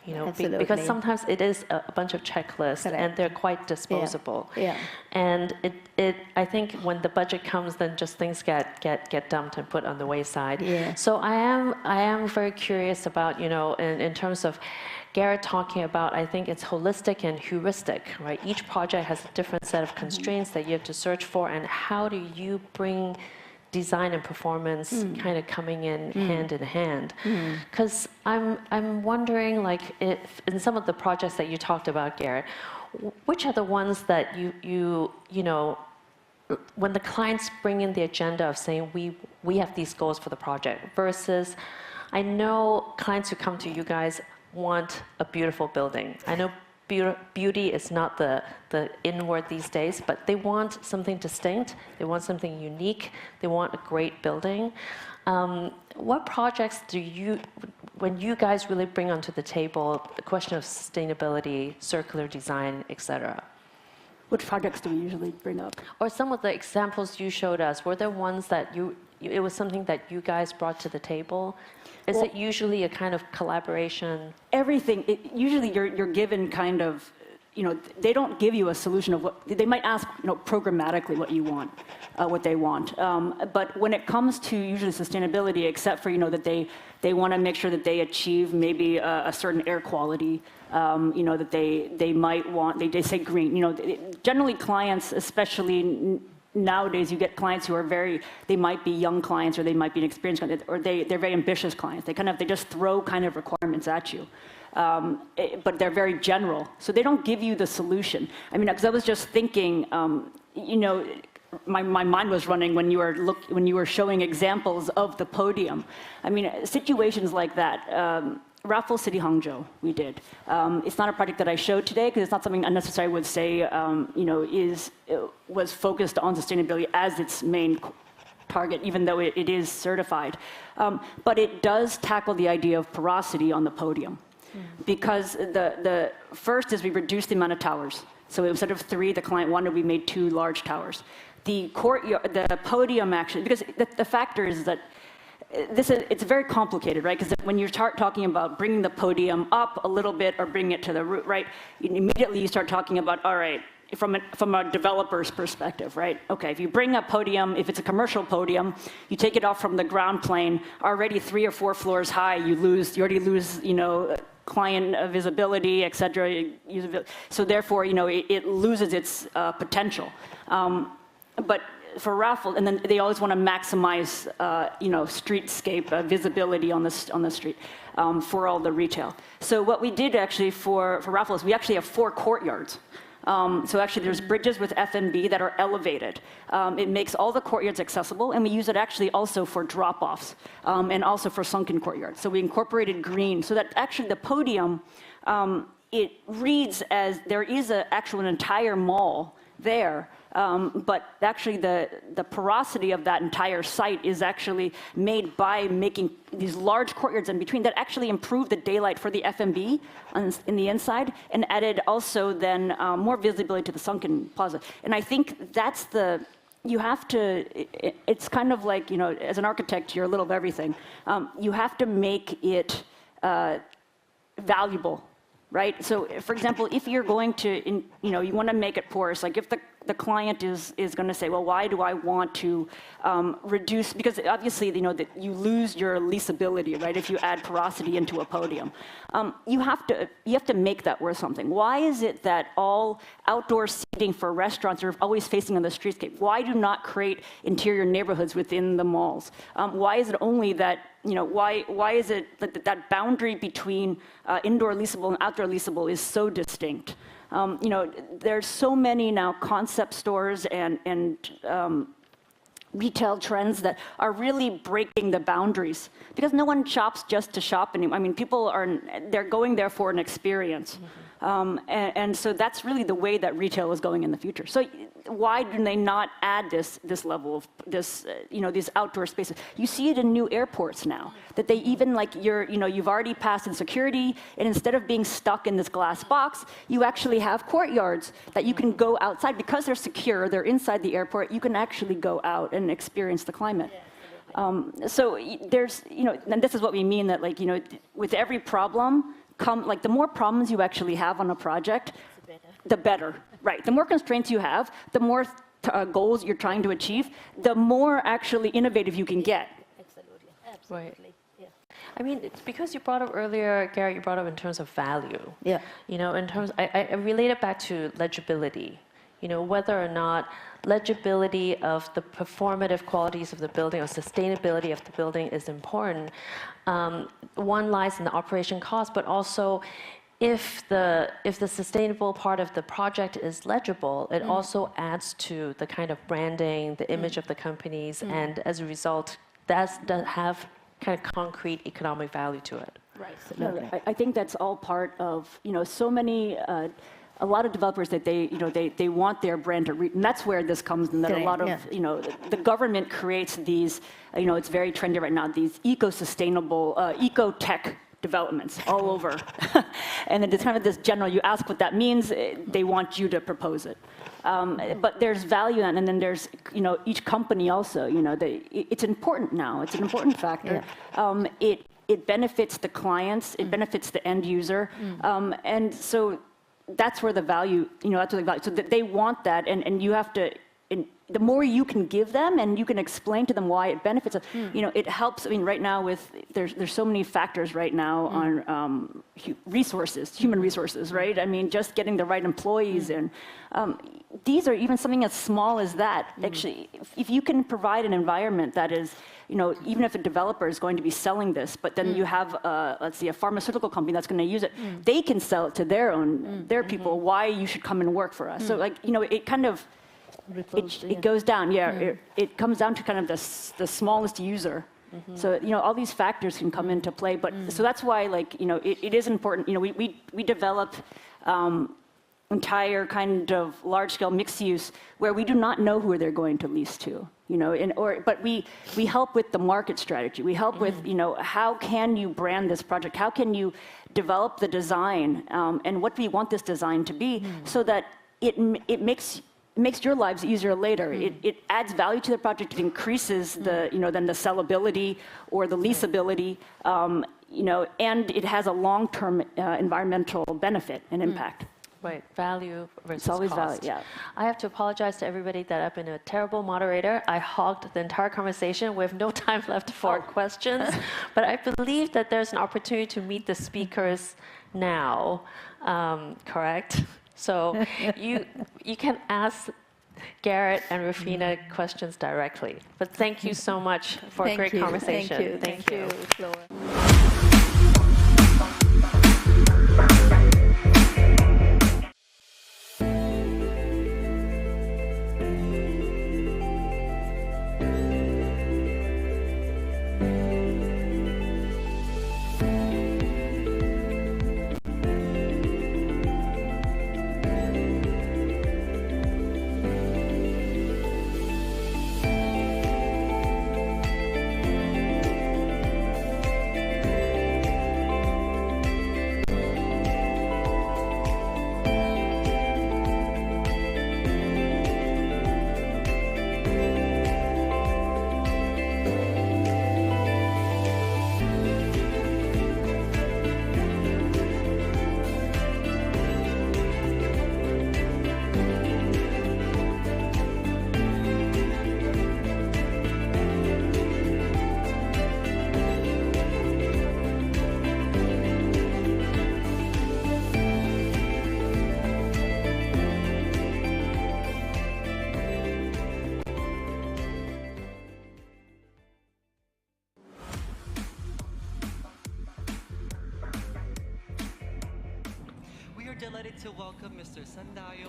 Speaker 18: You know, because sometimes it is a bunch of checklists, and they're quite disposable.
Speaker 5: Yeah.
Speaker 18: And I think when the budget comes, then just things get dumped and put on the wayside.
Speaker 5: Yeah.
Speaker 18: So I am very curious about, you know, in terms of Garrett talking about, I think it's holistic and heuristic, right? Each project has a different set of constraints that you have to search for, and how do you bring design and performance kind of coming in hand in hand? Because I'm wondering, like, if in some of the projects that you talked about, Garrett, which are the ones that you know, when the clients bring in the agenda of saying we have these goals for the project, versus I know clients who come to you guys want a beautiful building. I know beauty is not the inward these days, but they want something distinct, they want something unique, they want a great building. What projects do you, when you guys really bring onto the table the question of sustainability, circular design, etc.?
Speaker 19: What projects do we usually bring up?
Speaker 18: Or some of the examples you showed us, were there ones that it was something that you guys brought to the table? Is it usually a kind of collaboration?
Speaker 19: Everything. Usually you're given kind of, you know, they don't give you a solution of what, they might ask, you know, programmatically what you want, what they want. But when it comes to usually sustainability, except for, you know, that they want to make sure that they achieve maybe a certain air quality, you know, that they might want, they say green, you know, generally clients, especially nowadays, you get clients who are they might be young clients, or they might be inexperienced clients, or they're very ambitious clients. They just throw kind of requirements at you. But they're very general. So they don't give you the solution. I mean, because I was just thinking, you know, my mind was running when you were showing examples of the podium. I mean, situations like that. Raffles City Hangzhou, we did. It's not a project that I showed today because it's not something unnecessary I would say, you know, was focused on sustainability as its main target, even though it is certified. But it does tackle the idea of porosity on the podium. Because the first is we reduced the amount of towers. So instead of 3, the client wanted, we made 2 large towers. The courtyard, the podium actually, because the factor is that it's very complicated, right? Because when you start talking about bringing the podium up a little bit or bringing it to the roof, right? Immediately you start talking about, all right, from a developer's perspective, right? Okay, if you bring a podium, if it's a commercial podium, you take it off from the ground plane, already 3 or 4 floors high, you already lose, you know, client visibility, et cetera. So therefore, you know, it loses its potential. But for Raffles, and then they always want to maximize, you know, streetscape visibility on the street for all the retail. So what we did actually for Raffles, we actually have 4 courtyards. So actually there's bridges with F&B that are elevated. It makes all the courtyards accessible, and we use it actually also for drop-offs and also for sunken courtyards. So we incorporated green so that actually the podium, it reads as there is an entire mall there. But actually the porosity of that entire site is actually made by making these large courtyards in between that actually improve the daylight for the F&B in the inside, and added also then more visibility to the sunken plaza. And I think that's you have to, it's kind of like, you know, as an architect, you're a little of everything. You have to make it valuable. Right? So, for example, if you're going to, you know, you want to make it porous, like if the client is going to say, well, why do I want to reduce? Because obviously, that you lose your leasability, right? If you add porosity into a podium, you have to make that worth something. Why is it that all outdoor seating for restaurants are always facing on the streetscape? Why do not create interior neighborhoods within the malls? Why is it only that? Why is it that boundary between indoor leasable and outdoor leasable is so distinct? There's so many now concept stores and retail trends that are really breaking the boundaries because no one shops just to shop anymore. I mean, they're going there for an experience. And so that's really the way that retail is going in the future. So why do they not add this level of these outdoor spaces? You see it in new airports now, that they even you've already passed in security, and instead of being stuck in this glass box, you actually have courtyards that you can go outside because they're secure, they're inside the airport, you can actually go out and experience the climate. So there's, and this is what we mean that with every problem, the more problems you actually have on a project, the better, right? The more constraints you have, the more goals you're trying to achieve, the more actually innovative you can get.
Speaker 18: Absolutely. Right. Yeah. I mean, it's because you brought up earlier, Garrett, you brought up in terms of value.
Speaker 5: Yeah.
Speaker 18: In terms, I relate it back to legibility. Whether or not legibility of the performative qualities of the building or sustainability of the building is important. One lies in the operation cost, but also if the sustainable part of the project is legible, it also adds to the kind of branding, the image of the companies, and as a result, that have kind of concrete economic value to it.
Speaker 19: Right. I think that's all part of so many. A lot of developers that they want their brand to reach, and that's where this comes in. That a lot of the government creates these. It's very trendy right now. These eco-sustainable, eco-tech developments all over, and then it's kind of this general. You ask what that means, they want you to propose it. But there's value in it, and then there's each company also. It's important now. It's an important factor. It benefits the clients. It benefits the end user, and so. That's where the value, that's where the value. So that they want that, and you have to. The more you can give them, and you can explain to them why it benefits them, it helps. I mean, right now there's so many factors right now on human resources, right? I mean, just getting the right employees, and these are even something as small as that. Actually, if you can provide an environment that is. Even if a developer is going to be selling this, but then you have, let's see, a pharmaceutical company that's going to use it, they can sell it to their people. Why you should come and work for us? So, it kind of it goes down. Yeah, it comes down to kind of the smallest user. So all these factors can come into play. But so that's why it is important. We develop. Entire kind of large-scale mixed use where we do not know who they're going to lease to, but we help with the market strategy. We help with, how can you brand this project? How can you develop the design, and what do we want this design to be, so that it makes your lives easier later. It adds value to the project. It increases then the sellability or the leasability, and it has a long-term environmental benefit and impact.
Speaker 18: Right, value versus
Speaker 19: it's always
Speaker 18: cost.
Speaker 19: Value, yeah.
Speaker 18: I have to apologize to everybody that I've been a terrible moderator. I hogged the entire conversation. We have no time left for questions, but I believe that there's an opportunity to meet the speakers now, correct? So you can ask Garrett and Rufina questions directly. But thank you so much for a great conversation.
Speaker 5: Thank you, Flora.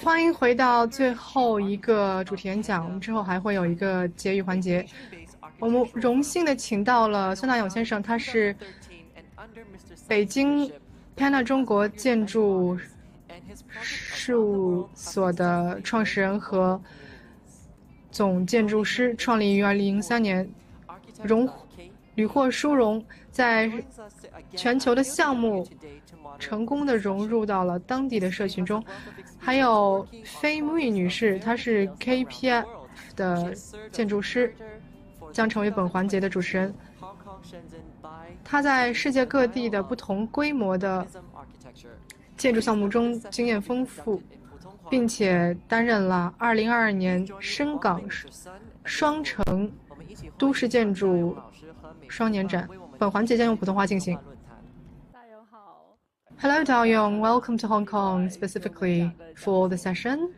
Speaker 3: 欢迎回到最后一个主题演讲，之后还会有一个结语环节。我们荣幸的请到了孙大勇先生，他是北京 Pena 中国建筑事务所的创始人和总建筑师，创立于2003年，屡获殊荣，在全球的项目成功的融入到了当地的社群中。还有菲木易女士，她是 KPF 的建筑师，将成为本环节的主持人。她在世界各地的不同规模的建筑项目中经验丰富，并且担任了2022年深港双城都市建筑双年展。本环节将用普通话进行。Hello, Dao Yong. Welcome to Hong Kong specifically for the session.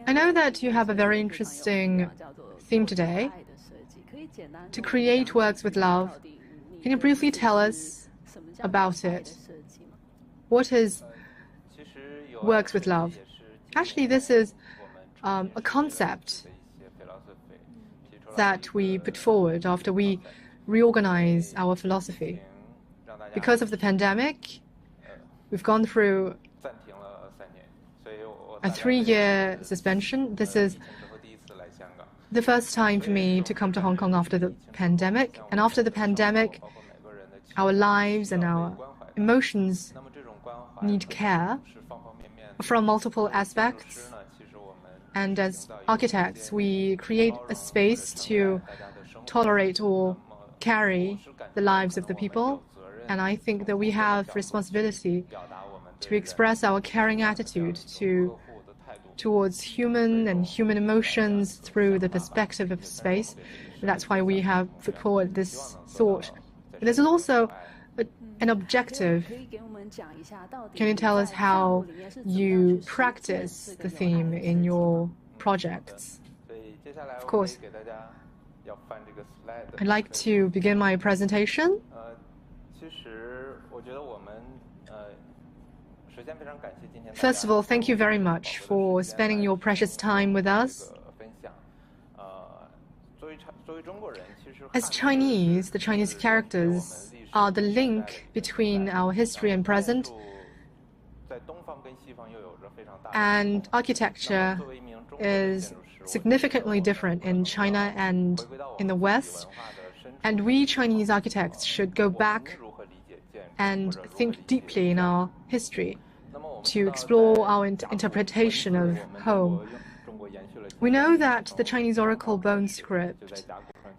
Speaker 3: I know that you have a very interesting theme today, to create works with love. Can you briefly tell us about it? What is works with love? Actually, this is a concept that we put forward after we reorganize our philosophy. Because of the pandemic, we've gone through a 3-year suspension. This is the first time for me to come to Hong Kong after the pandemic. And after the pandemic, our lives and our emotions need care from multiple aspects. And as architects, we create a space to tolerate or carry the lives of the people. And I think that we have responsibility to express our caring attitude towards human and human emotions through the perspective of space. And that's why we have put forward this thought. This is also an objective. Can you tell us how you practice the theme in your projects? Of course. I'd like to begin my presentation. First of all, thank you very much for spending your precious time with us. As Chinese, the Chinese characters are the link between our history and present, and architecture is significantly different in China and in the West, and we Chinese architects should go back and think deeply in our history to explore our interpretation of home. We know that the Chinese oracle bone script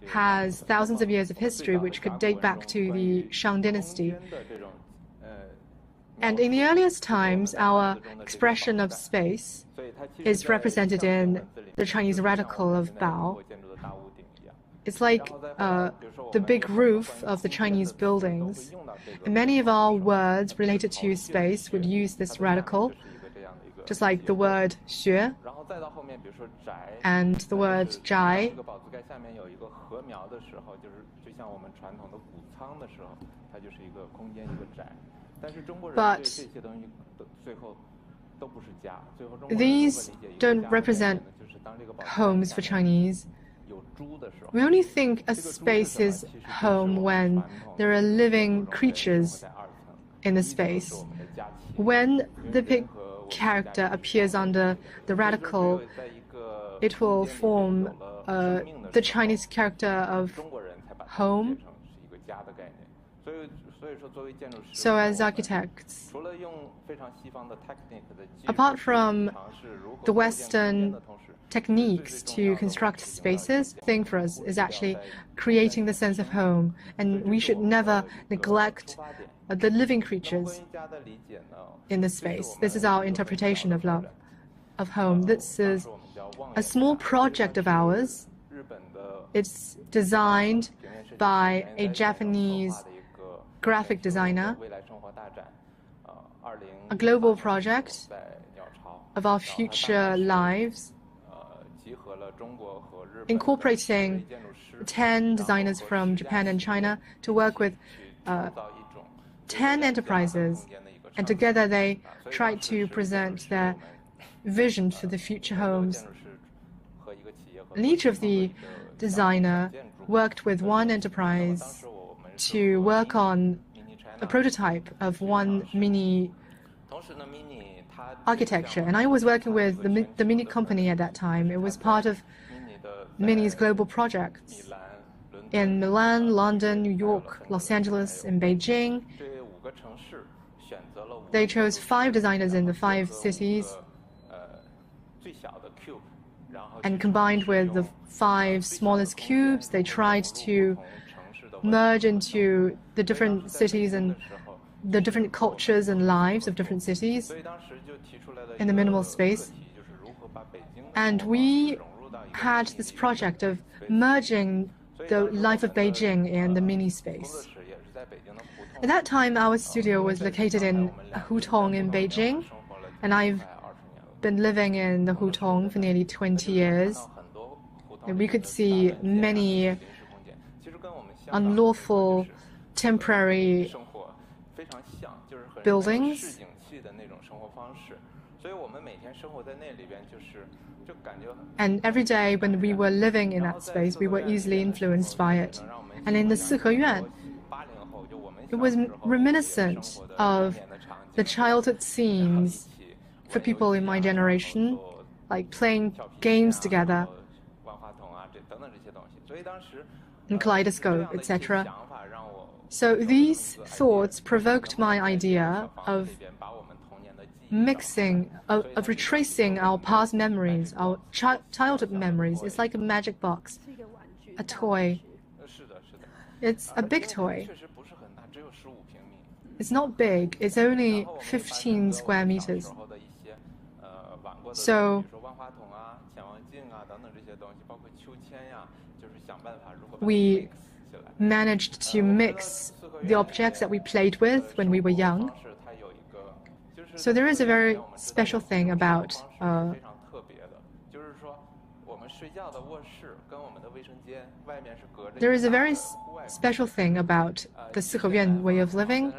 Speaker 3: has thousands of years of history which could date back to the Shang dynasty. And in the earliest times, our expression of space is represented in the Chinese radical of Bao. It's like the big roof of the Chinese buildings. And many of our words related to space would use this radical, just like the word 学 and the word 宅. But these don't represent homes for Chinese. We only think a space is home when there are living creatures in the space. When the big character appears under the radical, it will form the Chinese character of home. So as architects, apart from the Western techniques to construct spaces, the thing for us is actually creating the sense of home, and we should never neglect the living creatures in the space. This is our interpretation of love, of home. This is a small project of ours. It's designed by a Japanese graphic designer, a global project of our future lives, incorporating 10 designers from Japan and China to work with 10 enterprises And together they tried to present their vision for the future homes. And each of the designer worked with one enterprise to work on a prototype of one mini architecture. And I was working with the mini company at that time. It was part of Mini's global projects in Milan, London, New York, Los Angeles, and Beijing. They chose 5 designers in the 5 cities, and combined with the 5 smallest cubes, they tried to merge into the different cities and the different cultures and lives of different cities in the minimal space. And we had this project of merging the life of Beijing in the mini space. At that time, our studio was located in Hutong in Beijing, and I've been living in the Hutong for nearly 20 years. And we could see many unlawful temporary buildings. And every day when we were living in that space, we were easily influenced by it. And in the Siheyuan, it was reminiscent of the childhood scenes for people in my generation, like playing games together, and kaleidoscope, etc. So these thoughts provoked my idea of mixing, of retracing our past memories, our childhood memories. It's like a magic box, a toy. It's a big toy. It's not big, it's only 15 square meters. So we managed to mix the objects that we played with when we were young. So there is a very special thing about the Siheyuan way of living.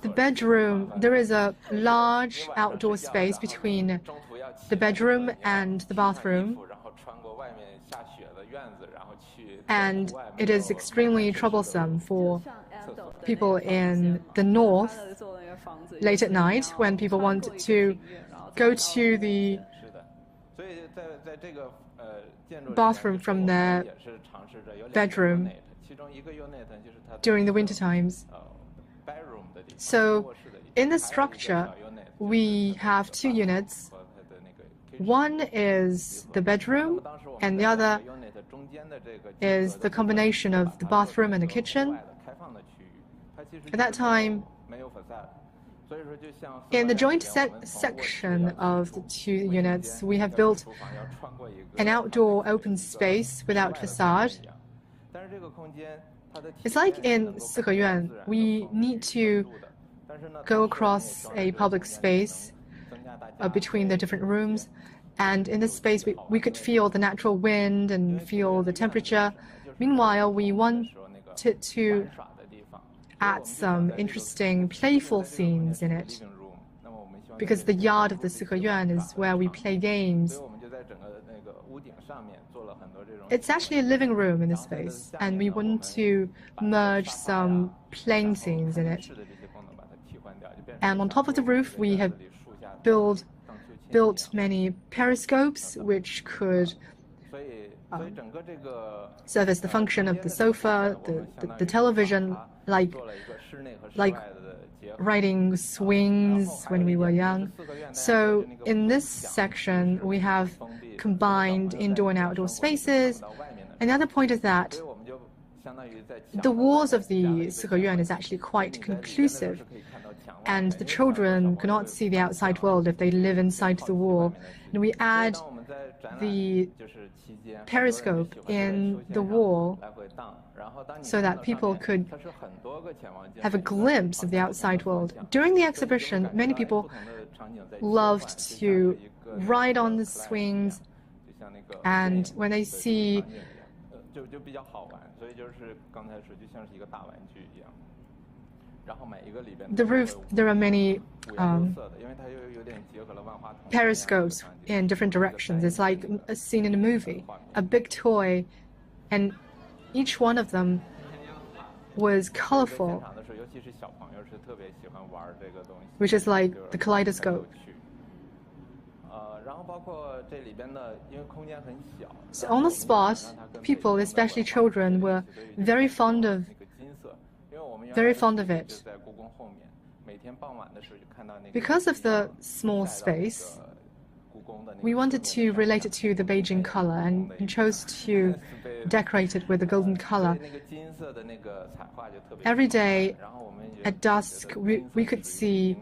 Speaker 3: The bedroom, there is a large outdoor space between the bedroom and the bathroom. And it is extremely troublesome for people in the north late at night when people want to go to the bathroom from their bedroom during the winter times. So in the structure, we have 2 units. One is the bedroom, and the other is the combination of the bathroom and the kitchen. At that time, in the joint section of the 2 units, we have built an outdoor open space without facade. It's like in Siheyuan, we need to go across a public space between the different rooms. And in this space, we could feel the natural wind and feel the temperature. Meanwhile, we wanted to add some interesting, playful scenes in it, because the yard of the Siheyuan is where we play games. It's actually a living room in this space, and we want to merge some playing scenes in it. And on top of the roof, we have built many periscopes, which could serve as the function of the sofa, the television, like riding swings when we were young. So in this section, we have combined indoor and outdoor spaces. Another point is that the walls of the Siheyuan is actually quite conclusive, and the children cannot see the outside world if they live inside the wall. And we add the periscope in the wall so that people could have a glimpse of the outside world. During the exhibition, many people loved to ride on the swings, and when they see the roof, there are many periscopes in different directions. It's like a scene in a movie, a big toy, and each one of them was colorful, which is like the kaleidoscope. So on the spot, people, especially children, were very fond of it. Because of the small space, we wanted to relate it to the Beijing color and chose to decorate it with the golden color. Every day at dusk, we could see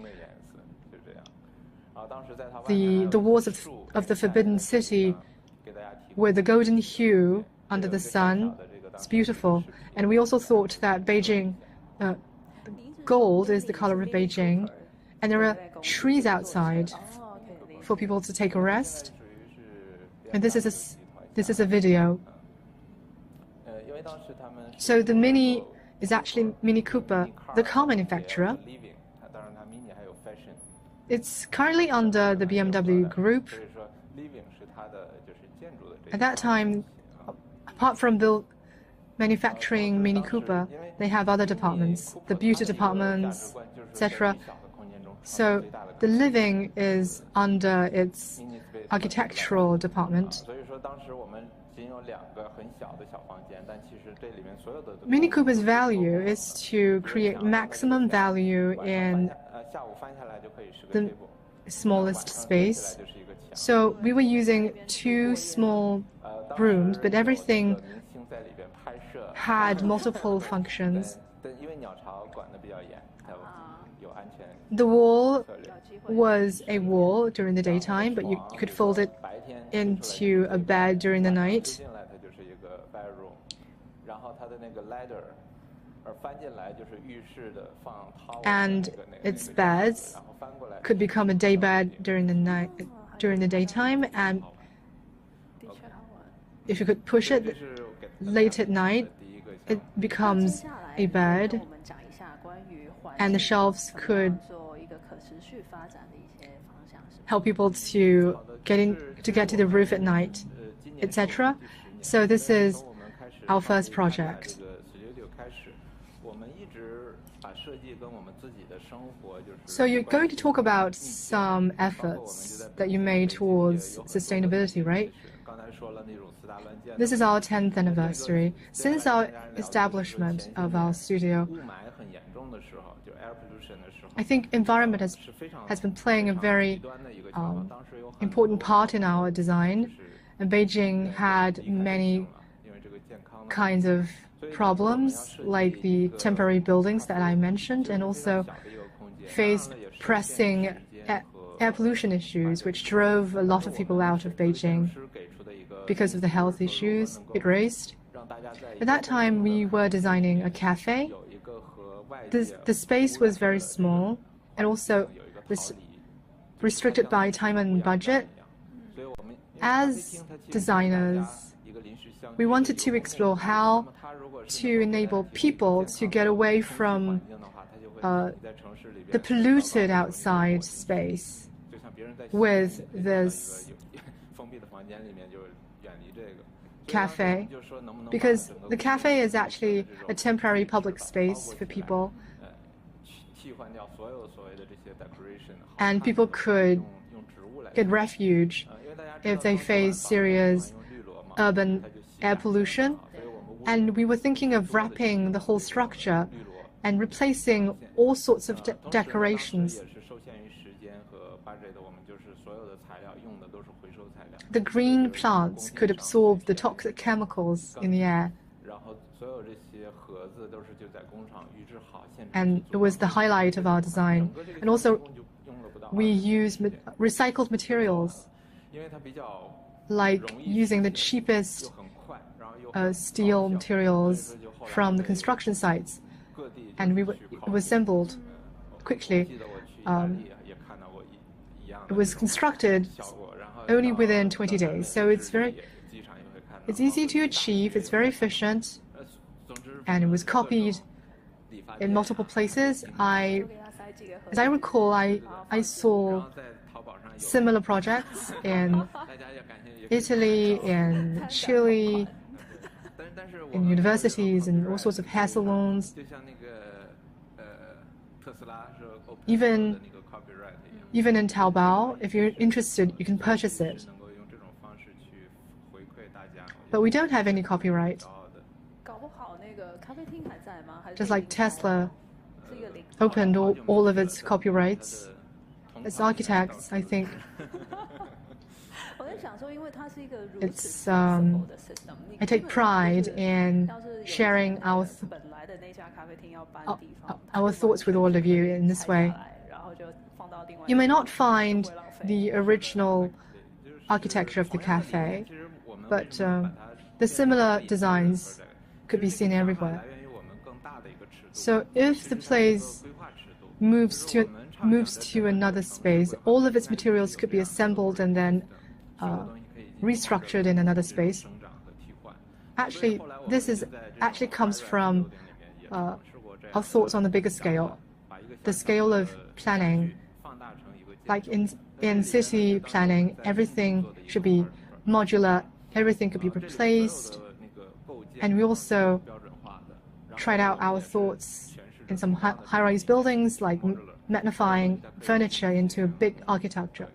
Speaker 3: the walls of the Forbidden City with the golden hue under the sun. It's beautiful. And we also thought that Beijing, gold is the color of Beijing, and there are trees outside for people to take a rest. And this is a video. So the Mini is actually Mini Cooper, the car manufacturer. It's currently under the BMW group. At that time, apart from manufacturing Mini Cooper, they have other departments, the beauty departments, etc. So the living is under its architectural department. Mini Cooper's value is to create maximum value in the smallest space. So we were using 2 small rooms, but everything had multiple functions. The wall was a wall during the daytime, but you could fold it into a bed during the night. And its beds could become a day bed during the daytime, and if you could push it late at night, it becomes a bed, and the shelves could help people to get to the roof at night, etc. So this is our first project. So you're going to talk about some efforts that you made towards sustainability, right? This is our 10th anniversary. Since our establishment of our studio, I think environment has been playing a very important part in our design. And Beijing had many kinds of problems, like the temporary buildings that I mentioned, and also faced pressing air pollution issues, which drove a lot of people out of Beijing because of the health issues it raised. At that time, we were designing a cafe. The space was very small and also restricted by time and budget. As designers, we wanted to explore how to enable people to get away from the polluted outside space with this cafe, because the cafe is actually a temporary public space for people, and people could get refuge if they face serious urban air pollution. And we were thinking of wrapping the whole structure and replacing all sorts of decorations. The green plants could absorb the toxic chemicals in the air. And it was the highlight of our design. And also, we use recycled materials, like using the cheapest steel materials from the construction sites. And it was assembled quickly. It was constructed only within 20 days. So it's easy to achieve, it's very efficient, and it was copied in multiple places. As I recall, I saw similar projects in Italy, in Chile, in universities, and all sorts of hair salons. Even in Taobao, if you're interested, you can purchase it. But we don't have any copyright. Just like Tesla opened all of its copyrights. As architects, I think I take pride in sharing our thoughts with all of you in this way. You may not find the original architecture of the cafe, but the similar designs could be seen everywhere. So if the place moves to another space, all of its materials could be assembled and then restructured in another space. Actually, this actually comes from our thoughts on the bigger scale, the scale of planning. Like in city planning, everything should be modular, everything could be replaced, and we also tried out our thoughts in some high-rise buildings, like magnifying furniture into a big architecture.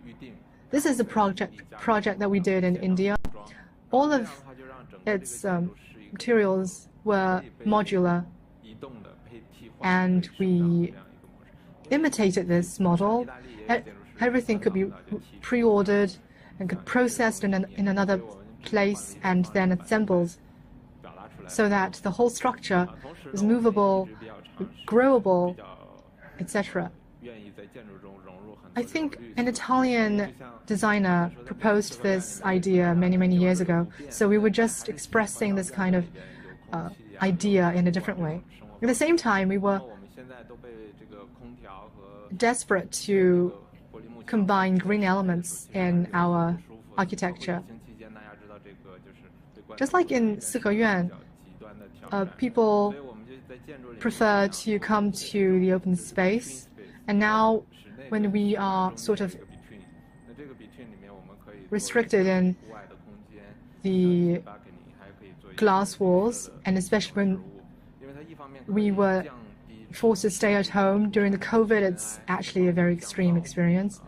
Speaker 3: This is a project that we did in India. All of its materials were modular, and we imitated this model. Everything could be pre-ordered and could processed in another place and then assembled, so that the whole structure is movable, growable, etc. I think an Italian designer proposed this idea many years ago, so we were just expressing this kind of idea in a different way. At the same time, we were desperate to combine green elements in our architecture. Just like in Sikeyuan, people prefer to come to the open space, and now when we are sort of restricted in the glass walls, and especially when we were forced to stay at home during the COVID, it's actually a very extreme experience.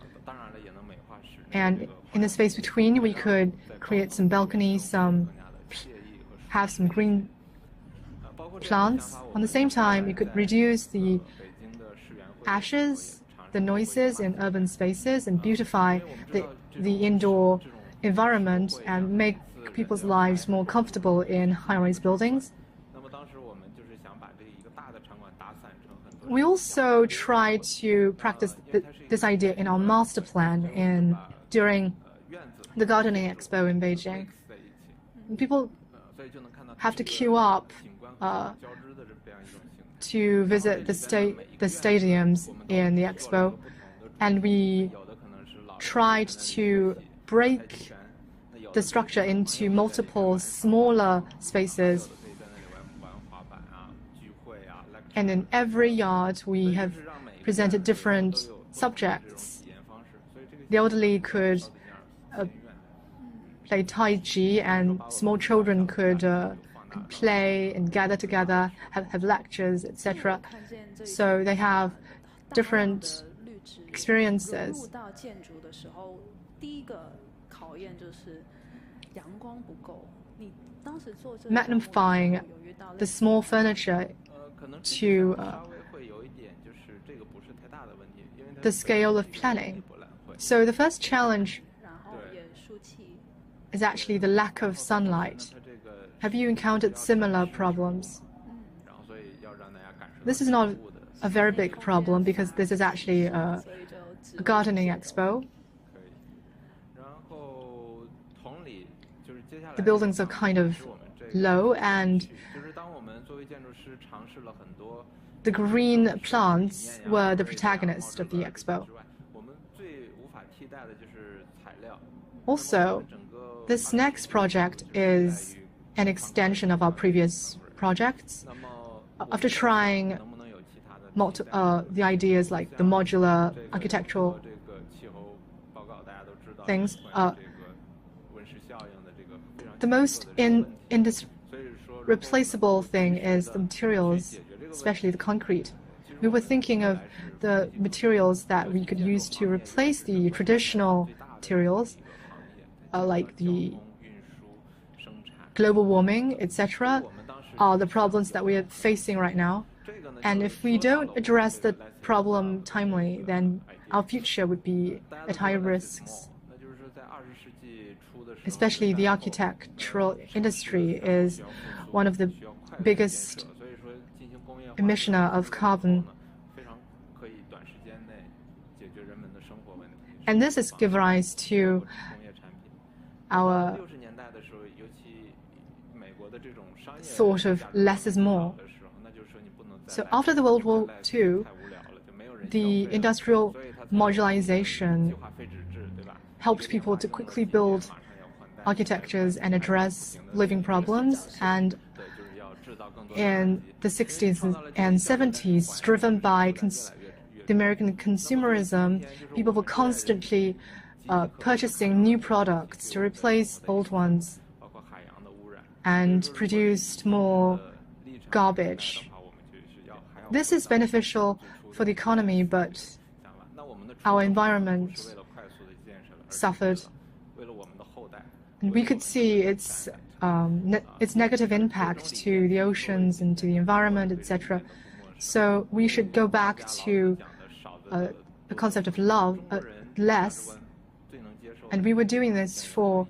Speaker 3: And in the space between, we could create some balconies, have some green plants. On the same time, we could reduce the ashes, the noises in urban spaces, and beautify the indoor environment and make people's lives more comfortable in high-rise buildings. We also tried to practice this idea in our master plan during the Gardening Expo in Beijing. People have to queue up to visit the stadiums in the expo, and we tried to break the structure into multiple smaller spaces. And in every yard, we have presented different subjects. The elderly could play Tai Chi, and small children could play and gather together, have lectures, etc. So they have different experiences. Magnifying the small furniture to the scale of planning. So the first challenge is actually the lack of sunlight. Have you encountered similar problems? This is not a very big problem because this is actually a gardening expo. The buildings are kind of low, and the green plants were the protagonist of the expo. Also, this next project is an extension of our previous projects. After trying the ideas like the modular architectural things. The most replaceable thing is the materials, especially the concrete. We were thinking of the materials that we could use to replace the traditional materials, like the global warming, etc., are the problems that we are facing right now. And if we don't address the problem timely, then our future would be at high risks. Especially the architectural industry is one of the biggest emissioner of carbon. And this has given rise to our thought of less is more. So after the World War II, the industrial modularization helped people to quickly build architectures and address living problems. And in the 60s and 70s, driven by the American consumerism, people were constantly purchasing new products to replace old ones and produced more garbage. This is beneficial for the economy, but our environment suffered. And we could see its negative impact to the oceans and to the environment, etc. So we should go back to the concept of love, less. And we were doing this for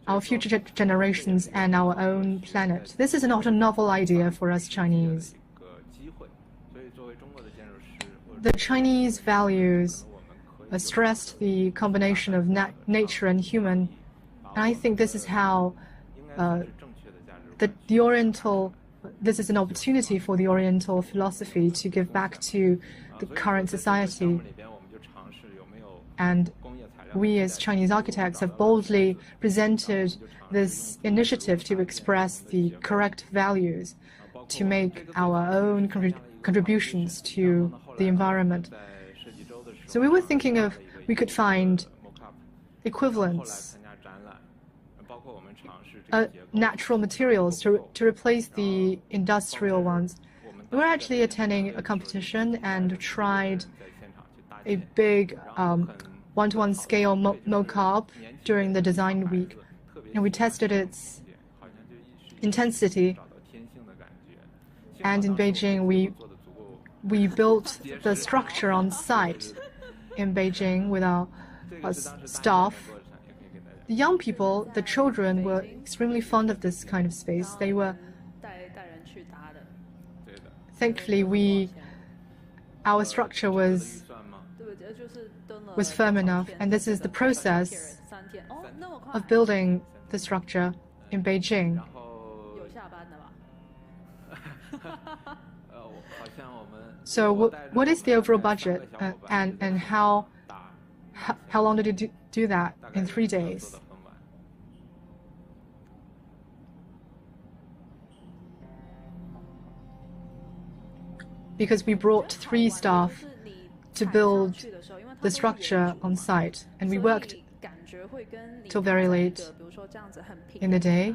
Speaker 3: our future generations and our own planet. This is not a novel idea for us Chinese. The Chinese values stressed the combination of nature and human. And I think this is how the Oriental, this is an opportunity for the Oriental philosophy to give back to the current society. And we as Chinese architects have boldly presented this initiative to express the correct values, to make our own contributions to the environment. So we were thinking of we could find equivalents, natural materials to replace the industrial ones. We were actually attending a competition and tried a big one-to-one scale mock-up during the design week, and we tested its intensity. And in Beijing, we built the structure on site in Beijing with our staff. The young people, the children, were extremely fond of this kind of space. They were, thankfully, our structure was firm enough, and this is the process of building the structure in Beijing. So what is the overall budget, and how long did you do that? In 3 days. Because we brought 3 staff to build the structure on site, and we worked till very late in the day.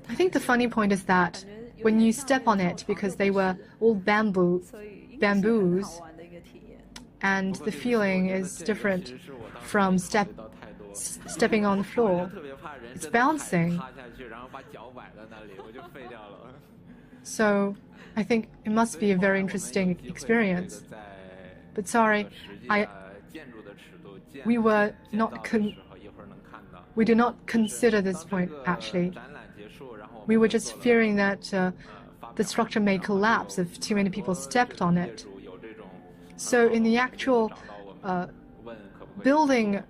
Speaker 3: I think the funny point is that when you step on it, because they were all bamboos, and the feeling is different from stepping on the floor. It's bouncing. So I think it must be a very interesting experience. But sorry, we do not consider this point, actually. We were just fearing that the structure may collapse if too many people stepped on it. So in the actual building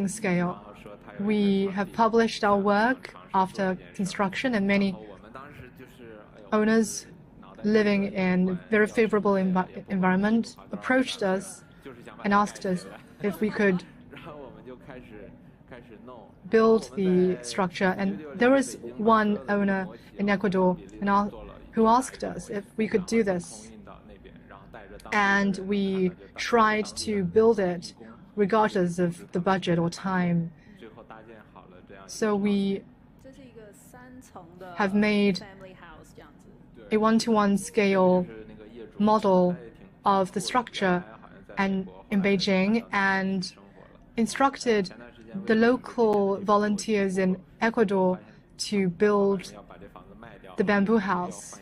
Speaker 3: scale, we have published our work after construction, and many owners living in a very favorable environment approached us and asked us if we could build the structure. And there was one owner in Ecuador who asked us if we could do this. And we tried to build it regardless of the budget or time. So we have made a one-to-one scale model of the structure and in Beijing, and instructed the local volunteers in Ecuador to build the bamboo house.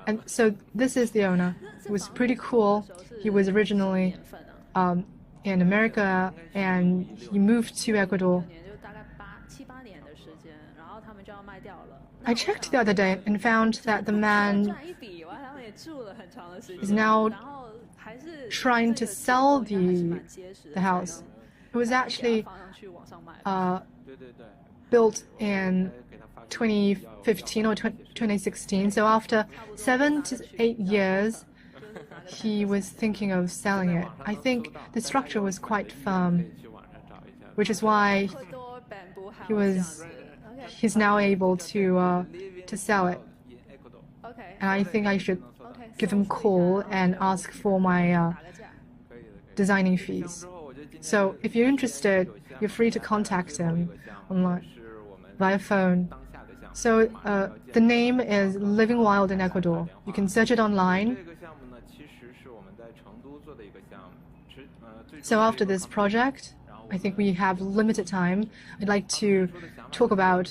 Speaker 3: And so this is the owner. It was pretty cool. He was originally in America, and he moved to Ecuador. I checked the other day and found that the man is now trying to sell the house. It was actually built in 2015 or 2016. So after 7 to 8 years, he was thinking of selling it. I think the structure was quite firm, which is why he's now able to sell it. And I think I should give him a call and ask for my designing fees. So if you're interested, you're free to contact him online via phone. So the name is Living Wild in Ecuador. You can search it online. So after this project, I think we have limited time. I'd like to talk about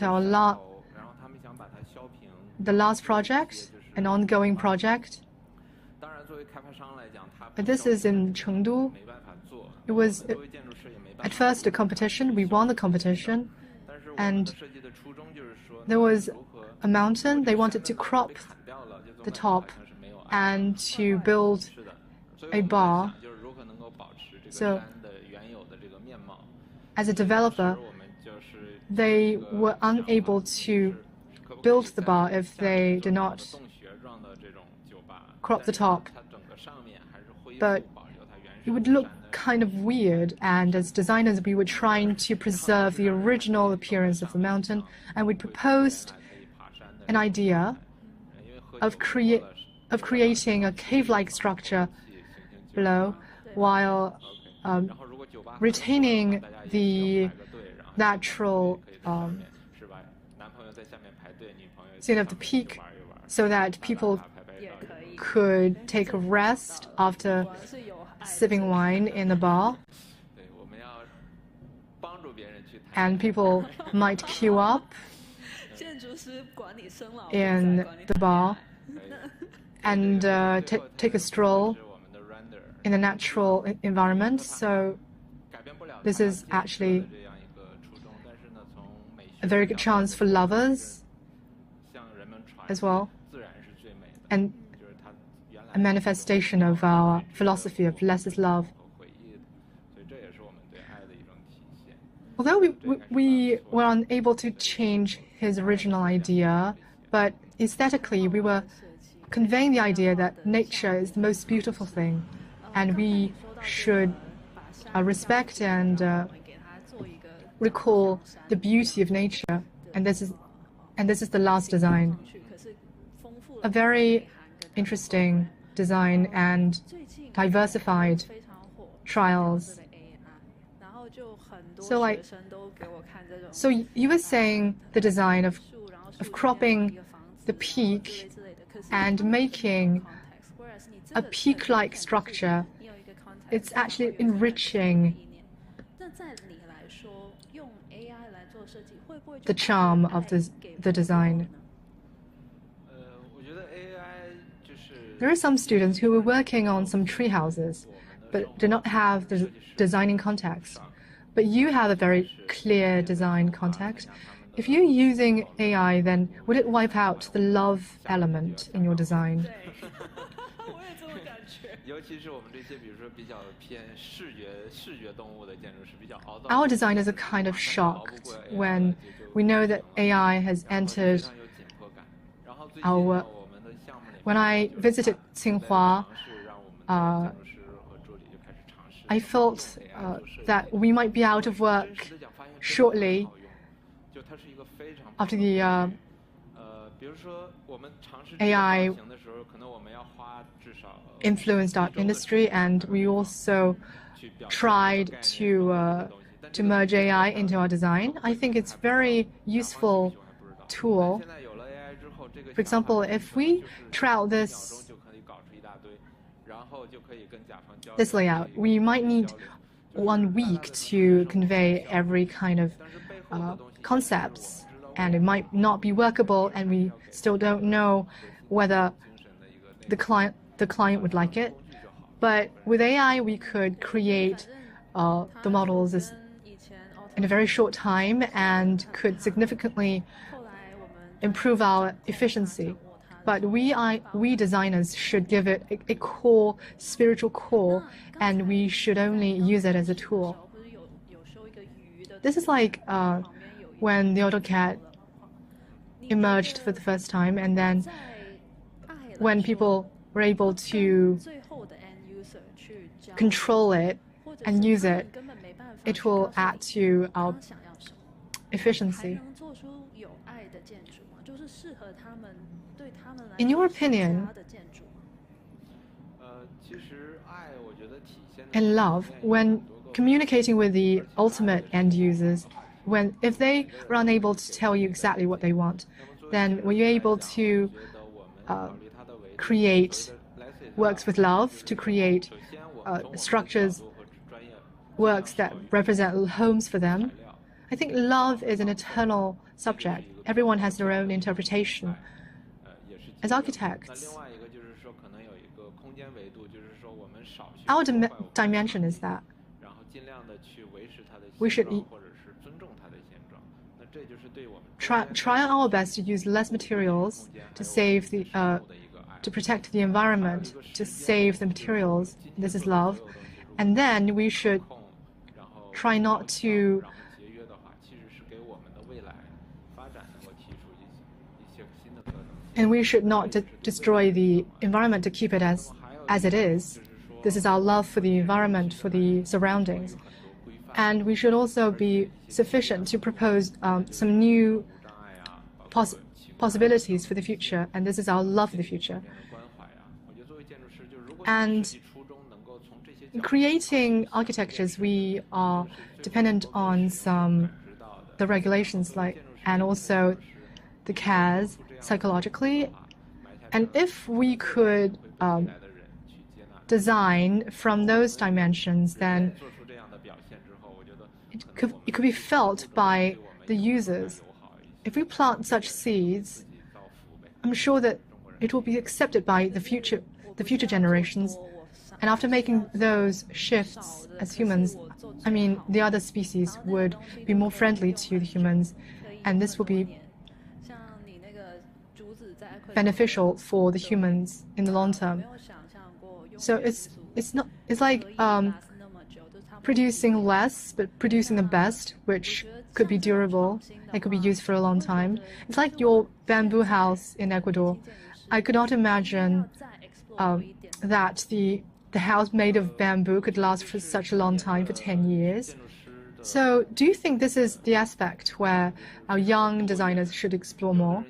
Speaker 3: the last project, an ongoing project. This is in Chengdu. It was at first a competition. We won the competition, and there was a mountain. They wanted to crop the top and to build a bar. So as a developer, they were unable to build the bar if they did not crop the top. But it would look kind of weird, and as designers we were trying to preserve the original appearance of the mountain, and we proposed an idea of creating a cave-like structure below while retaining the natural scene of the peak, so that people could take a rest after sipping wine in the bar, and people might queue up in the bar and take a stroll in a natural environment. So this is actually a very good chance for lovers as well, and a manifestation of our philosophy of less is love. Although we were unable to change his original idea, but aesthetically we were conveying the idea that nature is the most beautiful thing, and we should respect and recall the beauty of nature. And this is the last design. A very interesting design and diversified trials. So you were saying the design of cropping the peak and making a peak-like structure. It's actually enriching the charm of the design. There are some students who were working on some tree houses, but do not have the designing context. But you have a very clear design context. If you're using AI, then would it wipe out the love element in your design? Our designers are kind of shocked when we know that AI has entered our work. When I visited Tsinghua, I felt that we might be out of work shortly after the AI influenced our industry, and we also tried to merge AI into our design. I think it's very useful tool. For example, if we try out this layout, we might need 1 week to convey every kind of concepts, and it might not be workable, and we still don't know whether the client would like it. But with AI, we could create the models in a very short time and could significantly improve our efficiency. But we designers should give it a core, spiritual core, and we should only use it as a tool. This is like when the AutoCAD emerged for the first time, and then when people were able to control it and use it, it will add to our efficiency. In your opinion, in love, when communicating with the ultimate end users, if they are unable to tell you exactly what they want, then were you able to create works with love, to create structures, works that represent homes for them? I think love is an eternal subject. Everyone has their own interpretation. As architects, our dimension is that we should try our best to use less materials to save to protect the environment, to save the materials. This is love. And then we should try not to destroy the environment to keep it as it is. This is our love for the environment, for the surroundings. And we should also be sufficient to propose some new possibilities for the future, and this is our love for the future. And in creating architectures, we are dependent on the regulations and also the CAS psychologically. And if we could design from those dimensions, then it could be felt by the users. If we plant such seeds, I'm sure that it will be accepted by the future generations. And after making those shifts as humans, I mean, the other species would be more friendly to the humans, and this will be beneficial for the humans in the long term. So it's like producing less, but producing the best, which could be durable and could be used for a long time. It's like your bamboo house in Ecuador. I could not imagine that the house made of bamboo could last for such a long time, for 10 years. So do you think this is the aspect where our young designers should explore more?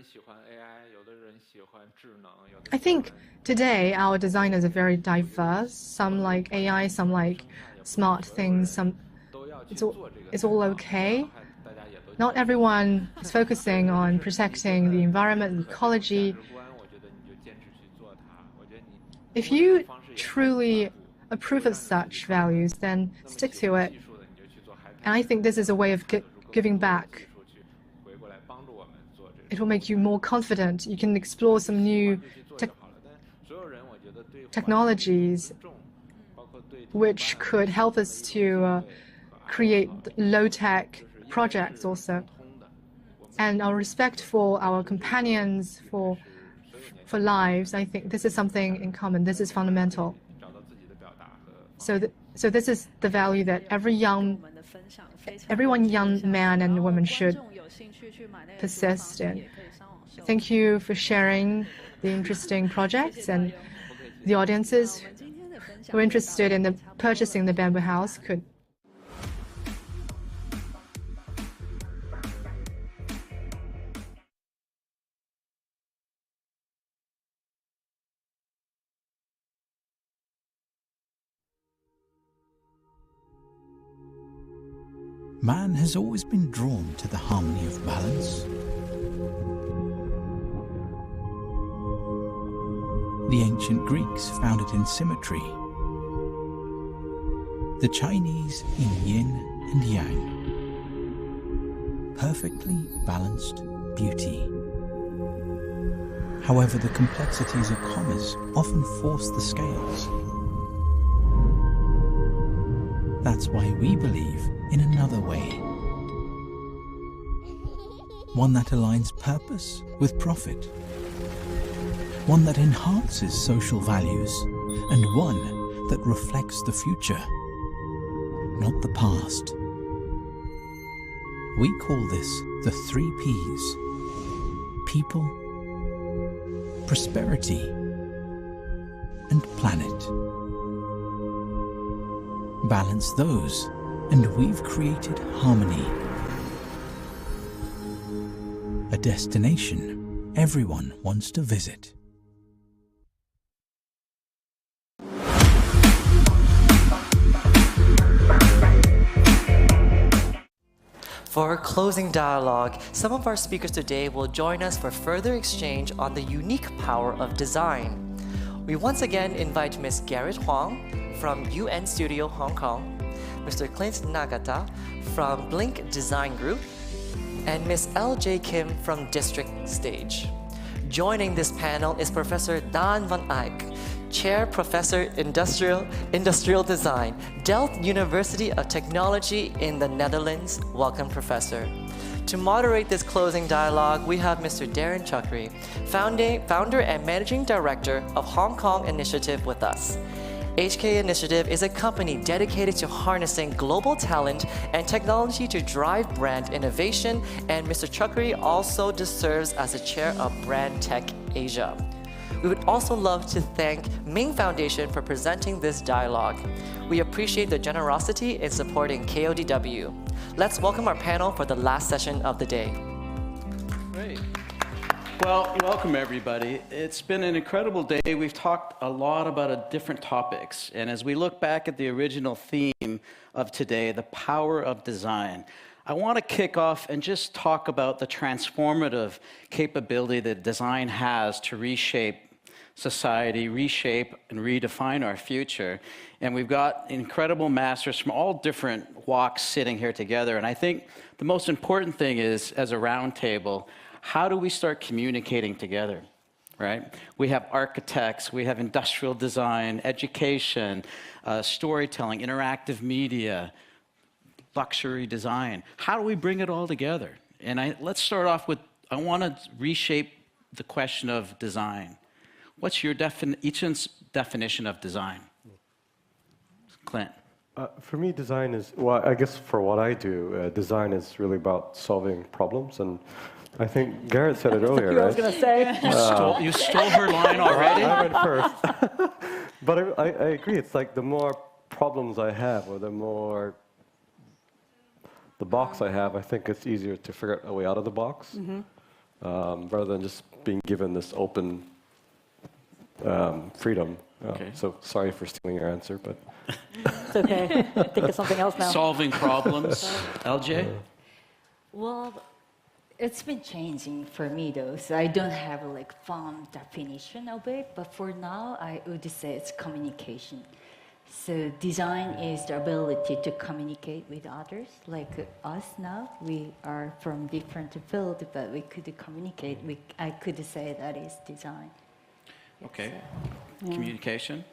Speaker 3: I think today our designers are very diverse. Some like AI, some like smart things, it's all okay. Not everyone is focusing on protecting the environment, the ecology. If you truly approve of such values, then stick to it. And I think this is a way of giving back. It will make you more confident. You can explore some new technologies which could help us to create low-tech projects also. And our respect for our companions, for lives, I think this is something in common. This is fundamental. So this is the value that every young man and woman should persist in. Thank you for sharing the interesting projects, and the audiences who are interested in purchasing the bamboo house could
Speaker 12: Man has always been drawn to the harmony of balance. The ancient Greeks found it in symmetry. The Chinese in yin and yang. Perfectly balanced beauty. However, the complexities of commerce often force the scales. That's why we believe in another way. One that aligns purpose with profit. One that enhances social values, and one that reflects the future, not the past. We call this the 3 Ps: people, prosperity, and planet. Balance those, and we've created harmony. A destination everyone wants to visit.
Speaker 1: For our closing dialogue, some of our speakers today will join us for further exchange on the unique power of design. We once again invite Ms. Garrett Huang from UN Studio Hong Kong, Mr. Clint Nagata from Blink Design Group, and Ms. L.J. Kim from District Stage. Joining this panel is Professor Daan van Eyck, Chair Professor Industrial Design, Delft University of Technology in the Netherlands. Welcome, Professor. To moderate this closing dialogue, we have Mr. Darren Chakri, founder and managing director of Hong Kong Initiative with us. HK Initiative is a company dedicated to harnessing global talent and technology to drive brand innovation, and Mr. Chakri also serves as the chair of Brand Tech Asia. We would also love to thank Ming Foundation for presenting this dialogue. We appreciate the generosity in supporting KODW. Let's welcome our panel for the last session of the day.
Speaker 4: Great. Well, welcome everybody. It's been an incredible day. We've talked a lot about different topics. And as we look back at the original theme of today, the power of design, I want to kick off and just talk about the transformative capability that design has to reshape society, reshape and redefine our future. And we've got incredible masters from all different walks sitting here together. And I think the most important thing is, as a roundtable, how do we start communicating together, right? We have architects, we have industrial design, education, storytelling, interactive media, luxury design. How do we bring it all together? And let's start off with, I want to reshape the question of design. What's your each definition of design? Clint.
Speaker 10: For me, design is, well, I guess for what I do, design is really about solving problems. And I think Garrett said it earlier, right?
Speaker 19: I was going to say.
Speaker 4: You stole her line already?
Speaker 10: I went first. But I agree. It's like the more problems I have, or the more the box I have, I think it's easier to figure out a way out of the box, rather than just being given this open freedom.
Speaker 4: Okay.
Speaker 10: So sorry for stealing your answer, but
Speaker 19: It's okay. Think of something else now.
Speaker 4: Solving problems. LJ?
Speaker 8: Well, it's been changing for me though, so I don't have a firm definition of it, but for now I would say it's communication. So design is the ability to communicate with others, like us now. We are from different fields, but we could communicate. I could say that is design.
Speaker 4: Okay. Communication?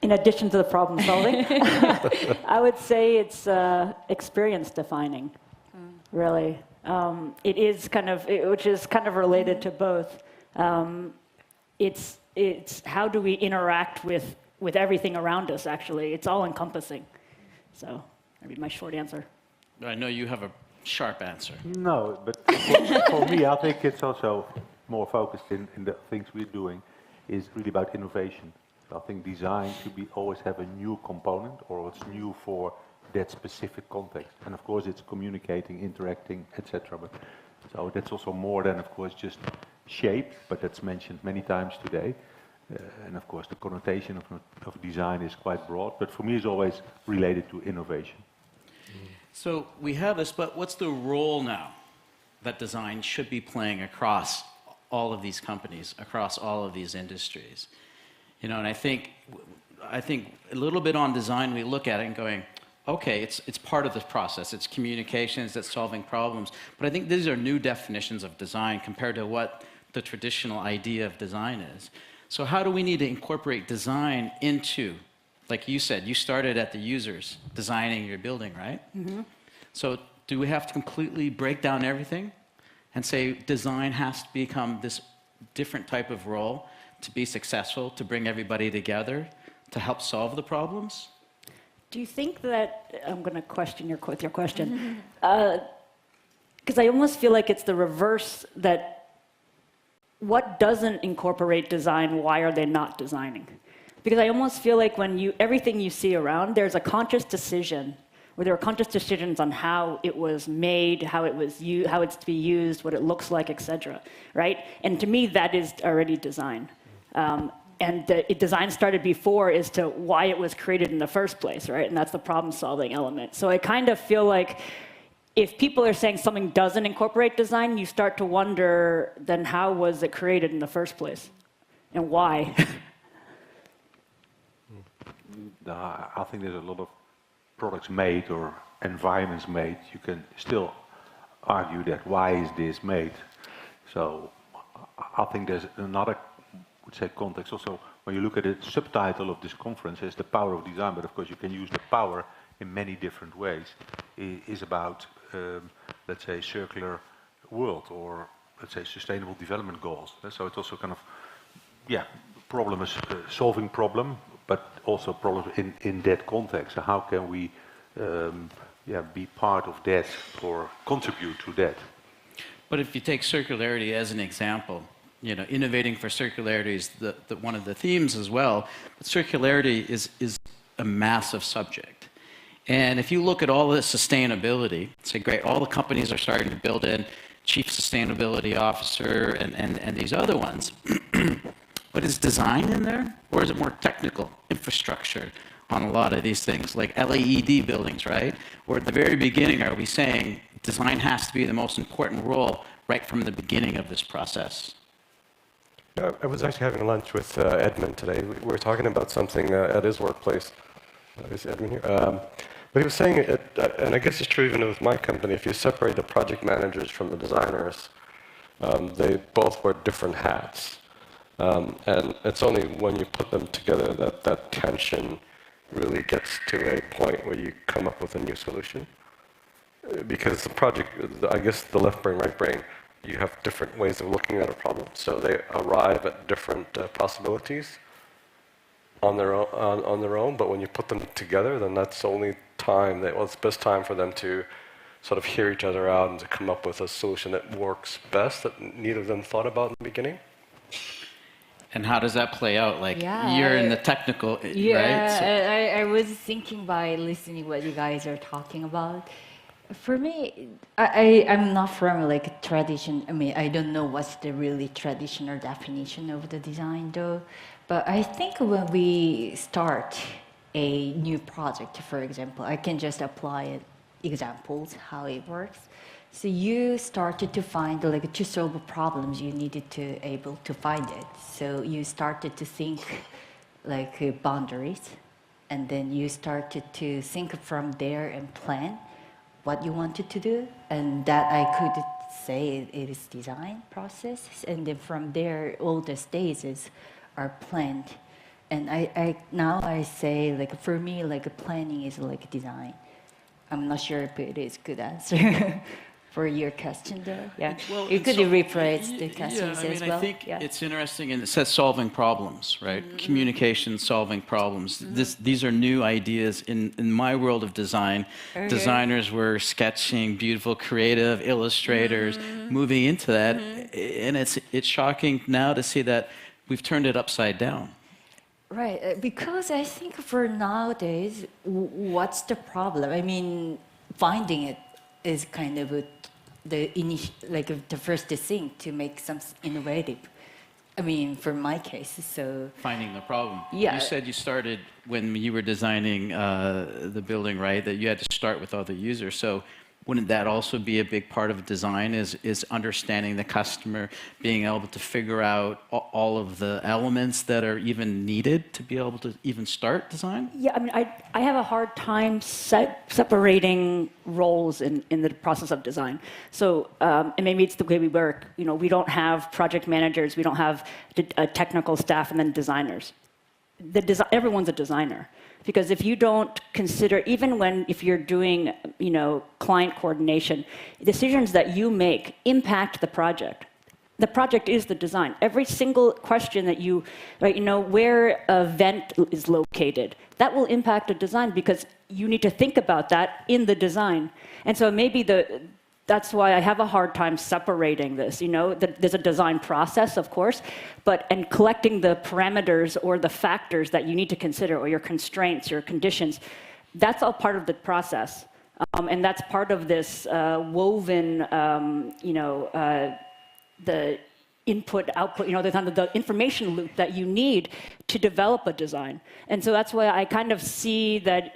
Speaker 19: In addition to the problem solving, I would say it's experience defining, really. It is which is kind of related to both. It's how do we interact with everything around us, actually. It's all encompassing. So, maybe my short answer.
Speaker 4: I know you have a sharp answer.
Speaker 20: No, but for me, I think it's also more focused in the things we're doing is really about innovation. I think design should always have a new component, or it's new for that specific context. And of course, it's communicating, interacting, etc. But so that's also more than, of course, just shape, but that's mentioned many times today. And of course, the connotation of design is quite broad, but for me, it's always related to innovation.
Speaker 4: So we have this, but what's the role now that design should be playing across all of these companies, across all of these industries? You know, and I think a little bit on design, we look at it and going, okay, it's part of the process. It's communications, it's solving problems. But I think these are new definitions of design compared to what the traditional idea of design is. So how do we need to incorporate design into, like you said, you started at the users designing your building, right?
Speaker 19: Mm-hmm.
Speaker 4: So do we have to completely break down everything and say design has to become this different type of role to be successful, to bring everybody together, to help solve the problems?
Speaker 19: Do you think that, I'm going to question your question, because I almost feel like it's the reverse, that what doesn't incorporate design, why are they not designing? Because I almost feel like when everything you see around, there's a conscious decision, or there are conscious decisions on how it was made, how it's to be used, what it looks like, etc. Right? And to me, that is already design. And the design started before as to why it was created in the first place, right? And that's the problem-solving element. So I kind of feel like if people are saying something doesn't incorporate design, you start to wonder, then how was it created in the first place? And why?
Speaker 20: I think there's a lot of products made or environments made. You can still argue that why is this made? So I think there's another, would say, context also. When you look at the subtitle of this conference, is the power of design, but of course you can use the power in many different ways. It is about, let's say, circular world, or let's say sustainable development goals. So it's also kind of, problem is solving problem, but also problems in that context. So how can we be part of that or contribute to that?
Speaker 4: But if you take circularity as an example, you know, innovating for circularity is one of the themes as well. But circularity is a massive subject. And if you look at all the sustainability, say, great, all the companies are starting to build in chief sustainability officer and these other ones. But is design in there? Or is it more technical infrastructure on a lot of these things, like LED buildings, right? Or at the very beginning, are we saying design has to be the most important role right from the beginning of this process?
Speaker 10: I was actually having lunch with Edmund today. We were talking about something at his workplace. Is Edmund here? But he was saying, and I guess it's true even with my company, if you separate the project managers from the designers, they both wear different hats. And it's only when you put them together that that tension really gets to a point where you come up with a new solution. Because the project, I guess the left brain, right brain, you have different ways of looking at a problem. So they arrive at different possibilities on their own, but when you put them together, then that's the only time it's the best time for them to sort of hear each other out and to come up with a solution that works best, that neither of them thought about in the beginning.
Speaker 4: And how does that play out? Like, you're in the technical, right?
Speaker 8: Yeah, so I was thinking by listening what you guys are talking about. For me, I'm not from like tradition. I mean, I don't know what's the really traditional definition of the design though. But I think when we start a new project, for example, I can just apply examples, how it works. So you started to find, like, to solve problems, you needed to able to find it. So you started to think like boundaries, and then you started to think from there and plan what you wanted to do, and that I could say it is design process. And then from there, all the stages are planned. And now I say, like, for me, like, planning is like design. I'm not sure if it is good answer for your question though. Yeah, well, you could rephrase the question as well.
Speaker 4: I think it's interesting, and it says solving problems, right? Mm-hmm. Communication, solving problems. Mm-hmm. These are new ideas in my world of design. Okay. Designers were sketching, beautiful, creative illustrators, moving into that, and it's shocking now to see that we've turned it upside down.
Speaker 8: Right, because I think for nowadays, what's the problem? I mean, finding it is kind of the first thing to make something innovative. I mean, for my case, so...
Speaker 4: Finding the problem.
Speaker 8: Yeah.
Speaker 4: You said you started when you were designing the building, right? That you had to start with other users. So wouldn't that also be a big part of design, is understanding the customer, being able to figure out all of the elements that are even needed to be able to even start design?
Speaker 19: Yeah, I mean, I have a hard time separating roles in the process of design. So, and maybe it's the way we work. You know, we don't have project managers, we don't have a technical staff, and then designers. Everyone's a designer. Because if you don't consider, even if you're doing, you know, client coordination, decisions that you make impact the project. The project is the design. Every single question that you, right, you know, where a vent is located, that will impact a design because you need to think about that in the design. And so maybe that's why I have a hard time separating this. You know, there's a design process, of course, and collecting the parameters or the factors that you need to consider, or your constraints, your conditions. That's all part of the process, and that's part of this woven, you know, the input, output. You know, the information loop that you need to develop a design. And so that's why I kind of see that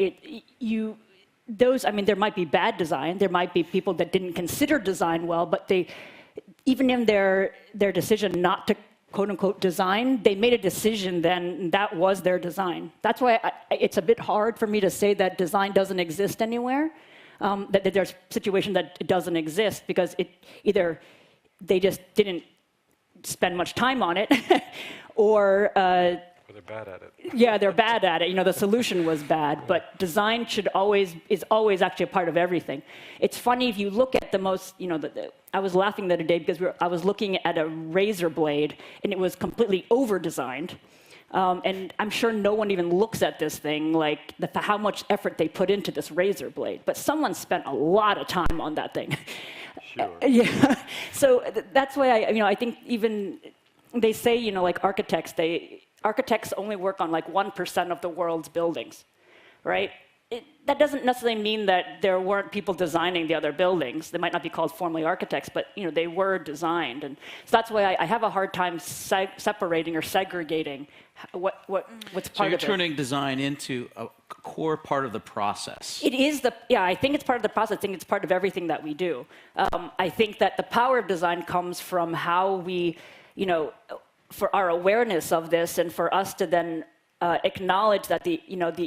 Speaker 19: I mean, there might be bad design. There might be people that didn't consider design well, but even in their decision not to quote unquote design, they made a decision then that was their design. That's why it's a bit hard for me to say that design doesn't exist anywhere, that there's a situation that it doesn't exist because either they just didn't spend much time on it or
Speaker 10: they're bad at it.
Speaker 19: Yeah, they're bad at it. You know, the solution was bad, but design is always actually a part of everything. It's funny if you look at the most, you know, I was laughing the other day because I was looking at a razor blade and it was completely over-designed. And I'm sure no one even looks at this thing like how much effort they put into this razor blade, but someone spent a lot of time on that thing.
Speaker 10: Sure.
Speaker 19: Yeah. So that's why I think even they say, you know, like architects only work on like 1% of the world's buildings, right? That doesn't necessarily mean that there weren't people designing the other buildings. They might not be called formally architects, but you know, they were designed. And so that's why I have a hard time separating or segregating what's part of it.
Speaker 4: So you're turning design into a core part of the process.
Speaker 19: It is I think it's part of the process. I think it's part of everything that we do. I think that the power of design comes from how we, you know, for our awareness of this and for us to then acknowledge that the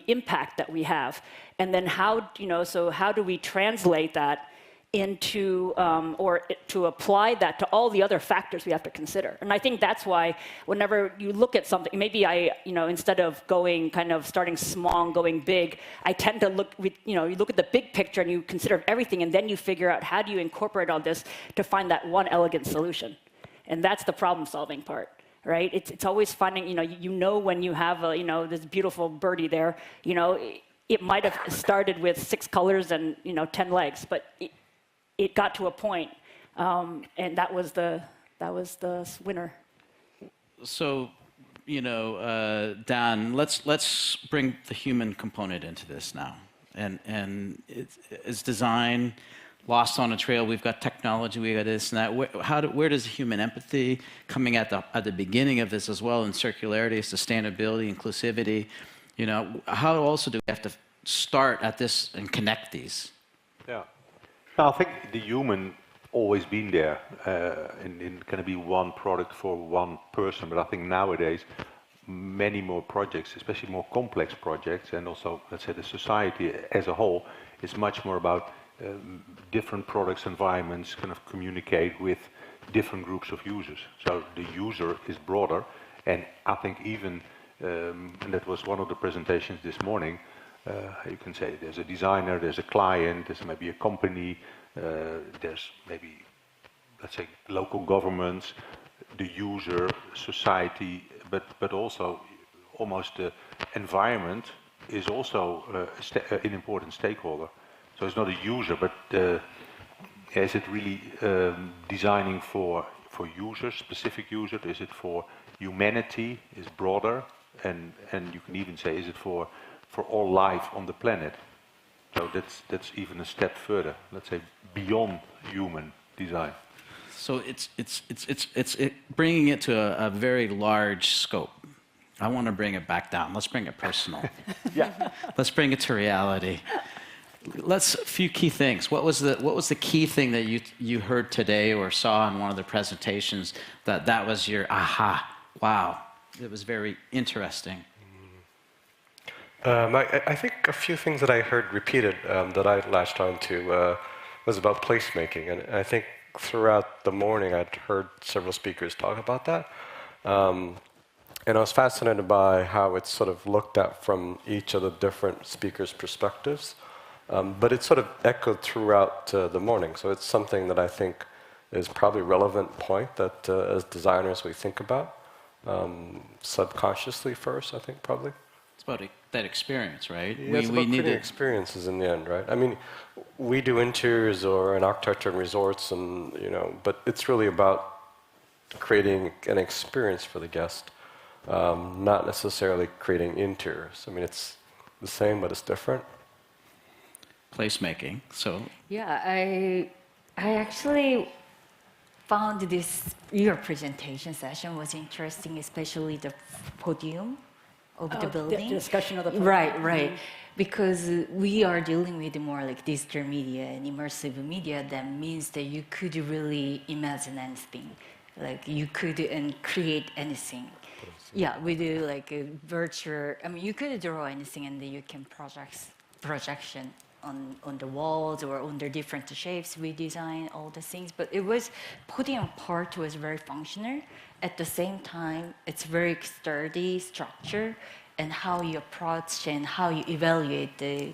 Speaker 19: impact that we have, and then how do we translate that into or to apply that to all the other factors we have to consider. And I think that's why whenever you look at something, maybe instead of starting small and going big, I tend to you look at the big picture and you consider everything, and then you figure out how do you incorporate all this to find that one elegant solution. And that's the problem-solving part. Right? It's always finding, you know when you have this beautiful birdie there, it might have started with 6 colors and 10 legs, but it got to a point, and that was the winner.
Speaker 4: So, Dan, let's bring the human component into this now, and is design lost on a trail? We've got technology, we got this and that. Where does human empathy coming at the beginning of this as well, and circularity, sustainability, inclusivity? How also do we have to start at this and connect these?
Speaker 20: Yeah, I think the human always been there, and can be one product for one person. But I think nowadays, many more projects, especially more complex projects, and also let's say the society as a whole, is much more about different products, environments, kind of communicate with different groups of users. So the user is broader, and I think even, and that was one of the presentations this morning, you can say there's a designer, there's a client, there's maybe a company, there's maybe, let's say, local governments, the user, society, but also almost the environment is also an important stakeholder. So it's not a user, but is it really designing for users, specific users? Is it for humanity? Is broader? And you can even say, is it for all life on the planet? So that's even a step further. Let's say beyond human design.
Speaker 4: So it's bringing it to a very large scope. I want to bring it back down. Let's bring it personal.
Speaker 20: Yeah.
Speaker 4: Let's bring it to reality. A few key things. What was the key thing that you heard today or saw in one of the presentations that was your aha? Wow, it was very interesting.
Speaker 10: I think a few things that I heard repeated that I latched on to was about placemaking, and I think throughout the morning I'd heard several speakers talk about that. And I was fascinated by how it's sort of looked at from each of the different speakers' perspectives. But it sort of echoed throughout the morning. So it's something that I think is probably a relevant point that as designers we think about subconsciously first, I think probably.
Speaker 4: It's about that experience, right?
Speaker 10: Yeah, it's about creating experiences in the end, right? I mean, we do interiors or an architecture and resorts, and but it's really about creating an experience for the guest. Not necessarily creating interiors. I mean, it's the same, but it's different.
Speaker 4: Placemaking. So.
Speaker 8: Yeah, I actually found your presentation session was interesting, especially the podium of the building.
Speaker 19: The discussion of the podium.
Speaker 8: Right. Because we are dealing with more like digital media and immersive media. That means that you could really imagine anything. Like you could create anything. Yeah, we do like a virtual. I mean, you could draw anything, and then you can projection on the walls or on the different shapes. We design all the things, but it was podium part was very functional. At the same time, it's very sturdy structure, and how you approach and how you evaluate the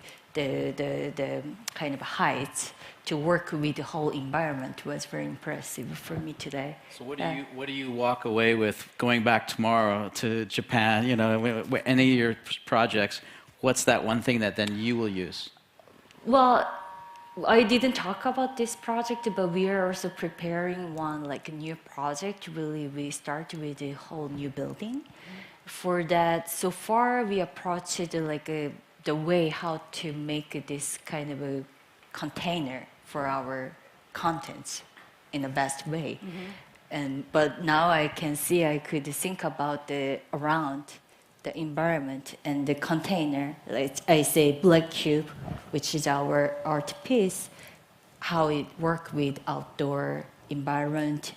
Speaker 8: kind of height to work with the whole environment was very impressive for me today.
Speaker 4: So what do you walk away with going back tomorrow to Japan? Any of your projects, what's that one thing that then you will use?
Speaker 8: Well, I didn't talk about this project, but we are also preparing one like a new project. Really, we start with a whole new building. For that, so far we approached it like the way how to make this kind of a container for our contents in the best way. But now I can see I could think about around the environment and the container. Like I say, black cube, which is our art piece, how it work with outdoor environment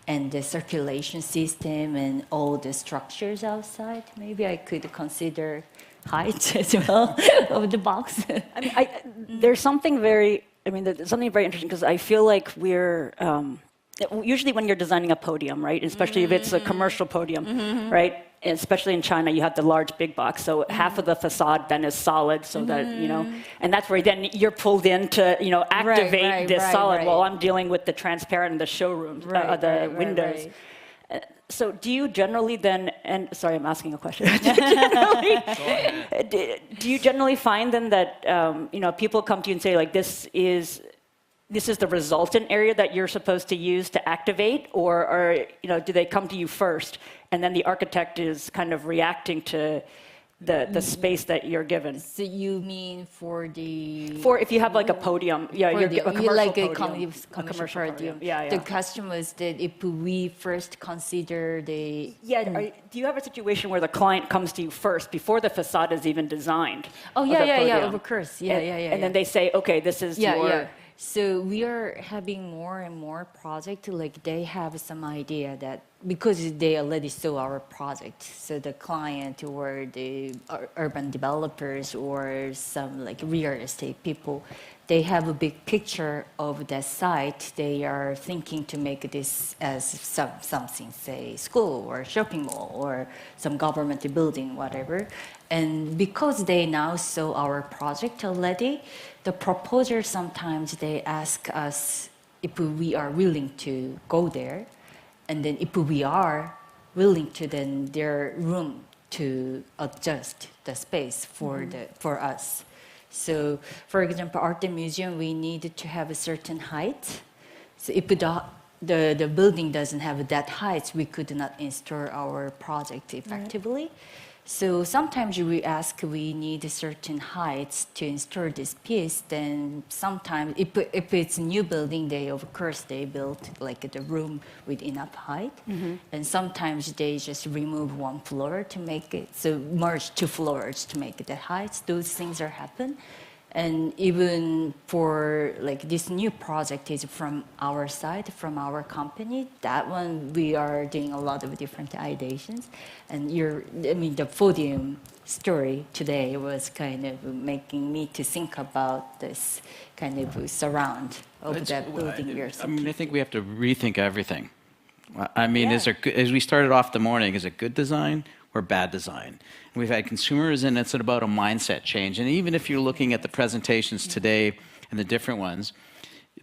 Speaker 8: and the circulation system and all the structures outside. Maybe I could consider height as well of the box.
Speaker 19: I mean, there's something very interesting because I feel like we're usually when you're designing a podium, right? Especially if it's a commercial podium, right? And especially in China, you have the large big box. So half of the facade then is solid, so that and that's where then you're pulled in to activate this solid. While I'm dealing with the transparent and the showroom, the windows. So do you generally then, and sorry, I'm asking a question. Do you generally find then that people come to you and say like this is the resultant area that you're supposed to use to activate, or do they come to you first and then the architect is kind of reacting to the space that you're given?
Speaker 8: So you mean for
Speaker 19: if you have like a podium, you're a commercial podium.
Speaker 8: A commercial podium.
Speaker 19: Yeah.
Speaker 8: The question was that if we first consider
Speaker 19: do you have a situation where the client comes to you first before the facade is even designed?
Speaker 8: Oh yeah, of course, yeah.
Speaker 19: And then they say, okay, this is your.
Speaker 8: So we are having more and more projects, like they have some idea that, because they already saw our project, so the client or the urban developers or some like real estate people, they have a big picture of the site. They are thinking to make this as something, say school or shopping mall or some government building, whatever. And because they now saw our project already, the proposer sometimes they ask us if we are willing to go there, and then if we are willing to, then their room to adjust the space for us. So, for example, Art Museum, we need to have a certain height. So if the building doesn't have that height, we could not install our project effectively. So sometimes we ask we need certain heights to install this piece. Then sometimes if it's a new building, of course they build like the room with enough height. And sometimes they just remove one floor to make it, so merge two floors to make the heights. Those things are happen. And even for like this new project is from our side, from our company. That one we are doing a lot of different ideations. And the podium story today was kind of making me to think about this kind of surround of that building we are thinking.
Speaker 4: I think we have to rethink everything. I mean, as we started off the morning, is it good design or bad design? We've had consumers, and it's about a mindset change. And even if you're looking at the presentations today and the different ones,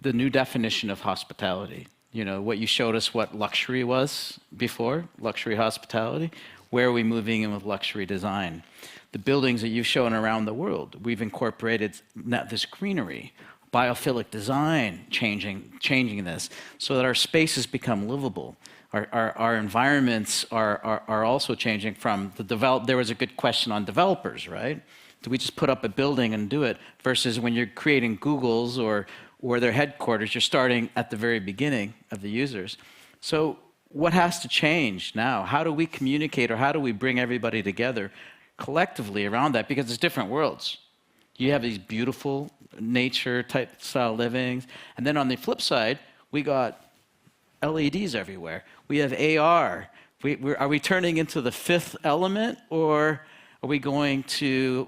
Speaker 4: the new definition of hospitality, what you showed us what luxury was before, luxury hospitality, where are we moving in with luxury design? The buildings that you've shown around the world, we've incorporated this greenery, biophilic design, changing this so that our spaces become livable. Our environments are also changing from the There was a good question on developers, right? Do we just put up a building and do it? Versus when you're creating Googles or their headquarters, you're starting at the very beginning of the users. So what has to change now? How do we communicate, or how do we bring everybody together collectively around that? Because it's different worlds. You have these beautiful nature type style livings, and then on the flip side, we got LEDs everywhere. We have AR. Are we turning into the fifth element, or are we going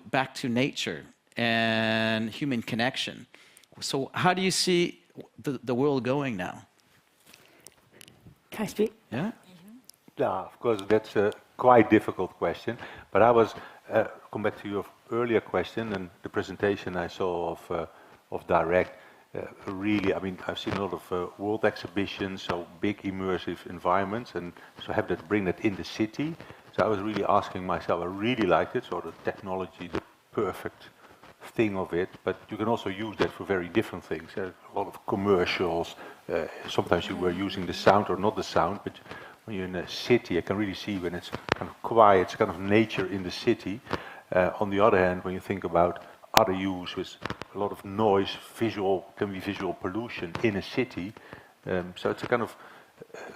Speaker 4: back to nature and human connection? So how do you see the world going now?
Speaker 19: Can I speak?
Speaker 4: Yeah.
Speaker 20: Yeah, of course, that's a quite difficult question. But I was, come back to your earlier question and the presentation I saw of Direct. Really, I mean, I've seen a lot of world exhibitions, so big immersive environments, and so have that, bring that in the city. So I was really asking myself, I really liked it, so the technology, the perfect thing of it, but you can also use that for very different things. There's a lot of commercials, sometimes you were using the sound or not the sound, but when you're in a city, I can really see when it's kind of quiet, it's kind of nature in the city. On the other hand, when you think about other use with a lot of noise, can be visual pollution in a city. So it's a kind of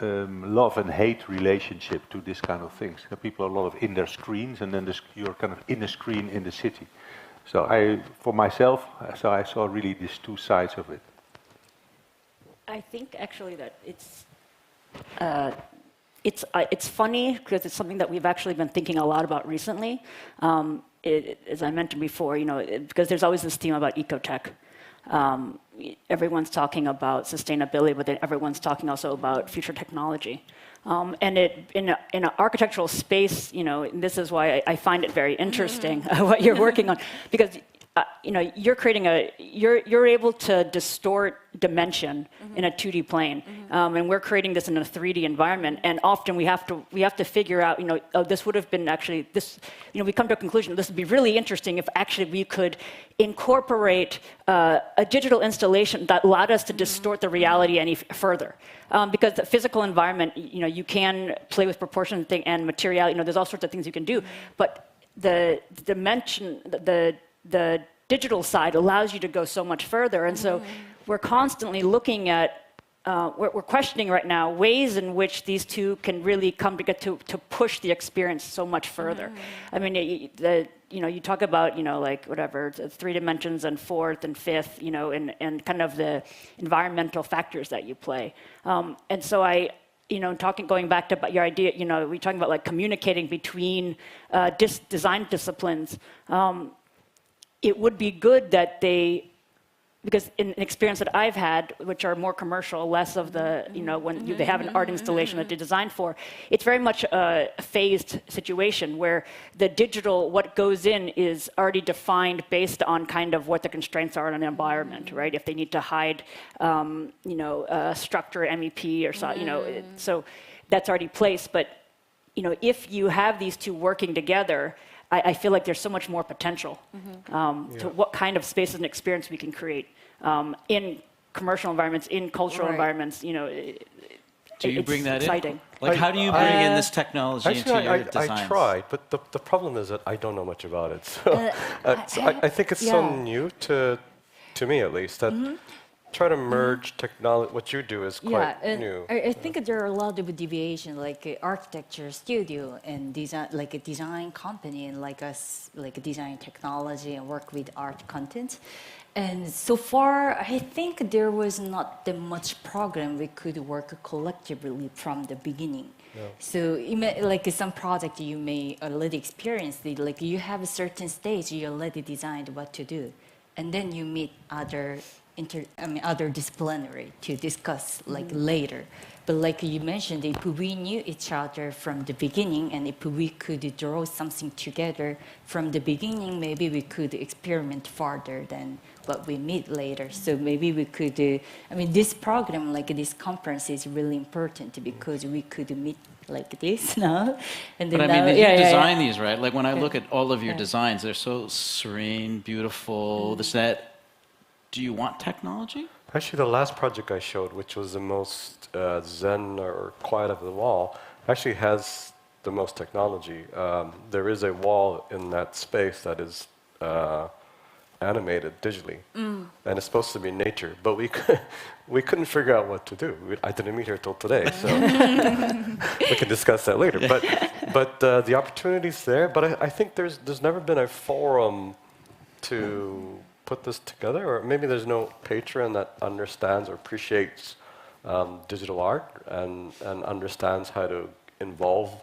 Speaker 20: love and hate relationship to this kind of things. People are a lot of in their screens, and then you're kind of in a screen in the city. So for myself, I saw really these two sides of it.
Speaker 19: I think actually that it's funny because it's something that we've actually been thinking a lot about recently. As I mentioned before, because there's always this theme about ecotech. Everyone's talking about sustainability, but then everyone's talking also about future technology. And in an architectural space, this is why I find it very interesting what you're working on, because you're creating you're able to distort dimension in a 2D plane, and we're creating this in a 3D environment. And often we have to figure out, this would have been actually this. We come to a conclusion. This would be really interesting if actually we could incorporate a digital installation that allowed us to distort the reality any further. Because the physical environment, you can play with proportion and materiality. There's all sorts of things you can do, but the dimension, the digital side allows you to go so much further. And so we're constantly looking at, we're questioning right now ways in which these two can really come together to push the experience so much further. I mean, you talk about, like whatever, 3 dimensions and fourth and fifth, and kind of the environmental factors that you play. And so going back to your idea, we're talking about like communicating between design disciplines. It would be good that because in an experience that I've had, which are more commercial, less of the, when they have an art installation that they designed for, it's very much a phased situation where the digital, what goes in is already defined based on kind of what the constraints are in an environment, right? If they need to hide, structure, MEP, or so, so that's already placed. But, if you have these two working together, I feel like there's so much more potential to what kind of spaces and experience we can create in commercial environments, in cultural environments.
Speaker 4: Do you
Speaker 19: it's
Speaker 4: bring that
Speaker 19: exciting.
Speaker 4: in? Like, how do you bring in this technology into your designs?
Speaker 10: I tried, but the problem is that I don't know much about it. So, I think it's so new to me, at least, that try to merge technology. What you do is quite new.
Speaker 8: I think there are a lot of deviation, like architecture studio and design, like a design company, and like us, like design technology and work with art content. And so far, I think there was not that much program we could work collectively from the beginning.
Speaker 10: Yeah.
Speaker 8: So, like some project you may already experience, like you have a certain stage, you already designed what to do, and then you meet other other disciplinary to discuss like later. But like you mentioned, if we knew each other from the beginning, and if we could draw something together from the beginning, maybe we could experiment farther than what we meet later. So maybe we could, this program, like this conference is really important because we could meet like this now. And then
Speaker 4: but I mean, you design these, right? Like when I look at all of your designs, they're so serene, beautiful, this, that. Do you want technology?
Speaker 10: Actually, the last project I showed, which was the most zen or quiet of the wall, actually has the most technology. There is a wall in that space that is animated digitally, and it's supposed to be nature, but we couldn't figure out what to do. I didn't meet her till today, so we can discuss that later. But the opportunity's there. But I think there's never been a forum to put this together, or maybe there's no patron that understands or appreciates digital art and understands how to involve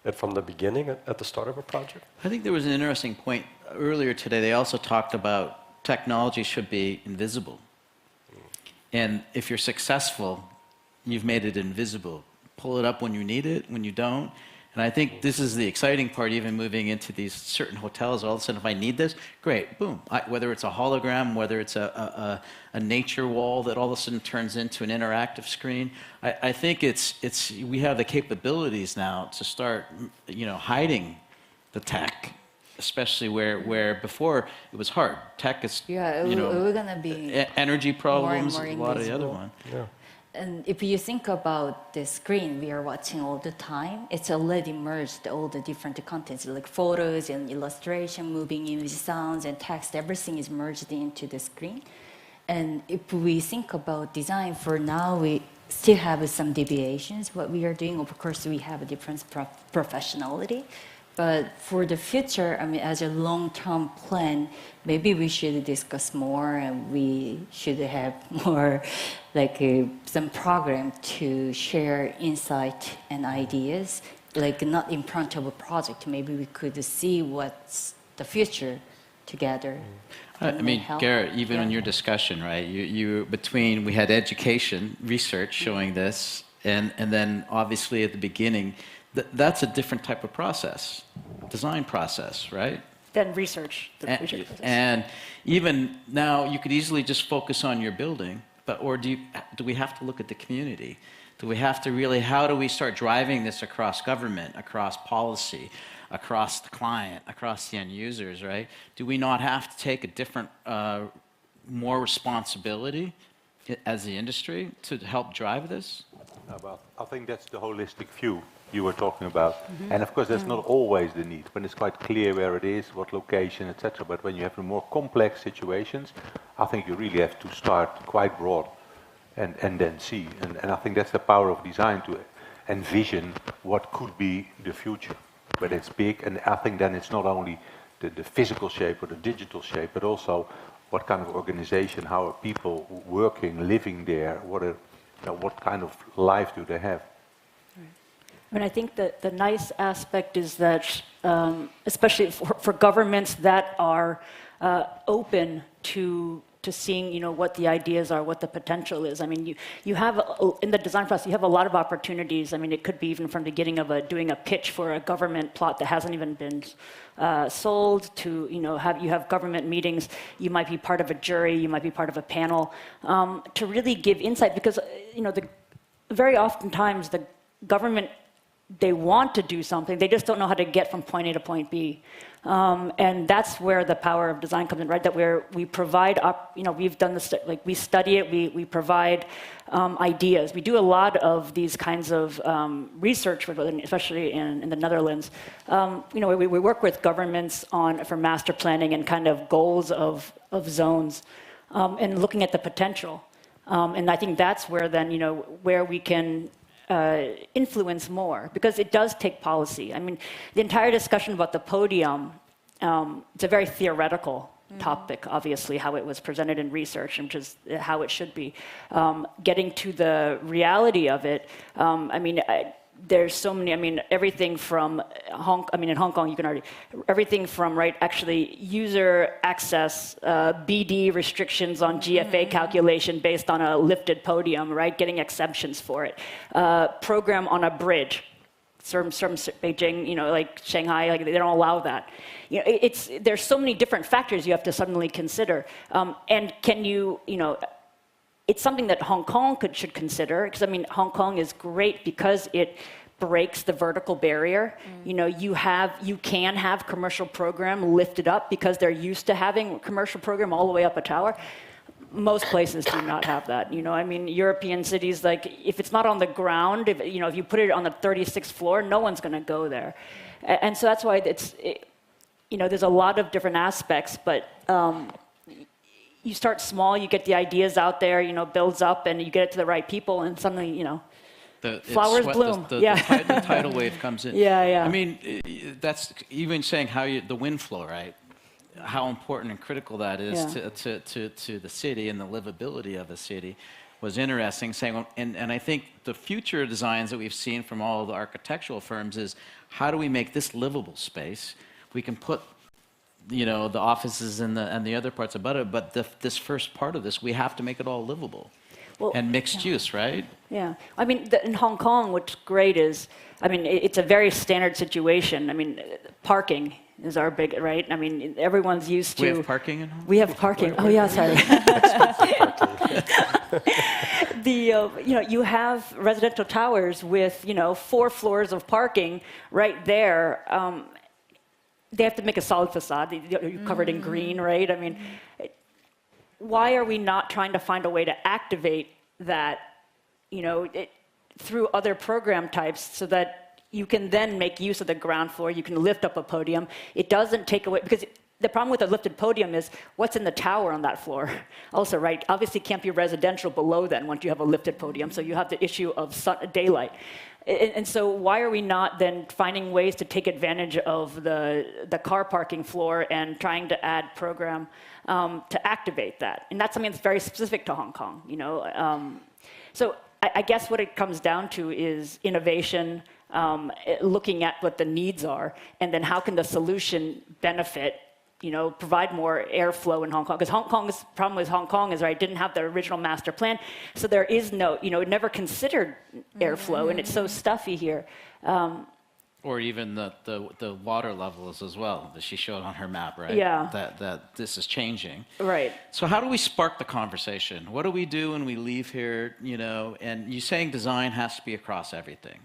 Speaker 10: it from the beginning at the start of a project.
Speaker 4: I think there was an interesting point earlier today. They also talked about technology should be invisible. And if you're successful, you've made it invisible. Pull it up when you need it, when you don't. And I think this is the exciting part, even moving into these certain hotels. All of a sudden, if I need this, great, boom. Whether it's a hologram, whether it's a nature wall that all of a sudden turns into an interactive screen. I think we have the capabilities now to start, hiding the tech, especially where before it was hard. Tech is,
Speaker 8: we're gonna be
Speaker 4: energy problems,
Speaker 8: more
Speaker 4: a lot of the other one.
Speaker 10: Yeah.
Speaker 8: And if you think about the screen we are watching all the time, it's already merged all the different contents, like photos and illustration, moving image, sounds, and text. Everything is merged into the screen. And if we think about design, for now, we still have some deviations. What we are doing, of course, we have a different professionality. But for the future, as a long-term plan, maybe we should discuss more, and we should have more, some program to share insight and ideas, not in front of a project. Maybe we could see what's the future together.
Speaker 4: Garrett, even in your discussion, right? We had education, research showing this, and then obviously at the beginning. That's a different type of process, design process, right?
Speaker 19: Then research.
Speaker 4: And even now, you could easily just focus on your building, or do we have to look at the community? Do we have to really, how do we start driving this across government, across policy, across the client, across the end users, right? Do we not have to take a different, more responsibility as the industry to help drive this?
Speaker 20: Well, I think that's the holistic view you were talking about. And of course, that's not always the need. When it's quite clear where it is, what location, etc. But when you have the more complex situations, I think you really have to start quite broad and then see. And I think that's the power of design, to envision what could be the future. But it's big, and I think then it's not only the physical shape or the digital shape, but also what kind of organization, how are people working, living there, what kind of life do they have?
Speaker 19: I think that the nice aspect is that, especially for governments that are open to seeing, what the ideas are, what the potential is. You have, in the design process, you have a lot of opportunities. It could be even from the beginning of doing a pitch for a government plot that hasn't even been sold, to, you have government meetings. You might be part of a jury, you might be part of a panel, to really give insight, because, very oftentimes the government they want to do something, they just don't know how to get from point A to point B. And that's where the power of design comes in, right? That we provide up, we've done this, like we study it, we provide ideas. We do a lot of these kinds of research, especially in the Netherlands. We work with governments for master planning and kind of goals of zones and looking at the potential. And I think that's where then, where we can influence more, because it does take policy. I mean, the entire discussion about the podium, it's a very theoretical topic, obviously, how it was presented in research, which is how it should be. Getting to the reality of it, there's so many, everything from in Hong Kong, you can already, everything from, right, actually user access, BD restrictions on GFA calculation based on a lifted podium, right, getting exemptions for it. Program on a bridge, from Beijing, like Shanghai, like they don't allow that. There's so many different factors you have to suddenly consider. And can you, it's something that Hong Kong should consider, because Hong Kong is great because it breaks the vertical barrier. You can have commercial program lifted up because they're used to having commercial program all the way up a tower. Most places do not have that. European cities, like if it's not on the ground, if you put it on the 36th floor, no one's going to go there. And so that's why there's a lot of different aspects, but you start small, you get the ideas out there, builds up, and you get it to the right people, and suddenly, flowers bloom.
Speaker 4: The tidal wave comes in.
Speaker 19: Yeah.
Speaker 4: That's even saying how the wind flow, right? How important and critical that is to the city and the livability of the city was interesting. Saying, and I think the future designs that we've seen from all of the architectural firms is how do we make this livable space? We can put the offices and the other parts about it, but this first part of this, we have to make it all livable and mixed use, right?
Speaker 19: Yeah, in Hong Kong, what's great is, it's a very standard situation. Parking is our big, right? Everyone's used to.
Speaker 4: We have parking in Hong Kong?
Speaker 19: We have parking. Oh yeah, sorry. You have residential towers with 4 floors of parking right there. They have to make a solid facade. You're covered in green, right? Why are we not trying to find a way to activate that, through other program types so that you can then make use of the ground floor, you can lift up a podium. It doesn't take away, because the problem with a lifted podium is what's in the tower on that floor. Also, right, obviously can't be residential below then once you have a lifted podium, so you have the issue of daylight. And so why are we not then finding ways to take advantage of the car parking floor and trying to add program to activate that? And that's something that's very specific to Hong Kong, So I guess what it comes down to is innovation, looking at what the needs are, and then how can the solution benefit, provide more airflow in Hong Kong. Because Hongkong's problem with Hong Kong is, right, didn't have the original master plan, so there is no, it never considered airflow, and it's so stuffy here.
Speaker 4: Or even the water levels as well that she showed on her map, right?
Speaker 19: Yeah.
Speaker 4: That this is changing.
Speaker 19: Right.
Speaker 4: So how do we spark the conversation? What do we do when we leave here, and you're saying design has to be across everything.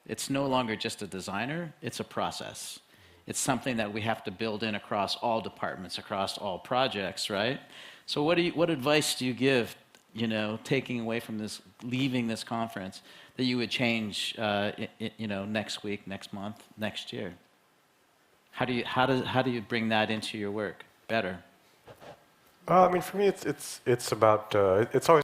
Speaker 4: It's no longer just a designer, it's a process. It's something that we have to build in across all departments, across all projects, right? So what advice do you give, taking away from this, leaving this conference, that you would change, next week, next month, next year? How do you bring that into your work better?
Speaker 10: For me, it's about it's always